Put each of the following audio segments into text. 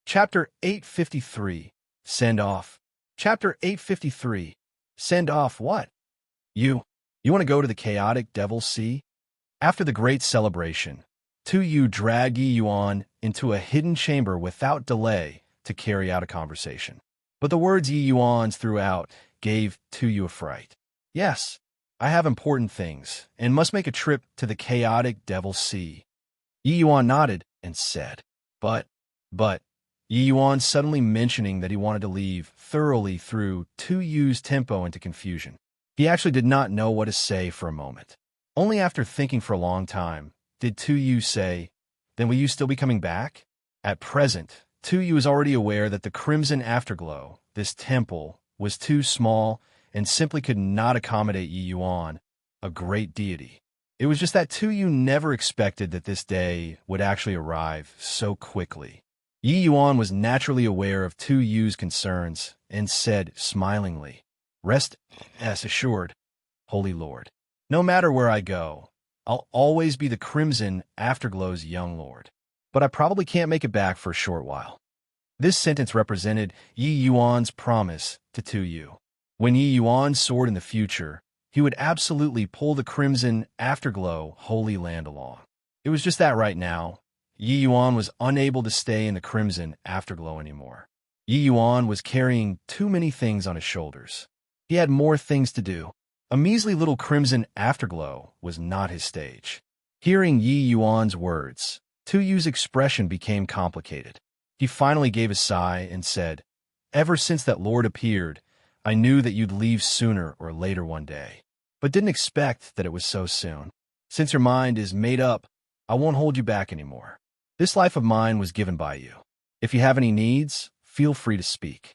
Chapter 853. Send Off. Chapter 853. Send off what? You want to go to the chaotic Devil's Sea? After the great celebration, Tu dragged Yi Yuan into a hidden chamber without delay to carry out a conversation. But the words Yi Yuan threw out gave Tu a fright. Yes, I have important things, and must make a trip to the chaotic Devil's Sea. Yi Yuan nodded and said, But, Yi Yuan suddenly mentioning that he wanted to leave thoroughly threw Yu's tempo into confusion. He actually did not know what to say for a moment. Only after thinking for a long time did Yu say, Then will you still be coming back? At present, Yu is already aware that the crimson afterglow, this temple, was too small and simply could not accommodate Yi Yuan, a great deity. It was just that Yu never expected that this day would actually arrive so quickly. Yi Yuan was naturally aware of Yu's concerns and said smilingly, Rest as assured, Holy Lord. No matter where I go, I'll always be the crimson afterglow's young lord. But I probably can't make it back for a short while. This sentence represented Yi Yuan's promise to Yu. When Yi Yuan soared in the future, he would absolutely pull the crimson afterglow holy land along. It was just that right now, Yi Yuan was unable to stay in the crimson afterglow anymore. Yi Yuan was carrying too many things on his shoulders. He had more things to do. A measly little crimson afterglow was not his stage. Hearing Yi Yuan's words, Yu's expression became complicated. He finally gave a sigh and said, Ever since that Lord appeared, I knew that you'd leave sooner or later one day, but didn't expect that it was so soon. Since your mind is made up, I won't hold you back anymore. This life of mine was given by you. If you have any needs, feel free to speak.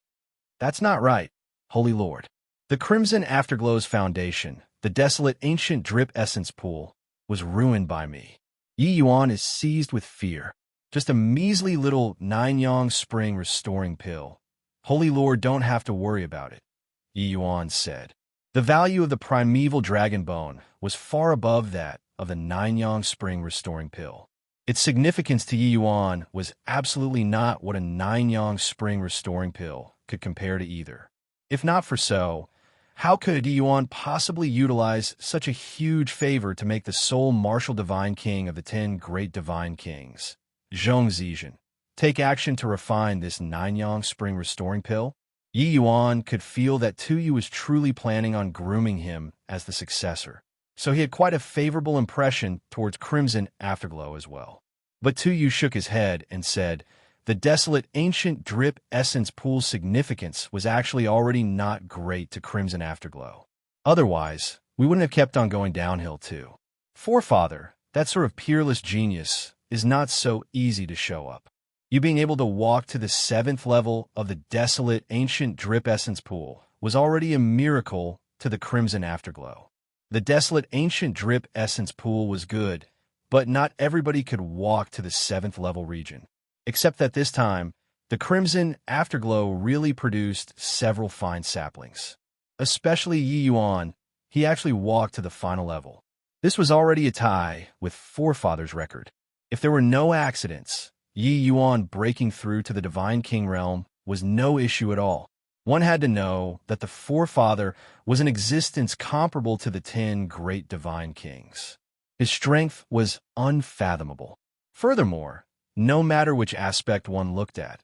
That's not right, Holy Lord. The crimson afterglow's foundation, the desolate ancient drip essence pool, was ruined by me. Yi Yuan is seized with fear. Just a measly little 9-yang spring restoring pill. Holy Lord, don't have to worry about it, Yi Yuan said. The value of the primeval dragon bone was far above that of the 9-yang spring restoring pill. Its significance to Yi Yuan was absolutely not what a 9-yang spring restoring pill could compare to either. If not for so, how could Yi Yuan possibly utilize such a huge favor to make the sole martial divine king of the 10 great divine kings, Zhong Zizhen, take action to refine this 9-yang spring restoring pill? Yi Yuan could feel that Yu was truly planning on grooming him as the successor, so he had quite a favorable impression towards Crimson Afterglow as well. But Yu shook his head and said, the desolate ancient drip essence pool's significance was actually already not great to Crimson Afterglow. Otherwise, we wouldn't have kept on going downhill too. Forefather, that sort of peerless genius, is not so easy to show up. You being able to walk to the 7th level of the desolate ancient drip essence pool was already a miracle to the Crimson Afterglow. The desolate ancient drip essence pool was good, but not everybody could walk to the 7th level region. Except that this time, the Crimson Afterglow really produced several fine saplings. Especially Yi Yuan, he actually walked to the final level. This was already a tie with Forefather's record. If there were no accidents, Yi Yuan breaking through to the Divine King realm was no issue at all. One had to know that the Forefather was an existence comparable to the 10 great Divine Kings. His strength was unfathomable. Furthermore, no matter which aspect one looked at,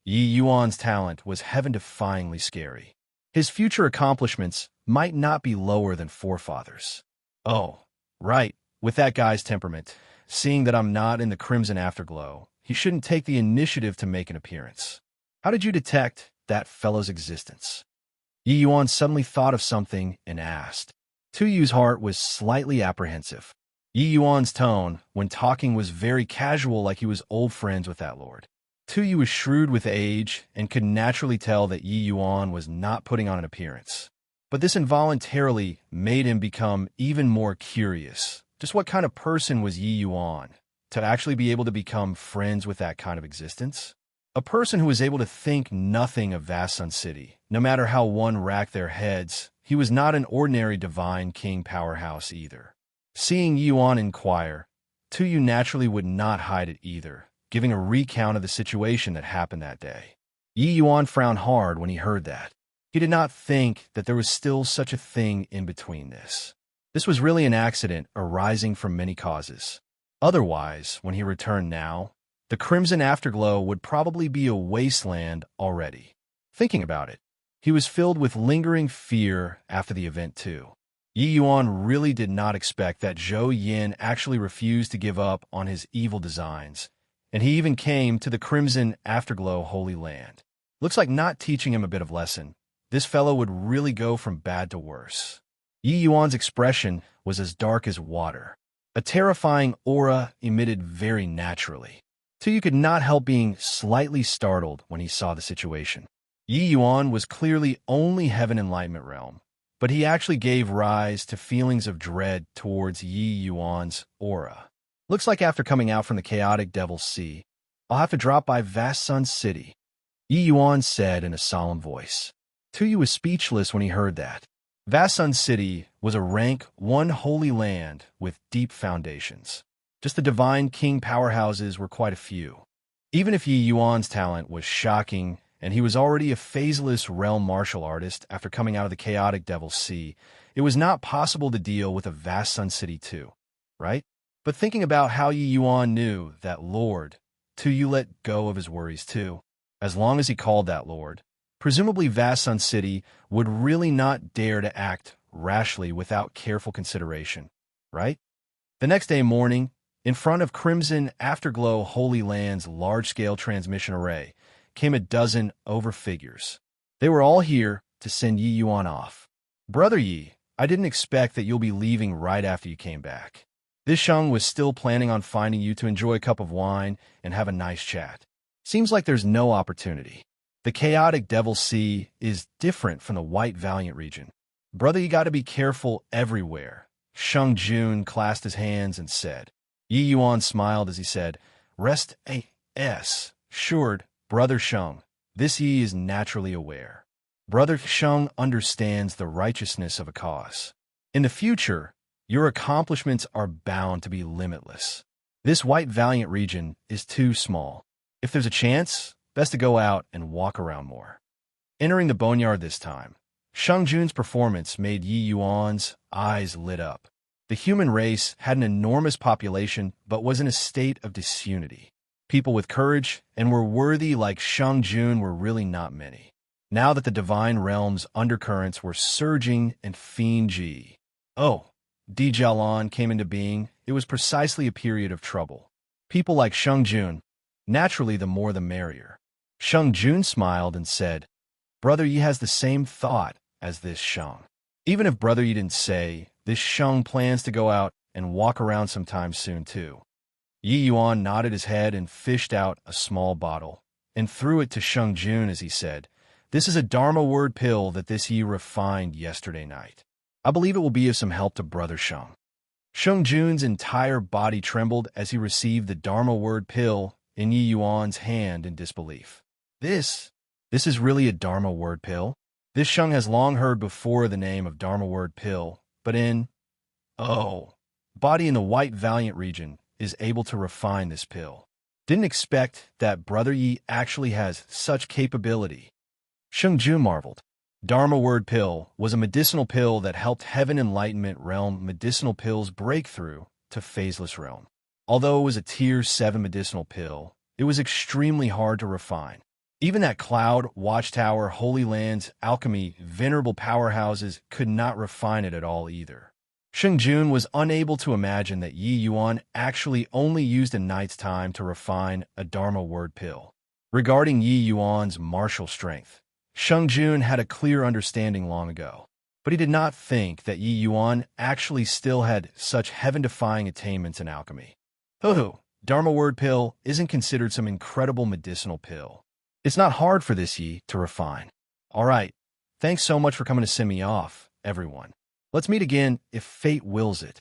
Yi Yuan's talent was heaven-defyingly scary. His future accomplishments might not be lower than Forefather's. Oh, right, with that guy's temperament, seeing that I'm not in the Crimson Afterglow, he shouldn't take the initiative to make an appearance. How did you detect that fellow's existence? Yi Yuan suddenly thought of something and asked. Yu's heart was slightly apprehensive. Yi Yuan's tone, when talking, was very casual, like he was old friends with that lord. Yu was shrewd with age and could naturally tell that Yi Yuan was not putting on an appearance. But this involuntarily made him become even more curious. Just what kind of person was Yi Yuan to actually be able to become friends with that kind of existence? A person who was able to think nothing of Vast Sun City. No matter how one racked their heads, he was not an ordinary divine king powerhouse either. Seeing Yuan inquire, Yu naturally would not hide it either, giving a recount of the situation that happened that day. Yi Yuan frowned hard when he heard that. He did not think that there was still such a thing in between this. This was really an accident arising from many causes. Otherwise, when he returned now, the crimson afterglow would probably be a wasteland already. Thinking about it, he was filled with lingering fear after the event too. Yi Yuan really did not expect that Zhou Yin actually refused to give up on his evil designs, and he even came to the crimson afterglow holy land. Looks like not teaching him a bit of lesson. This fellow would really go from bad to worse. Yi Yuan's expression was as dark as water. A terrifying aura emitted very naturally. Tu could not help being slightly startled when he saw the situation. Yi Yuan was clearly only Heaven Enlightenment realm, but he actually gave rise to feelings of dread towards Yi Yuan's aura. Looks like after coming out from the chaotic Devil's Sea, I'll have to drop by Vast Sun City, Yi Yuan said in a solemn voice. Tu was speechless when he heard that. Vast Sun City was a rank 1 holy land with deep foundations. Just the divine king powerhouses were quite a few. Even if Yi Yuan's talent was shocking and he was already a phaseless realm martial artist after coming out of the chaotic Devil's Sea, it was not possible to deal with a Vast Sun City too, right? But thinking about how Yi Yuan knew that Lord, Tu let go of his worries too. As long as he called that Lord, presumably Vast Sun City would really not dare to act rashly without careful consideration, right? The next day morning, in front of Crimson Afterglow Holy Land's large-scale transmission array, came a dozen overfigures. They were all here to send Yi Yuan off. Brother Yi, I didn't expect that you'll be leaving right after you came back. This Sheng was still planning on finding you to enjoy a cup of wine and have a nice chat. Seems like there's no opportunity. The chaotic Devil's Sea is different from the White Valiant region. Brother, you gotta be careful everywhere. Sheng Jun clasped his hands and said. Yi Yuan smiled as he said, Rest assured, Brother Sheng. This Yi is naturally aware. Brother Sheng understands the righteousness of a cause. In the future, your accomplishments are bound to be limitless. This White Valiant region is too small. If there's a chance, best to go out and walk around more. Entering the boneyard this time, Sheng Jun's performance made Yi Yuan's eyes lit up. The human race had an enormous population but was in a state of disunity. People with courage and were worthy like Sheng Jun were really not many. Now that the divine realm's undercurrents were surging and Fiend Ji. Di Jialan came into being, it was precisely a period of trouble. People like Sheng Jun, naturally the more the merrier. Sheng Jun smiled and said, Brother Yi has the same thought as this Sheng. Even if Brother Yi didn't say, this Sheng plans to go out and walk around sometime soon too. Yi Yuan nodded his head and fished out a small bottle and threw it to Sheng Jun as he said, This is a Dharma word pill that this Yi refined yesterday night. I believe it will be of some help to Brother Sheng. Sheng Jun's entire body trembled as he received the Dharma word pill in Yi Yuan's hand in disbelief. This is really a Dharma word pill? This Sheng has long heard before the name of Dharma word pill, but body in the White Valiant region is able to refine this pill. Didn't expect that Brother Yi actually has such capability. Sheng Jun marveled. Dharma word pill was a medicinal pill that helped Heaven Enlightenment realm medicinal pills break through to phaseless realm. Although it was a tier 7 medicinal pill, it was extremely hard to refine. Even that Cloud, Watchtower, Holy Lands, Alchemy, venerable powerhouses could not refine it at all either. Sheng Jun was unable to imagine that Yi Yuan actually only used a night's time to refine a Dharma word pill. Regarding Yi Yuan's martial strength, Sheng Jun had a clear understanding long ago, but he did not think that Yi Yuan actually still had such heaven-defying attainments in alchemy. Dharma word pill isn't considered some incredible medicinal pill. It's not hard for this Yi to refine. All right, thanks so much for coming to send me off, everyone. Let's meet again if fate wills it.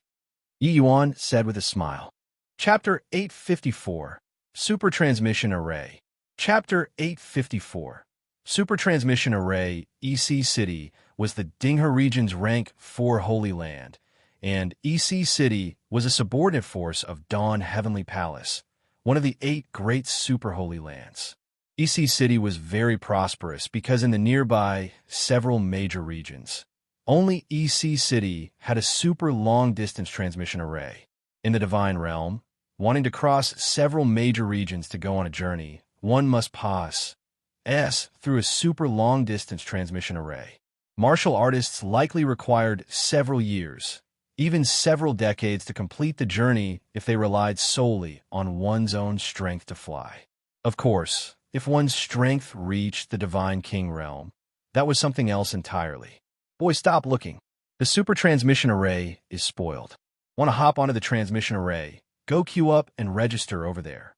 Yi Yuan said with a smile. Chapter 854, Super Transmission Array. Chapter 854, Super Transmission Array, EC City, was the Dinghe region's rank 4 Holy Land, and EC City was a subordinate force of Dawn Heavenly Palace, one of the 8 great super holy lands. EC City was very prosperous because in the nearby several major regions, only EC City had a super long-distance transmission array. In the Divine Realm, wanting to cross several major regions to go on a journey, one must pass through a super long-distance transmission array. Martial artists likely required several years, even several decades to complete the journey if they relied solely on one's own strength to fly. Of course, if one's strength reached the Divine King realm, that was something else entirely. Boy, stop looking. The super transmission array is spoiled. Want to hop onto the transmission array? Go queue up and register over there.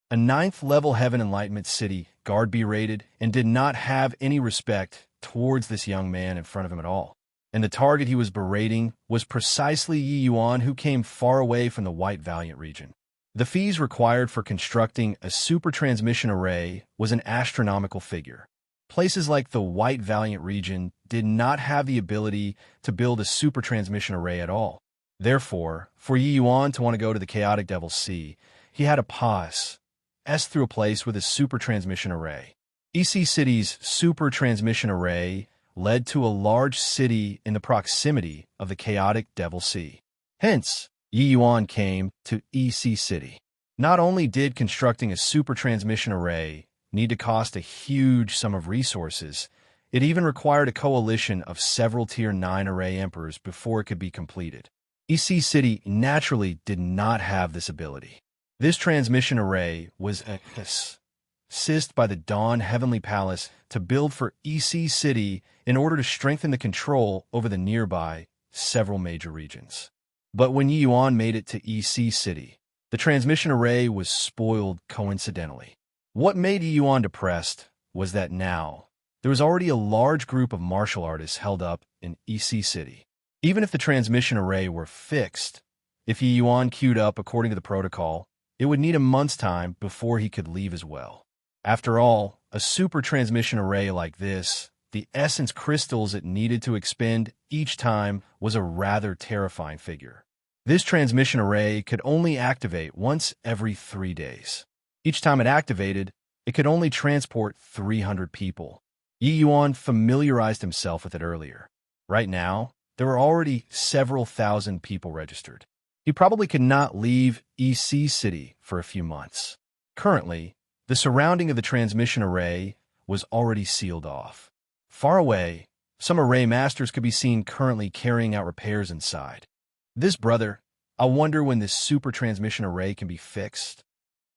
A 9th level Heaven Enlightenment City guard B rated and did not have any respect towards this young man in front of him at all. And the target he was berating was precisely Yi Yuan, who came far away from the White Valiant region. The fees required for constructing a super transmission array was an astronomical figure. Places like the White Valiant region did not have the ability to build a super transmission array at all. Therefore, for Yi Yuan to want to go to the Chaotic Devil Sea, he had to pass through a place with a super transmission array. EC City's super transmission array led to a large city in the proximity of the Chaotic Devil Sea. Hence, Yi Yuan came to EC City. Not only did constructing a super transmission array need to cost a huge sum of resources, it even required a coalition of several Tier 9 array emperors before it could be completed. EC City naturally did not have this ability. This transmission array was assisted by the Dawn Heavenly Palace to build for EC City in order to strengthen the control over the nearby several major regions. But when Yi Yuan made it to EC City, the transmission array was spoiled coincidentally. What made Yi Yuan depressed was that now there was already a large group of martial artists held up in EC City. Even if the transmission array were fixed, if Yi Yuan queued up according to the protocol, it would need a month's time before he could leave as well. After all, a super transmission array like this, the essence crystals it needed to expend each time was a rather terrifying figure. This transmission array could only activate once every 3 days. Each time it activated, it could only transport 300 people. Yi Yuan familiarized himself with it earlier. Right now, there were already several thousand people registered. He probably could not leave EC City for a few months. Currently, the surrounding of the transmission array was already sealed off. Far away, some array masters could be seen currently carrying out repairs inside. This brother, I wonder when this super transmission array can be fixed.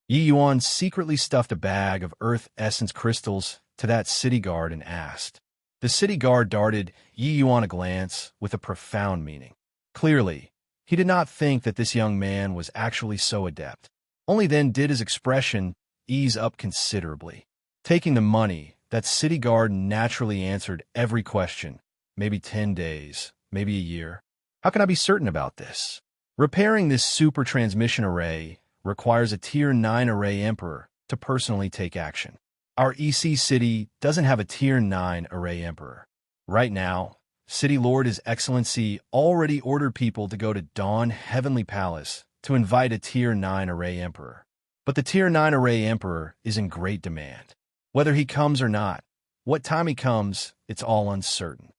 Yi Yuan secretly stuffed a bag of Earth Essence crystals to that city guard and asked. The city guard darted Yi Yuan a glance with a profound meaning. Clearly, he did not think that this young man was actually so adept. Only then did his expression ease up considerably. Taking the money, that city guard naturally answered every question. Maybe 10 days, maybe a year. How can I be certain about this? Repairing this super transmission array requires a Tier 9 array emperor to personally take action. Our EC City doesn't have a Tier 9 array emperor. Right now, City Lord His Excellency already ordered people to go to Dawn Heavenly Palace to invite a Tier 9 array emperor. But the Tier 9 array emperor is in great demand. Whether he comes or not, what time he comes, it's all uncertain.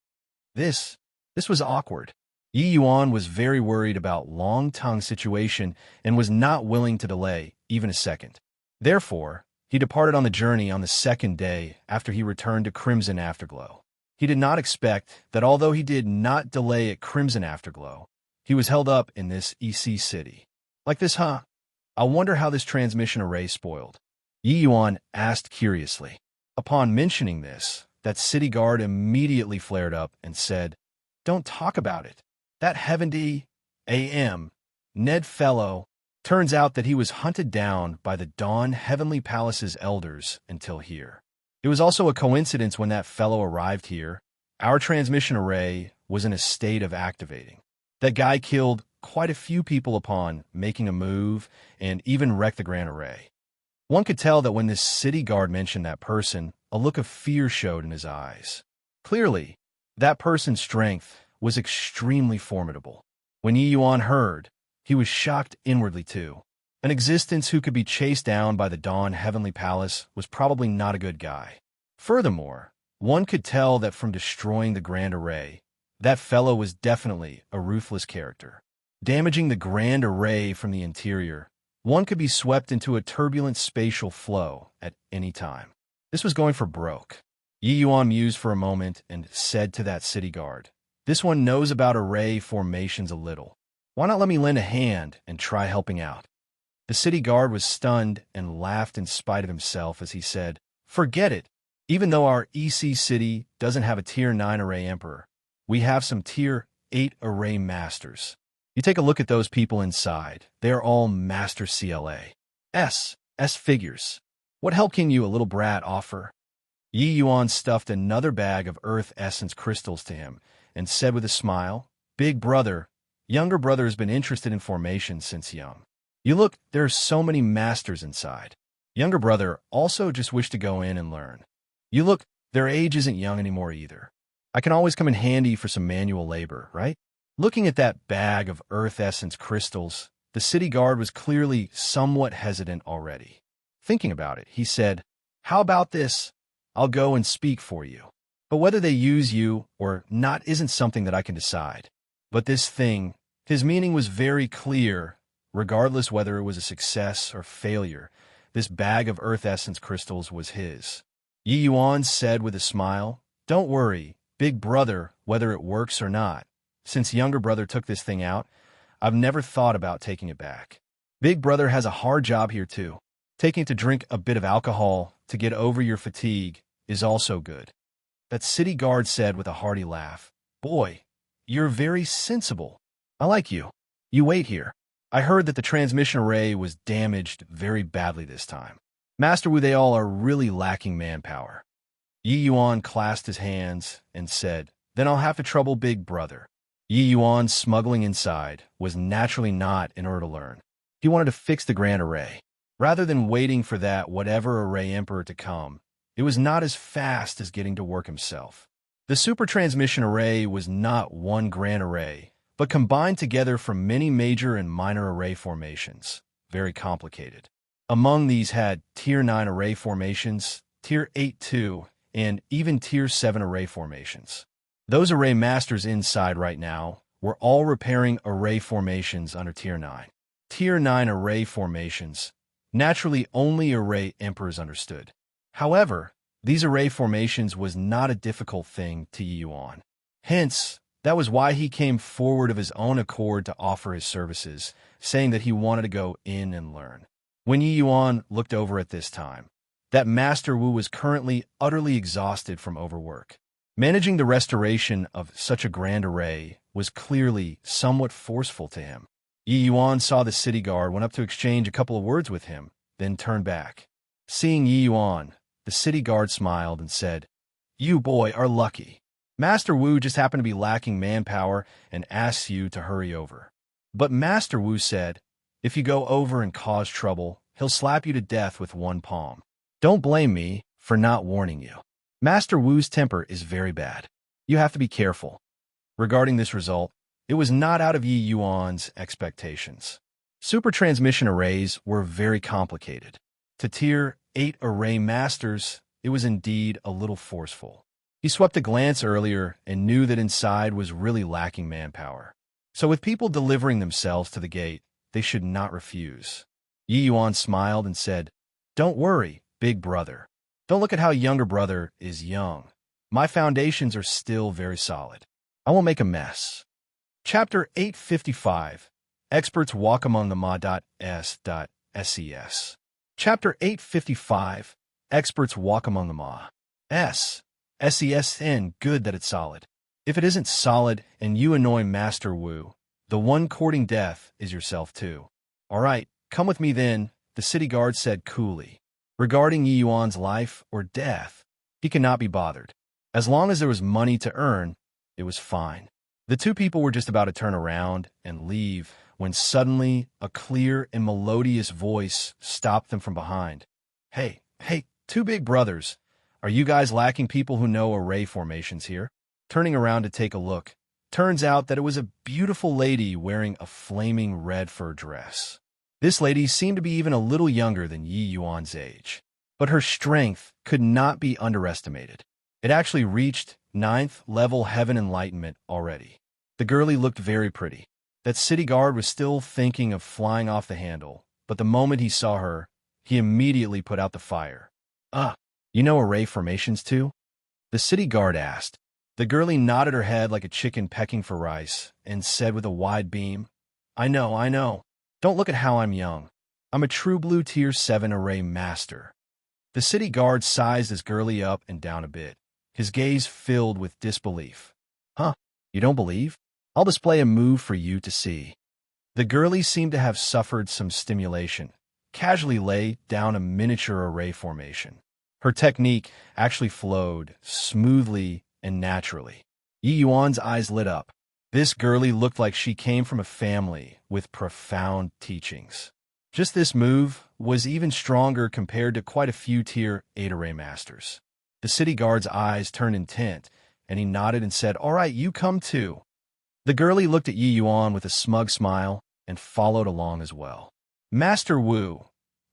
This was awkward. Yi Yuan was very worried about Long Tong's situation and was not willing to delay even a second. Therefore, he departed on the journey on the 2nd day after he returned to Crimson Afterglow. He did not expect that although he did not delay at Crimson Afterglow, he was held up in this EC City. Like this, huh? I wonder how this transmission array spoiled. Yi Yuan asked curiously. Upon mentioning this, that city guard immediately flared up and said, "Don't talk about it. That Heavenly A.M. Ned fellow, turns out that he was hunted down by the Dawn Heavenly Palace's elders until here. It was also a coincidence when that fellow arrived here. Our transmission array was in a state of activating. That guy killed quite a few people upon making a move and even wrecked the Grand Array." One could tell that when this city guard mentioned that person, a look of fear showed in his eyes. Clearly, that person's strength was extremely formidable. When Yi Yuan heard, he was shocked inwardly too. An existence who could be chased down by the Dawn Heavenly Palace was probably not a good guy. Furthermore, one could tell that from destroying the Grand Array, that fellow was definitely a ruthless character. Damaging the Grand Array from the interior, one could be swept into a turbulent spatial flow at any time. This was going for broke. Yi Yuan mused for a moment and said to that city guard, "This one knows about array formations a little. Why not let me lend a hand and try helping out?" The city guard was stunned and laughed in spite of himself as he said, "Forget it. Even though our EC city doesn't have a Tier 9 array emperor, we have some Tier 8 array masters. You take a look at those people inside. They are all master CLA. S figures. What help can you, a little brat, offer?" Yi Yuan stuffed another bag of Earth Essence crystals to him and said with a smile, "Big brother, younger brother has been interested in formation since young. You look, there are so many masters inside. Younger brother also just wished to go in and learn. You look, their age isn't young anymore either. I can always come in handy for some manual labor, right?" Looking at that bag of Earth Essence crystals, the city guard was clearly somewhat hesitant already. Thinking about it, he said, "How about this? I'll go and speak for you. But whether they use you or not isn't something that I can decide. But this thing," his meaning was very clear, regardless whether it was a success or failure, this bag of Earth Essence crystals was his. Yi Yuan said with a smile, "Don't worry, big brother, whether it works or not. Since younger brother took this thing out, I've never thought about taking it back. Big brother has a hard job here too. Taking to drink a bit of alcohol to get over your fatigue is also good." That city guard said with a hearty laugh, "Boy, you're very sensible. I like you. You wait here. I heard that the transmission array was damaged very badly this time. Master Wu, they all are really lacking manpower." Yi Yuan clasped his hands and said, "Then I'll have to trouble big brother." Yi Yuan, smuggling inside, was naturally not in order to learn. He wanted to fix the Grand Array. Rather than waiting for that whatever Array Emperor to come, it was not as fast as getting to work himself. The Super Transmission Array was not one Grand Array, but combined together from many major and minor array formations. Very complicated. Among these had Tier 9 array formations, Tier 8-2, and even Tier 7 array formations. Those array masters inside right now were all repairing array formations under Tier 9. Tier 9 array formations, naturally only array emperors understood. However, these array formations was not a difficult thing to Yi Yuan. Hence, that was why he came forward of his own accord to offer his services, saying that he wanted to go in and learn. When Yi Yuan looked over at this time, that Master Wu was currently utterly exhausted from overwork. Managing the restoration of such a grand array was clearly somewhat forceful to him. Yi Yuan saw the city guard, went up to exchange a couple of words with him, then turned back. Seeing Yi Yuan, the city guard smiled and said, "You boy are lucky. Master Wu just happened to be lacking manpower and asks you to hurry over." But Master Wu said, "If you go over and cause trouble, he'll slap you to death with one palm. Don't blame me for not warning you. Master Wu's temper is very bad. You have to be careful." Regarding this result, it was not out of Yi Yuan's expectations. Super transmission arrays were very complicated. To Tier 8 array masters, it was indeed a little forceful. He swept a glance earlier and knew that inside was really lacking manpower. So with people delivering themselves to the gate, they should not refuse. Yi Yuan smiled and said, "Don't worry, big brother. Don't look at how younger brother is young. My foundations are still very solid. I won't make a mess." Chapter 855. Experts Walk Among the Ma.S.SES. Chapter 855. Experts Walk Among the Ma.S. SESN. Good that it's solid. If it isn't solid and you annoy Master Wu, the one courting death is yourself too. "All right, come with me then," the city guard said coolly. Regarding Yi Yuan's life or death, he could not be bothered. As long as there was money to earn, it was fine. The two people were just about to turn around and leave when suddenly a clear and melodious voice stopped them from behind. Hey, two big brothers. Are you guys lacking people who know array formations here?" Turning around to take a look, turns out that it was a beautiful lady wearing a flaming red fur dress. This lady seemed to be even a little younger than Yi Yuan's age, but her strength could not be underestimated. It actually reached 9th level heaven enlightenment already. The girlie looked very pretty. That city guard was still thinking of flying off the handle, but the moment he saw her, he immediately put out the fire. You know array formations too? The city guard asked. The girlie nodded her head like a chicken pecking for rice and said with a wide beam, I know. Don't look at how I'm young. I'm a true blue tier 7 array master. The city guard sized his girlie up and down a bit, his gaze filled with disbelief. Huh? You don't believe? I'll display a move for you to see. The girlie seemed to have suffered some stimulation, casually laid down a miniature array formation. Her technique actually flowed smoothly and naturally. Yi Yuan's eyes lit up. This girlie looked like she came from a family with profound teachings. Just this move was even stronger compared to quite a few tier 8 array masters. The city guard's eyes turned intent, and he nodded and said, All right, you come too. The girlie looked at Yi Yuan with a smug smile and followed along as well. Master Wu.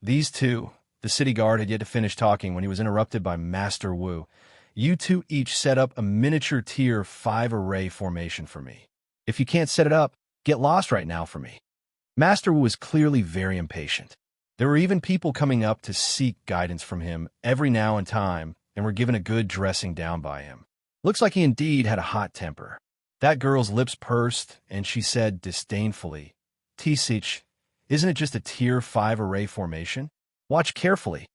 These two, the city guard had yet to finish talking when he was interrupted by Master Wu. You two each set up a miniature tier 5 array formation for me. If you can't set it up, get lost right now for me. Master Wu was clearly very impatient. There were even people coming up to seek guidance from him every now and time and were given a good dressing down by him. Looks like he indeed had a hot temper. That girl's lips pursed, and she said disdainfully, T-Sich, isn't it just a tier 5 array formation? Watch carefully.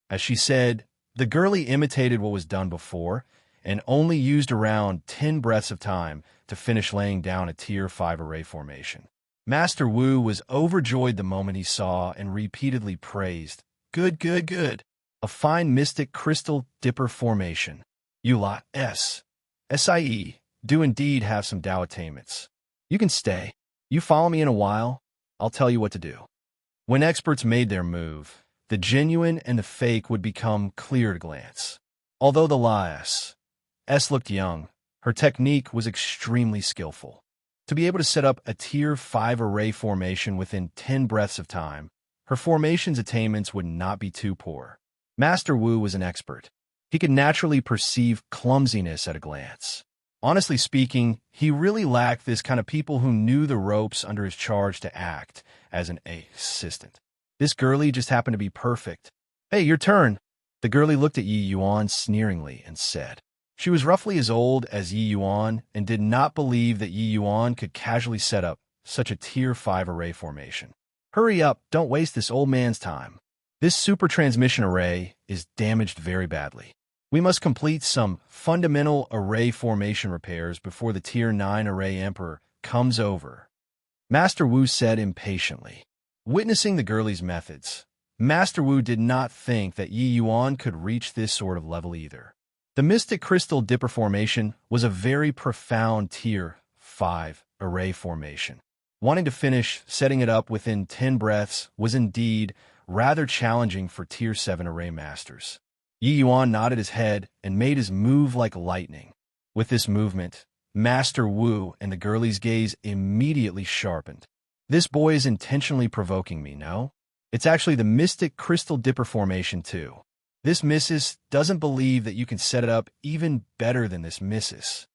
As she said, the girlie imitated what was done before and only used around 10 breaths of time to finish laying down a tier 5 array formation. Master Wu was overjoyed the moment he saw and repeatedly praised, Good. A fine mystic crystal dipper formation. You lot SIE, do indeed have some Dao attainments. You can stay. You follow me in a while, I'll tell you what to do. When experts made their move, the genuine and the fake would become clear at a glance. Although the S looked young, her technique was extremely skillful. To be able to set up a tier 5 array formation within 10 breaths of time, her formation's attainments would not be too poor. Master Wu was an expert. He could naturally perceive clumsiness at a glance. Honestly speaking, he really lacked this kind of people who knew the ropes under his charge to act as an assistant. This girlie just happened to be perfect. Hey, your turn. The girlie looked at Yi Yuan sneeringly and said. She was roughly as old as Yi Yuan and did not believe that Yi Yuan could casually set up such a tier 5 array formation. Hurry up, don't waste this old man's time. This super transmission array is damaged very badly. We must complete some fundamental array formation repairs before the tier 9 array emperor comes over. Master Wu said impatiently. Witnessing the girlie's methods, Master Wu did not think that Yi Yuan could reach this sort of level either. The Mystic Crystal Dipper formation was a very profound tier 5 array formation. Wanting to finish setting it up within 10 breaths was indeed rather challenging for tier 7 array masters. Yi Yuan nodded his head and made his move like lightning. With this movement, Master Wu and the girlie's gaze immediately sharpened. This boy is intentionally provoking me, no? It's actually the Mystic Crystal Dipper formation too. This missus doesn't believe that you can set it up even better than this missus.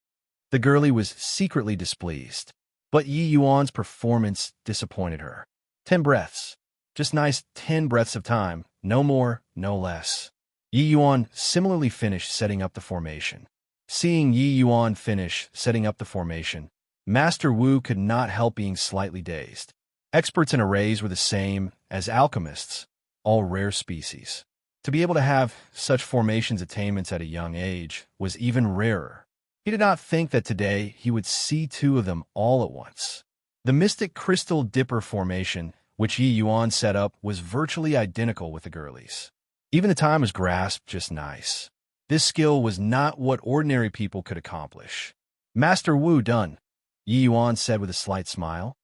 The girlie was secretly displeased, but Yi Yuan's performance disappointed her. 10 breaths. Just nice 10 breaths of time, no more, no less. Yi Yuan similarly finished setting up the formation. Seeing Yi Yuan finish setting up the formation, Master Wu could not help being slightly dazed. Experts in arrays were the same as alchemists, all rare species. To be able to have such formations attainments at a young age was even rarer. He did not think that today he would see 2 of them all at once. The Mystic Crystal Dipper formation, which Yi Yuan set up, was virtually identical with the girlie's. Even the time was grasped just nice. This skill was not what ordinary people could accomplish. Master Wu done, Yi Yuan said with a slight smile.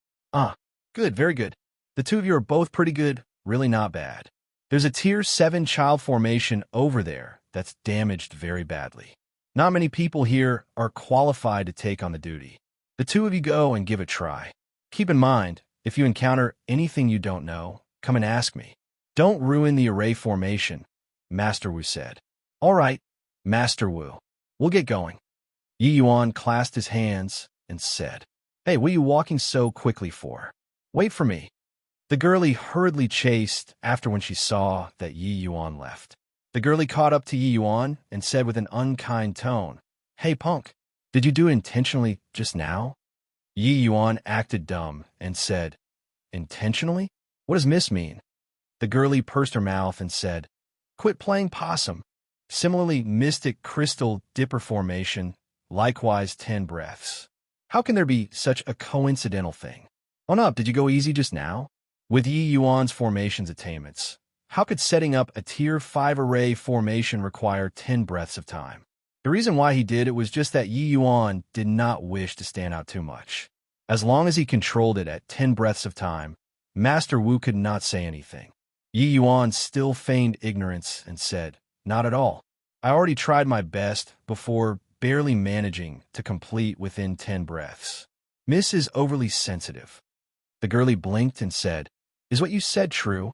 Good, very good. The 2 of you are both pretty good, really not bad. There's a tier 7 child formation over there that's damaged very badly. Not many people here are qualified to take on the duty. The 2 of you go and give it a try. Keep in mind, If you encounter anything you don't know, come and ask me. Don't ruin the array formation, Master Wu said. All right, Master Wu. We'll get going. Yi Yuan clasped his hands and said, Hey, what are you walking so quickly for? Wait for me. The girlie hurriedly chased after when she saw that Yi Yuan left. The girlie caught up to Yi Yuan and said with an unkind tone, Hey, punk, did you do it intentionally just now? Yi Yuan acted dumb and said, Intentionally? What does miss mean? The girlie pursed her mouth and said, Quit playing possum. Similarly, mystic crystal dipper formation, likewise 10 breaths. How can there be such a coincidental thing? On up, did you go easy just now? With Yi Yuan's formations attainments, how could setting up a tier 5 array formation require 10 breaths of time? The reason why he did it was just that Yi Yuan did not wish to stand out too much. As long as he controlled it at 10 breaths of time, Master Wu could not say anything. Yi Yuan still feigned ignorance and said, Not at all. I already tried my best before barely managing to complete within 10 breaths. Miss is overly sensitive. The girlie blinked and said, Is what you said true?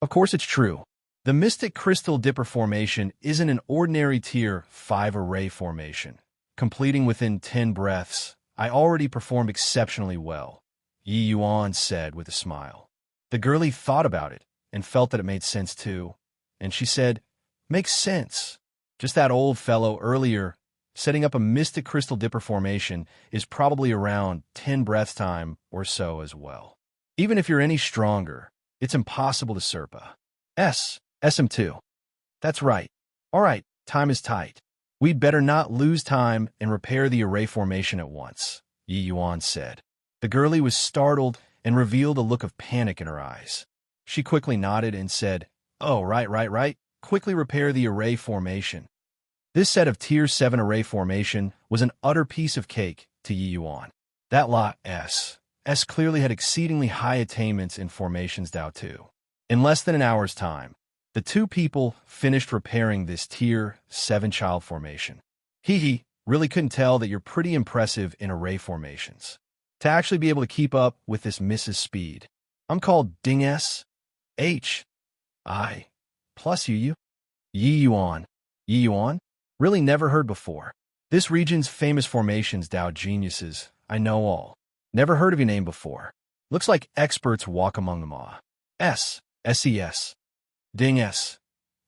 Of course it's true. The mystic crystal dipper formation isn't an ordinary tier 5 array formation. Completing within 10 breaths, I already performed exceptionally well, Yi Yuan said with a smile. The girlie thought about it and felt that it made sense too, and she said, Makes sense. Just that old fellow earlier, setting up a mystic crystal dipper formation is probably around 10 breaths time or so as well. Even if you're any stronger, it's impossible to Serpa. SM2. That's right. All right, time is tight. We'd better not lose time and repair the array formation at once, Yi Yuan said. The girlie was startled and revealed a look of panic in her eyes. She quickly nodded and said, Oh, right. Quickly repair the array formation. This set of Tier 7 array formation was an utter piece of cake to Yi Yuan. That lot S clearly had exceedingly high attainments in formations Dao 2. In less than an hour's time, the two people finished repairing this Tier 7 child formation. He really couldn't tell that you're pretty impressive in array formations. To actually be able to keep up with this Mrs. Speed. I'm called Ding S. H. I. Plus Yi Yuan. Yi Yuan? Really never heard before. This region's famous formations Dao geniuses, I know all. Never heard of your name before. Looks like experts walk among them all. SES. Ding S.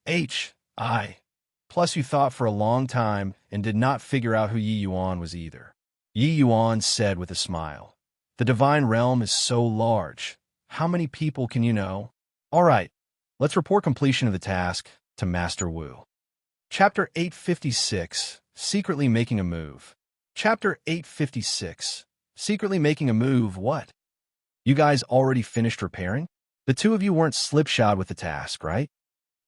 H. I. Plus you thought for a long time and did not figure out who Yi Yuan was either. Yi Yuan said with a smile. The divine realm is so large. How many people can you know? All right, let's report completion of the task to Master Wu. Chapter 856, Secretly Making a Move. Chapter 856, Secretly Making a Move, what? You guys already finished repairing? The two of you weren't slipshod with the task, right?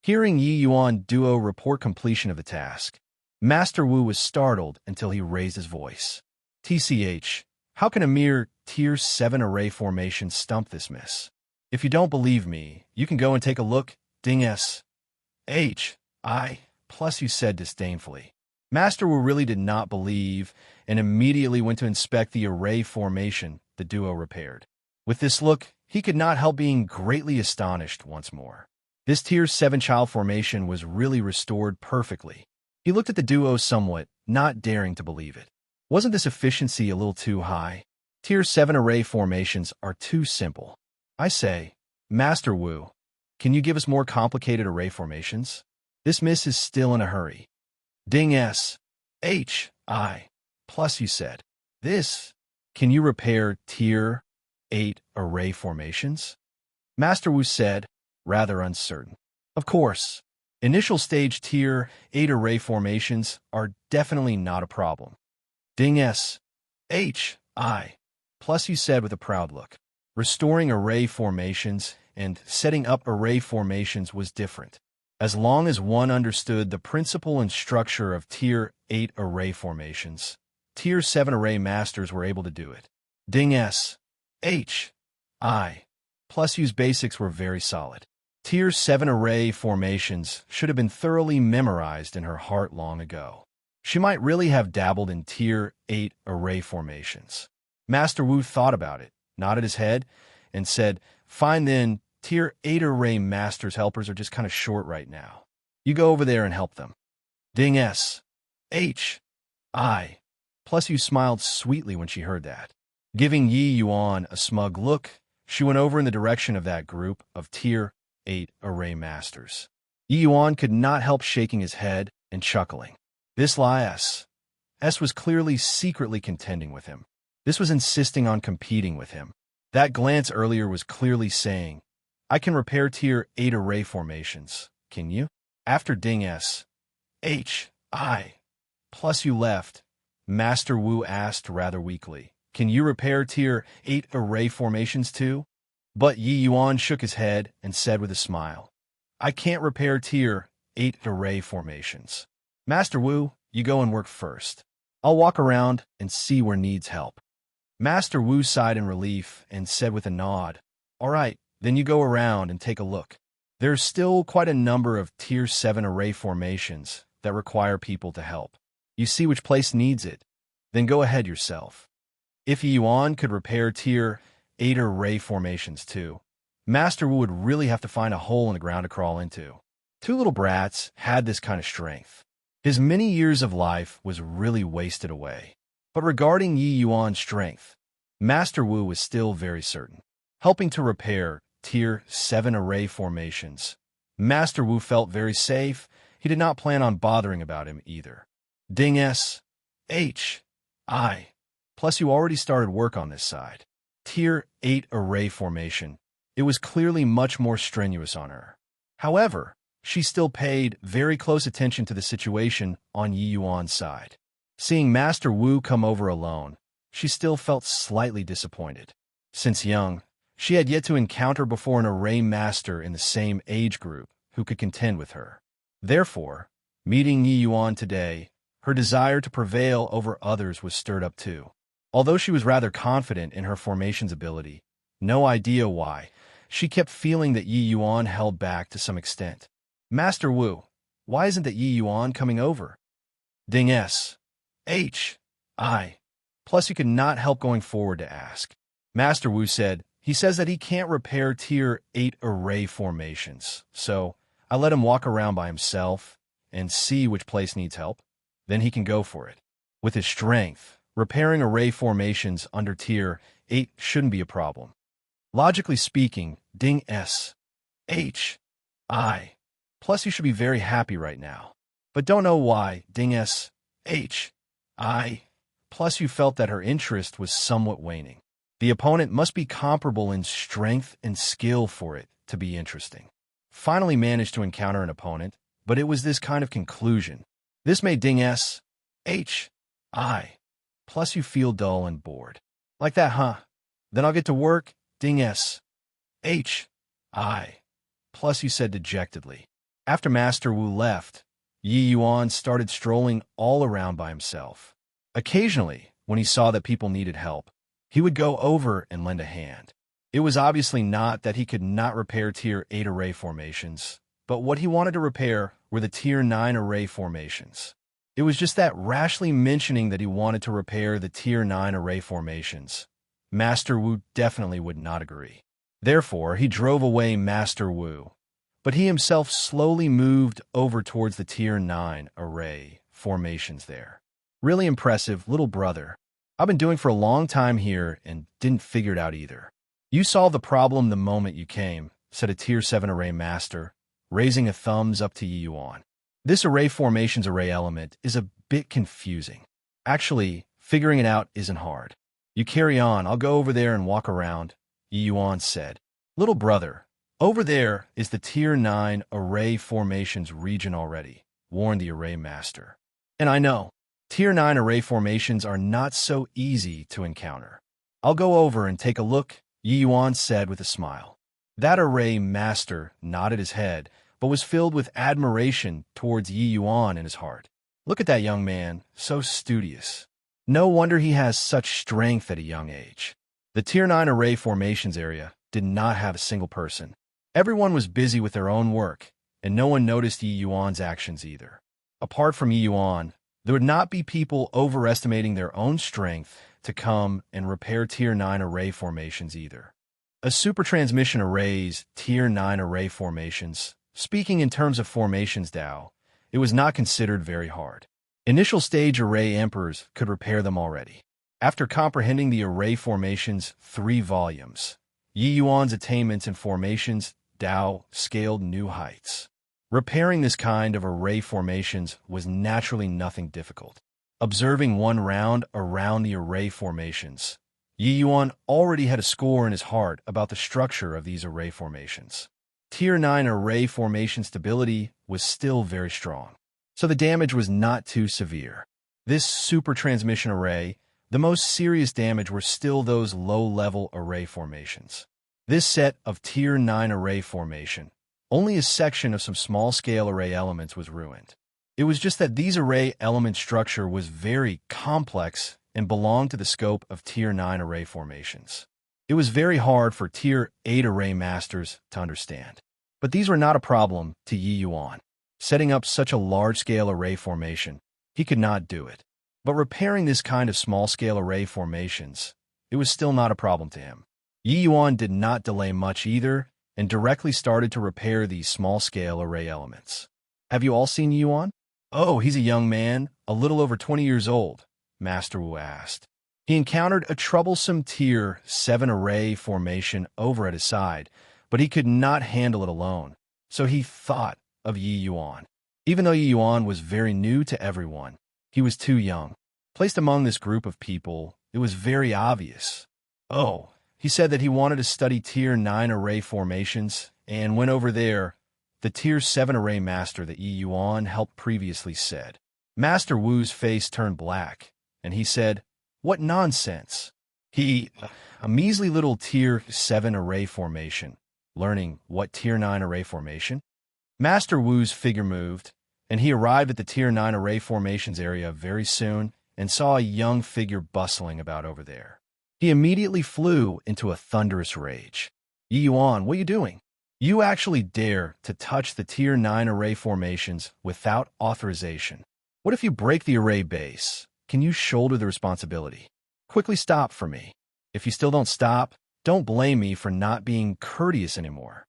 Hearing Yi Yuan duo report completion of the task, Master Wu was startled until he raised his voice. TCH, how can a mere Tier 7 array formation stump this miss? If you don't believe me, you can go and take a look. Ding S. H. I. Plus you said disdainfully. Master Wu really did not believe and immediately went to inspect the array formation the duo repaired. With this look, he could not help being greatly astonished once more. This Tier 7 child formation was really restored perfectly. He looked at the duo somewhat, not daring to believe it. Wasn't this efficiency a little too high? Tier 7 array formations are too simple. I say, Master Wu, can you give us more complicated array formations? This miss is still in a hurry. Ding S. H. I. Plus you said. This. Can you repair Tier 8 array formations? Master Wu said, rather uncertain. Of course. Initial stage Tier 8 array formations are definitely not a problem. Ding S. H. I. Plus you said with a proud look. Restoring array formations and setting up array formations was different. As long as one understood the principle and structure of Tier 8 array formations, Tier 7 array masters were able to do it. Ding S. H. I. Plus U's basics were very solid. Tier 7 array formations should have been thoroughly memorized in her heart long ago. She might really have dabbled in Tier 8 array formations. Master Wu thought about it, nodded his head, and said, "Fine then, Tier 8 Array Master's helpers are just kind of short right now. You go over there and help them." Ding S. H. I. Plus you smiled sweetly when she heard that. Giving Yi Yuan a smug look, she went over in the direction of that group of Tier 8 Array Masters. Yi Yuan could not help shaking his head and chuckling. This S was clearly secretly contending with him. This was insisting on competing with him. That glance earlier was clearly saying, "I can repair Tier 8 array formations. Can you?" After Ding S. H. I. Plus you left, Master Wu asked rather weakly, "Can you repair Tier 8 array formations too?" But Yi Yuan shook his head and said with a smile, "I can't repair Tier 8 array formations. Master Wu, you go and work first. I'll walk around and see where needs help." Master Wu sighed in relief and said with a nod, "All right, then you go around and take a look. There's still quite a number of Tier 7 array formations that require people to help. You see which place needs it, then go ahead yourself." If Yi Yuan could repair Tier 8 array formations too, Master Wu would really have to find a hole in the ground to crawl into. Two little brats had this kind of strength. His many years of life was really wasted away. But regarding Yi Yuan's strength, Master Wu was still very certain. Helping to repair Tier 7 array formations, Master Wu felt very safe. He did not plan on bothering about him either. Ding S. H. I. Plus you already started work on this side. Tier 8 array formation. It was clearly much more strenuous on her. However, she still paid very close attention to the situation on Yi Yuan's side. Seeing Master Wu come over alone, she still felt slightly disappointed. Since young, she had yet to encounter before an array master in the same age group who could contend with her. Therefore, meeting Yi Yuan today, her desire to prevail over others was stirred up too. Although she was rather confident in her formation's ability, no idea why, she kept feeling that Yi Yuan held back to some extent. "Master Wu, why isn't that Yi Yuan coming over?" Ding S. H. I. Plus you could not help going forward to ask. Master Wu said, "He says that he can't repair Tier 8 array formations, so I let him walk around by himself and see which place needs help. Then he can go for it. With his strength, repairing array formations under Tier 8 shouldn't be a problem." Logically speaking, Ding S. H. I. Plus you should be very happy right now. But don't know why, Ding S. H. I. Plus you felt that her interest was somewhat waning. The opponent must be comparable in strength and skill for it to be interesting. Finally managed to encounter an opponent, but it was this kind of conclusion. This made Ding S. H. I. Plus you feel dull and bored. Like that, huh? Then I'll get to work, Ding S. H. I. Plus you said dejectedly. After Master Wu left, Yi Yuan started strolling all around by himself. Occasionally, when he saw that people needed help, he would go over and lend a hand. It was obviously not that he could not repair Tier 8 array formations, but what he wanted to repair were the Tier 9 array formations. It was just that rashly mentioning that he wanted to repair the Tier 9 array formations, Master Wu definitely would not agree. Therefore, he drove away Master Wu, but he himself slowly moved over towards the Tier 9 array formations there. "Really impressive, little brother. I've been doing for a long time here and didn't figure it out either. You solved the problem the moment you came," said a Tier 7 array master, raising a thumbs up to Yi Yuan. "This array formations array element is a bit confusing. Actually, figuring it out isn't hard. You carry on, I'll go over there and walk around," Yi Yuan said. "Little brother, over there is the Tier 9 array formations region already," warned the array master. "And I know, Tier 9 array formations are not so easy to encounter. I'll go over and take a look," Yi Yuan said with a smile. That array master nodded his head, but was filled with admiration towards Yi Yuan in his heart. Look at that young man, so studious. No wonder he has such strength at a young age. The Tier 9 array formations area did not have a single person. Everyone was busy with their own work, and no one noticed Yi Yuan's actions either. Apart from Yi Yuan, there would not be people overestimating their own strength to come and repair Tier 9 array formations either. A supertransmission array's Tier 9 array formations. Speaking in terms of formations Tao, it was not considered very hard. Initial stage array emperors could repair them already. After comprehending the array formations 3 volumes, Yi Yuan's attainments in formations Tao scaled new heights. Repairing this kind of array formations was naturally nothing difficult. Observing one round around the array formations, Yi Yuan already had a score in his heart about the structure of these array formations. Tier 9 array formation stability was still very strong, so the damage was not too severe. This supertransmission array, the most serious damage were still those low-level array formations. This set of Tier 9 array formation, only a section of some small-scale array elements was ruined. It was just that these array element structure was very complex and belonged to the scope of Tier 9 array formations. It was very hard for Tier 8 array masters to understand. But these were not a problem to Yi Yuan. Setting up such a large-scale array formation, he could not do it. But repairing this kind of small-scale array formations, it was still not a problem to him. Yi Yuan did not delay much either, and directly started to repair these small-scale array elements. Have you all seen Yi Yuan? Oh, he's a young man, a little over 20 years old, Master Wu asked. He encountered a troublesome Tier 7 array formation over at his side, but he could not handle it alone, so he thought of Yi Yuan. Even though Yi Yuan was very new to everyone, he was too young. Placed among this group of people, it was very obvious. Oh, he said that he wanted to study Tier 9 array formations, and went over there, the Tier 7 array master that Yi Yuan helped previously said. Master Wu's face turned black, and he said, "What nonsense!" A measly little Tier 7 array formation, learning what Tier 9 array formation? Master Wu's figure moved, and he arrived at the Tier 9 array formations area very soon and saw a young figure bustling about over there. He immediately flew into a thunderous rage. Yi Yuan, what are you doing? You actually dare to touch the Tier 9 array formations without authorization. What if you break the array base? Can you shoulder the responsibility? Quickly stop for me. If you still don't stop, don't blame me for not being courteous anymore.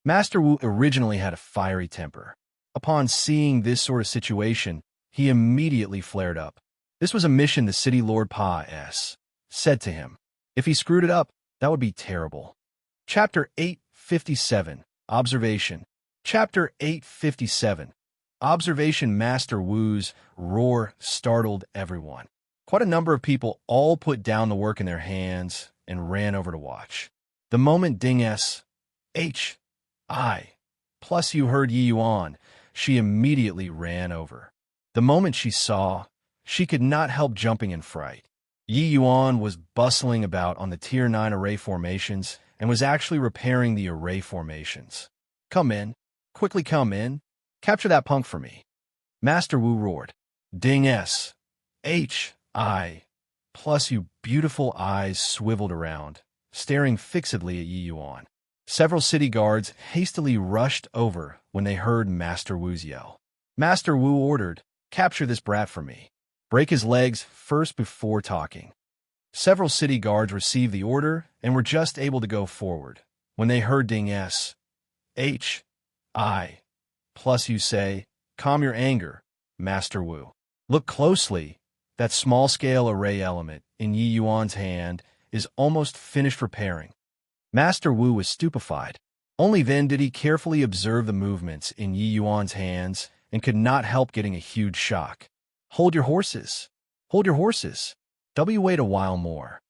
Master Wu originally had a fiery temper. Upon seeing this sort of situation, he immediately flared up. This was a mission the City Lord Pa S. said to him. If he screwed it up, that would be terrible. Chapter 857, Observation. Chapter 857, Observation. Master Wu's roar startled everyone. Quite a number of people all put down the work in their hands and ran over to watch. The moment Ding S. H. I. plus you heard Yi Yuan, she immediately ran over. The moment she saw, she could not help jumping in fright. Yi Yuan was bustling about on the Tier 9 array formations and was actually repairing the array formations. Come in. Quickly come in. Capture that punk for me. Master Wu roared. Ding S. H. I. plus you beautiful eyes swiveled around, staring fixedly at Yi Yuan. Several city guards hastily rushed over when they heard Master Wu's yell. Master Wu ordered, capture this brat for me. Break his legs first before talking. Several city guards received the order and were just able to go forward when they heard Ding S. H. I. plus you say, calm your anger, Master Wu. Look closely. That small-scale array element in Yi Yuan's hand is almost finished repairing. Master Wu was stupefied. Only then did he carefully observe the movements in Yi Yuan's hands and could not help getting a huge shock. Hold your horses. Hold your horses. W wait a while more.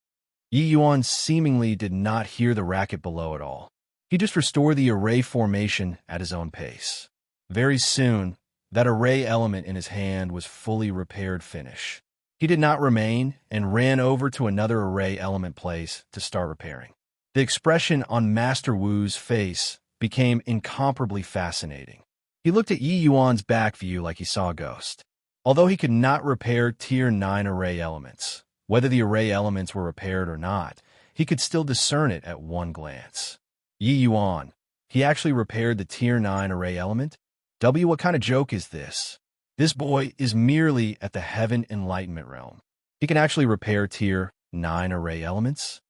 Yi Yuan seemingly did not hear the racket below at all. He just restored the array formation at his own pace. Very soon, that array element in his hand was fully repaired finish. He did not remain and ran over to another array element place to start repairing. The expression on Master Wu's face became incomparably fascinating. He looked at Yi Yuan's back view like he saw a ghost. Although he could not repair Tier 9 array elements, whether the array elements were repaired or not, he could still discern it at one glance. Yi Yuan, he actually repaired the Tier 9 array element? W, what kind of joke is this? This boy is merely at the Heaven Enlightenment realm. He can actually repair Tier 9 array elements?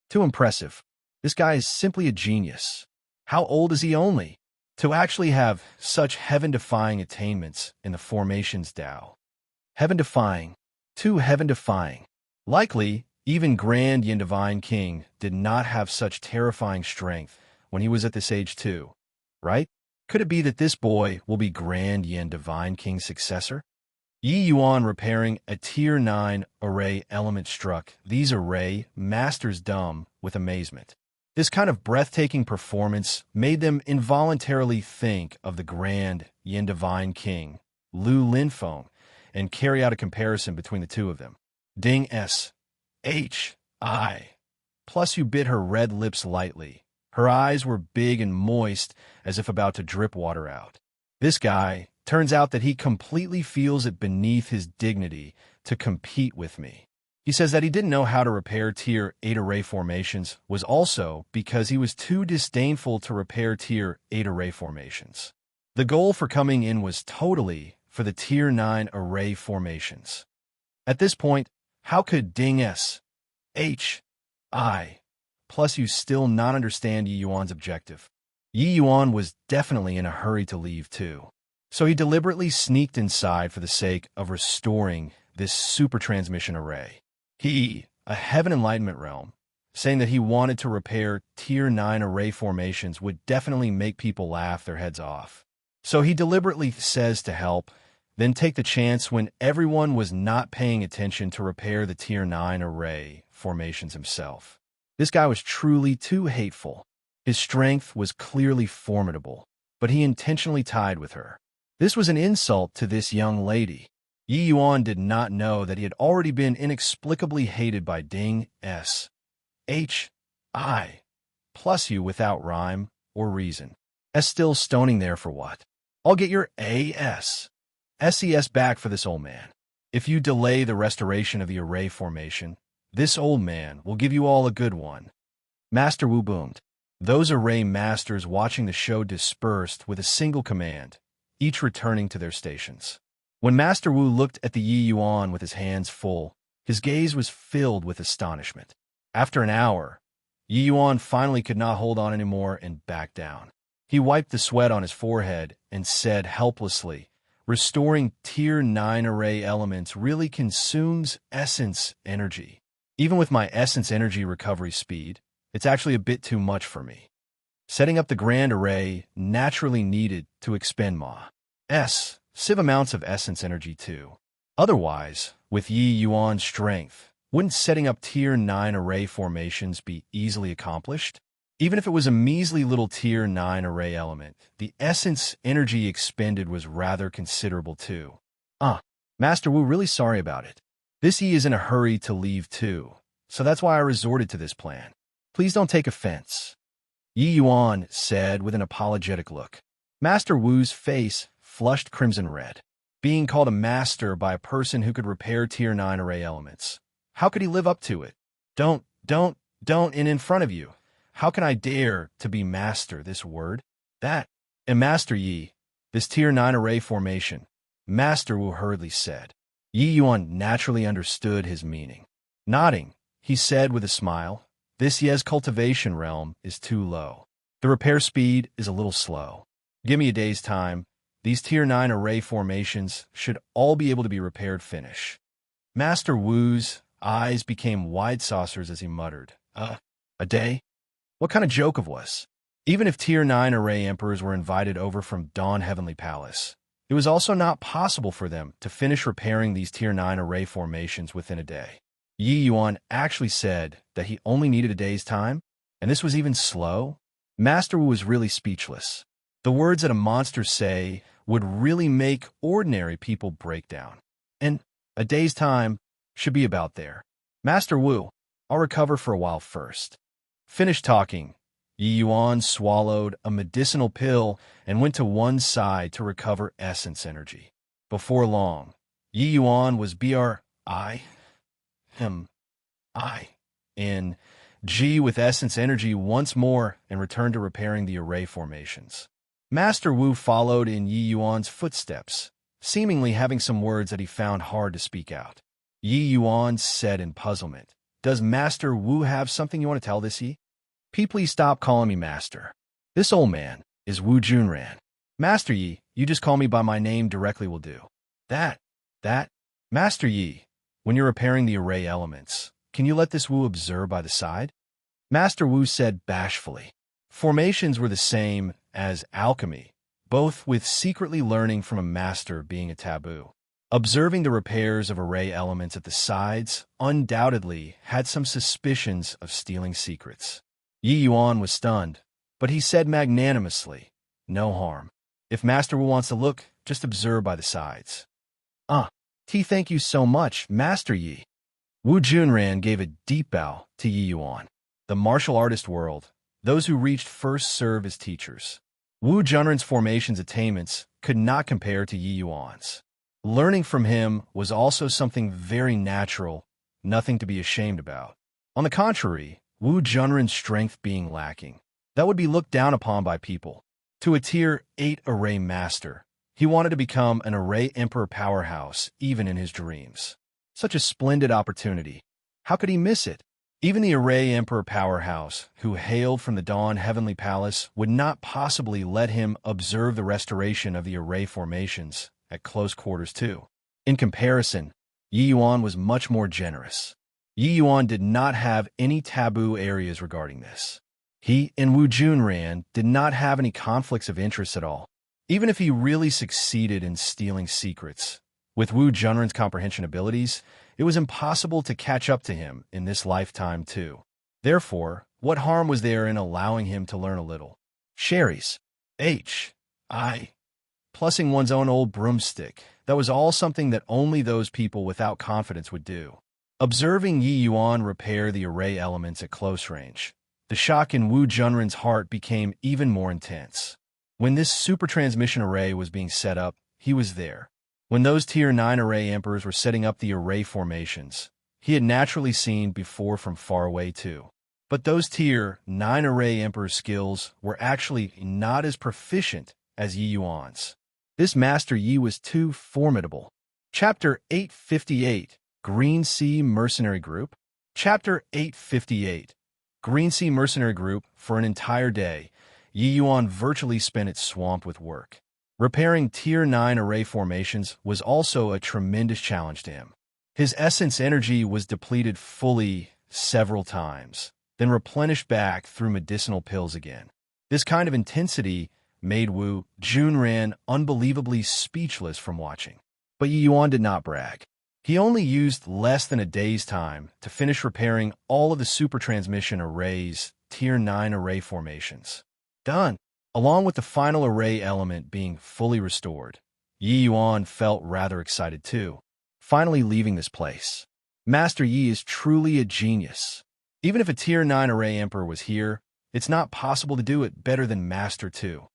Too impressive. This guy is simply a genius. How old is he only? To actually have such heaven-defying attainments in the formations Tao. Heaven-defying. Too heaven-defying. Likely, even Grand Yin Divine King did not have such terrifying strength when he was at this age too, right? Could it be that this boy will be Grand Yin Divine King's successor? Yi Yuan repairing a Tier 9 array element struck these array masters dumb with amazement. This kind of breathtaking performance made them involuntarily think of the Grand Yin Divine King, Lu Linfeng, and carry out a comparison between the two of them. Ding S. H. I. Plus you bit her red lips lightly. Her eyes were big and moist, as if about to drip water out. This guy, turns out that he completely feels it beneath his dignity to compete with me. He says that he didn't know how to repair Tier 8 array formations was also because he was too disdainful to repair Tier 8 array formations. The goal for coming in was totally for the Tier 9 array formations. At this point, how could Ding S. H. I. plus you still not understand Yi Yuan's objective? Yi Yuan was definitely in a hurry to leave too. So he deliberately sneaked inside for the sake of restoring this super transmission array. He, a heaven enlightenment realm, saying that he wanted to repair Tier 9 array formations would definitely make people laugh their heads off. So he deliberately says to help, then take the chance when everyone was not paying attention to repair the Tier 9 array formations himself. This guy was truly too hateful. His strength was clearly formidable, but he intentionally tied with her. This was an insult to this young lady. Yi Yuan did not know that he had already been inexplicably hated by Ding S. H. I. plus you without rhyme or reason. S still stoning there for what? I'll get your SES back for this old man. If you delay the restoration of the array formation, this old man will give you all a good one. Master Wu boomed. Those array masters watching the show dispersed with a single command, each returning to their stations. When Master Wu looked at the Yi Yuan with his hands full, his gaze was filled with astonishment. After an hour, Yi Yuan finally could not hold on anymore and backed down. He wiped the sweat on his forehead and said helplessly, restoring Tier 9 array elements really consumes essence energy. Even with my essence energy recovery speed, it's actually a bit too much for me. Setting up the grand array naturally needed to expend massive amounts of essence energy too. Otherwise, with Yi Yuan's strength, wouldn't setting up Tier 9 array formations be easily accomplished? Even if it was a measly little Tier 9 array element, the essence energy expended was rather considerable too. Master Wu really sorry about it. This Yi is in a hurry to leave too, so that's why I resorted to this plan. Please don't take offense. Yi Yuan said with an apologetic look. Master Wu's face flushed crimson red. Being called a master by a person who could repair Tier 9 array elements. How could he live up to it? Don't, and in front of you. How can I dare to be master this word? That, and Master Yi, this Tier 9 array formation, Master Wu hurriedly said. Yi Yuan naturally understood his meaning. Nodding, he said with a smile, this Ye's cultivation realm is too low. The repair speed is a little slow. Give me a day's time. These Tier 9 array formations should all be able to be repaired finish. Master Wu's eyes became wide saucers as he muttered, a day? What kind of joke of was? Even if Tier 9 array emperors were invited over from Dawn Heavenly Palace, it was also not possible for them to finish repairing these Tier 9 array formations within a day. Yi Yuan actually said that he only needed a day's time, and this was even slow. Master Wu was really speechless. The words that a monster say would really make ordinary people break down. And a day's time should be about there. Master Wu, I'll recover for a while first. Finished talking, Yi Yuan swallowed a medicinal pill and went to one side to recover essence energy. Before long, Yi Yuan was in G with essence energy once more and returned to repairing the array formations. Master Wu followed in Yi Yuan's footsteps, seemingly having some words that he found hard to speak out. Yi Yuan said in puzzlement, does Master Wu have something you want to tell this Yi? Please stop calling me master. This old man is Wu Junran. Master Yi, you just call me by my name directly will do. That. Master Yi, when you're repairing the array elements, can you let this Wu observe by the side? Master Wu said bashfully. Formations were the same as alchemy, both with secretly learning from a master being a taboo. Observing the repairs of array elements at the sides undoubtedly had some suspicions of stealing secrets. Yi Yuan was stunned, but he said magnanimously, no harm. If Master Wu wants to look, just observe by the sides. Thank you so much, Master Yi. Wu Junran gave a deep bow to Yi Yuan. The martial artist world, those who reached first serve as teachers. Wu Junran's formations attainments could not compare to Yi Yuan's. Learning from him was also something very natural, nothing to be ashamed about. On the contrary, Wu Junran's strength being lacking, that would be looked down upon by people. To a Tier 8 array master, he wanted to become an array emperor powerhouse even in his dreams. Such a splendid opportunity. How could he miss it? Even the array emperor powerhouse, who hailed from the Dawn Heavenly Palace, would not possibly let him observe the restoration of the array formations at close quarters too. In comparison, Yi Yuan was much more generous. Yi Yuan did not have any taboo areas regarding this. He and Wu Junran did not have any conflicts of interest at all. Even if he really succeeded in stealing secrets, with Wu Junran's comprehension abilities, it was impossible to catch up to him in this lifetime too. Therefore, what harm was there in allowing him to learn a little? Sherry's. Plussing one's own old broomstick, that was all something that only those people without confidence would do. Observing Yi Yuan repair the array elements at close range, the shock in Wu Junran's heart became even more intense. When this super transmission array was being set up, he was there. When those Tier 9 array emperors were setting up the array formations, he had naturally seen before from far away too. But those Tier 9 array emperors' skills were actually not as proficient as Yi Yuan's. This Master Yi was too formidable. Chapter 858, Green Sea Mercenary Group. Chapter 858, Green Sea Mercenary Group. For an entire day, Yi Yuan virtually spent its swamp with work. Repairing Tier 9 array formations was also a tremendous challenge to him. His essence energy was depleted fully several times, then replenished back through medicinal pills again. This kind of intensity made Wu Junran unbelievably speechless from watching. But Yi Yuan did not brag. He only used less than a day's time to finish repairing all of the super transmission arrays, Tier 9 array formations. Done. Along with the final array element being fully restored, Yi Yuan felt rather excited too, finally leaving this place. Master Yi is truly a genius. Even if a Tier 9 array emperor was here, it's not possible to do it better than Master 2.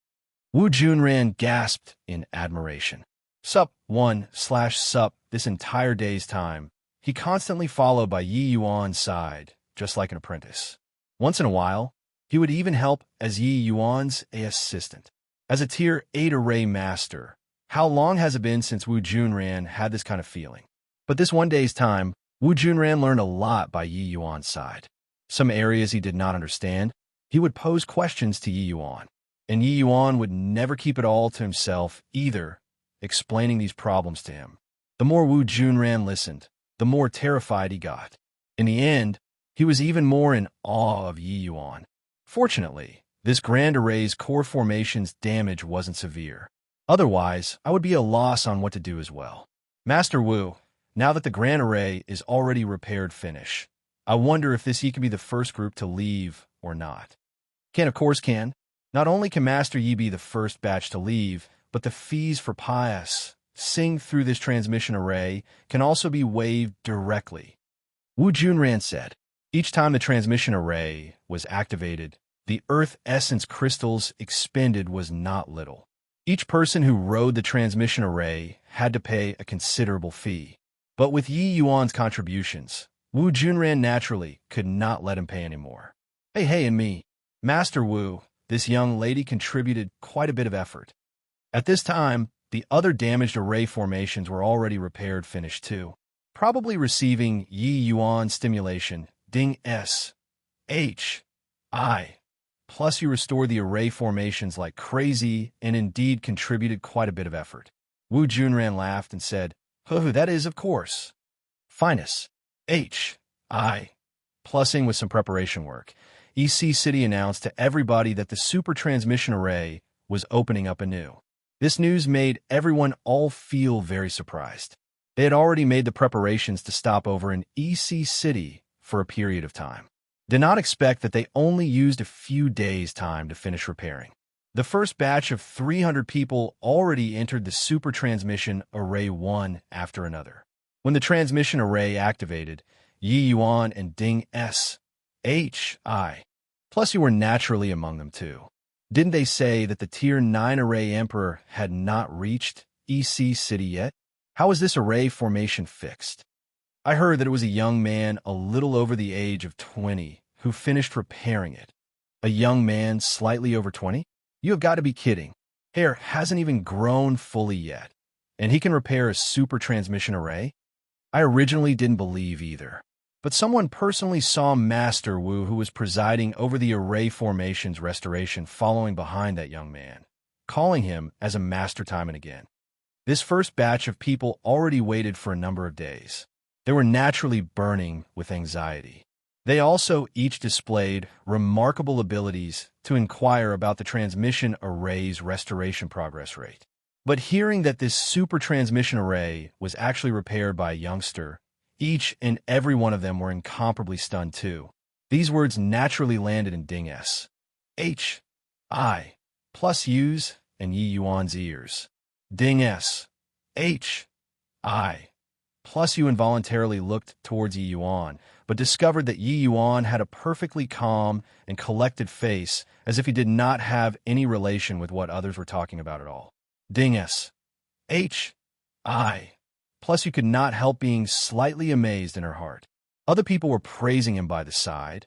Wu Junran gasped in admiration. Sup 1/sup this entire day's time, he constantly followed by Yi Yuan's side, just like an apprentice. Once in a while, he would even help as Yi Yuan's assistant. As a Tier 8 array master, how long has it been since Wu Junran had this kind of feeling? But this one day's time, Wu Junran learned a lot by Yi Yuan's side. Some areas he did not understand, he would pose questions to Yi Yuan. And Yi Yuan would never keep it all to himself either, explaining these problems to him. The more Wu Junran listened, the more terrified he got. In the end, he was even more in awe of Yi Yuan. Fortunately, this grand array's core formation's damage wasn't severe. Otherwise, I would be at a loss on what to do as well. Master Wu, now that the grand array is already repaired finish, I wonder if this Yi can be the first group to leave or not. Of course can. Not only can Master Yi be the first batch to leave, but the fees for passing through this transmission array can also be waived directly. Wu Junran said. Each time the transmission array was activated, the Earth Essence crystals expended was not little. Each person who rode the transmission array had to pay a considerable fee. But with Yi Yuan's contributions, Wu Junran naturally could not let him pay anymore. Hey, and me, Master Wu, this young lady contributed quite a bit of effort. At this time, the other damaged array formations were already repaired finished too, probably receiving Yi Yuan stimulation, ding S. H. I. Plus you restore the array formations like crazy and indeed contributed quite a bit of effort. Wu Junran laughed and said, "Oh, that is, of course. Finest. H. I. Plussing with some preparation work. EC City announced to everybody that the super transmission array was opening up anew. This news made everyone all feel very surprised. They had already made the preparations to stop over in EC City for a period of time. Did not expect that they only used a few days' time to finish repairing. The first batch of 300 people already entered the super transmission array one after another. When the transmission array activated, Yi Yuan and Ding S. H. I. Plus you were naturally among them too. Didn't they say that the Tier 9 array Emperor had not reached EC City yet? How was this array formation fixed? I heard that it was a young man a little over the age of 20 who finished repairing it. A young man slightly over 20? You have got to be kidding. Hair hasn't even grown fully yet, and he can repair a super transmission array? I originally didn't believe either. But someone personally saw Master Wu, who was presiding over the array formations restoration, following behind that young man, calling him as a master time and again. This first batch of people already waited for a number of days. They were naturally burning with anxiety. They also each displayed remarkable abilities to inquire about the transmission array's restoration progress rate. But hearing that this super transmission array was actually repaired by a youngster, each and every one of them were incomparably stunned too. These words naturally landed in Ding S. H. I. Plus U's and Yi Yuan's ears. Ding S. H. I. Plus you involuntarily looked towards Yi Yuan, but discovered that Yi Yuan had a perfectly calm and collected face, as if he did not have any relation with what others were talking about at all. Ding S. H. I. Plus you could not help being slightly amazed in her heart. Other people were praising him by the side,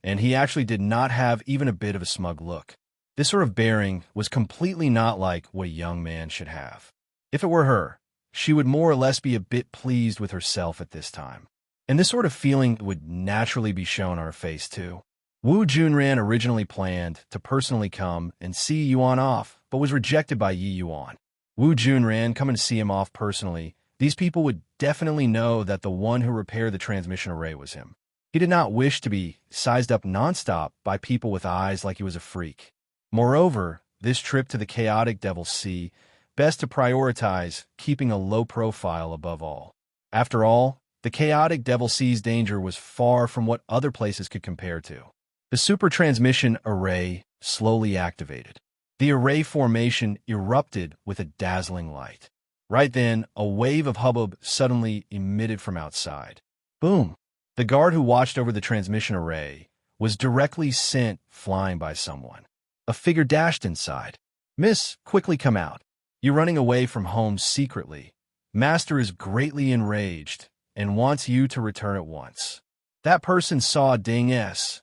and he actually did not have even a bit of a smug look. This sort of bearing was completely not like what a young man should have. If it were her, she would more or less be a bit pleased with herself at this time. And this sort of feeling would naturally be shown on her face too. Wu Junran originally planned to personally come and see Yuan off, but was rejected by Yi Yuan. Wu Junran coming to see him off personally, these people would definitely know that the one who repaired the transmission array was him. He did not wish to be sized up nonstop by people with eyes like he was a freak. Moreover, this trip to the chaotic Devil Sea, best to prioritize keeping a low profile above all. After all, the chaotic Devil Sea's danger was far from what other places could compare to. The super transmission array slowly activated. The array formation erupted with a dazzling light. Right then, a wave of hubbub suddenly emitted from outside. Boom! The guard who watched over the transmission array was directly sent flying by someone. A figure dashed inside. "Miss, quickly come out. You're running away from home secretly. Master is greatly enraged and wants you to return at once." That person saw Ding S.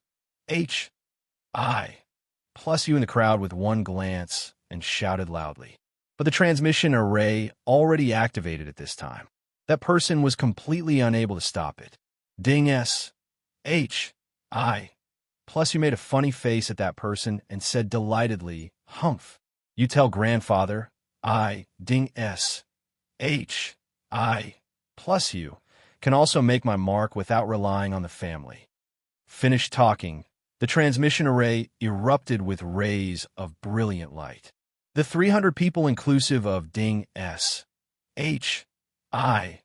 H. I. Plus you in the crowd with one glance and shouted loudly. But the transmission array already activated at this time. That person was completely unable to stop it. Ding S. H. I. Plus you made a funny face at that person and said delightedly, "Humph. You tell grandfather, I, Ding S. H. I. Plus you can also make my mark without relying on the family." Finished talking, the transmission array erupted with rays of brilliant light. The 300 people inclusive of Ding S. H. I.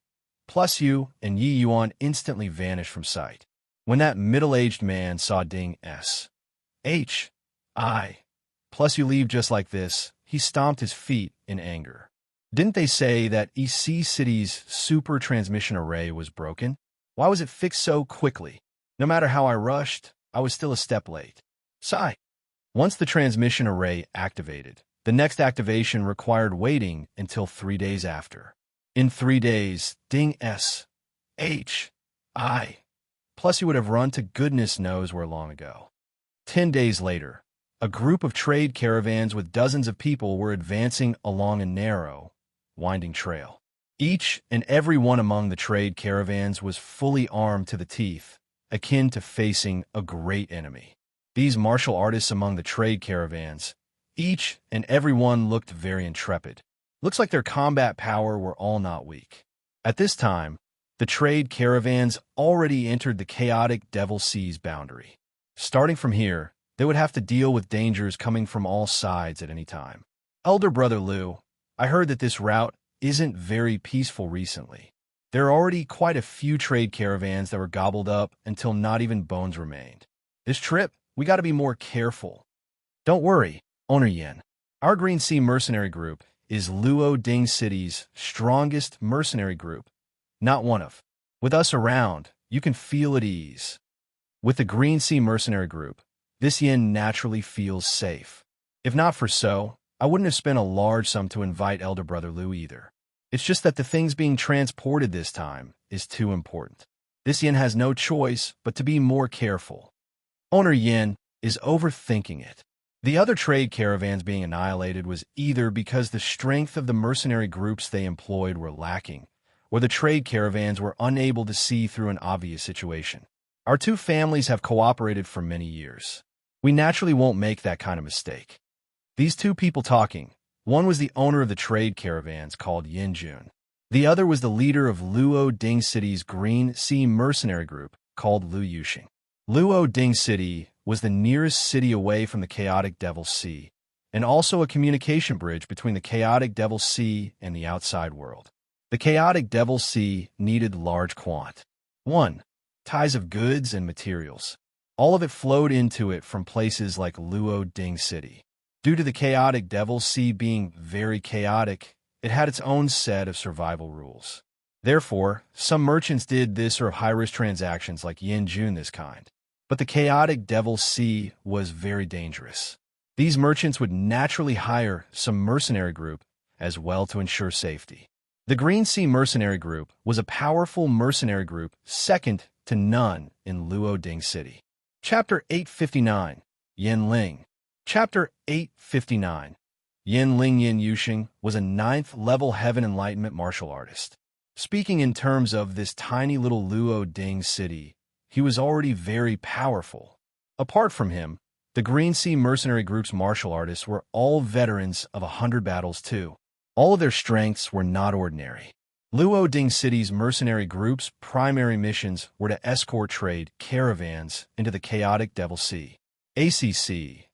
Plus you and Yi Yuan instantly vanished from sight. When that middle-aged man saw Ding S. H. I. Plus you leave just like this, he stomped his feet in anger. Didn't they say that EC City's super transmission array was broken? Why was it fixed so quickly? No matter how I rushed, I was still a step late. Sigh. Once the transmission array activated, the next activation required waiting until 3 days after. In 3 days, Ding S. H. I. Plus he would have run to goodness knows where long ago. 10 days later, a group of trade caravans with dozens of people were advancing along a narrow, winding trail. Each and every one among the trade caravans was fully armed to the teeth, akin to facing a great enemy. these martial artists among the trade caravans, each and every one looked very intrepid. Looks like their combat power were all not weak. At this time, the trade caravans already entered the chaotic Devil Sea's boundary. Starting from here, they would have to deal with dangers coming from all sides at any time. Elder Brother Liu, I heard that this route isn't very peaceful recently. There are already quite a few trade caravans that were gobbled up until not even bones remained. This trip, we gotta be more careful. Don't worry, Owner Yin. Our Green Sea mercenary group is Luo Ding City's strongest mercenary group, not one of. With us around, you can feel at ease. With the Green Sea mercenary group, this yin naturally feels safe. If not for so, I wouldn't have spent a large sum to invite Elder Brother Liu either. It's just that the things being transported this time is too important. This yin has no choice but to be more careful. Owner Yin is overthinking it. The other trade caravans being annihilated was either because the strength of the mercenary groups they employed were lacking, or the trade caravans were unable to see through an obvious situation. Our two families have cooperated for many years. We naturally won't make that kind of mistake. These two people talking, one was the owner of the trade caravans called Yin Jun. The other was the leader of Luo Ding City's Green Sea mercenary group called Lu Yuxing. Luo Ding City was the nearest city away from the chaotic Devil Sea, and also a communication bridge between the chaotic Devil Sea and the outside world. The chaotic Devil Sea needed large 1. Ties of goods and materials. All of it flowed into it from places like Luo Ding City. Due to the chaotic Devil Sea being very chaotic, it had its own set of survival rules. Therefore, some merchants did this or high-risk transactions like Yin Jun this kind. But the chaotic Devil Sea was very dangerous. These merchants would naturally hire some mercenary group as well to ensure safety. The Green Sea mercenary group was a powerful mercenary group second to none in Luo Ding City. Chapter 859, Yin Ling. Chapter 859, Yin Ling Yin Yuxing was a 9th-level Heaven Enlightenment martial artist. Speaking in terms of this tiny little Luo Ding City, he was already very powerful. Apart from him, the Green Sea mercenary group's martial artists were all veterans of 100 battles too. All of their strengths were not ordinary. Luo Ding City's mercenary group's primary missions were to escort trade caravans into the chaotic Devil Sea. ACC.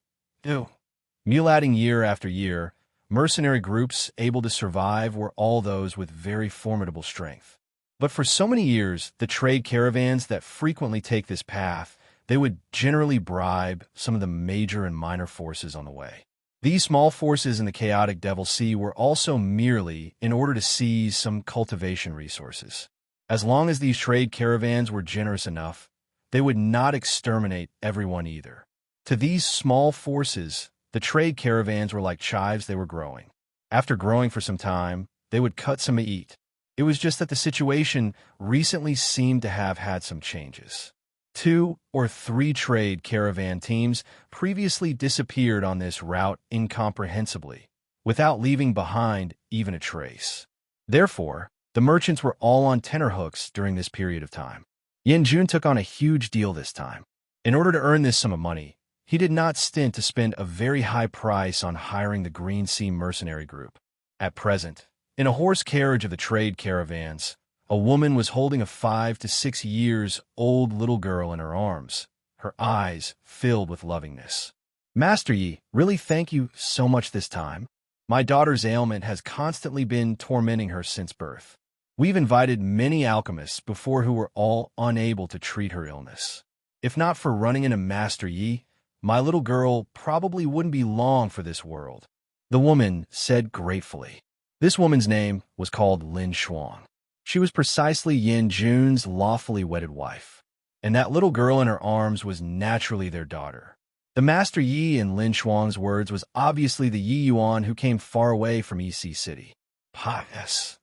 Mulating year after year, mercenary groups able to survive were all those with very formidable strength. But for so many years, the trade caravans that frequently take this path, they would generally bribe some of the major and minor forces on the way. These small forces in the chaotic Devil Sea were also merely in order to seize some cultivation resources. As long as these trade caravans were generous enough, they would not exterminate everyone either. To these small forces, the trade caravans were like chives they were growing. After growing for some time, they would cut some to eat. It was just that the situation recently seemed to have had some changes. 2 or 3 trade caravan teams previously disappeared on this route incomprehensibly, without leaving behind even a trace. Therefore, the merchants were all on tenterhooks during this period of time. Yin Jun took on a huge deal this time. In order to earn this sum of money, he did not stint to spend a very high price on hiring the Green Sea mercenary group. At present, in a horse carriage of the trade caravans, a woman was holding a 5 to 6 years old little girl in her arms, her eyes filled with lovingness. Master Yi, really thank you so much this time. My daughter's ailment has constantly been tormenting her since birth. We've invited many alchemists before who were all unable to treat her illness. If not for running into Master Yi, my little girl probably wouldn't be long for this world, the woman said gratefully. This woman's name was called Lin Shuang. She was precisely Yin Jun's lawfully wedded wife, and that little girl in her arms was naturally their daughter. The Master Yi in Lin Shuang's words was obviously the Yi Yuan who came far away from EC City.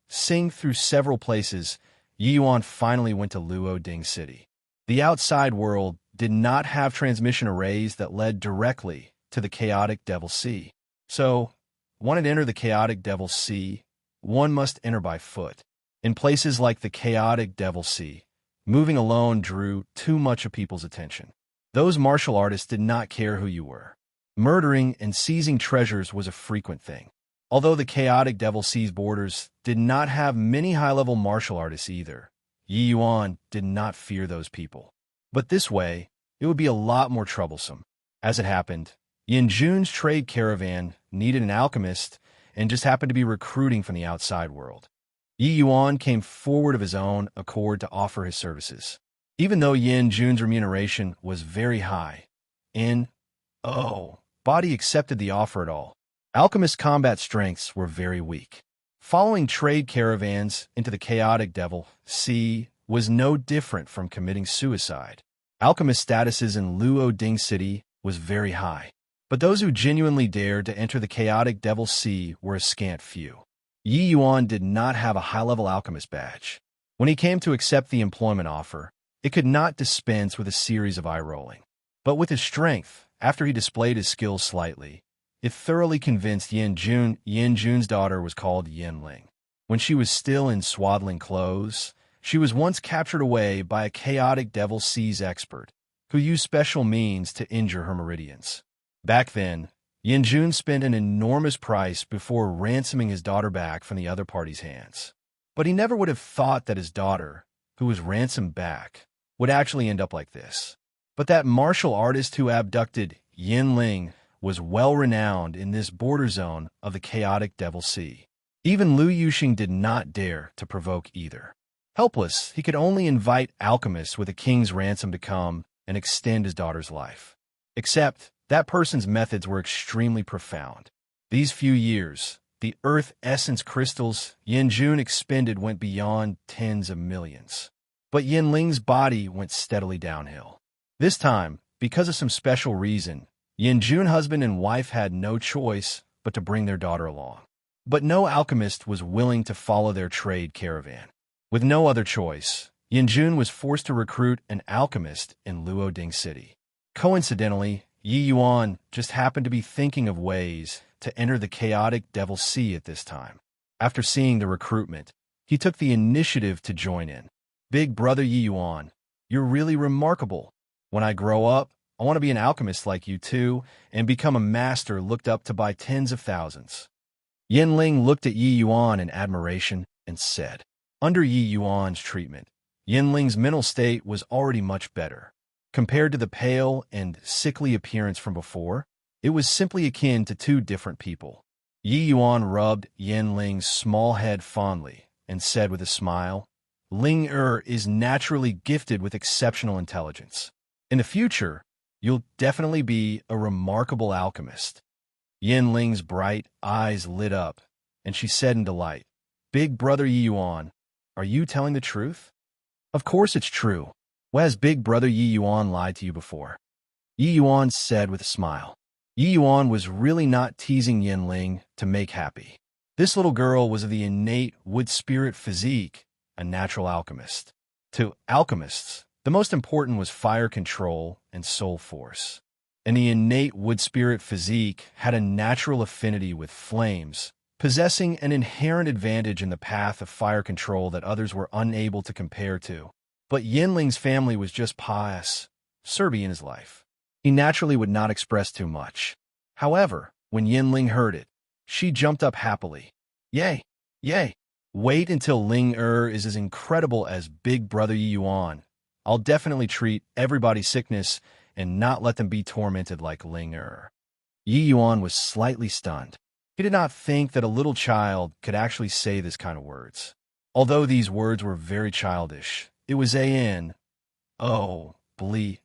Sing through several places, Yi Yuan finally went to Luo Ding City. The outside world did not have transmission arrays that led directly to the chaotic Devil Sea. So, wanted to enter the chaotic Devil Sea, one must enter by foot. In places like the chaotic Devil Sea, moving alone drew too much of people's attention. Those martial artists did not care who you were. Murdering and seizing treasures was a frequent thing. Although the chaotic Devil Sea's borders did not have many high-level martial artists either, Yi Yuan did not fear those people. But this way, it would be a lot more troublesome. As it happened, Yin Jun's trade caravan needed an alchemist and just happened to be recruiting from the outside world. Yi Yuan came forward of his own accord to offer his services. Even though Yin Jun's remuneration was very high, body accepted the offer at all. Alchemist's combat strengths were very weak. Following trade caravans into the chaotic Devil Sea was no different from committing suicide. Alchemist statuses in Luo Ding City was very high, but those who genuinely dared to enter the chaotic Devil Sea were a scant few. Yi Yuan did not have a high-level alchemist badge. When he came to accept the employment offer, it could not dispense with a series of eye-rolling. But with his strength, after he displayed his skills slightly, it thoroughly convinced Yin Jun. Yin Jun's daughter was called Yin Ling. When she was still in swaddling clothes, she was once captured away by a chaotic Devil Sea's expert, who used special means to injure her meridians. Back then, Yin Jun spent an enormous price before ransoming his daughter back from the other party's hands. But he never would have thought that his daughter, who was ransomed back, would actually end up like this. But that martial artist who abducted Yin Ling was well-renowned in this border zone of the chaotic Devil Sea. Even Lu Yuxing did not dare to provoke either. Helpless, he could only invite alchemists with a king's ransom to come and extend his daughter's life. Except that person's methods were extremely profound. These few years, the earth essence crystals Yin Jun expended went beyond tens of millions. But Yin Ling's body went steadily downhill. This time, because of some special reason, Yin Jun husband and wife had no choice but to bring their daughter along. But no alchemist was willing to follow their trade caravan. With no other choice, Yin Jun was forced to recruit an alchemist in Luo Ding City. Coincidentally, Yi Yuan just happened to be thinking of ways to enter the chaotic Devil Sea at this time. After seeing the recruitment, he took the initiative to join in. Big brother Yi Yuan, you're really remarkable. When I grow up, I want to be an alchemist like you too and become a master looked up to by tens of thousands. Yin Ling looked at Yi Yuan in admiration and said, under Yi Yuan's treatment, Yin Ling's mental state was already much better. Compared to the pale and sickly appearance from before, it was simply akin to two different people. Yi Yuan rubbed Yin Ling's small head fondly and said with a smile, Ling is naturally gifted with exceptional intelligence. In the future, you'll definitely be a remarkable alchemist. Yin Ling's bright eyes lit up, and she said in delight, Big brother Yi Yuan, are you telling the truth? Of course it's true. Has Big brother Yi Yuan lied to you before? Yi Yuan said with a smile. Yi Yuan was really not teasing Yin Ling to make happy. This little girl was of the innate wood spirit physique, a natural alchemist. To alchemists, the most important was fire control and soul force. And the innate wood spirit physique had a natural affinity with flames, possessing an inherent advantage in the path of fire control that others were unable to compare to. But Yin Ling's family was just pious, Serby in his life. He naturally would not express too much. However, when Yin Ling heard it, she jumped up happily. Yay! Yay! Wait until Ling is as incredible as Big brother Yi Yuan. I'll definitely treat everybody's sickness and not let them be tormented like Ling Yi Yuan was slightly stunned. He did not think that a little child could actually say this kind of words. Although these words were very childish, it was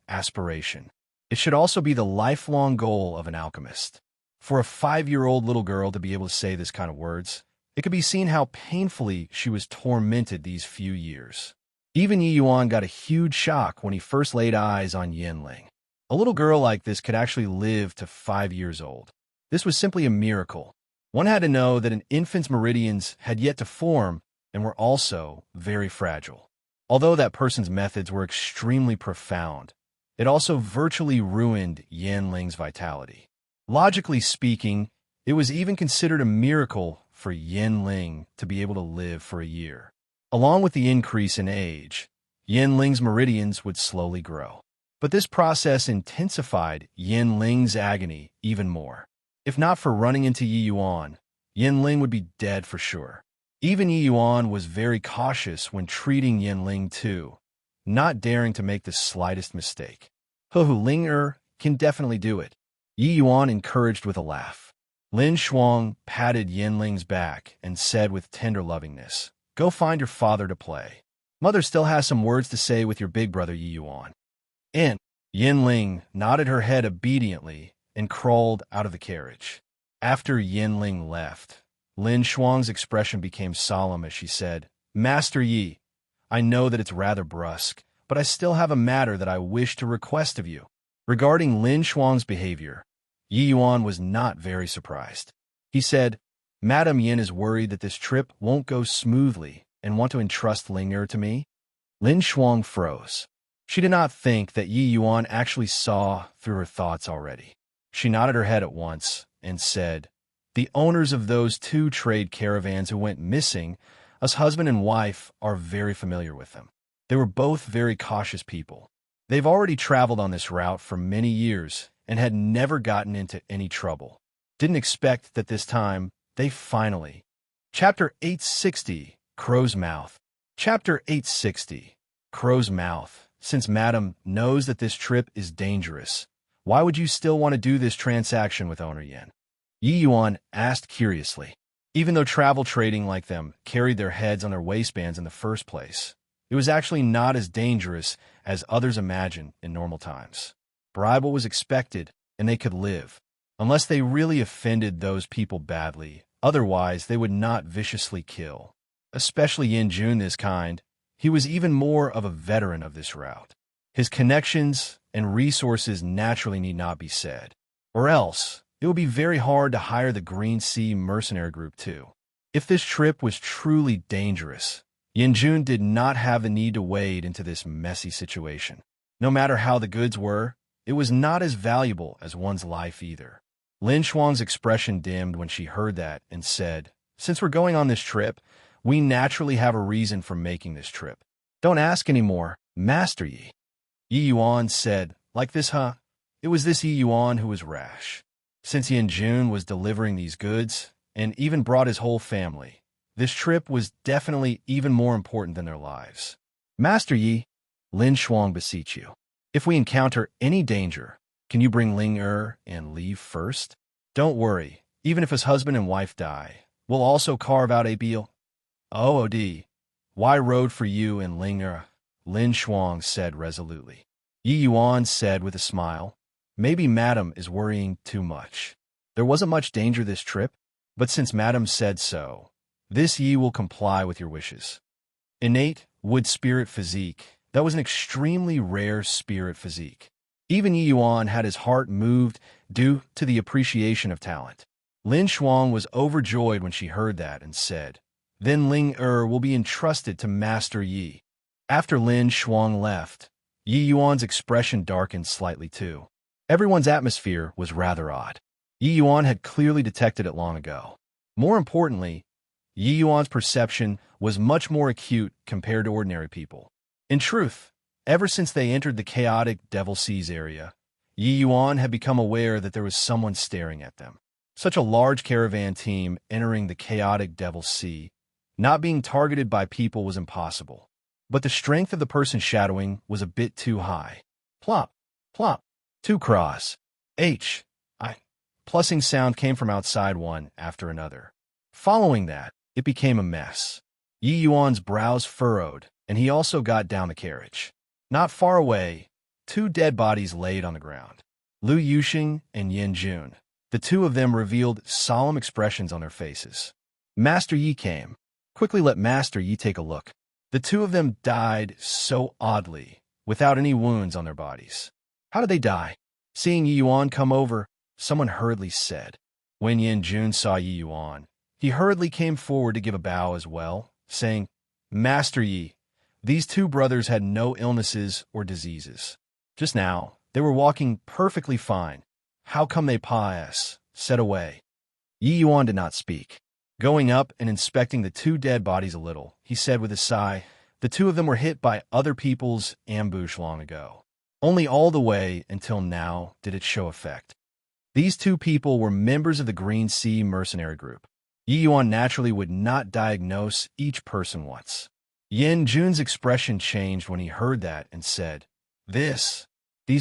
aspiration. It should also be the lifelong goal of an alchemist. For a 5-year-old little girl to be able to say this kind of words, it could be seen how painfully she was tormented these few years. Even Yi Yuan got a huge shock when he first laid eyes on Yin Ling. A little girl like this could actually live to 5 years old. This was simply a miracle. One had to know that an infant's meridians had yet to form and were also very fragile. Although that person's methods were extremely profound, it also virtually ruined Yin Ling's vitality. Logically speaking, it was even considered a miracle for Yin Ling to be able to live for a year. Along with the increase in age, Yin Ling's meridians would slowly grow. But this process intensified Yin Ling's agony even more. If not for running into Yi Yuan, Yin Ling would be dead for sure. Even Yi Yuan was very cautious when treating Yin Ling too, not daring to make the slightest mistake. Ling can definitely do it, Yi Yuan encouraged with a laugh. Lin Shuang patted Yin Ling's back and said with tender lovingness, "Go find your father to play. Mother still has some words to say with your big brother Yi Yuan." And Yin Ling nodded her head obediently and crawled out of the carriage. After Yin Ling left, Lin Shuang's expression became solemn as she said, "Master Yi, I know that it's rather brusque, but I still have a matter that I wish to request of you." Regarding Lin Shuang's behavior, Yi Yuan was not very surprised. He said, "Madam Yin is worried that this trip won't go smoothly and want to entrust Ling to me?" Lin Shuang froze. She did not think that Yi Yuan actually saw through her thoughts already. She nodded her head at once and said, "The owners of those 2 trade caravans who went missing, us husband and wife, are very familiar with them. They were both very cautious people. They've already traveled on this route for many years and had never gotten into any trouble. Didn't expect that this time they finally..." Chapter 860, Crow's Mouth. Chapter 860, Crow's Mouth. Since Madam knows that this trip is dangerous, why would you still want to do this transaction with owner Yin? Yi Yuan asked curiously. Even though travel trading like them carried their heads on their waistbands in the first place, it was actually not as dangerous as others imagined in normal times. Bribe was expected, and they could live, unless they really offended those people badly. Otherwise, they would not viciously kill. Especially Yin Jun this kind. He was even more of a veteran of this route. His connections and resources naturally need not be said. Or else, it would be very hard to hire the Green Sea mercenary group too. If this trip was truly dangerous, Yin Jun did not have the need to wade into this messy situation. No matter how the goods were, it was not as valuable as one's life either. Lin Shuang's expression dimmed when she heard that and said, "Since we're going on this trip, we naturally have a reason for making this trip. Don't ask anymore, Master Yi." Yi Yuan said, "Like this, huh?" It was this Yi Yuan who was rash. Since Yin Jun was delivering these goods, and even brought his whole family, this trip was definitely even more important than their lives. "Master Yi, Lin Shuang beseech you, if we encounter any danger, can you bring Ling and leave first? Don't worry, even if his husband and wife die, we'll also carve out a deal." "OOD, why road for you and Ling?" Lin Shuang said resolutely. Yi Yuan said with a smile, "Maybe Madam is worrying too much. There wasn't much danger this trip, but since Madam said so, this Yi will comply with your wishes." Innate wood spirit physique. That was an extremely rare spirit physique. Even Yi Yuan had his heart moved due to the appreciation of talent. Lin Shuang was overjoyed when she heard that and said, "Then Ling will be entrusted to Master Yi." After Lin Shuang left, Yi Yuan's expression darkened slightly too. Everyone's atmosphere was rather odd. Yi Yuan had clearly detected it long ago. More importantly, Yi Yuan's perception was much more acute compared to ordinary people. In truth, ever since they entered the chaotic Devil Seas area, Yi Yuan had become aware that there was someone staring at them. Such a large caravan team entering the chaotic Devil Sea, not being targeted by people was impossible. But the strength of the person shadowing was a bit too high. Plop, plop, 2 cross. Plussing sound came from outside one after another. Following that, it became a mess. Yi Yuan's brows furrowed, and he also got down the carriage. Not far away, 2 dead bodies laid on the ground. Lu Yuxing and Yin Jun. The 2 of them revealed solemn expressions on their faces. Master Yi came. Quickly let Master Yi take a look. The 2 of them died so oddly, without any wounds on their bodies. How did they die? Seeing Yi Yuan come over, someone hurriedly said. When Yin Jun saw Yi Yuan, he hurriedly came forward to give a bow as well, saying, "Master Yi, these 2 brothers had no illnesses or diseases. Just now, they were walking perfectly fine. How come they said away?" Yi Yuan did not speak. Going up and inspecting the 2 dead bodies a little, he said with a sigh, "The 2 of them were hit by other people's ambush long ago. Only all the way until now did it show effect. These two people were members of the Green Sea mercenary group. Yi Yuan naturally would not diagnose each person once. Yin Jun's expression changed when he heard that and said, These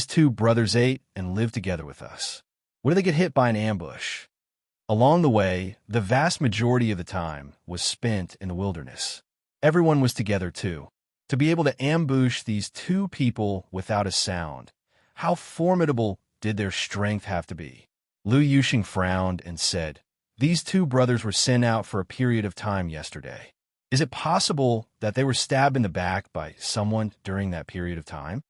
two brothers ate and lived together with us. What if they get hit by an ambush? Along the way, the vast majority of the time was spent in the wilderness. Everyone was together too. To be able to ambush these two people without a sound, how formidable did their strength have to be? Lu Yuxing frowned and said, These two brothers were sent out for a period of time yesterday. Is it possible that they were stabbed in the back by someone during that period of time?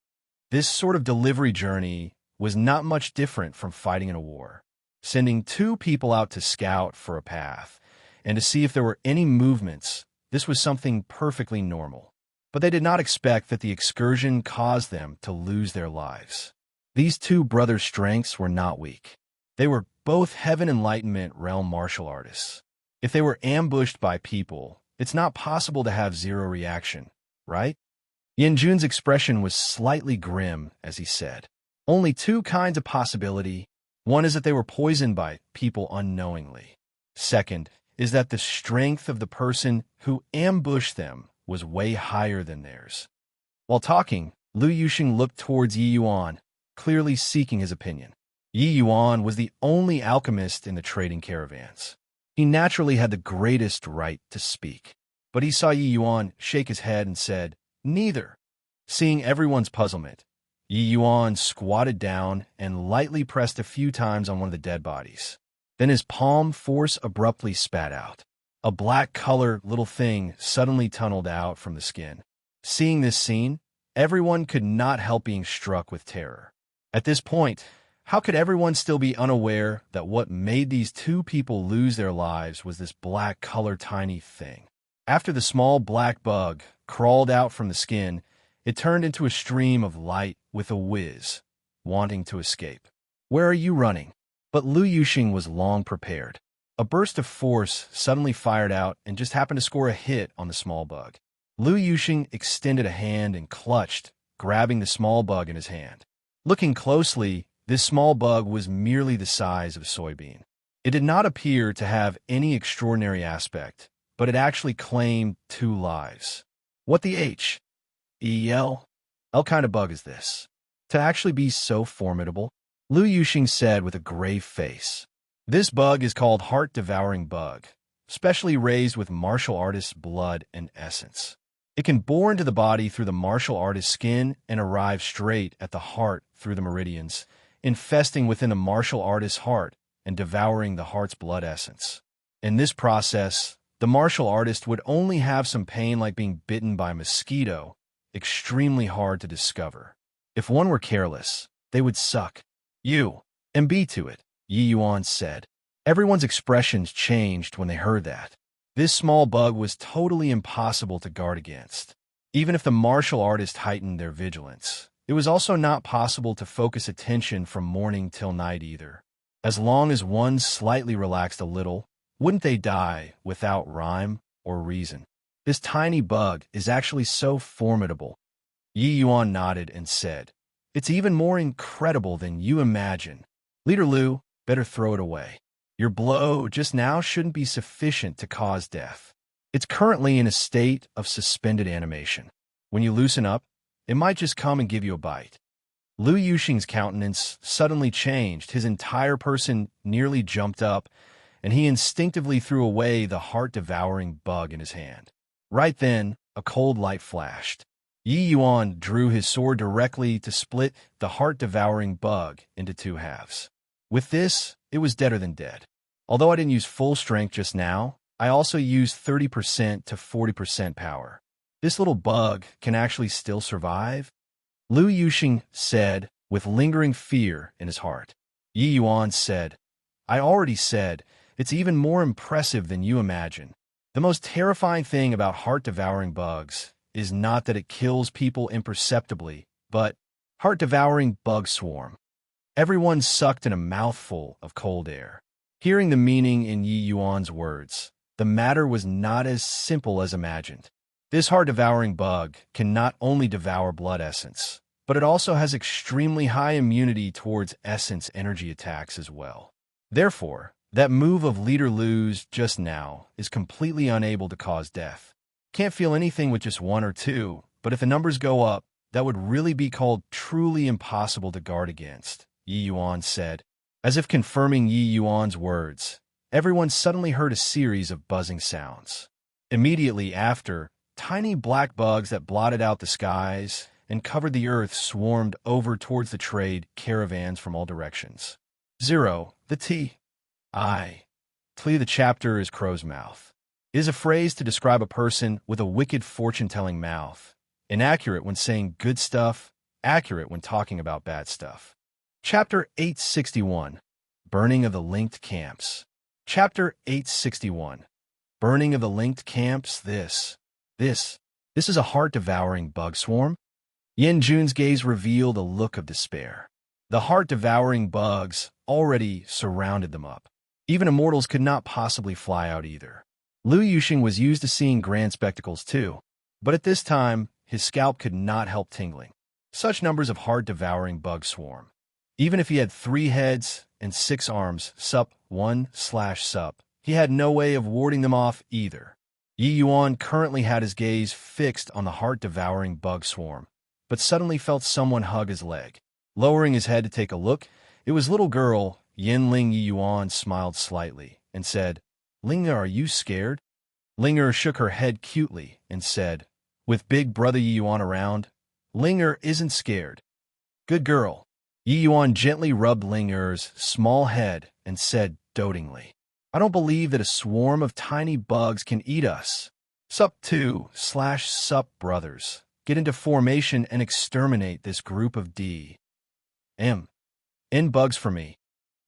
This sort of delivery journey was not much different from fighting in a war. Sending two people out to scout for a path and to see if there were any movements, this was something perfectly normal. But they did not expect that the excursion caused them to lose their lives. These two brothers' strengths were not weak. They were both Heaven Enlightenment realm martial artists. If they were ambushed by people, it's not possible to have zero reaction, right? Yin Jun's expression was slightly grim as he said, Only two kinds of possibility. One is that they were poisoned by people unknowingly. Second is that the strength of the person who ambushed them was way higher than theirs. While talking, Lu Yuxing looked towards Yi Yuan, clearly seeking his opinion. Yi Yuan was the only alchemist in the trading caravans. He naturally had the greatest right to speak. But he saw Yi Yuan shake his head and said, Neither. Seeing everyone's puzzlement, Yi Yuan squatted down and lightly pressed a few times on one of the dead bodies. Then his palm force abruptly spat out. A black-colored little thing suddenly tunneled out from the skin. Seeing this scene, everyone could not help being struck with terror. At this point, how could everyone still be unaware that what made these two people lose their lives was this black-colored tiny thing? After the small black bug crawled out from the skin, it turned into a stream of light with a whiz, wanting to escape. Where are you running? But Lu Yuxing was long prepared. A burst of force suddenly fired out and just happened to score a hit on the small bug. Lu Yuxing extended a hand and clutched, grabbing the small bug in his hand. Looking closely, this small bug was merely the size of a soybean. It did not appear to have any extraordinary aspect, but it actually claimed 2 lives. What the H? E-L? What kind of bug is this? To actually be so formidable? Lu Yuxing said with a grave face. This bug is called heart-devouring bug, specially raised with martial artist's blood and essence. It can bore into the body through the martial artist's skin and arrive straight at the heart through the meridians, infesting within the martial artist's heart and devouring the heart's blood essence. In this process, the martial artist would only have some pain like being bitten by a mosquito, extremely hard to discover. If one were careless, they would suck you and be to it, Yi Yuan said. Everyone's expressions changed when they heard that. This small bug was totally impossible to guard against. Even if the martial artist heightened their vigilance, it was also not possible to focus attention from morning till night either. As long as one slightly relaxed a little, wouldn't they die without rhyme or reason? This tiny bug is actually so formidable. Yi Yuan nodded and said, It's even more incredible than you imagine. Leader Lu, better throw it away. Your blow just now shouldn't be sufficient to cause death. It's currently in a state of suspended animation. When you loosen up, it might just come and give you a bite. Lu Yuxing's countenance suddenly changed. His entire person nearly jumped up, and he instinctively threw away the heart-devouring bug in his hand. Right then, a cold light flashed. Yi Yuan drew his sword directly to split the heart-devouring bug into 2 halves. With this, it was deader than dead. Although I didn't use full strength just now, I also used 30% to 40% power. This little bug can actually still survive? Lu Yuxing said, with lingering fear in his heart. Yi Yuan said, I already said, it's even more impressive than you imagine. The most terrifying thing about heart-devouring bugs is not that it kills people imperceptibly, but heart-devouring bug swarm. Everyone sucked in a mouthful of cold air. Hearing the meaning in Yi Yuan's words, the matter was not as simple as imagined. This heart-devouring bug can not only devour blood essence, but it also has extremely high immunity towards essence energy attacks as well. Therefore, that move of Leader Lu's just now is completely unable to cause death. Can't feel anything with just 1 or 2, but if the numbers go up, that would really be called truly impossible to guard against, Yi Yuan said. As if confirming Yi Yuan's words, everyone suddenly heard a series of buzzing sounds. Immediately after, tiny black bugs that blotted out the skies and covered the earth swarmed over towards the trade caravans from all directions. 0. The T.I. The chapter is crow's mouth. It is a phrase to describe a person with a wicked fortune-telling mouth, inaccurate when saying good stuff, accurate when talking about bad stuff. Chapter 861. Burning of the Linked Camps. Chapter 861. Burning of the Linked Camps. This is a heart-devouring bug swarm? Yin Jun's gaze revealed a look of despair. The heart-devouring bugs already surrounded them up. Even immortals could not possibly fly out either. Lu Yuxing was used to seeing grand spectacles too, but at this time, his scalp could not help tingling. Such numbers of heart-devouring bug swarm. Even if he had 3 heads and 6 arms, sup 1/sup, he had no way of warding them off either. Yi Yuan currently had his gaze fixed on the heart-devouring bug swarm, but suddenly felt someone hug his leg. Lowering his head to take a look, it was little girl Yin Ling. Yi Yuan smiled slightly and said, "Linga, are you scared?" Linger shook her head cutely and said, with big brother Yi Yuan around, "Linger isn't scared." "Good girl." Yi Yuan gently rubbed Linger's small head and said dotingly, "I don't believe that a swarm of tiny bugs can eat us. Sup 2/sup brothers. Get into formation and exterminate this group of D.M. N bugs for me."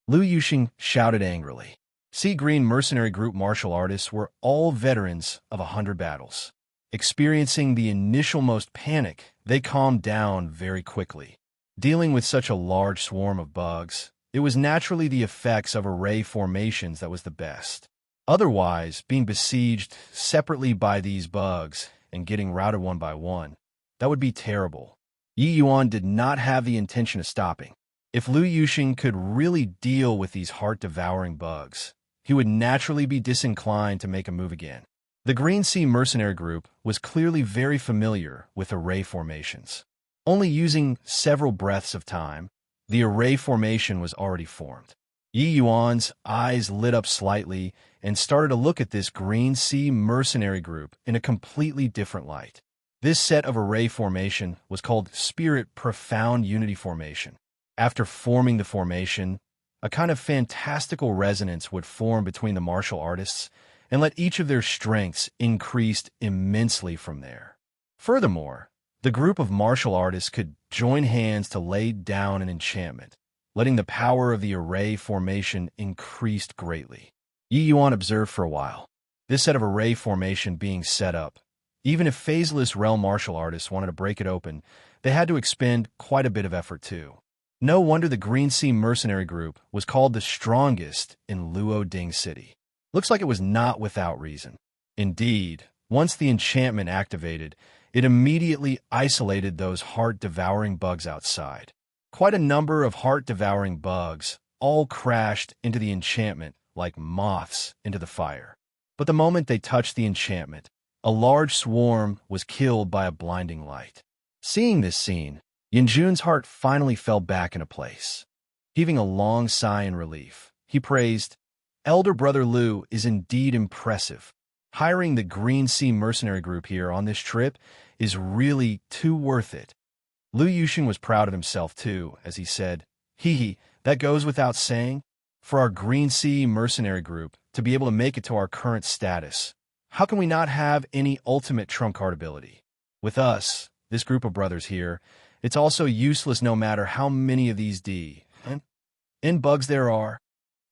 Lu Yuxing shouted angrily. Sea Green mercenary group martial artists were all veterans of 100 battles. Experiencing the initial most panic, they calmed down very quickly. Dealing with such a large swarm of bugs, it was naturally the effects of array formations that was the best. Otherwise, being besieged separately by these bugs and getting routed one by one, that would be terrible. Yi Yuan did not have the intention of stopping. If Lu Yuxing could really deal with these heart-devouring bugs, he would naturally be disinclined to make a move again. The Green Sea mercenary group was clearly very familiar with array formations. Only using several breaths of time, the array formation was already formed. Yi Yuan's eyes lit up slightly and started to look at this Green Sea mercenary group in a completely different light. This set of array formation was called Spirit Profound Unity Formation. After forming the formation, a kind of fantastical resonance would form between the martial artists and let each of their strengths increase immensely from there. Furthermore, the group of martial artists could join hands to lay down an enchantment, letting the power of the array formation increase greatly. Yi Yuan observed for a while. This set of array formation being set up, even if phaseless realm martial artists wanted to break it open, they had to expend quite a bit of effort too. No wonder the Green Sea mercenary group was called the strongest in Luo Ding City. Looks like it was not without reason. Indeed, once the enchantment activated, it immediately isolated those heart-devouring bugs outside. Quite a number of heart-devouring bugs all crashed into the enchantment like moths into the fire. But the moment they touched the enchantment, a large swarm was killed by a blinding light. Seeing this scene, Yin Jun's heart finally fell back into place. Heaving a long sigh in relief, he praised, "Elder Brother Lu is indeed impressive. Hiring the Green Sea mercenary group here on this trip is really too worth it." Lu Yuxing was proud of himself too, as he said, "Hee, that goes without saying. For our Green Sea mercenary group to be able to make it to our current status, how can we not have any ultimate trump card ability? With us, this group of brothers here, it's also useless no matter how many of these D.N. bugs there are."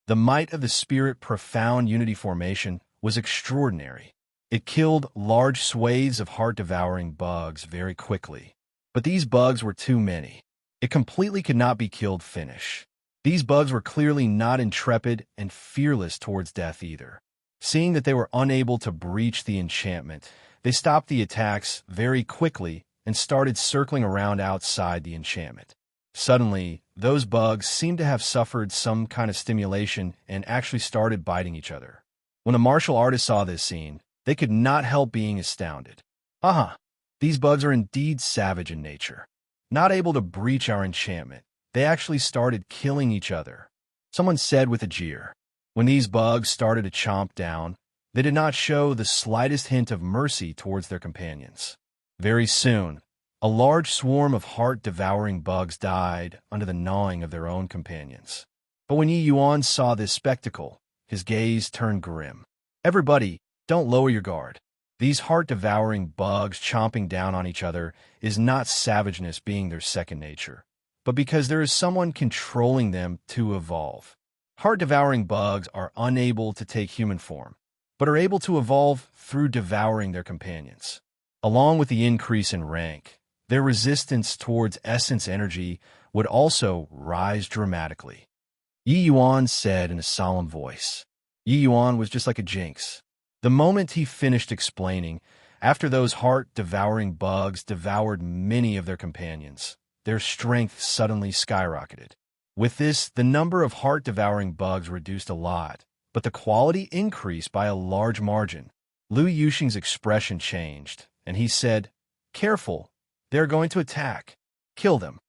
The might of the Spirit Profound Unity Formation was extraordinary. It killed large swathes of heart-devouring bugs very quickly. But these bugs were too many. It completely could not be killed finish. These bugs were clearly not intrepid and fearless towards death either. Seeing that they were unable to breach the enchantment, they stopped the attacks very quickly and started circling around outside the enchantment. Suddenly, those bugs seemed to have suffered some kind of stimulation and actually started biting each other. When the martial artist saw this scene, they could not help being astounded. Aha! These bugs are indeed savage in nature. Not able to breach our enchantment, they actually started killing each other. Someone said with a jeer. When these bugs started to chomp down, they did not show the slightest hint of mercy towards their companions. Very soon, a large swarm of heart-devouring bugs died under the gnawing of their own companions. But when Yi Yuan saw this spectacle, his gaze turned grim. Everybody, don't lower your guard. These heart-devouring bugs chomping down on each other is not savageness being their second nature, but because there is someone controlling them to evolve. Heart-devouring bugs are unable to take human form, but are able to evolve through devouring their companions. Along with the increase in rank, their resistance towards essence energy would also rise dramatically. Yi Yuan said in a solemn voice. Yi Yuan was just like a jinx. The moment he finished explaining, after those heart-devouring bugs devoured many of their companions, their strength suddenly skyrocketed. With this, the number of heart-devouring bugs reduced a lot, but the quality increased by a large margin. Lu Yuxing's expression changed, and he said, "Careful, they're going to attack. Kill them."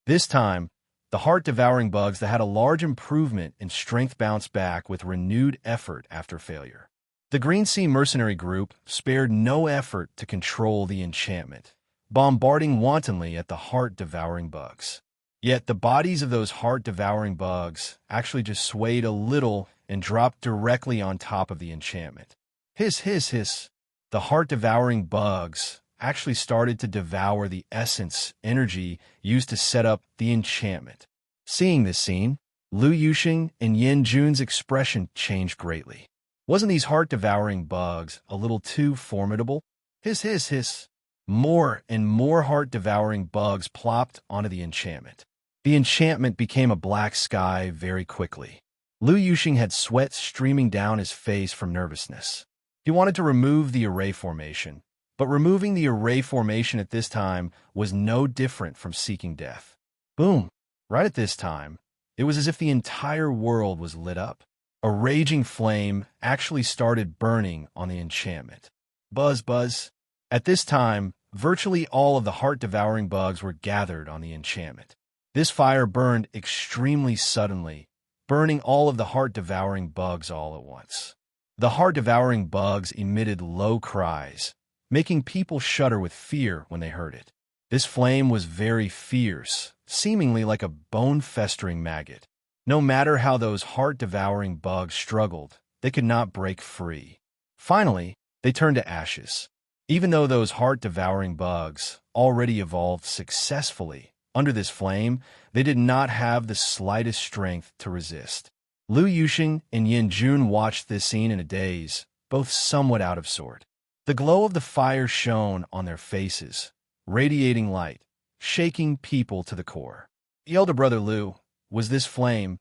This time, the heart-devouring bugs that had a large improvement in strength bounced back with renewed effort after failure. The Green Sea mercenary group spared no effort to control the enchantment, bombarding wantonly at the heart-devouring bugs. Yet the bodies of those heart-devouring bugs actually just swayed a little and dropped directly on top of the enchantment. Hiss, hiss, hiss. The heart-devouring bugs actually started to devour the essence energy used to set up the enchantment. Seeing this scene, Lu Yuxing and Yin Jun's expression changed greatly. Wasn't these heart-devouring bugs a little too formidable? Hiss, hiss, hiss. More and more heart-devouring bugs plopped onto the enchantment. The enchantment became a black sky very quickly. Lu Yuxing had sweat streaming down his face from nervousness. He wanted to remove the array formation, but removing the array formation at this time was no different from seeking death. Boom! Right at this time, it was as if the entire world was lit up. A raging flame actually started burning on the enchantment. Buzz, buzz. At this time, virtually all of the heart-devouring bugs were gathered on the enchantment. This fire burned extremely suddenly, burning all of the heart-devouring bugs all at once. The heart-devouring bugs emitted low cries, making people shudder with fear when they heard it. This flame was very fierce, seemingly like a bone-festering maggot. No matter how those heart-devouring bugs struggled, they could not break free. Finally, they turned to ashes. Even though those heart-devouring bugs already evolved successfully under this flame, they did not have the slightest strength to resist. Lu Yuxing and Yin Jun watched this scene in a daze, both somewhat out of sort. The glow of the fire shone on their faces, radiating light, shaking people to the core. The elder brother Lu, was this flame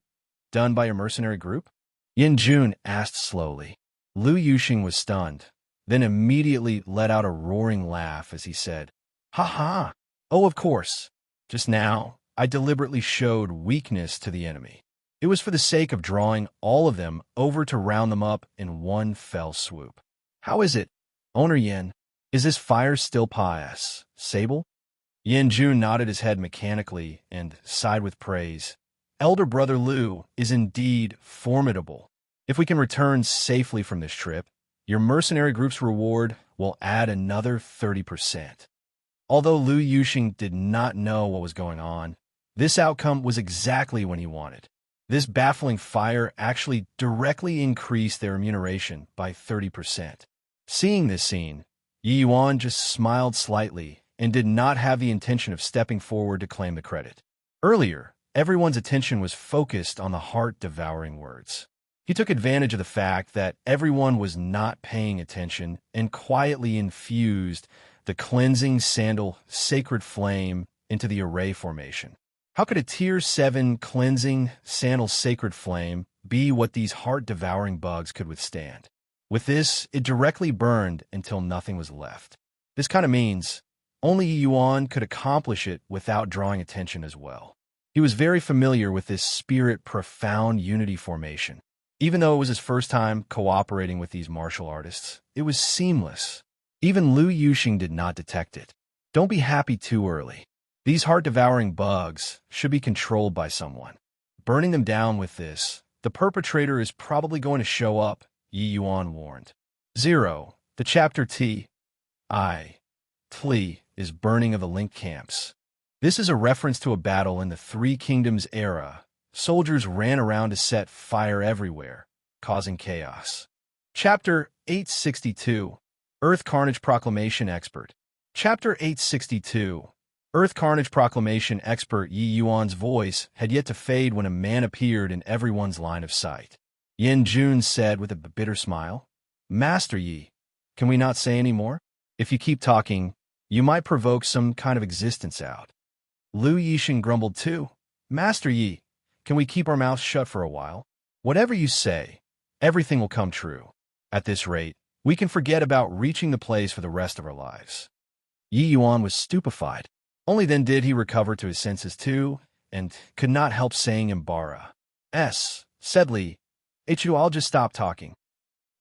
done by your mercenary group? Yin Jun asked slowly. Lu Yuxing was stunned, then immediately let out a roaring laugh as he said, "Ha ha! Oh, of course. Just now, I deliberately showed weakness to the enemy. It was for the sake of drawing all of them over to round them up in one fell swoop. How is it, Owner Yin? Is this fire still pious, Sable?" Yin Jun nodded his head mechanically and sighed with praise. Elder brother Lu is indeed formidable. If we can return safely from this trip, your mercenary group's reward will add another 30%. Although Lu Yuxing did not know what was going on, this outcome was exactly what he wanted. This baffling fire actually directly increased their remuneration by 30%. Seeing this scene, Yi Yuan just smiled slightly and did not have the intention of stepping forward to claim the credit. Earlier, everyone's attention was focused on the heart-devouring words. He took advantage of the fact that everyone was not paying attention and quietly infused the cleansing sandal sacred flame into the array formation. How could a Tier 7 cleansing sandal sacred flame be what these heart-devouring bugs could withstand? With this, it directly burned until nothing was left. This kind of means Only Yi Yuan could accomplish it without drawing attention as well. He was very familiar with this spirit profound unity formation. Even though it was his first time cooperating with these martial artists, it was seamless. Even Lu Yuxing did not detect it. Don't be happy too early. These heart-devouring bugs should be controlled by someone. Burning them down with this, the perpetrator is probably going to show up, Yi Yuan warned. 0. The chapter T. I. Tli is burning of the Link camps. This is a reference to a battle in the Three Kingdoms era. Soldiers ran around to set fire everywhere, causing chaos. Chapter 862. Earth Carnage Proclamation Expert. Chapter 862. Earth Carnage Proclamation Expert Yi Yuan's voice had yet to fade when a man appeared in everyone's line of sight. Yin Jun said with a bitter smile, "Master Yi, can we not say any more? If you keep talking, you might provoke some kind of existence out." Lu Yixing grumbled too. "Master Yi, can we keep our mouths shut for a while? Whatever you say, everything will come true. At this rate, we can forget about reaching the place for the rest of our lives." Yi Yuan was stupefied. Only then did he recover to his senses too, and could not help saying Embark. Said Li. I'll just stop talking.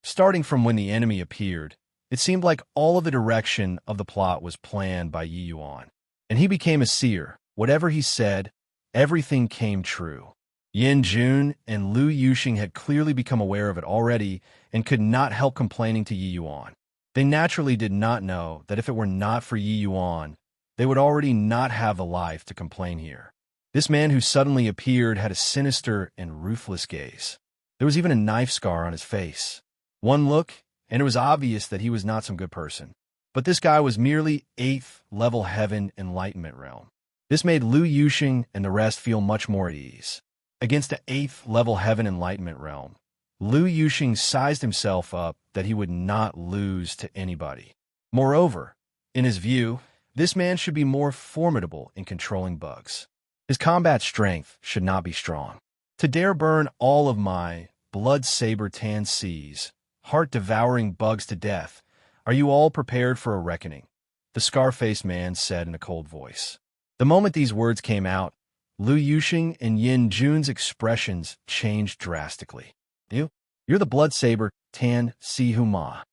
Starting from when the enemy appeared, it seemed like all of the direction of the plot was planned by Yi Yuan, and he became a seer. Whatever he said, everything came true. Yin Jun and Lu Yuxing had clearly become aware of it already and could not help complaining to Yi Yuan. They naturally did not know that if it were not for Yi Yuan, they would already not have the life to complain here. This man who suddenly appeared had a sinister and ruthless gaze. There was even a knife scar on his face. One look, and it was obvious that he was not some good person. But this guy was merely 8th level heaven enlightenment realm. This made Lu Yuxing and the rest feel much more at ease. Against the 8th level heaven enlightenment realm, Lu Yuxing sized himself up that he would not lose to anybody. Moreover, in his view, this man should be more formidable in controlling bugs. His combat strength should not be strong. To dare burn all of my blood saber tan seas, heart-devouring bugs to death, are you all prepared for a reckoning? The scar-faced man said in a cold voice. The moment these words came out, Lu Yuxing and Yin Jun's expressions changed drastically. You're the blood saber tan si huma.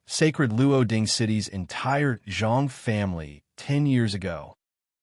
Sacred Luo Ding City's entire Zhang family 10 years ago.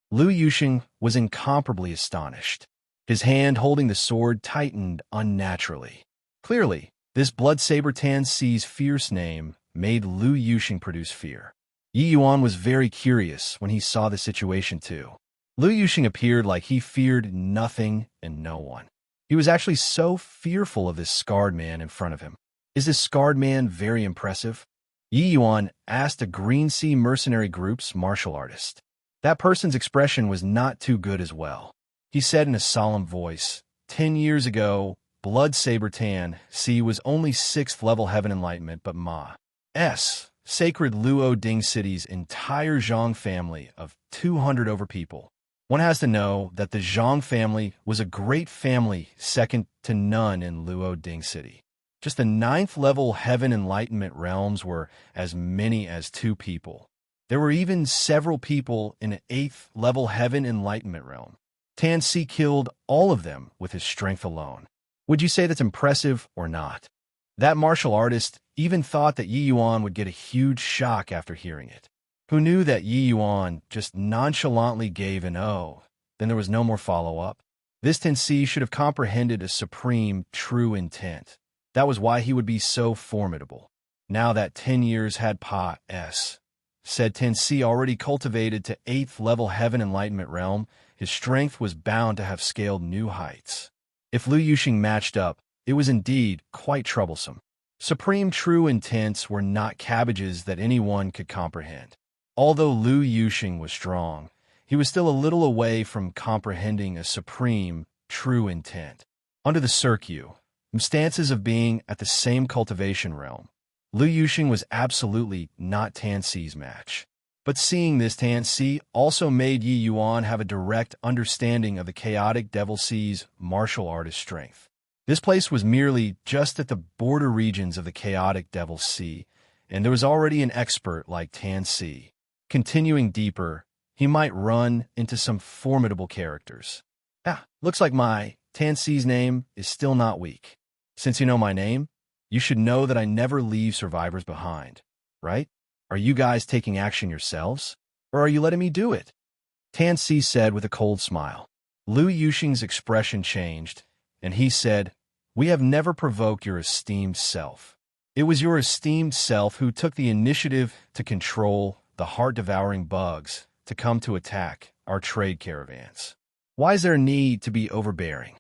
Lu Yuxing was incomparably astonished. His hand holding the sword tightened unnaturally. Clearly, this blood saber tan Si's fierce name made Lu Yuxing produce fear. Yi Yuan was very curious when he saw the situation too. Lu Yuxing appeared like he feared nothing and no one. He was actually so fearful of this scarred man in front of him. Is this scarred man very impressive? Yi Yuan asked a Green Sea mercenary group's martial artist. That person's expression was not too good as well. He said in a solemn voice, 10 years ago, Blood Saber Tan Si was only 6th level heaven enlightenment, but Ma's sacred Luo Ding City's entire Zhang family of 200 over people. One has to know that the Zhang family was a great family second to none in Luo Ding City. Just the 9th level heaven enlightenment realms were as many as 2 people. There were even several people in an 8th level heaven enlightenment realm. Tan Si killed all of them with his strength alone. Would you say that's impressive or not? That martial artist even thought that Yi Yuan would get a huge shock after hearing it. Who knew that Yi Yuan just nonchalantly gave an "oh," then there was no more follow-up? This Tan Si should have comprehended a supreme, true intent. That was why he would be so formidable. Now that 10 years had passed, said Tan Si already cultivated to 8th level heaven enlightenment realm, his strength was bound to have scaled new heights. If Lu Yuxing matched up, it was indeed quite troublesome. Supreme true intents were not cabbages that anyone could comprehend. Although Lu Yuxing was strong, he was still a little away from comprehending a supreme true intent. Under the circumstances of being at the same cultivation realm, Lu Yuxing was absolutely not Tan Si's match. But seeing this, Tan Si also made Yi Yuan have a direct understanding of the chaotic Devil Sea's martial artist strength. This place was merely just at the border regions of the chaotic Devil Sea, and there was already an expert like Tan Si. Continuing deeper, he might run into some formidable characters. Looks like my Tansi's name is still not weak. Since you know my name, you should know that I never leave survivors behind, right? Are you guys taking action yourselves? Or are you letting me do it? Tansi said with a cold smile. Lu Yuxing's expression changed, and he said, "We have never provoked your esteemed self. It was your esteemed self who took the initiative to control the heart-devouring bugs to come to attack our trade caravans. Why is there a need to be overbearing?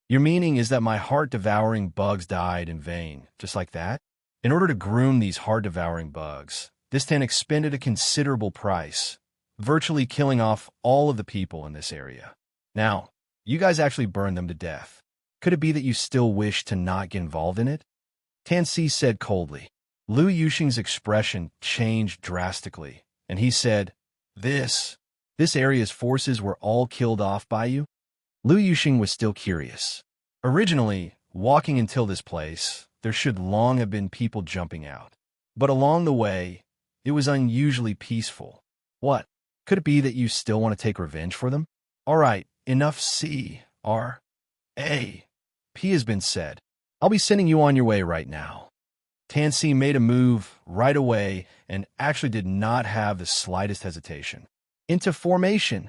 Your meaning is that my heart-devouring bugs died in vain, just like that? In order to groom these heart-devouring bugs, this Tan expended a considerable price, virtually killing off all of the people in this area. Now, you guys actually burned them to death. Could it be that you still wish to not get involved in it?" Tansi said coldly. Lu Yuxing's expression changed drastically, and he said, This area's forces were all killed off by you?" Lu Yuxing was still curious. Originally, walking until this place, there should long have been people jumping out. But along the way, it was unusually peaceful. What? Could it be that you still want to take revenge for them? All right, enough P has been said. I'll be sending you on your way right now. Tansi made a move right away and actually did not have the slightest hesitation. Into formation.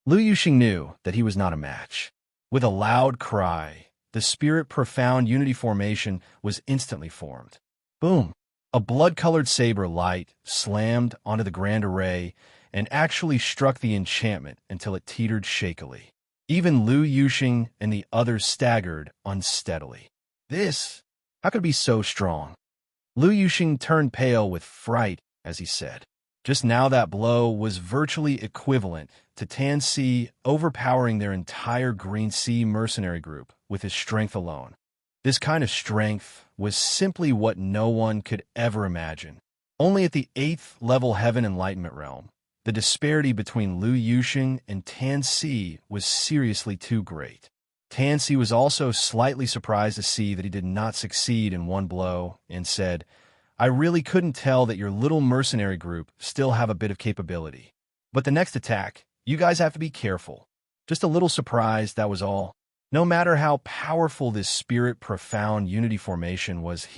Lu Yuxing knew that he was not a match. With a loud cry, the spirit profound unity formation was instantly formed. Boom! A blood-colored saber light slammed onto the grand array and actually struck the enchantment until it teetered shakily. Even Lu Yuxing and the others staggered unsteadily. How could it be so strong? Lu Yuxing turned pale with fright as he said. Just now that blow was virtually equivalent to Tansi overpowering their entire Green Sea mercenary group with his strength alone. This kind of strength was simply what no one could ever imagine. Only at the 8th level Heaven Enlightenment realm, the disparity between Lu Yuxing and Tansi was seriously too great. Tansi was also slightly surprised to see that he did not succeed in one blow and said, "I really couldn't tell that your little mercenary group still have a bit of capability. But the next attack, you guys have to be careful." Just a little surprised, that was all. No matter how powerful this spirit profound unity formation was,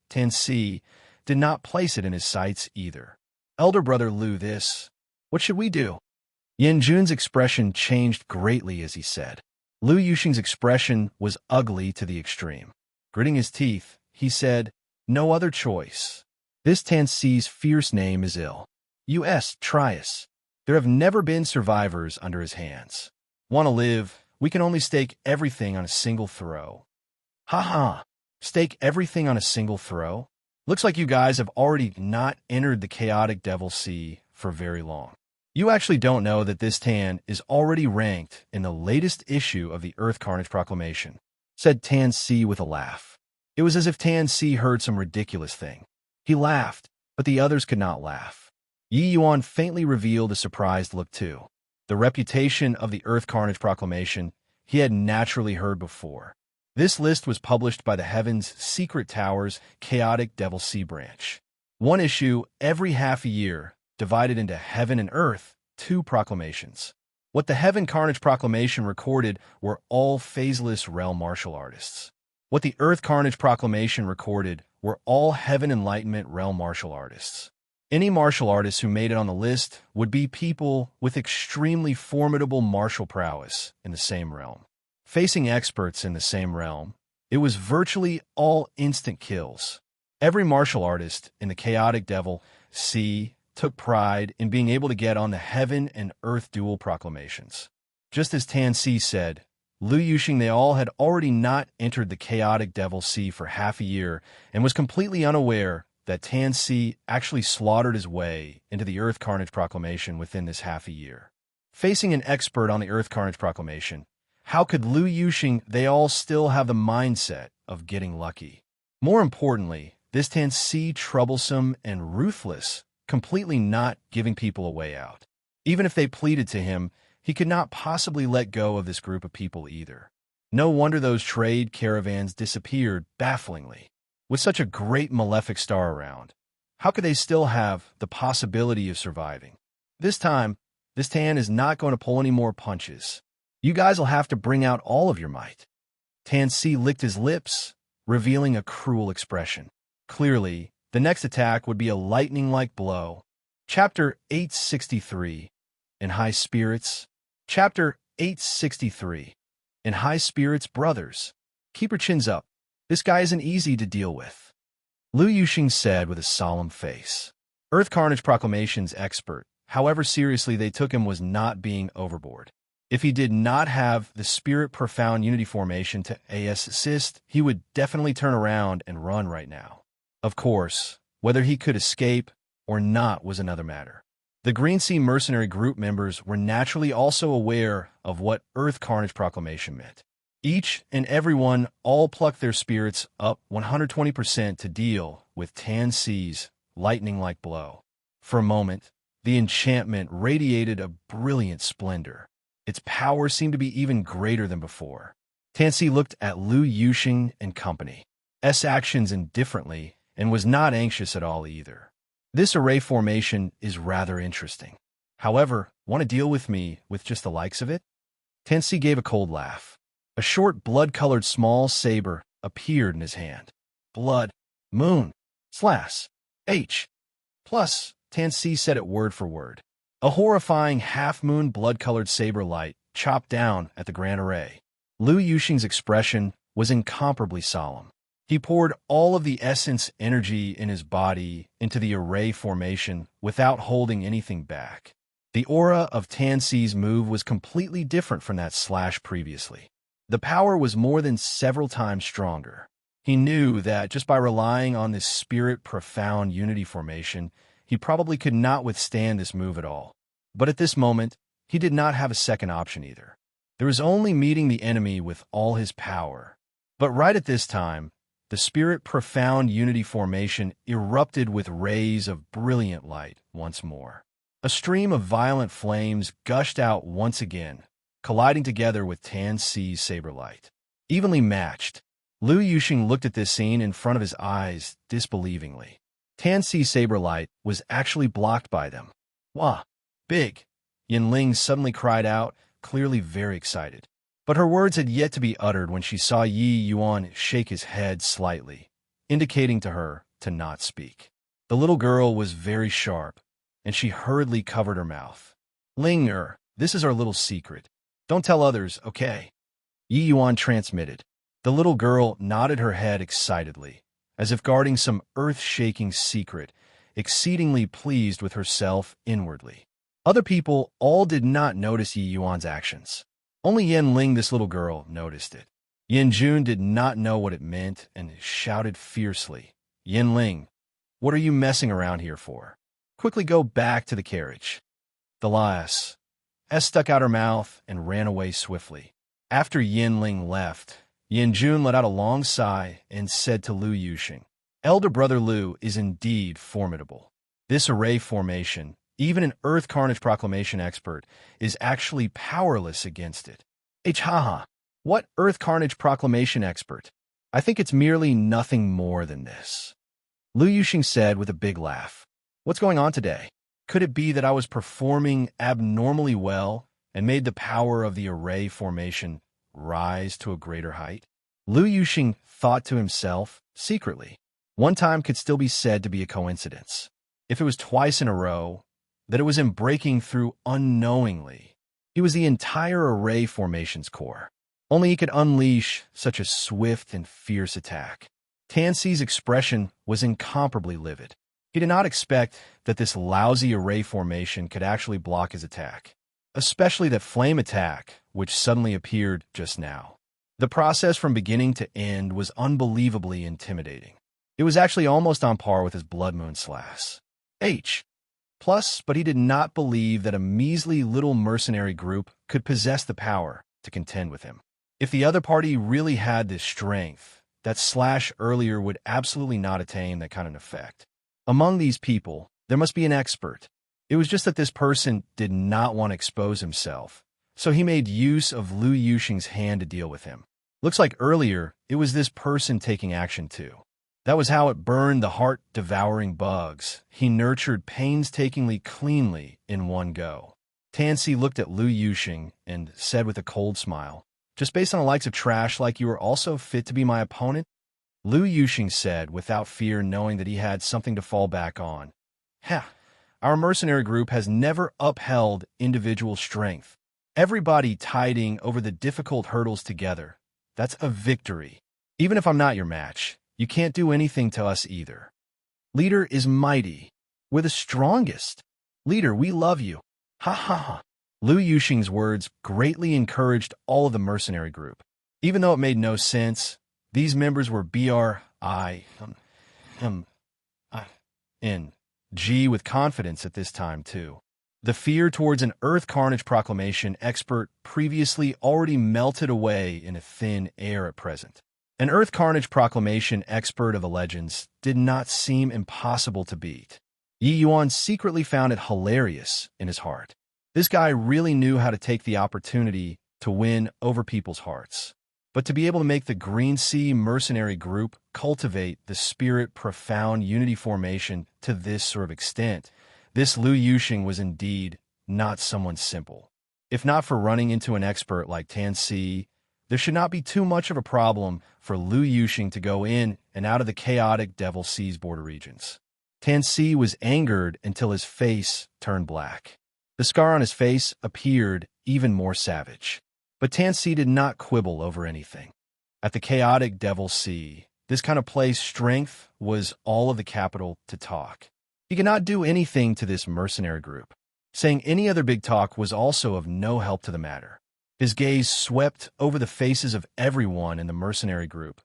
Tansi, did not place it in his sights either. Elder brother Lu, what should we do? Yanjun's expression changed greatly as he said. Lu Yuxing's expression was ugly to the extreme. Gritting his teeth, he said, "No other choice. This Tansi's fierce name is ill. Try us. There have never been survivors under his hands. Want to live, we can only stake everything on a single throw." Stake everything on a single throw? Looks like you guys have already not entered the chaotic Devil Sea for very long. You actually don't know that this Tan is already ranked in the latest issue of the Earth Carnage Proclamation, said Tansi with a laugh. It was as if Tansi heard some ridiculous thing. He laughed, but the others could not laugh. Yi Yuan faintly revealed a surprised look too. The reputation of the Earth Carnage Proclamation he had naturally heard before. This list was published by the Heaven's Secret Tower's Chaotic Devil Sea branch. One issue every half a year, divided into Heaven and Earth, 2 proclamations. What the Heaven Carnage Proclamation recorded were all phaseless realm martial artists. What the Earth Carnage Proclamation recorded were all Heaven Enlightenment realm martial artists. Any martial artists who made it on the list would be people with extremely formidable martial prowess in the same realm. Facing experts in the same realm, it was virtually all instant kills. Every martial artist in the Chaotic Devil Sea took pride in being able to get on the Heaven and Earth dual proclamations. Just as Tansi said, Lu Yuxing they all had already not entered the Chaotic Devil Sea for half a year and was completely unaware that Tansi actually slaughtered his way into the Earth Carnage Proclamation within this half a year. Facing an expert on the Earth Carnage Proclamation, how could Lu Yuxing they all still have the mindset of getting lucky? More importantly, this Tansi troublesome and ruthless, completely not giving people a way out. Even if they pleaded to him, he could not possibly let go of this group of people either. No wonder those trade caravans disappeared bafflingly. With such a great malefic star around, how could they still have the possibility of surviving? This time, this Tan is not going to pull any more punches. You guys will have to bring out all of your might. Tan Si licked his lips, revealing a cruel expression. Clearly, the next attack would be a lightning-like blow. Chapter 863. In High Spirits. Chapter 863. In High Spirits, brothers. Keep your chins up. This guy isn't easy to deal with. Lu Yuxing said with a solemn face. Earth Carnage Proclamation's expert, however seriously they took him, was not being overboard. If he did not have the Spirit Profound Unity Formation to assist, he would definitely turn around and run right now. Of course, whether he could escape or not was another matter. The Green Sea Mercenary Group members were naturally also aware of what Earth Carnage Proclamation meant. Each and every one all plucked their spirits up 120% to deal with Tan Si's lightning-like blow. For a moment, the enchantment radiated a brilliant splendor. Its power seemed to be even greater than before. Tan Si looked at Lu Yuxing and company's actions indifferently and was not anxious at all either. This array formation is rather interesting. However, want to deal with me with just the likes of it? Tan Si gave a cold laugh. A short blood-colored small saber appeared in his hand. Blood, moon, slash, H. Plus, Tan Si said it word for word. A horrifying half-moon blood-colored saber light chopped down at the grand array. Lu Yuxing's expression was incomparably solemn. He poured all of the essence energy in his body into the array formation without holding anything back. The aura of Tan Si's move was completely different from that slash previously. The power was more than several times stronger. He knew that just by relying on this Spirit Profound Unity Formation, he probably could not withstand this move at all. But at this moment, he did not have a second option either. There was only meeting the enemy with all his power. But right at this time, the Spirit Profound Unity Formation erupted with rays of brilliant light once more. A stream of violent flames gushed out once again, colliding together with Tan Si's saber light. Evenly matched, Lu Yuxing looked at this scene in front of his eyes disbelievingly. Tan Si's saber light was actually blocked by them. Wah! Big! Yin Ling suddenly cried out, clearly very excited. But her words had yet to be uttered when she saw Yi Yuan shake his head slightly, indicating to her to not speak. The little girl was very sharp, and she hurriedly covered her mouth. Ling, this is our little secret. Don't tell others, okay? Yi Yuan transmitted. The little girl nodded her head excitedly, as if guarding some earth-shaking secret, exceedingly pleased with herself inwardly. Other people all did not notice Yi Yuan's actions. Only Yin Ling, this little girl, noticed it. Yin Jun did not know what it meant and shouted fiercely, Yin Ling, what are you messing around here for? Quickly go back to the carriage. The lass stuck out her mouth and ran away swiftly. After Yin Ling left, Yin Jun let out a long sigh and said to Lu Yuxing, Elder Brother Lu is indeed formidable. This array formation, even an Earth Carnage Proclamation expert, is actually powerless against it. Haha, what Earth Carnage Proclamation expert? I think it's merely nothing more than this. Lu Yuxing said with a big laugh. What's going on today? Could it be that I was performing abnormally well and made the power of the array formation rise to a greater height? Lu Yuxing thought to himself, secretly. One time could still be said to be a coincidence. If it was twice in a row, that it was him breaking through unknowingly. He was the entire array formation's core. Only he could unleash such a swift and fierce attack. Tan Si's expression was incomparably livid. He did not expect that this lousy array formation could actually block his attack, especially that flame attack, which suddenly appeared just now. The process from beginning to end was unbelievably intimidating. It was actually almost on par with his Blood Moon slash. Plus, but he did not believe that a measly little mercenary group could possess the power to contend with him. If the other party really had this strength, that slash earlier would absolutely not attain that kind of effect. Among these people, there must be an expert. It was just that this person did not want to expose himself, so he made use of Lu Yuxing's hand to deal with him. Looks like earlier, it was this person taking action too. That was how it burned the heart-devouring bugs he nurtured painstakingly cleanly in one go. Tansy looked at Lu Yuxing and said with a cold smile, "Just based on the likes of trash like you are also fit to be my opponent?" Lu Yuxing said without fear, knowing that he had something to fall back on. "Heh, our mercenary group has never upheld individual strength. Everybody tiding over the difficult hurdles together. That's a victory. Even if I'm not your match, you can't do anything to us either. Leader is mighty. We're the strongest. Leader, we love you. Ha ha ha." Lu Yuxing's words greatly encouraged all of the mercenary group. Even though it made no sense, these members were BRING with confidence at this time, too. The fear towards an Earth Carnage Proclamation expert previously already melted away in a thin air at present. An Earth Carnage Proclamation expert of the legends did not seem impossible to beat. Yi Yuan secretly found it hilarious in his heart. This guy really knew how to take the opportunity to win over people's hearts. But to be able to make the Green Sea mercenary group cultivate the spirit-profound unity formation to this sort of extent, this Lu Yuxing was indeed not someone simple. If not for running into an expert like Tansy, there should not be too much of a problem for Lu Yuxing to go in and out of the chaotic Devil Sea's border regions. Tansy was angered until his face turned black. The scar on his face appeared even more savage. But Tansy did not quibble over anything. At the chaotic Devil Sea, this kind of place, strength was all of the capital to talk. He could not do anything to this mercenary group. Saying any other big talk was also of no help to the matter. His gaze swept over the faces of everyone in the mercenary group,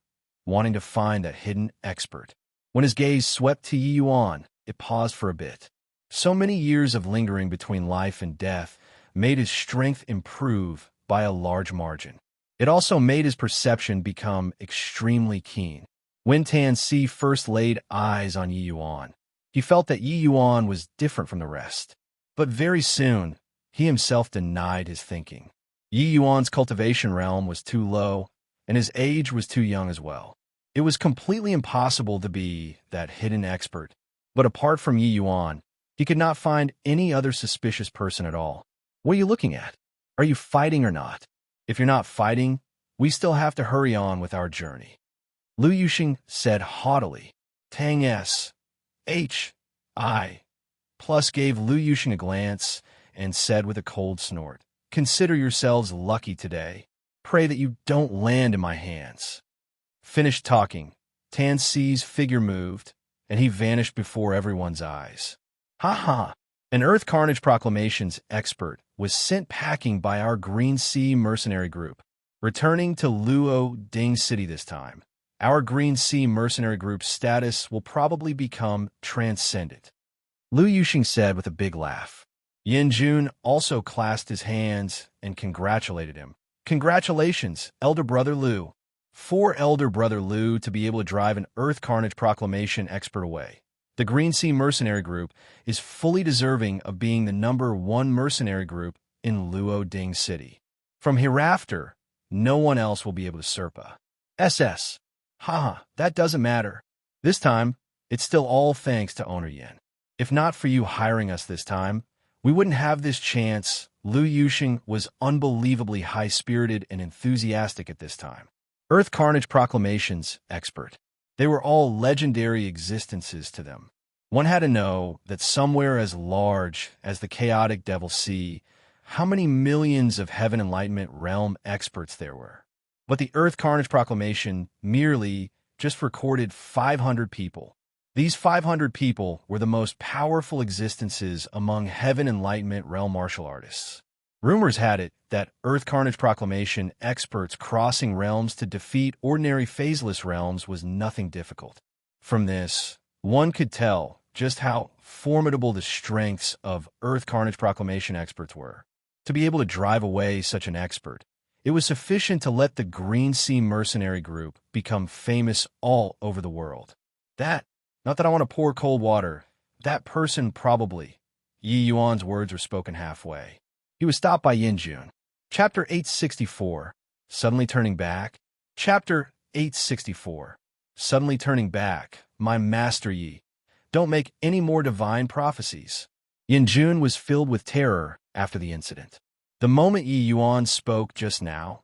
wanting to find that hidden expert. When his gaze swept to Yi Yuan, it paused for a bit. So many years of lingering between life and death made his strength improve by a large margin. It also made his perception become extremely keen. When Tansy first laid eyes on Yi Yuan, he felt that Yi Yuan was different from the rest. But very soon, he himself denied his thinking. Yi Yuan's cultivation realm was too low, and his age was too young as well. It was completely impossible to be that hidden expert. But apart from Yi Yuan, he could not find any other suspicious person at all. "What are you looking at? Are you fighting or not? If you're not fighting, we still have to hurry on with our journey," Lu Yuxing said haughtily. Tang S.H.I. Plus gave Lu Yuxing a glance and said with a cold snort, "Consider yourselves lucky today. Pray that you don't land in my hands." Finished talking, Tansy's figure moved, and he vanished before everyone's eyes. "Ha ha! An Earth Carnage Proclamations expert was sent packing by our Green Sea mercenary group, returning to Luo Ding City this time. Our Green Sea mercenary group's status will probably become transcendent," Lu Yuxing said with a big laugh. Yin Jun also clasped his hands and congratulated him. "Congratulations, Elder Brother Lu. For Elder Brother Lu to be able to drive an Earth Carnage Proclamation expert away. The Green Sea mercenary group is fully deserving of being the #1 mercenary group in Luo Ding City. From hereafter, no one else will be able to usurp SS. Haha, that doesn't matter. This time, it's still all thanks to Owner Yin. If not for you hiring us this time, we wouldn't have this chance." Lu Yuxing was unbelievably high-spirited and enthusiastic at this time. Earth Carnage Proclamations expert. They were all legendary existences to them. One had to know that somewhere as large as the chaotic Devil Sea, how many millions of Heaven Enlightenment Realm experts there were. But the Earth Carnage Proclamation merely just recorded 500 people. These 500 people were the most powerful existences among Heaven Enlightenment Realm martial artists. Rumors had it that Earth Carnage Proclamation experts crossing realms to defeat ordinary phaseless realms was nothing difficult. From this, one could tell just how formidable the strengths of Earth Carnage Proclamation experts were. To be able to drive away such an expert, it was sufficient to let the Green Sea mercenary group become famous all over the world. Not that I want to pour cold water, that person probably. Yi Yuan's words were spoken halfway. He was stopped by Yin Jun. Chapter 864. Suddenly turning back. Chapter 864. suddenly turning back. My master Yi, don't make any more divine prophecies. Yin Jun was filled with terror after the incident. The moment Yi Yuan spoke just now,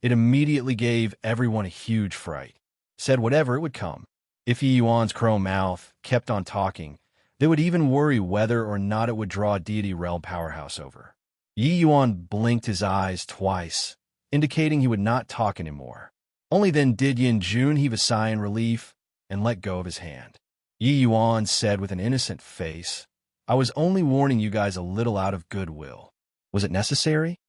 it immediately gave everyone a huge fright. Said whatever it would come. If Yi Yuan's crow mouth kept on talking, they would even worry whether or not it would draw a deity realm powerhouse over. Yi Yuan blinked his eyes twice, indicating he would not talk anymore. Only then did Yin Jun heave a sigh in relief and let go of his hand. Yi Yuan said with an innocent face, I was only warning you guys a little out of goodwill. Was it necessary?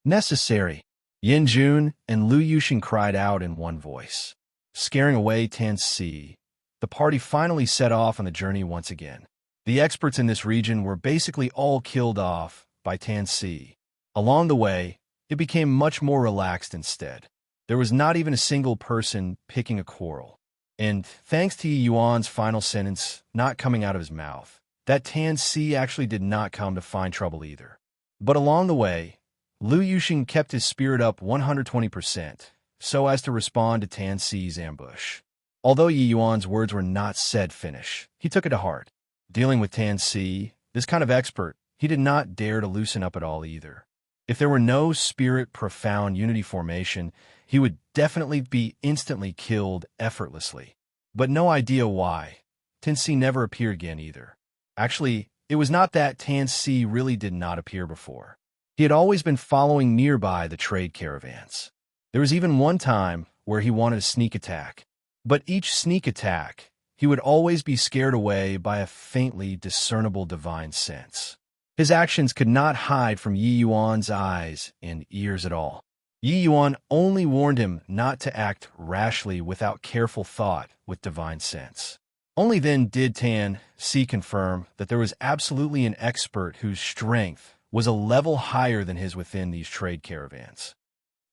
Necessary. Yin Jun and Lu Yuxing cried out in one voice. Scaring away Tan Si, the party finally set off on the journey once again. The experts in this region were basically all killed off by Tan Si. Along the way, it became much more relaxed instead. There was not even a single person picking a quarrel. And thanks to Yi Yuan's final sentence not coming out of his mouth, that Tan Si actually did not come to find trouble either. But along the way, Lu Yuxing kept his spirit up 120%, so as to respond to Tan Si's ambush. Although Yi Yuan's words were not said finish, he took it to heart. Dealing with Tan Si, this kind of expert, he did not dare to loosen up at all either. If there were no spirit profound unity formation, he would definitely be instantly killed effortlessly. But no idea why. Tan Si never appeared again either. Actually, it was not that Tan Si really did not appear before. He had always been following nearby the trade caravans. There was even one time where he wanted a sneak attack. But each sneak attack, he would always be scared away by a faintly discernible divine sense. His actions could not hide from Yi Yuan's eyes and ears at all. Yi Yuan only warned him not to act rashly without careful thought with divine sense. Only then did Tan Si confirm that there was absolutely an expert whose strength was a level higher than his within these trade caravans.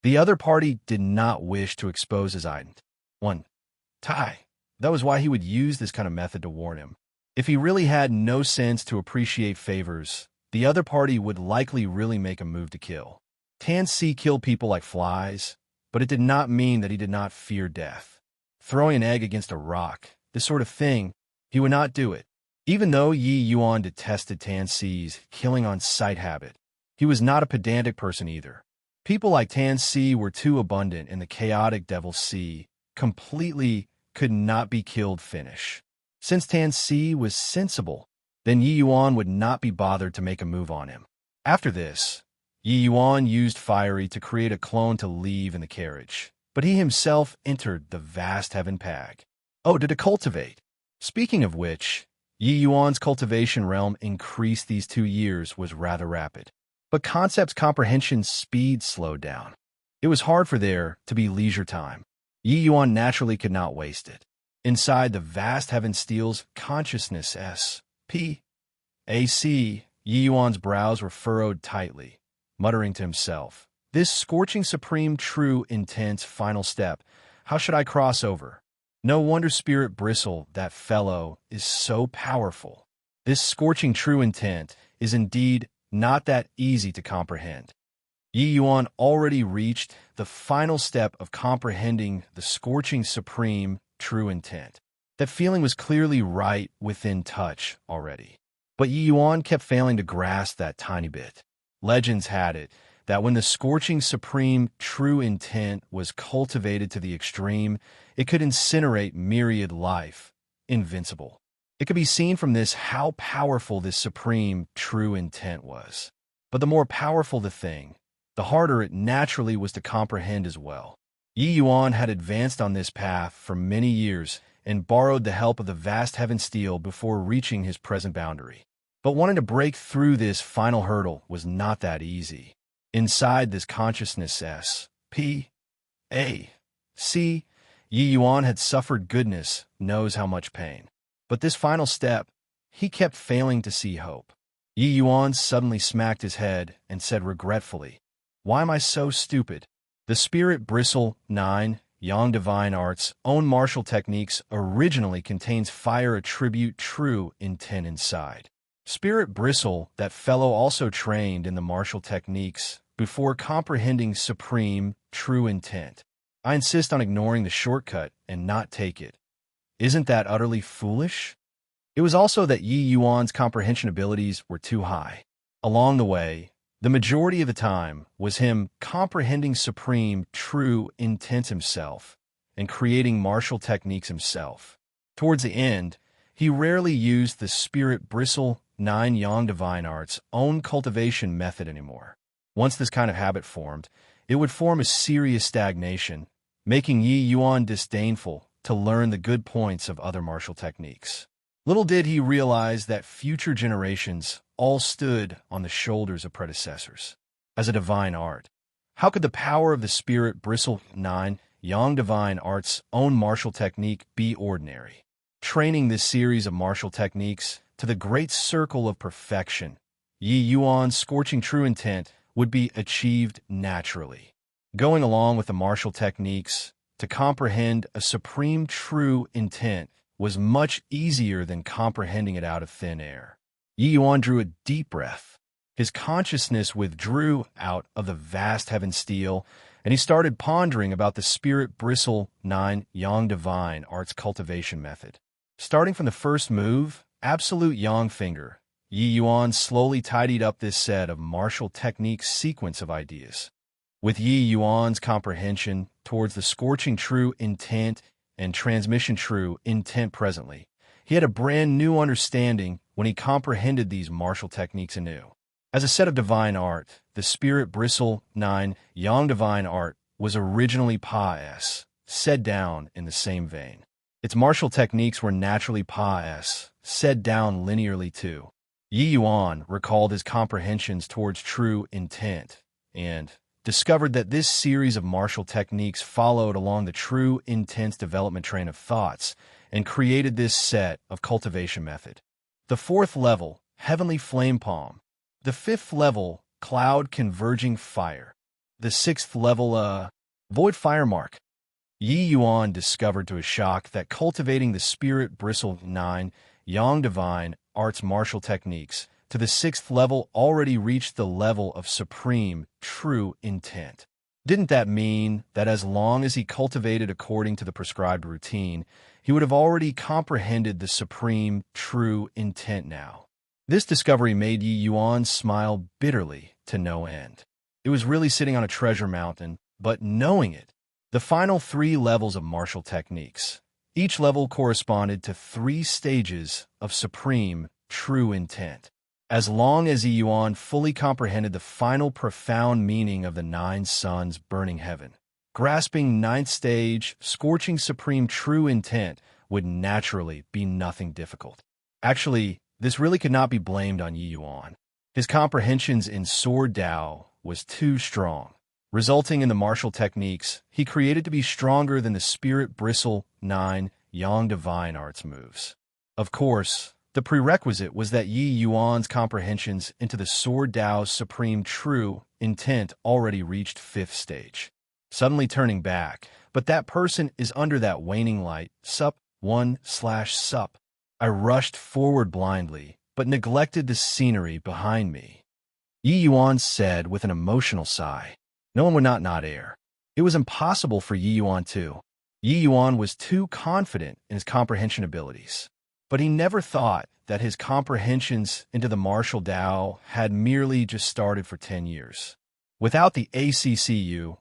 The other party did not wish to expose his ident. 1. Tai. That was why he would use this kind of method to warn him. If he really had no sense to appreciate favors, the other party would likely really make a move to kill. Tan Si killed people like flies, but it did not mean that he did not fear death. Throwing an egg against a rock, this sort of thing, he would not do it. Even though Yi Yuan detested Tan Si's killing-on-sight habit, he was not a pedantic person either. People like Tan Si were too abundant in the chaotic Devil Sea, completely could not be killed finish. Since Tan Si was sensible, then Yi Yuan would not be bothered to make a move on him. After this, Yi Yuan used Fiery to create a clone to leave in the carriage, but he himself entered the vast heaven pag. Oh, to cultivate. Speaking of which, Yi Yuan's cultivation realm increased these 2 years was rather rapid. But concept's comprehension speed slowed down. It was hard for there to be leisure time. Yi Yuan naturally could not waste it. Inside the vast heaven steel's consciousness S.P.A.C., Yi Yuan's brows were furrowed tightly, muttering to himself, this scorching supreme true intense final step, how should I cross over? No wonder Spirit Bristle, that fellow, is so powerful. This scorching true intent is indeed not that easy to comprehend. Yi Yuan already reached the final step of comprehending the scorching supreme true intent. That feeling was clearly right within touch already. But Yi Yuan kept failing to grasp that tiny bit. Legends had it that when the scorching supreme true intent was cultivated to the extreme, it could incinerate myriad life, invincible. It could be seen from this how powerful this supreme true intent was. But the more powerful the thing, the harder it naturally was to comprehend as well. Yi Yuan had advanced on this path for many years and borrowed the help of the vast heaven steel before reaching his present boundary. But wanting to break through this final hurdle was not that easy. Inside this consciousness S.P.A.C., Yi Yuan had suffered goodness knows how much pain. But this final step, he kept failing to see hope. Yi Yuan suddenly smacked his head and said regretfully, why am I so stupid? The Spirit Bristle 9 Yang Divine Arts' own martial techniques originally contains fire attribute true intent inside. Spirit Bristle, that fellow also trained in the martial techniques before comprehending supreme true intent. I insist on ignoring the shortcut and not take it, Isn't that utterly foolish? It was also that Yi Yuan's comprehension abilities were too high. Along the way, the majority of the time was him comprehending supreme, true intent himself and creating martial techniques himself. Towards the end, he rarely used the spirit bristle 9 Yang divine arts own cultivation method anymore. Once this kind of habit formed, it would form a serious stagnation, making Yi Yuan disdainful to learn the good points of other martial techniques. Little did he realize that future generations all stood on the shoulders of predecessors. As a divine art, how could the power of the spirit bristle 9 Yang divine arts own martial technique be ordinary? Training this series of martial techniques to the great circle of perfection, Yi Yuan's scorching true intent would be achieved naturally. Going along with the martial techniques, to comprehend a supreme true intent was much easier than comprehending it out of thin air. Yi Yuan drew a deep breath. His consciousness withdrew out of the vast heaven steel, and he started pondering about the spirit bristle 9 Yang divine arts cultivation method. Starting from the first move, absolute Yang finger, Yi Yuan slowly tidied up this set of martial techniques sequence of ideas. With Yi Yuan's comprehension towards the scorching true intent and transmission true intent presently, he had a brand new understanding when he comprehended these martial techniques anew. As a set of divine art, the spirit bristle 9 Yang divine art was originally Pa-S, said down in the same vein. Its martial techniques were naturally Pa-S, said down linearly too. Yi Yuan recalled his comprehensions towards true intent and discovered that this series of martial techniques followed along the true intent's development train of thoughts and created this set of cultivation method. The 4th level, Heavenly Flame Palm. The 5th level, Cloud Converging Fire. The 6th level, Void Fire Mark. Yi Yuan discovered to his shock that cultivating the spirit bristle 9 Yang divine arts martial techniques to the 6th level already reached the level of supreme, true intent. Didn't that mean that as long as he cultivated according to the prescribed routine, he would have already comprehended the supreme, true intent now? This discovery made Yi Yuan smile bitterly to no end. It was really sitting on a treasure mountain, but knowing it. The final 3 levels of martial techniques. Each level corresponded to 3 stages of supreme, true intent. As long as Yi Yuan fully comprehended the final profound meaning of the 9 suns burning heaven, grasping 9th stage, scorching supreme true intent would naturally be nothing difficult. Actually, this really could not be blamed on Yi Yuan. His comprehensions in Sword Dao was too strong, resulting in the martial techniques he created to be stronger than the spirit bristle 9 Yang divine arts moves. Of course, the prerequisite was that Yi Yuan's comprehensions into the Sword Dao's supreme true intent already reached 5th stage. Suddenly turning back, but that person is under that waning light, sup 1/sup. I rushed forward blindly, but neglected the scenery behind me. Yi Yuan said with an emotional sigh. No one would not nod air. It was impossible for Yi Yuan to. Yi Yuan was too confident in his comprehension abilities. But he never thought that his comprehensions into the martial Dao had merely just started for 10 years. Without the ACCU,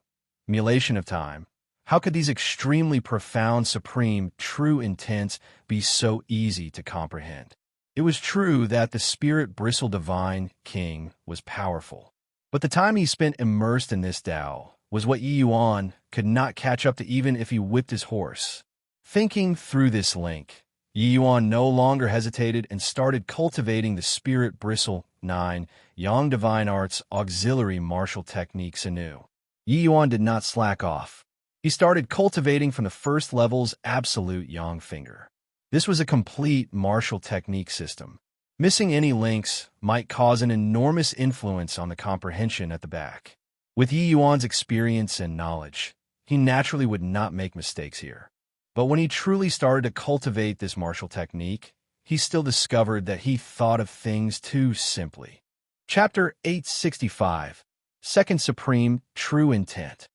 mulation of time, how could these extremely profound, supreme, true intents be so easy to comprehend? It was true that the spirit bristle divine king was powerful, but the time he spent immersed in this Dao was what Yi Yuan could not catch up to even if he whipped his horse. Thinking through this link, Yi Yuan no longer hesitated and started cultivating the spirit bristle 9 Yang divine arts auxiliary martial techniques anew. Yi Yuan did not slack off. He started cultivating from the first level's absolute Yang finger. This was a complete martial technique system. Missing any links might cause an enormous influence on the comprehension at the back. With Yi Yuan's experience and knowledge, he naturally would not make mistakes here. But when he truly started to cultivate this martial technique, he still discovered that he thought of things too simply. Chapter 865, Second Supreme True Intent.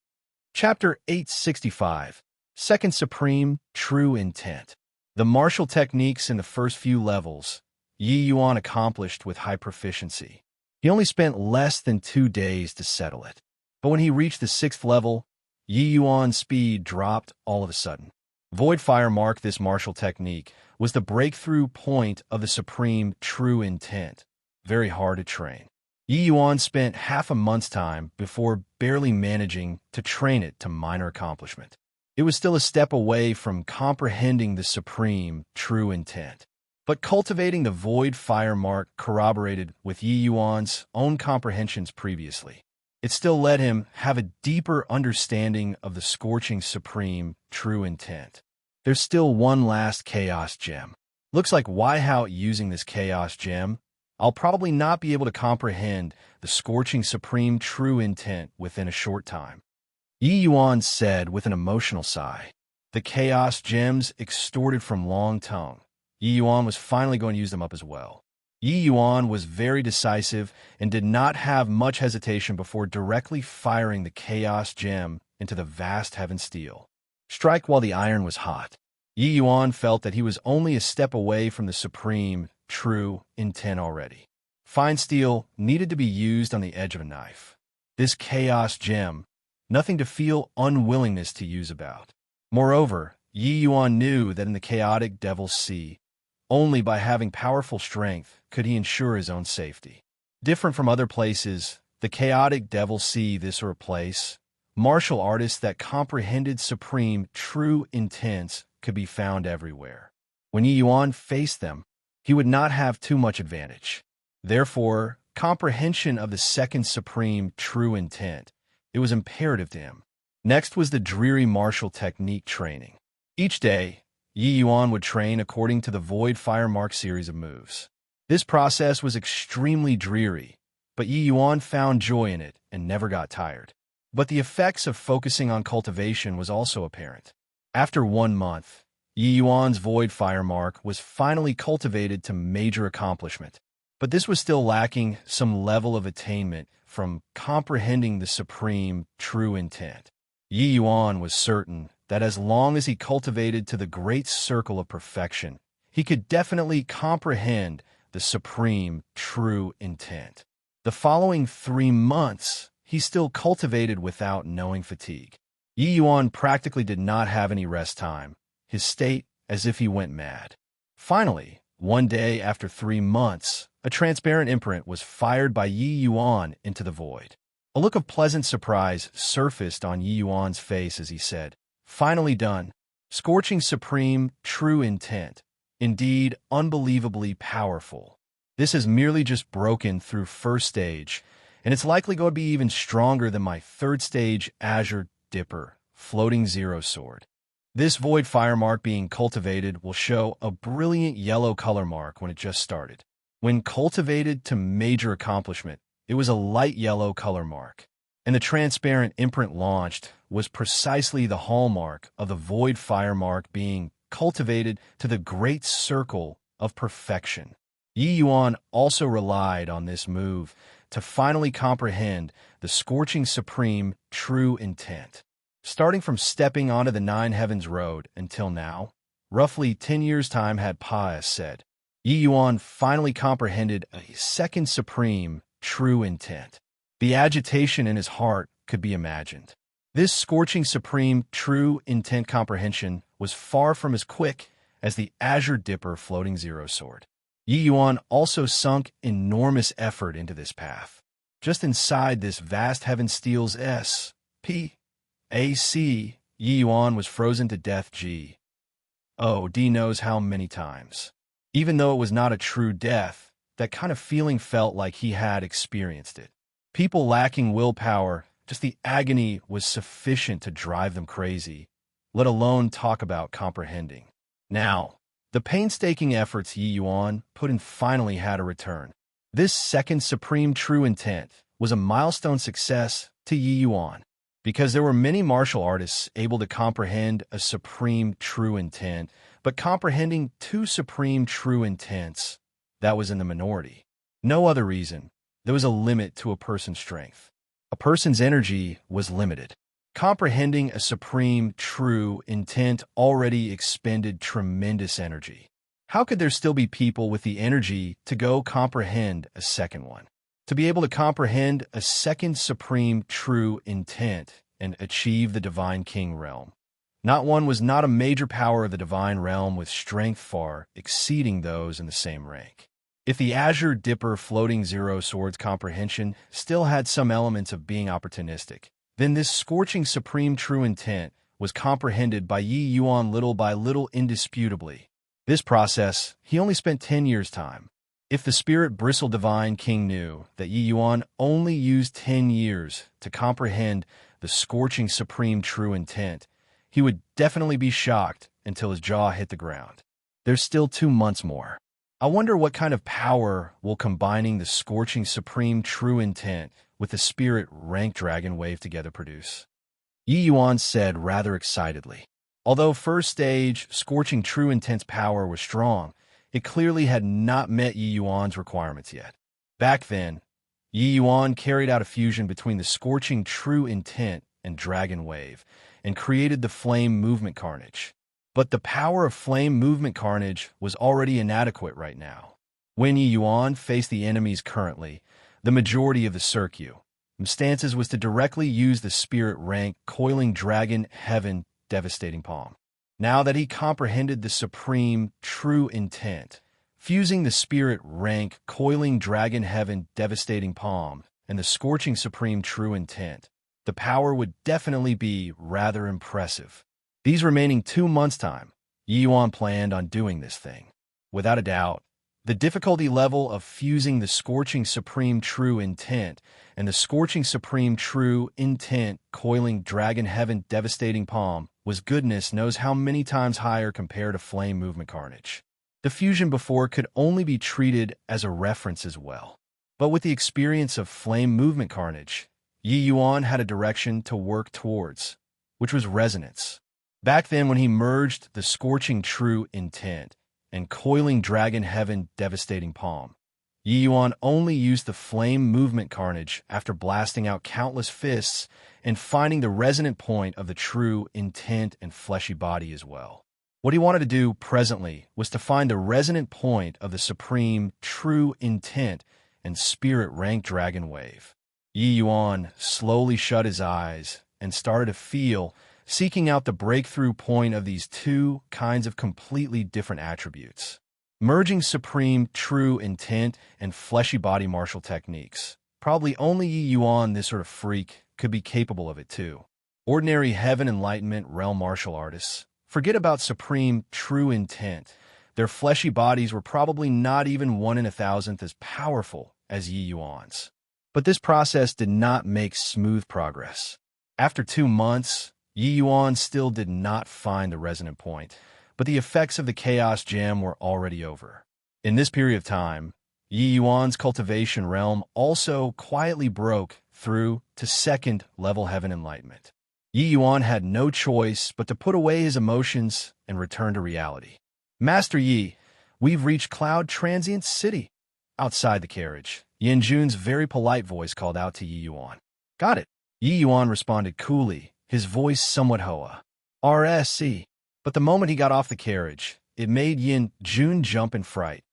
Chapter 865, Second Supreme True Intent. The martial techniques in the first few levels, Yi Yuan accomplished with high proficiency. He only spent less than 2 days to settle it. But when he reached the 6th level, Yi Yuan's speed dropped all of a sudden. Void Fire Mark, this martial technique, was the breakthrough point of the supreme true intent. Very hard to train. Yi Yuan spent half a month's time before barely managing to train it to minor accomplishment. It was still a step away from comprehending the supreme true intent. But cultivating the Void Fire Mark corroborated with Yi Yuan's own comprehensions previously. It still let him have a deeper understanding of the scorching supreme true intent. There's still one last chaos gem. Looks like without using this chaos gem, I'll probably not be able to comprehend the scorching supreme true intent within a short time. Yi Yuan said with an emotional sigh. The chaos gems extorted from Long Tongue. Yi Yuan was finally going to use them up as well. Yi Yuan was very decisive and did not have much hesitation before directly firing the chaos gem into the vast heaven steel. Strike while the iron was hot. Yi Yuan felt that he was only a step away from the supreme, true intent already. Fine steel needed to be used on the edge of a knife. This chaos gem, nothing to feel unwillingness to use about. Moreover, Yi Yuan knew that in the chaotic Devil's Sea, only by having powerful strength could he ensure his own safety. Different from other places, the chaotic Devil's Sea, this or a place, martial artists that comprehended supreme, true intents could be found everywhere. When Yi Yuan faced them, he would not have too much advantage. Therefore, comprehension of the second supreme, true intent, it was imperative to him. Next was the dreary martial technique training. Each day, Yi Yuan would train according to the Void Fire Mark series of moves. This process was extremely dreary, but Yi Yuan found joy in it and never got tired. But the effects of focusing on cultivation was also apparent. After 1 month, Yi Yuan's Void Fire Mark was finally cultivated to major accomplishment. But this was still lacking some level of attainment from comprehending the supreme, true intent. Yi Yuan was certain that as long as he cultivated to the great circle of perfection, he could definitely comprehend the supreme, true intent. The following 3 months, he still cultivated without knowing fatigue. Yi Yuan practically did not have any rest time, his state as if he went mad. Finally, one day after 3 months, a transparent imprint was fired by Yi Yuan into the void. A look of pleasant surprise surfaced on Yi Yuan's face as he said, "Finally done. Scorching supreme, true intent. Indeed, unbelievably powerful. This has merely just broken through first stage, and it's likely going to be even stronger than my 3rd stage Azure Dipper, floating zero sword. This Void Fire Mark being cultivated will show a brilliant yellow color mark when it just started. When cultivated to major accomplishment, it was a light yellow color mark, and the transparent imprint launched was precisely the hallmark of the Void Fire Mark being cultivated to the great circle of perfection. Yi Yuan also relied on this move to finally comprehend the scorching supreme true intent. Starting from stepping onto the 9 Heavens Road until now, roughly 10 years' time had passed, said. Yi Yuan finally comprehended a second supreme true intent. The agitation in his heart could be imagined. This scorching supreme true intent comprehension was far from as quick as the Azure Dipper floating zero sword. Yi Yuan also sunk enormous effort into this path. Just inside this vast heaven steel's S.P. A.C., Yi Yuan was frozen to death D knows how many times. Even though it was not a true death, that kind of feeling felt like he had experienced it. People lacking willpower, just the agony was sufficient to drive them crazy, let alone talk about comprehending. Now, the painstaking efforts Yi Yuan put in finally had a return. This second supreme true intent was a milestone success to Yi Yuan. Because there were many martial artists able to comprehend a supreme true intent, but comprehending 2 supreme true intents, that was in the minority. No other reason. There was a limit to a person's strength. A person's energy was limited. Comprehending a supreme, true intent already expended tremendous energy. How could there still be people with the energy to go comprehend a second one? To be able to comprehend a second supreme, true intent and achieve the divine king realm. Not one was not a major power of the divine realm with strength far exceeding those in the same rank. If the Azure Dipper floating zero swords comprehension still had some elements of being opportunistic, then this scorching supreme true intent was comprehended by Yi Yuan little by little indisputably. This process, he only spent 10 years' time. If the spirit bristle divine king knew that Yi Yuan only used 10 years to comprehend the scorching supreme true intent, he would definitely be shocked until his jaw hit the ground. There's still 2 months more. I wonder what kind of power will combining the scorching supreme true intent with the spirit rank dragon wave together produce. Yi Yuan said rather excitedly. Although first stage scorching true intent's power was strong, it clearly had not met Yi Yuan's requirements yet. Back then, Yi Yuan carried out a fusion between the scorching true intent and dragon wave, and created the flame movement carnage. But the power of flame movement carnage was already inadequate right now. When Yi Yuan faced the enemies currently, the majority of the circuit stances was to directly use the spirit rank coiling dragon heaven devastating palm. Now that he comprehended the supreme true intent, fusing the spirit rank coiling dragon heaven devastating palm and the scorching supreme true intent, the power would definitely be rather impressive. These remaining 2 months' time, Yi Yuan planned on doing this thing. Without a doubt, the difficulty level of fusing the scorching supreme true intent and the scorching supreme true intent coiling dragon heaven devastating palm was goodness knows how many times higher compared to flame movement carnage. The fusion before could only be treated as a reference as well. But with the experience of flame movement carnage, Yi Yuan had a direction to work towards, which was resonance. Back then when he merged the scorching true intent and coiling dragon heaven devastating palm, Yi Yuan only used the flame movement carnage after blasting out countless fists and finding the resonant point of the true intent and fleshy body as well. What he wanted to do presently was to find the resonant point of the supreme true intent and spirit rank dragon wave. Yi Yuan slowly shut his eyes and started to feel, seeking out the breakthrough point of these 2 kinds of completely different attributes. Merging supreme true intent and fleshy body martial techniques. Probably only Yi Yuan, this sort of freak, could be capable of it too. Ordinary heaven enlightenment realm martial artists, forget about supreme true intent. Their fleshy bodies were probably not even 1 in 1,000th as powerful as Yi Yuan's. But this process did not make smooth progress. After 2 months, Yi Yuan still did not find the resonant point, but the effects of the Chaos Gem were already over. In this period of time, Yi Yuan's cultivation realm also quietly broke through to 2nd level heaven enlightenment. Yi Yuan had no choice but to put away his emotions and return to reality. Master Yi, we've reached Cloud Transient City. Outside the carriage, Yin Jun's very polite voice called out to Yi Yuan. Got it. Yi Yuan responded coolly, his voice somewhat hoa. RSC. But the moment he got off the carriage, it made Yin Jun jump in fright.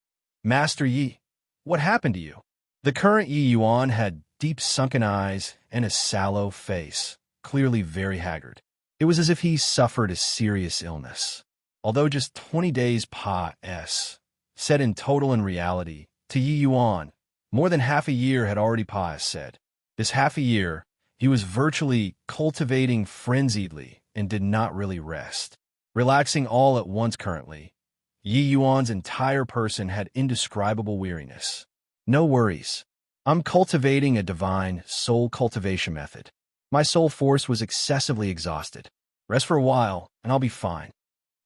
Master Yi, what happened to you? The current Yi Yuan had deep sunken eyes and a sallow face, clearly very haggard. It was as if he suffered a serious illness. Although just 20 days passed, said in total in reality, to Yi Yuan, more than half a year had already passed, said. This half a year, he was virtually cultivating frenziedly and did not really rest. Relaxing all at once currently, Yi Yuan's entire person had indescribable weariness. No worries. I'm cultivating a divine soul cultivation method. My soul force was excessively exhausted. Rest for a while, and I'll be fine.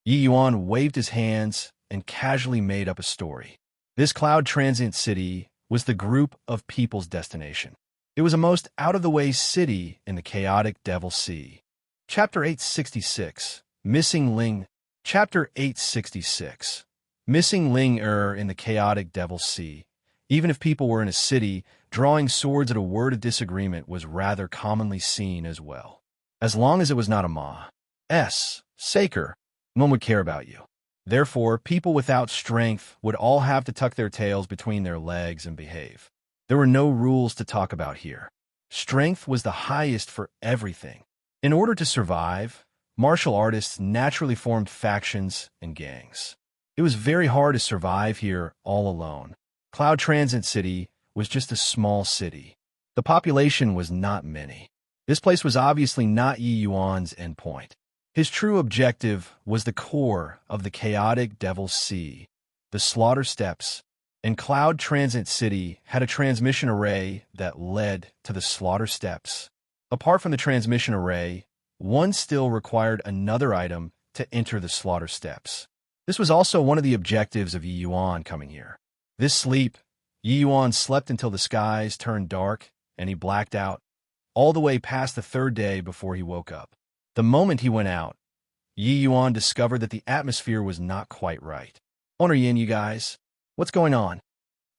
Yi Yuan waved his hands and casually made up a story. This Cloud Transient City was the group of people's destination. It was a most out-of-the-way city in the chaotic Devil Sea. Chapter 866, Missing Ling. Chapter 866, Missing Ling in the chaotic Devil Sea. Even if people were in a city, drawing swords at a word of disagreement was rather commonly seen as well. As long as it was not a ma's saker, no one would care about you. Therefore, people without strength would all have to tuck their tails between their legs and behave. There were no rules to talk about here. Strength was the highest for everything. In order to survive, martial artists naturally formed factions and gangs. It was very hard to survive here all alone. Cloud Transit City was just a small city. The population was not many. This place was obviously not Yi Yuan's endpoint. His true objective was the core of the chaotic Devil's Sea, the Slaughter Steps, and Cloud Transit City had a transmission array that led to the Slaughter Steps. Apart from the transmission array, one still required another item to enter the Slaughter Steps. This was also one of the objectives of Yi Yuan coming here. This sleep, Yi Yuan slept until the skies turned dark and he blacked out, all the way past the third day before he woke up. The moment he went out, Yi Yuan discovered that the atmosphere was not quite right. Owner Yin, you guys, what's going on?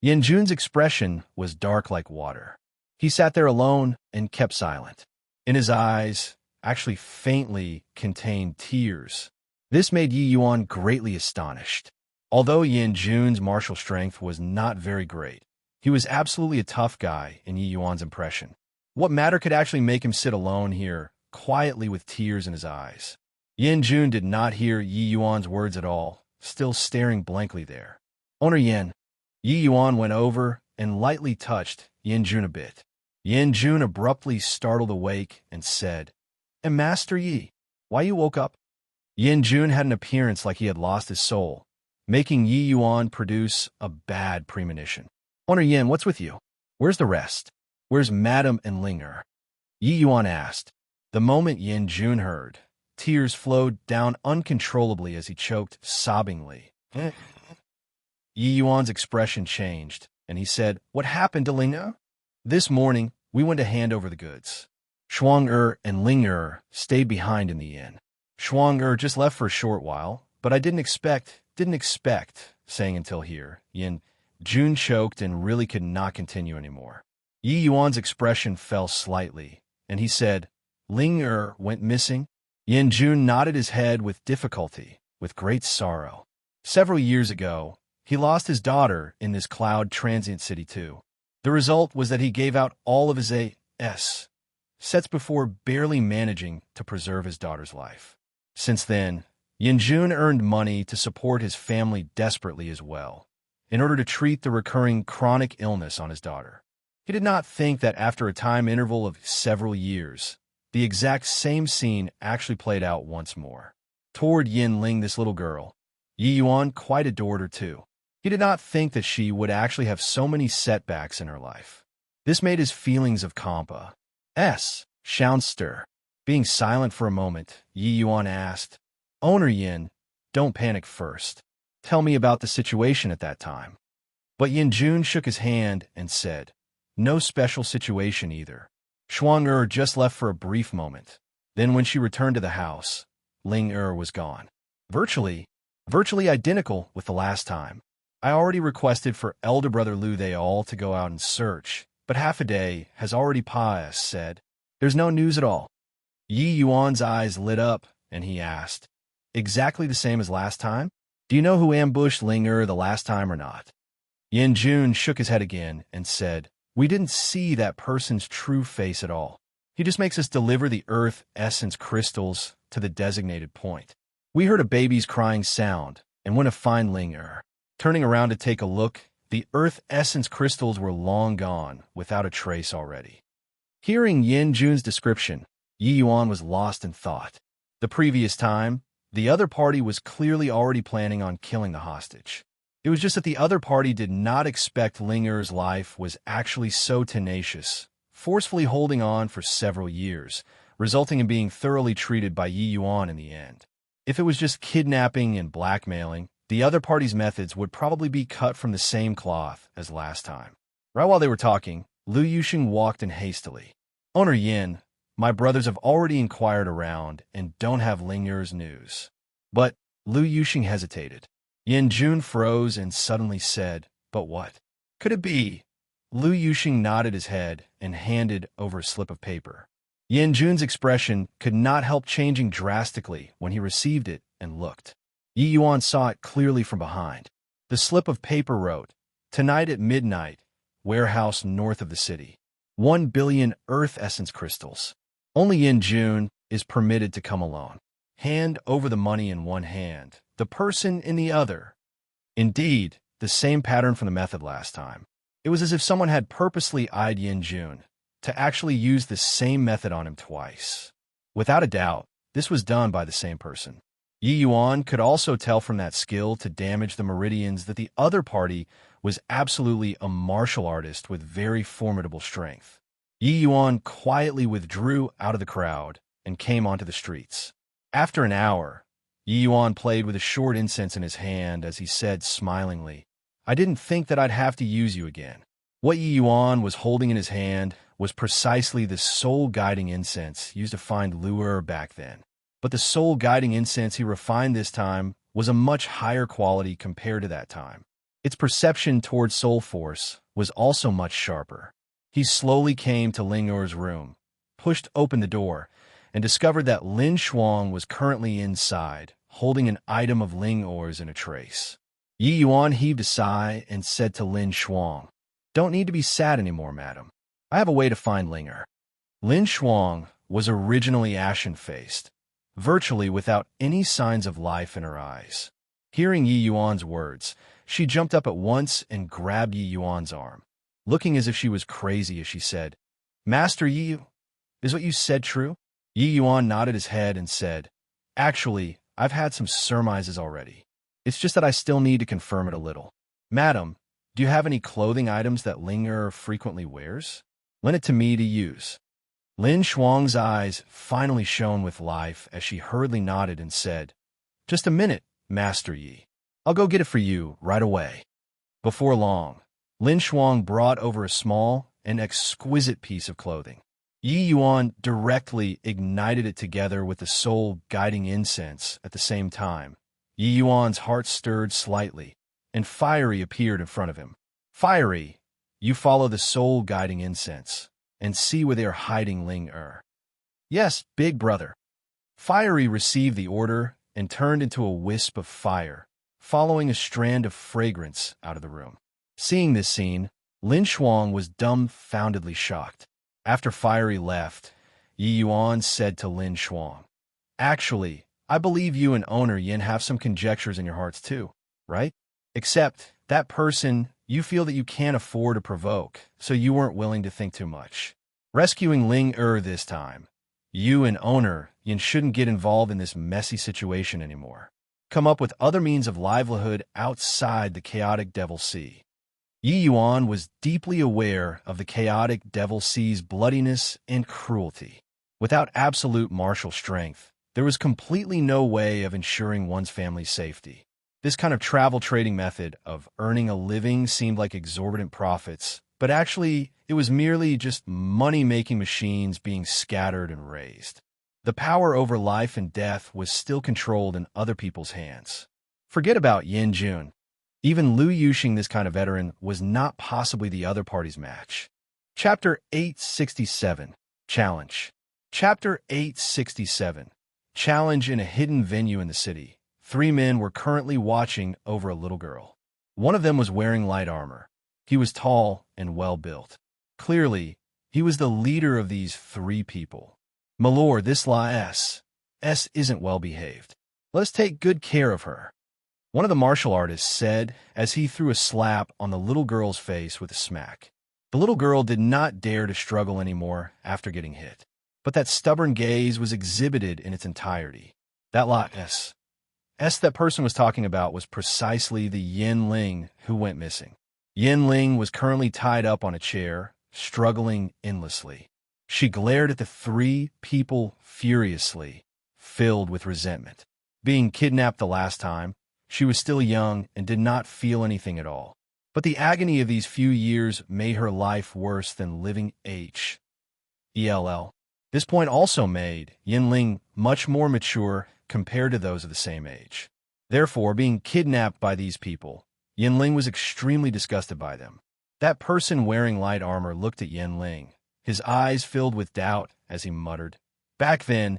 Yin Jun's expression was dark like water. He sat there alone and kept silent. In his eyes, actually faintly contained tears. This made Yi Yuan greatly astonished. Although Yin Jun's martial strength was not very great, he was absolutely a tough guy in Yi Yuan's impression. What matter could actually make him sit alone here, quietly with tears in his eyes? Yin Jun did not hear Yi Yuan's words at all, still staring blankly there. Owner Yin. Yi Yuan went over and lightly touched Yin Jun a bit. Yin Jun abruptly startled awake and said, Master Yi, why you woke up? Yin Jun had an appearance like he had lost his soul, making Yi Yuan produce a bad premonition. Owner Yin, what's with you? Where's the rest? Where's Madam and Linger? Yi Yuan asked. The moment Yin Jun heard, tears flowed down uncontrollably as he choked sobbingly. Yi Yuan's expression changed, and he said, What happened to Linger? This morning, we went to hand over the goods. Shuang and Linger stayed behind in the inn. Shuang just left for a short while, but I didn't expect, saying until here, Yin Jun choked and really could not continue anymore. Yi Yuan's expression fell slightly, and he said, Linger went missing? Yin Jun nodded his head with difficulty, with great sorrow. Several years ago, he lost his daughter in this Cloud Transient City too. The result was that he gave out all of his sets before barely managing to preserve his daughter's life. Since then, Yin Jun earned money to support his family desperately as well, in order to treat the recurring chronic illness on his daughter. He did not think that after a time interval of several years, the exact same scene actually played out once more. Toward Yin Ling, this little girl, Yi Yuan quite adored her too. He did not think that she would actually have so many setbacks in her life. This made his feelings of Shaun stir. Being silent for a moment, Yi Yuan asked, Owner Yin, don't panic first. Tell me about the situation at that time. But Yin Jun shook his hand and said, No special situation either. Shuang just left for a brief moment. Then when she returned to the house, Ling was gone. Virtually identical with the last time. I already requested for elder brother Lu they all to go out and search, but half a day has already passed, said. There's no news at all. Yi Yuan's eyes lit up, and he asked, Exactly the same as last time? Do you know who ambushed Ling the last time or not? Yin Jun shook his head again and said, We didn't see that person's true face at all. He just makes us deliver the earth essence crystals to the designated point. We heard a baby's crying sound and went to find Ling. Turning around to take a look, the earth essence crystals were long gone, without a trace already. Hearing Yin Jun's description, Yi Yuan was lost in thought. The previous time, the other party was clearly already planning on killing the hostage. It was just that the other party did not expect Linger's life was actually so tenacious, forcefully holding on for several years, resulting in being thoroughly treated by Yi Yuan in the end. If it was just kidnapping and blackmailing, the other party's methods would probably be cut from the same cloth as last time. Right while they were talking, Lu Yuxing walked in hastily. Owner Yin, my brothers have already inquired around and don't have Linger's news. But Lu Yuxing hesitated. Yin Jun froze and suddenly said, But what? Could it be? Lu Yuxing nodded his head and handed over a slip of paper. Yin Jun's expression could not help changing drastically when he received it and looked. Yi Yuan saw it clearly from behind. The slip of paper wrote, "Tonight at midnight, warehouse north of the city. 1 billion earth essence crystals. Only Yin Jun is permitted to come alone. Hand over the money in one hand, the person in the other." Indeed, the same pattern from the method last time. It was as if someone had purposely eyed Yin Jun to actually use the same method on him twice. Without a doubt, this was done by the same person. Yi Yuan could also tell from that skill to damage the meridians that the other party was absolutely a martial artist with very formidable strength. Yi Yuan quietly withdrew out of the crowd and came onto the streets. After an hour, Yi Yuan played with a short incense in his hand as he said smilingly, "I didn't think that I'd have to use you again." What Yi Yuan was holding in his hand was precisely the soul-guiding incense used to find lure back then. But the soul-guiding incense he refined this time was a much higher quality compared to that time. Its perception towards soul force was also much sharper. He slowly came to Ling Er's room, pushed open the door, and discovered that Lin Shuang was currently inside, holding an item of Ling Er's in a trace. Yi Yuan heaved a sigh and said to Lin Shuang, "Don't need to be sad anymore, madam. I have a way to find Ling Er." Lin Shuang was originally ashen-faced, virtually without any signs of life in her eyes. Hearing Yi Yuan's words, she jumped up at once and grabbed Yi Yuan's arm, looking as if she was crazy as she said, "Master Yi, is what you said true?" Yi Yuan nodded his head and said, "Actually, I've had some surmises already. It's just that I still need to confirm it a little. Madam, do you have any clothing items that Ling Er frequently wears? Lend it to me to use." Lin Shuang's eyes finally shone with life as she hurriedly nodded and said, "Just a minute, Master Yi. I'll go get it for you right away." Before long, Lin Shuang brought over a small and exquisite piece of clothing. Yi Yuan directly ignited it together with the soul-guiding incense at the same time. Yi Yuan's heart stirred slightly, and Fiery appeared in front of him. "Fiery, you follow the soul-guiding incense and see where they are hiding Ling Er." "Yes, big brother." Fiery received the order and turned into a wisp of fire, following a strand of fragrance out of the room. Seeing this scene, Lin Shuang was dumbfoundedly shocked. After Fiery left, Yi Yuan said to Lin Shuang, "Actually, I believe you and owner Yin have some conjectures in your hearts too, right? Except that person you feel that you can't afford to provoke, so you weren't willing to think too much. Rescuing Ling Er this time, you and owner Yin shouldn't get involved in this messy situation anymore. Come up with other means of livelihood outside the chaotic Devil Sea." Yi Yuan was deeply aware of the chaotic Devil Sea's bloodiness and cruelty. Without absolute martial strength, there was completely no way of ensuring one's family's safety. This kind of travel trading method of earning a living seemed like exorbitant profits, but actually it was merely just money-making machines being scattered and raised. The power over life and death was still controlled in other people's hands. Forget about Yin Jun. Even Lu Yuxing, this kind of veteran, was not possibly the other party's match. Chapter 867, Challenge. Chapter 867, Challenge. In a hidden venue in the city, 3 men were currently watching over a little girl. One of them was wearing light armor. He was tall and well-built. Clearly, he was the leader of these 3 people. "My lord, this La S isn't well-behaved. Let us take good care of her," one of the martial artists said as he threw a slap on the little girl's face with a smack. The little girl did not dare to struggle anymore after getting hit, but that stubborn gaze was exhibited in its entirety. That La S that person was talking about was precisely the Yin Ling who went missing. Yin Ling was currently tied up on a chair, struggling endlessly. She glared at the 3 people furiously, filled with resentment. Being kidnapped the last time, she was still young and did not feel anything at all. But the agony of these few years made her life worse than living HELL. This point also made Yin Ling much more mature compared to those of the same age. Therefore, being kidnapped by these people, Yin Ling was extremely disgusted by them. That person wearing light armor looked at Yin Ling, his eyes filled with doubt as he muttered, "Back then,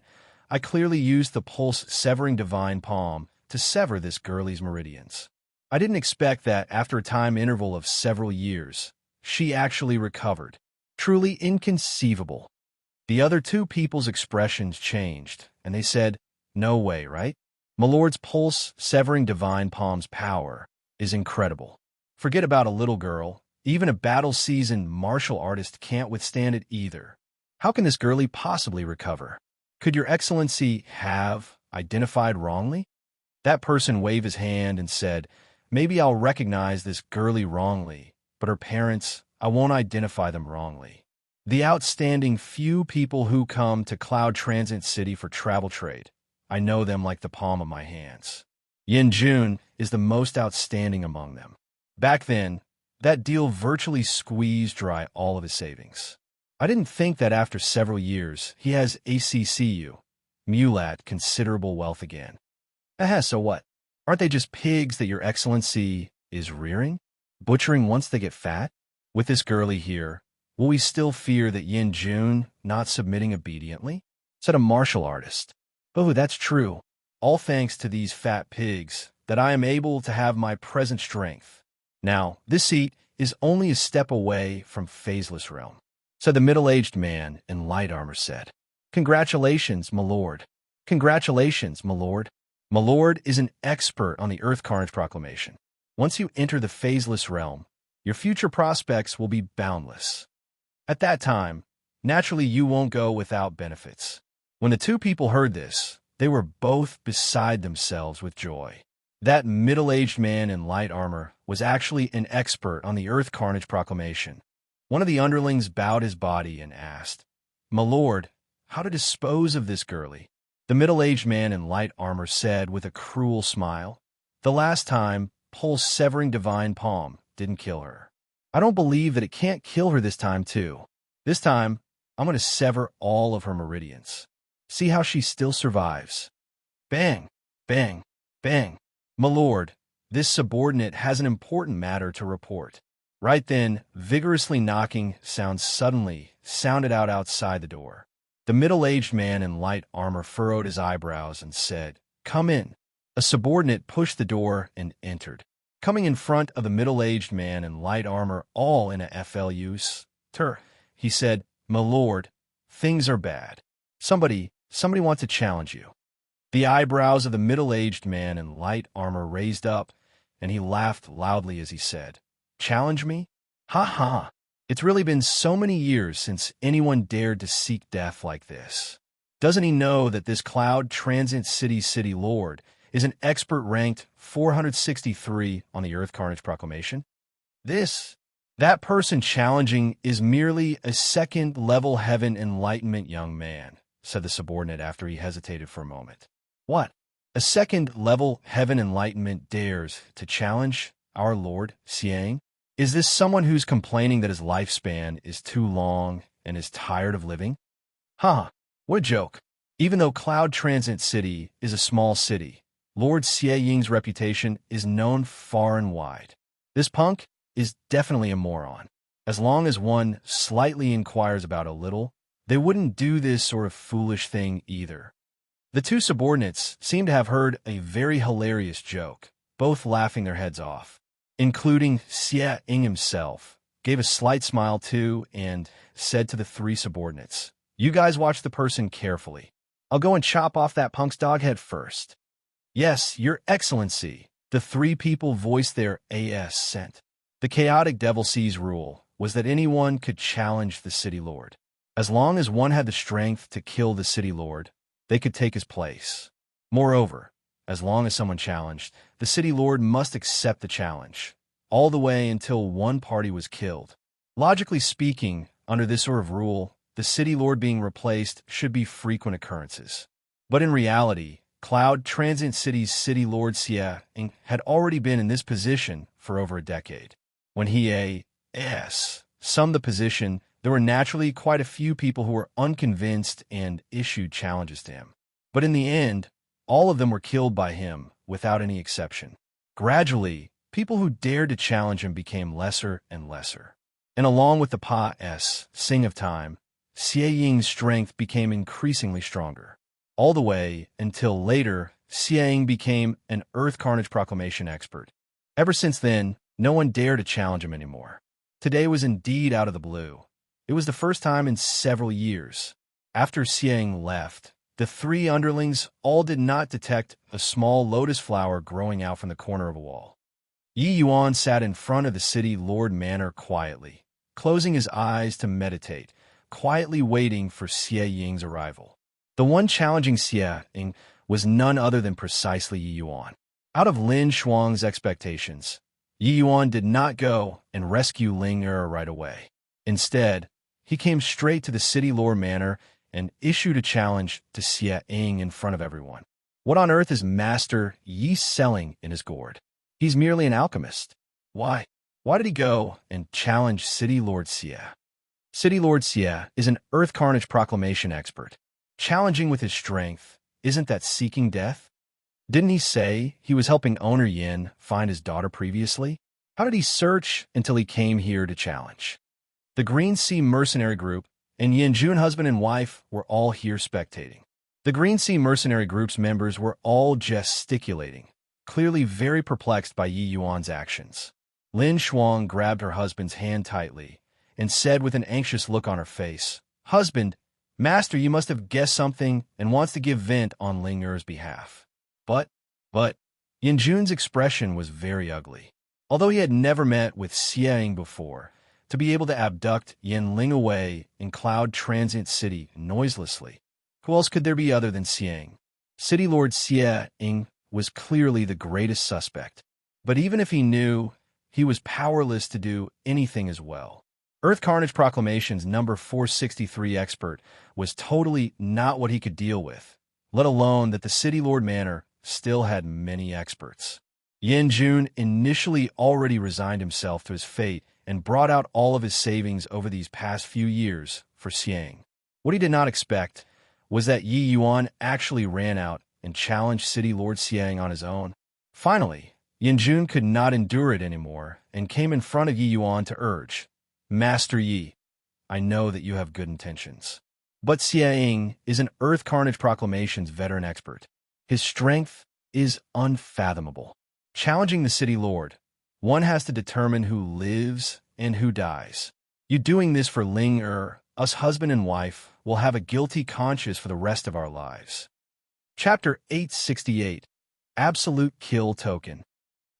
I clearly used the pulse-severing divine palm to sever this girlie's meridians. I didn't expect that after a time interval of several years, she actually recovered. Truly inconceivable." The other two people's expressions changed, and they said, "No way, right? My lord's pulse-severing divine palm's power is incredible. Forget about a little girl. Even a battle-seasoned martial artist can't withstand it either. How can this girlie possibly recover? Could your excellency have identified wrongly?" That person waved his hand and said, "Maybe I'll recognize this girlie wrongly, but her parents, I won't identify them wrongly. The outstanding few people who come to Cloud Transit City for travel trade, I know them like the palm of my hands. Yin Jun is the most outstanding among them. Back then, that deal virtually squeezed dry all of his savings. I didn't think that after several years, he has ACCU, Mulat, considerable wealth again. So what? Aren't they just pigs that your excellency is rearing? Butchering once they get fat? With this girlie here, will we still fear that Yin Jun not submitting obediently?" Said a martial artist. "Oh, that's true. All thanks to these fat pigs that I am able to have my present strength. Now, this seat is only a step away from phaseless realm." So the middle-aged man in light armor said, "Congratulations, my lord. Congratulations, my lord. My lord is an expert on the Earth Carnage Proclamation. Once you enter the phaseless realm, your future prospects will be boundless. At that time, naturally you won't go without benefits." When the two people heard this, they were both beside themselves with joy. That middle-aged man in light armor was actually an expert on the Earth Carnage Proclamation. One of the underlings bowed his body and asked, "My lord, how to dispose of this girlie?" The middle-aged man in light armor said with a cruel smile, "The last time, pulse-severing divine palm didn't kill her. I don't believe that it can't kill her this time, too. This time, I'm going to sever all of her meridians. See how she still survives." Bang, bang, bang. "My lord, this subordinate has an important matter to report." Right then, vigorously knocking sounds suddenly sounded out outside the door. The middle-aged man in light armor furrowed his eyebrows and said, "Come in." A subordinate pushed the door and entered. Coming in front of the middle-aged man in light armor, all in a FLU, he said, "My lord, things are bad. Somebody wants to challenge you." The eyebrows of the middle-aged man in light armor raised up, and he laughed loudly as he said, "Challenge me? Ha ha! It's really been so many years since anyone dared to seek death like this. Doesn't he know that this Cloud Transit City Lord is an expert ranked 463 on the Earth Carnage Proclamation? That person challenging is merely a second-level heaven enlightenment young man," said the subordinate after he hesitated for a moment. "What? A second-level heaven enlightenment dares to challenge our Lord Xiang? Is this someone who's complaining that his lifespan is too long and is tired of living? Huh, what a joke. Even though Cloud Transit City is a small city, Lord Xie Ying's reputation is known far and wide. This punk is definitely a moron. As long as one slightly inquires about a little, they wouldn't do this sort of foolish thing either." The two subordinates seemed to have heard a very hilarious joke, both laughing their heads off, including Xie Ying himself, gave a slight smile too, and said to the three subordinates, "You guys watch the person carefully. I'll go and chop off that punk's dog head first." "Yes, your excellency," the three people voiced their assent. The chaotic Devil Sea's rule was that anyone could challenge the city lord. As long as one had the strength to kill the city lord, they could take his place. Moreover, as long as someone challenged, the city lord must accept the challenge, all the way until one party was killed. Logically speaking, under this sort of rule, the city lord being replaced should be frequent occurrences. But in reality, Cloud Transit City's city lord Xie had already been in this position for over a decade. When he summed the position, there were naturally quite a few people who were unconvinced and issued challenges to him. But in the end, all of them were killed by him, without any exception. Gradually, people who dared to challenge him became lesser and lesser. And along with the Pa-S sing of time, Xie Ying's strength became increasingly stronger. All the way until later, Xie Ying became an Earth Carnage Proclamation expert. Ever since then, no one dared to challenge him anymore. Today was indeed out of the blue. It was the first time in several years. After Xie Ying left, the three underlings all did not detect a small lotus flower growing out from the corner of a wall. Yi Yuan sat in front of the city lord manor quietly, closing his eyes to meditate, quietly waiting for Xie Ying's arrival. The one challenging Xie Ying was none other than precisely Yi Yuan. Out of Lin Shuang's expectations, Yi Yuan did not go and rescue Ling Er right away. Instead, he came straight to the city lord manor and issued a challenge to Xie Ying in front of everyone. What on earth is Master Yi selling in his gourd? He's merely an alchemist. Why? Why did he go and challenge City Lord Xie? City Lord Xie is an Earth Carnage Proclamation expert. Challenging with his strength, isn't that seeking death? Didn't he say he was helping owner Yin find his daughter previously? How did he search until he came here to challenge? The Green Sea Mercenary Group and Yin Jun husband and wife were all here spectating. The Green Sea Mercenary Group's members were all gesticulating, clearly very perplexed by Yi Yuan's actions. Lin Shuang grabbed her husband's hand tightly and said with an anxious look on her face, "Husband, Master, you must have guessed something and wants to give vent on Ling Er's behalf." But, Yin Jun's expression was very ugly. Although he had never met with Xie Ying before, to be able to abduct Yin Ling away in Cloud Transient City noiselessly, who else could there be other than Xie Ying? City Lord Xie Ying was clearly the greatest suspect. But even if he knew, he was powerless to do anything as well. Earth Carnage Proclamation's number 463 expert was totally not what he could deal with, let alone that the City Lord Manor still had many experts. Yin Jun initially already resigned himself to his fate and brought out all of his savings over these past few years for Xie Ying. What he did not expect was that Yi Yuan actually ran out and challenged City Lord Xie Ying on his own. Finally, Yin Jun could not endure it anymore and came in front of Yi Yuan to urge, "Master Yi, I know that you have good intentions. But Xie Ying is an Earth Carnage Proclamation's veteran expert. His strength is unfathomable. Challenging the City Lord, one has to determine who lives and who dies. You doing this for Ling Er, us husband and wife, will have a guilty conscience for the rest of our lives." Chapter 868, Absolute Kill Token.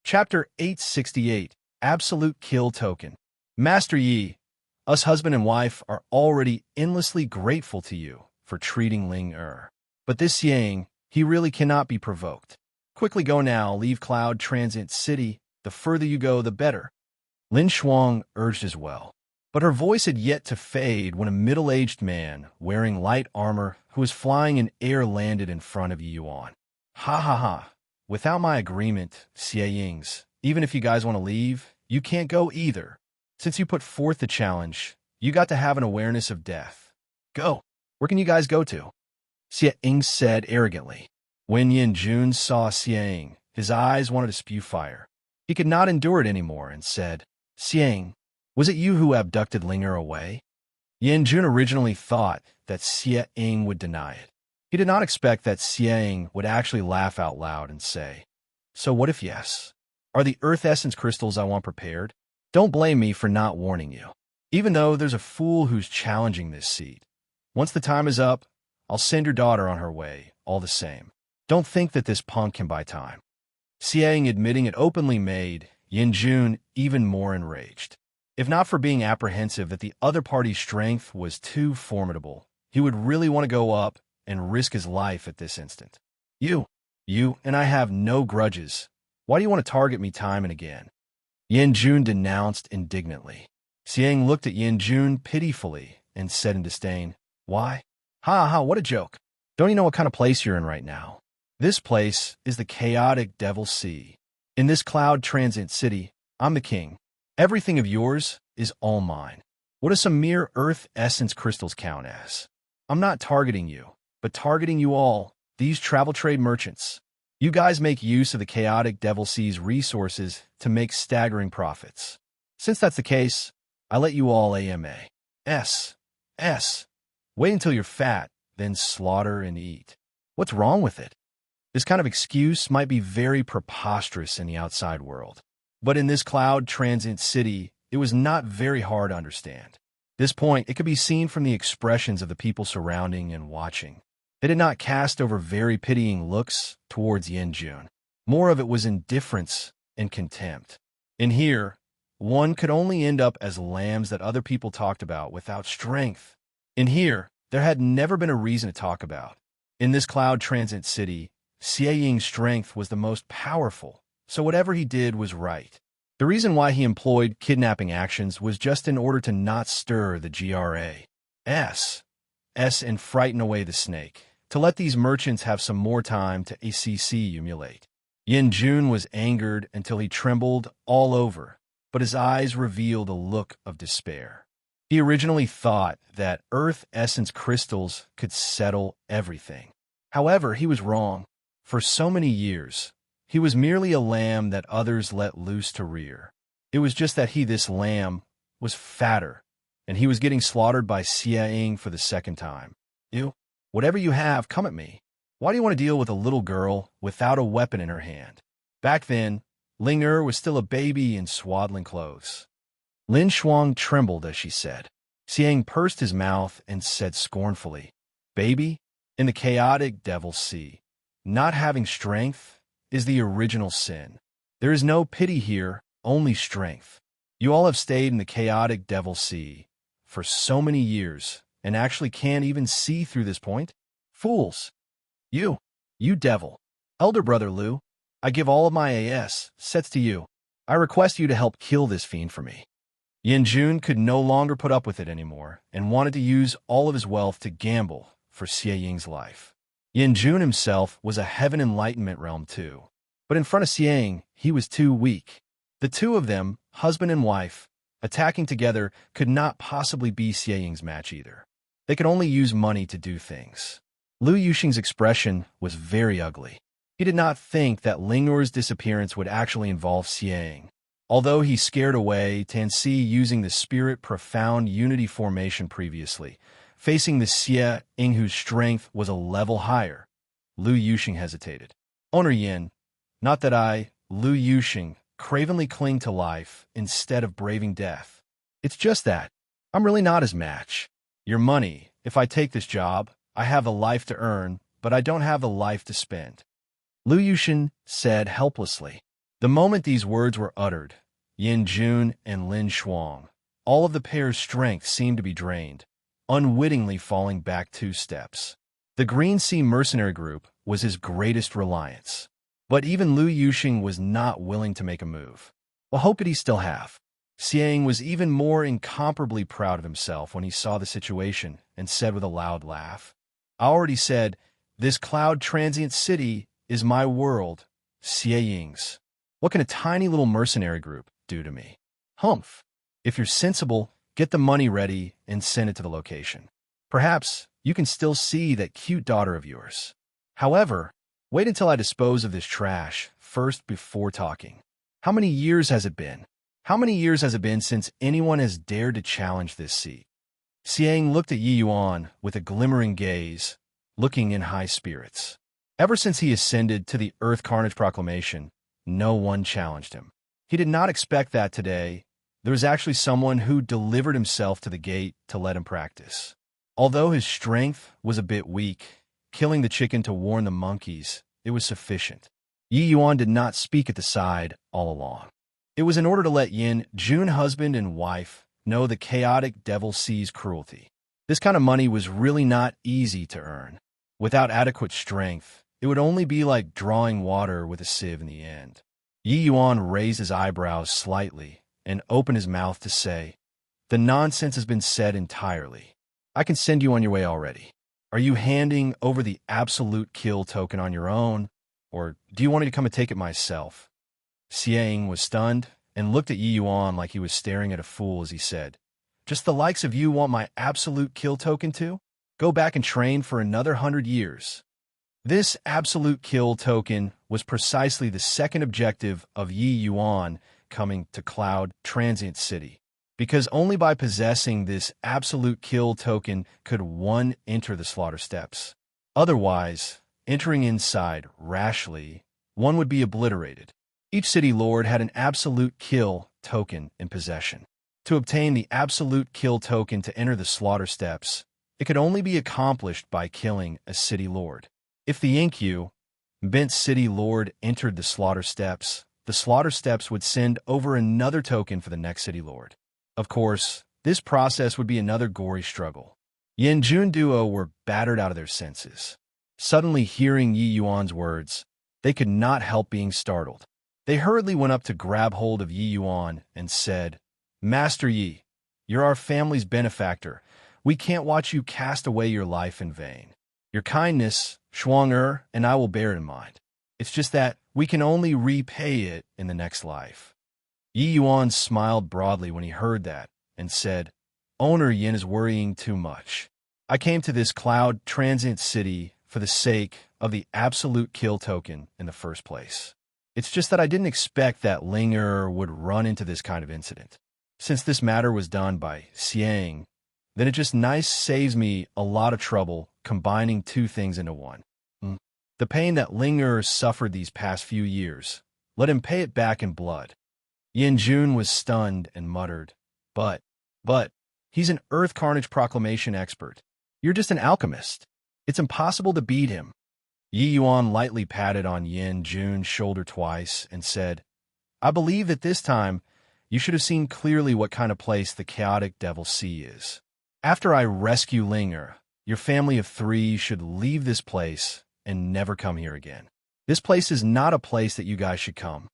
Chapter 868, Absolute Kill Token. Master Yi, us husband and wife are already endlessly grateful to you for treating Ling Er. But this Xie Ying, he really cannot be provoked. Quickly go now, leave Cloud Transit City. The further you go, the better. Lin Shuang urged as well. But her voice had yet to fade when a middle-aged man, wearing light armor, who was flying in air landed in front of Yi Yuan. "Ha ha ha. Without my agreement, Xie Ying's, even if you guys want to leave, you can't go either. Since you put forth the challenge, you got to have an awareness of death. Go. Where can you guys go to?" Xie Ying said arrogantly. When Yin Jun saw Xie Ying, his eyes wanted to spew fire. He could not endure it anymore and said, "Xie Ying, was it you who abducted Ling Er away?" Yin Jun originally thought that Xie Ying would deny it. He did not expect that Xie Ying would actually laugh out loud and say, "So what if yes? Are the Earth Essence crystals I want prepared? Don't blame me for not warning you. Even though there's a fool who's challenging this seat. Once the time is up, I'll send your daughter on her way, all the same. Don't think that this punk can buy time." Xie Ying admitting it openly made Yin Jun even more enraged. If not for being apprehensive that the other party's strength was too formidable, he would really want to go up and risk his life at this instant. You and I have no grudges. Why do you want to target me time and again?" Yin Jun denounced indignantly. Xie Ying looked at Yin Jun pitifully and said in disdain, "Why? Ha ha, what a joke. Don't you know what kind of place you're in right now? This place is the chaotic Devil Sea. In this Cloud Transit City, I'm the king. Everything of yours is all mine. What do some mere Earth Essence crystals count as? I'm not targeting you, but targeting you all, these travel trade merchants. You guys make use of the chaotic Devil Sea's resources to make staggering profits. Since that's the case, I let you all AMA. S. Wait until you're fat, then slaughter and eat. What's wrong with it? This kind of excuse might be very preposterous in the outside world. But in this cloud transient city, it was not very hard to understand. This point, it could be seen from the expressions of the people surrounding and watching. They did not cast over very pitying looks towards Yin Jun. More of it was indifference and contempt. In here, one could only end up as lambs that other people talked about without strength. In here, there had never been a reason to talk about. In this cloud transient city, Xie Ying's strength was the most powerful, so whatever he did was right. The reason why he employed kidnapping actions was just in order to not stir the GRAS and frighten away the snake, to let these merchants have some more time to accumulate. Yin Jun was angered until he trembled all over, but his eyes revealed a look of despair. He originally thought that earth essence crystals could settle everything. However, he was wrong. For so many years, he was merely a lamb that others let loose to rear. It was just that this lamb, was fatter, and he was getting slaughtered by Xie Ying for the second time. You, whatever you have, come at me. Why do you want to deal with a little girl without a weapon in her hand? Back then, Ling Er was still a baby in swaddling clothes. Lin Shuang trembled as she said. Xie Ying pursed his mouth and said scornfully, "Baby, in the chaotic devil's sea, not having strength is the original sin. There is no pity here, only strength. You all have stayed in the chaotic devil's sea for so many years and actually can't even see through this point? Fools! You devil. Elder brother Liu, I give all of my sets to you. I request you to help kill this fiend for me." Yin Jun could no longer put up with it anymore and wanted to use all of his wealth to gamble for Xie Ying's life. Yin Jun himself was a heaven enlightenment realm too, but in front of Xie Ying, he was too weak. The two of them, husband and wife, attacking together could not possibly be Xie Ying's match either. They could only use money to do things. Lu Yuxing's expression was very ugly. He did not think that Ling Er's disappearance would actually involve Xie Ying. Although he scared away Tanxi using the Spirit Profound Unity formation previously, facing the Xie Ying whose strength was a level higher, Lu Yuxing hesitated. Owner Yin, not that I, Lu Yuxing, cravenly cling to life instead of braving death. It's just that I'm really not his match. Your money, if I take this job, I have a life to earn, but I don't have a life to spend. Lu Yuxing said helplessly. The moment these words were uttered, Yin Jun and Lin Shuang, all of the pair's strength seemed to be drained, unwittingly falling back 2 steps. The Green Sea Mercenary Group was his greatest reliance. But even Lu Yuxing was not willing to make a move. What hope did he still have? Xie Ying was even more incomparably proud of himself when he saw the situation and said with a loud laugh, "I already said, this cloud transient city is my world, Xie Ying's. What can a tiny little mercenary group do to me? Humph. If you're sensible, get the money ready and send it to the location. Perhaps you can still see that cute daughter of yours. However, wait until I dispose of this trash first before talking. How many years has it been? How many years has it been since anyone has dared to challenge this seat?" Xie Ying looked at Yi Yuan with a glimmering gaze, looking in high spirits. Ever since he ascended to the Earth Carnage Proclamation, no one challenged him. He did not expect that today. There was actually someone who delivered himself to the gate to let him practice. Although his strength was a bit weak, killing the chicken to warn the monkeys, it was sufficient. Yi Yuan did not speak at the side all along. It was in order to let Yin Jun, husband and wife, know the chaotic devil sea's cruelty. This kind of money was really not easy to earn. Without adequate strength, it would only be like drawing water with a sieve in the end. Yi Yuan raised his eyebrows slightly and opened his mouth to say, "The nonsense has been said entirely. I can send you on your way already. Are you handing over the absolute kill token on your own, or do you want me to come and take it myself?" Xie Ying was stunned and looked at Yi Yuan like he was staring at a fool as he said, "Just the likes of you want my absolute kill token too? Go back and train for another 100 years. This absolute kill token was precisely the second objective of Yi Yuan coming to Cloud Transient City. because only by possessing this absolute kill token could one enter the slaughter steps. Otherwise, entering inside rashly, one would be obliterated. Each city lord had an absolute kill token in possession. To obtain the absolute kill token to enter the slaughter steps, it could only be accomplished by killing a city lord. If the incumbent city lord entered the slaughter steps would send over another token for the next city lord. Of course, this process would be another gory struggle. Yi and Jun duo were battered out of their senses. Suddenly hearing Yi Yuan's words, they could not help being startled. They hurriedly went up to grab hold of Yi Yuan and said, "Master Yi, you're our family's benefactor. We can't watch you cast away your life in vain. Your kindness, Shuang and I will bear it in mind. It's just that we can only repay it in the next life." Yi Yuan smiled broadly when he heard that and said, "Owner Yin is worrying too much. I came to this cloud transient city for the sake of the absolute kill token in the first place. It's just that I didn't expect that Linger would run into this kind of incident. Since this matter was done by Xiang, then it just nice saves me a lot of trouble combining two things into one. The pain that Linger suffered these past few years, let him pay it back in blood." Yin Jun was stunned and muttered, But, he's an Earth Carnage Proclamation expert. You're just an alchemist. It's impossible to beat him." Yi Yuan lightly patted on Yin Jun's shoulder twice and said, "I believe that this time you should have seen clearly what kind of place the chaotic Devil Sea is. After I rescue Linger, your family of 3 should leave this place and never come here again. This place is not a place that you guys should come."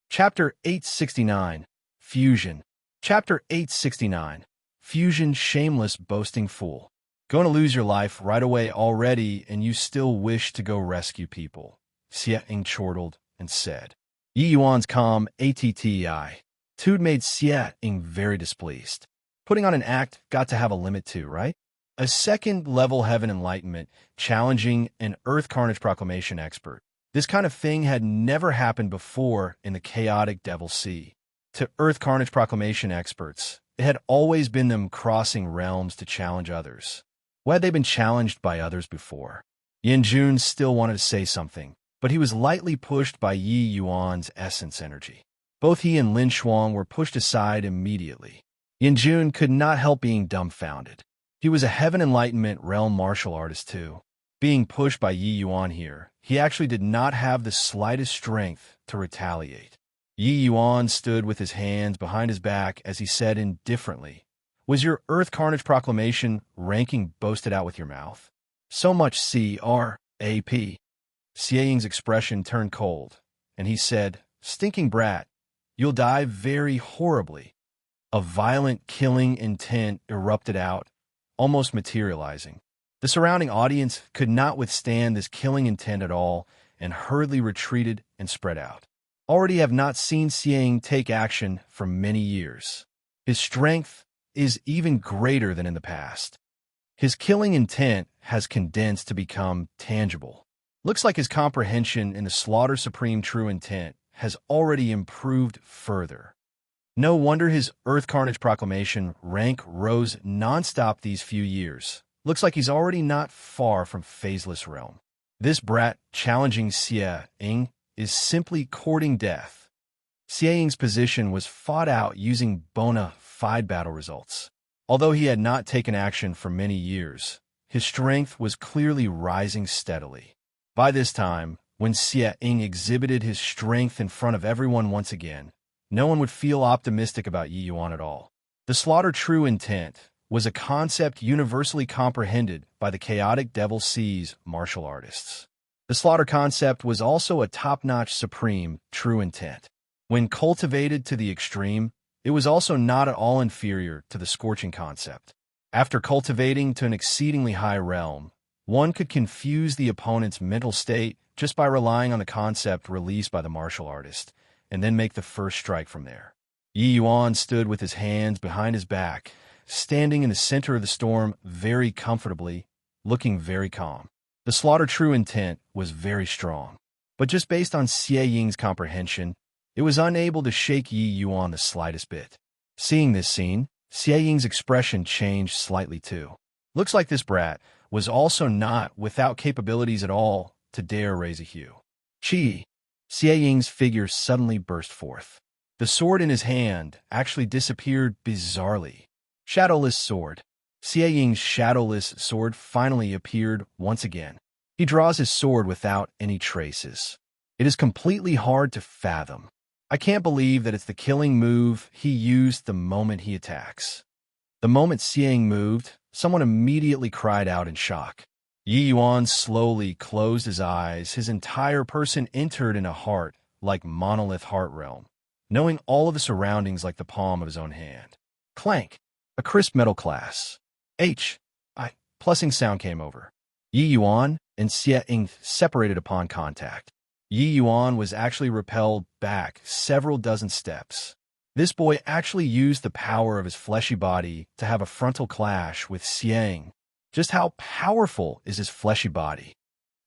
Chapter 869, Fusion. Chapter 869, Fusion. Shameless boasting fool. Going to lose your life right away already, and you still wish to go rescue people, Xie chortled and said. Yi Yuan's calm attitude made Xie very displeased. Putting on an act got to have a limit too, right? A second-level heaven enlightenment challenging an Earth Carnage Proclamation expert. This kind of thing had never happened before in the chaotic Devil Sea. To Earth Carnage Proclamation experts, it had always been them crossing realms to challenge others. Why had they been challenged by others before? Yin Jun still wanted to say something, but he was lightly pushed by Yi Yuan's essence energy. Both he and Lin Shuang were pushed aside immediately. Yin Jun could not help being dumbfounded. He was a Heaven Enlightenment realm martial artist too. Being pushed by Yi Yuan here, he actually did not have the slightest strength to retaliate. Yi Yuan stood with his hands behind his back as he said indifferently, "Was your Earth Carnage Proclamation ranking boasted out with your mouth? So much CRAP." Xieying's expression turned cold, and he said, "Stinking brat, you'll die very horribly." A violent killing intent erupted out, almost materializing. The surrounding audience could not withstand this killing intent at all and hurriedly retreated and spread out. Already have not seen Xieying take action for many years. His strength is even greater than in the past. His killing intent has condensed to become tangible. Looks like his comprehension in the Slaughter Supreme True Intent has already improved further. No wonder his Earth Carnage Proclamation rank rose non-stop these few years. Looks like he's already not far from Phaseless Realm. This brat challenging Xieying is simply courting death. Xieying's position was fought out using bona fide battle results. Although he had not taken action for many years, his strength was clearly rising steadily. By this time, when Xieying exhibited his strength in front of everyone once again, no one would feel optimistic about Yi Yuan at all. The Slaughter True Intent was a concept universally comprehended by the chaotic Devil Sea's martial artists. The Slaughter concept was also a top-notch supreme true intent. When cultivated to the extreme, it was also not at all inferior to the Scorching concept. After cultivating to an exceedingly high realm, one could confuse the opponent's mental state just by relying on the concept released by the martial artist, and then make the first strike from there. Yi Yuan stood with his hands behind his back, standing in the center of the storm very comfortably, looking very calm. The Slaughter True Intent was very strong, but just based on Xieying's comprehension, it was unable to shake Yi Yuan the slightest bit. Seeing this scene, Xie Ying's expression changed slightly too. Looks like this brat was also not without capabilities at all to dare raise a hue. Xie Ying's figure suddenly burst forth. The sword in his hand actually disappeared bizarrely. Shadowless sword. Xie Ying's shadowless sword finally appeared once again. He draws his sword without any traces. It is completely hard to fathom. I can't believe that it's the killing move he used the moment he attacks. The moment Xie Ying moved, someone immediately cried out in shock. Yi Yuan slowly closed his eyes. His entire person entered in a heart like monolith heart realm, knowing all of the surroundings like the palm of his own hand. Clank! A crisp metal class. Plussing sound came over. Yi Yuan and Xie Ying separated upon contact. Yi Yuan was actually repelled back several dozen steps. This boy actually used the power of his fleshy body to have a frontal clash with Xie Ying. Just how powerful is his fleshy body?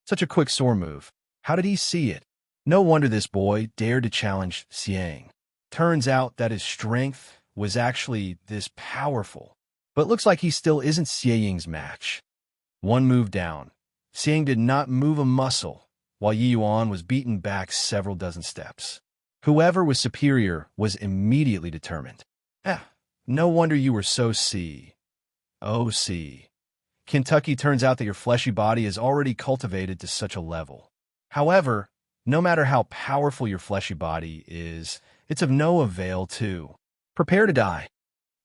Such a quick sword move. How did he see it? No wonder this boy dared to challenge Xie Ying. Turns out that his strength was actually this powerful. But looks like he still isn't Xie Ying's match. One move down. Xie Ying did not move a muscle, while Yi Yuan was beaten back several dozen steps. Whoever was superior was immediately determined. No wonder you were so OC. Kentucky, turns out that your fleshy body is already cultivated to such a level. However, no matter how powerful your fleshy body is, it's of no avail too. Prepare to die.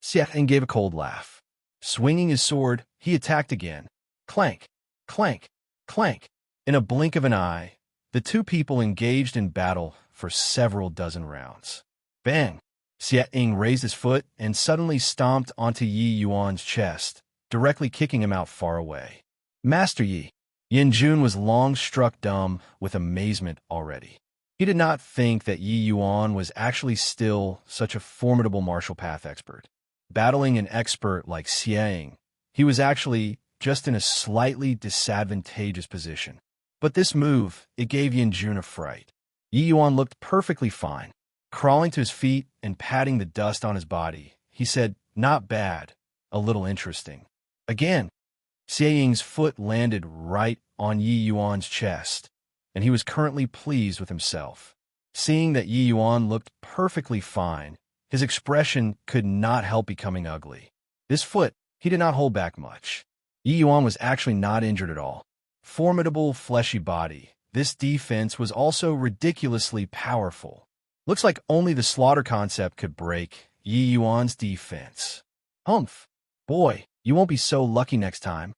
Xie Ying gave a cold laugh. Swinging his sword, he attacked again. Clank, clank, clank. In a blink of an eye, the two people engaged in battle for several dozen rounds. Bang! Xie Ying raised his foot and suddenly stomped onto Yi Yuan's chest, directly kicking him out far away. Master Yi. Yin Jun was long struck dumb with amazement already. He did not think that Yi Yuan was actually still such a formidable martial path expert. Battling an expert like Xie Ying, he was actually just in a slightly disadvantageous position. But this move, it gave Yin Jun a fright. Yi Yuan looked perfectly fine. Crawling to his feet and patting the dust on his body, he said, "Not bad, a little interesting." Again, Xie Ying's foot landed right on Yi Yuan's chest, and he was currently pleased with himself. Seeing that Yi Yuan looked perfectly fine, his expression could not help becoming ugly. This foot, he did not hold back much. Yi Yuan was actually not injured at all. Formidable fleshy body. This defense was also ridiculously powerful. Looks like only the slaughter concept could break Yi Yuan's defense. Humph. Boy, you won't be so lucky next time.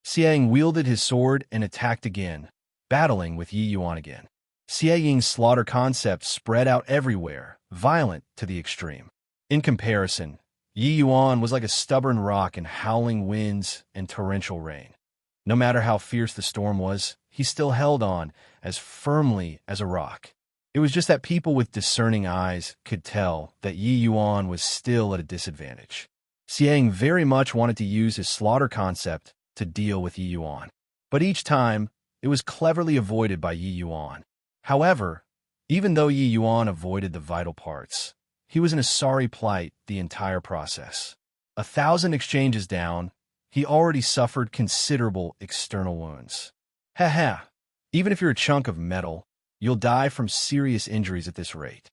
Xie Ying wielded his sword and attacked again, battling with Yi Yuan again. Xie Ying's slaughter concept spread out everywhere, violent to the extreme. In comparison, Yi Yuan was like a stubborn rock in howling winds and torrential rain. No matter how fierce the storm was, he still held on as firmly as a rock. It was just that people with discerning eyes could tell that Yi Yuan was still at a disadvantage. Xie Ying very much wanted to use his slaughter concept to deal with Yi Yuan, but each time, it was cleverly avoided by Yi Yuan. However, even though Yi Yuan avoided the vital parts, he was in a sorry plight the entire process. 1,000 exchanges down, he already suffered considerable external wounds. Even if you're a chunk of metal, you'll die from serious injuries at this rate.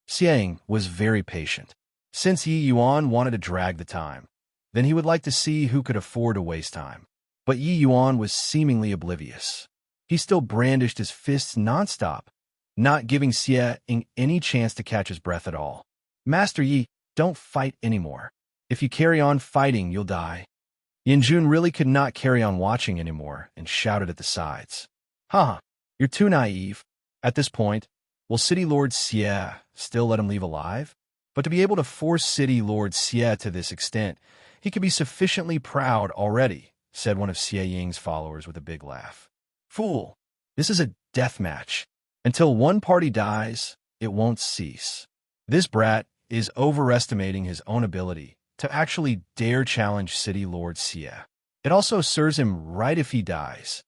Xie Ying was very patient. Since Yi Yuan wanted to drag the time, then he would like to see who could afford to waste time. But Yi Yuan was seemingly oblivious. He still brandished his fists nonstop, not giving Xie Ying any chance to catch his breath at all. Master Yi, don't fight anymore. If you carry on fighting, you'll die. Yin Jun really could not carry on watching anymore and shouted at the sides. You're too naive. At this point, will City Lord Xie still let him leave alive? But to be able to force City Lord Xie to this extent, he could be sufficiently proud already, said one of Xie Ying's followers with a big laugh. Fool, this is a death match. Until one party dies, it won't cease. This brat is overestimating his own ability to actually dare challenge City Lord Xie. It also serves him right if he dies.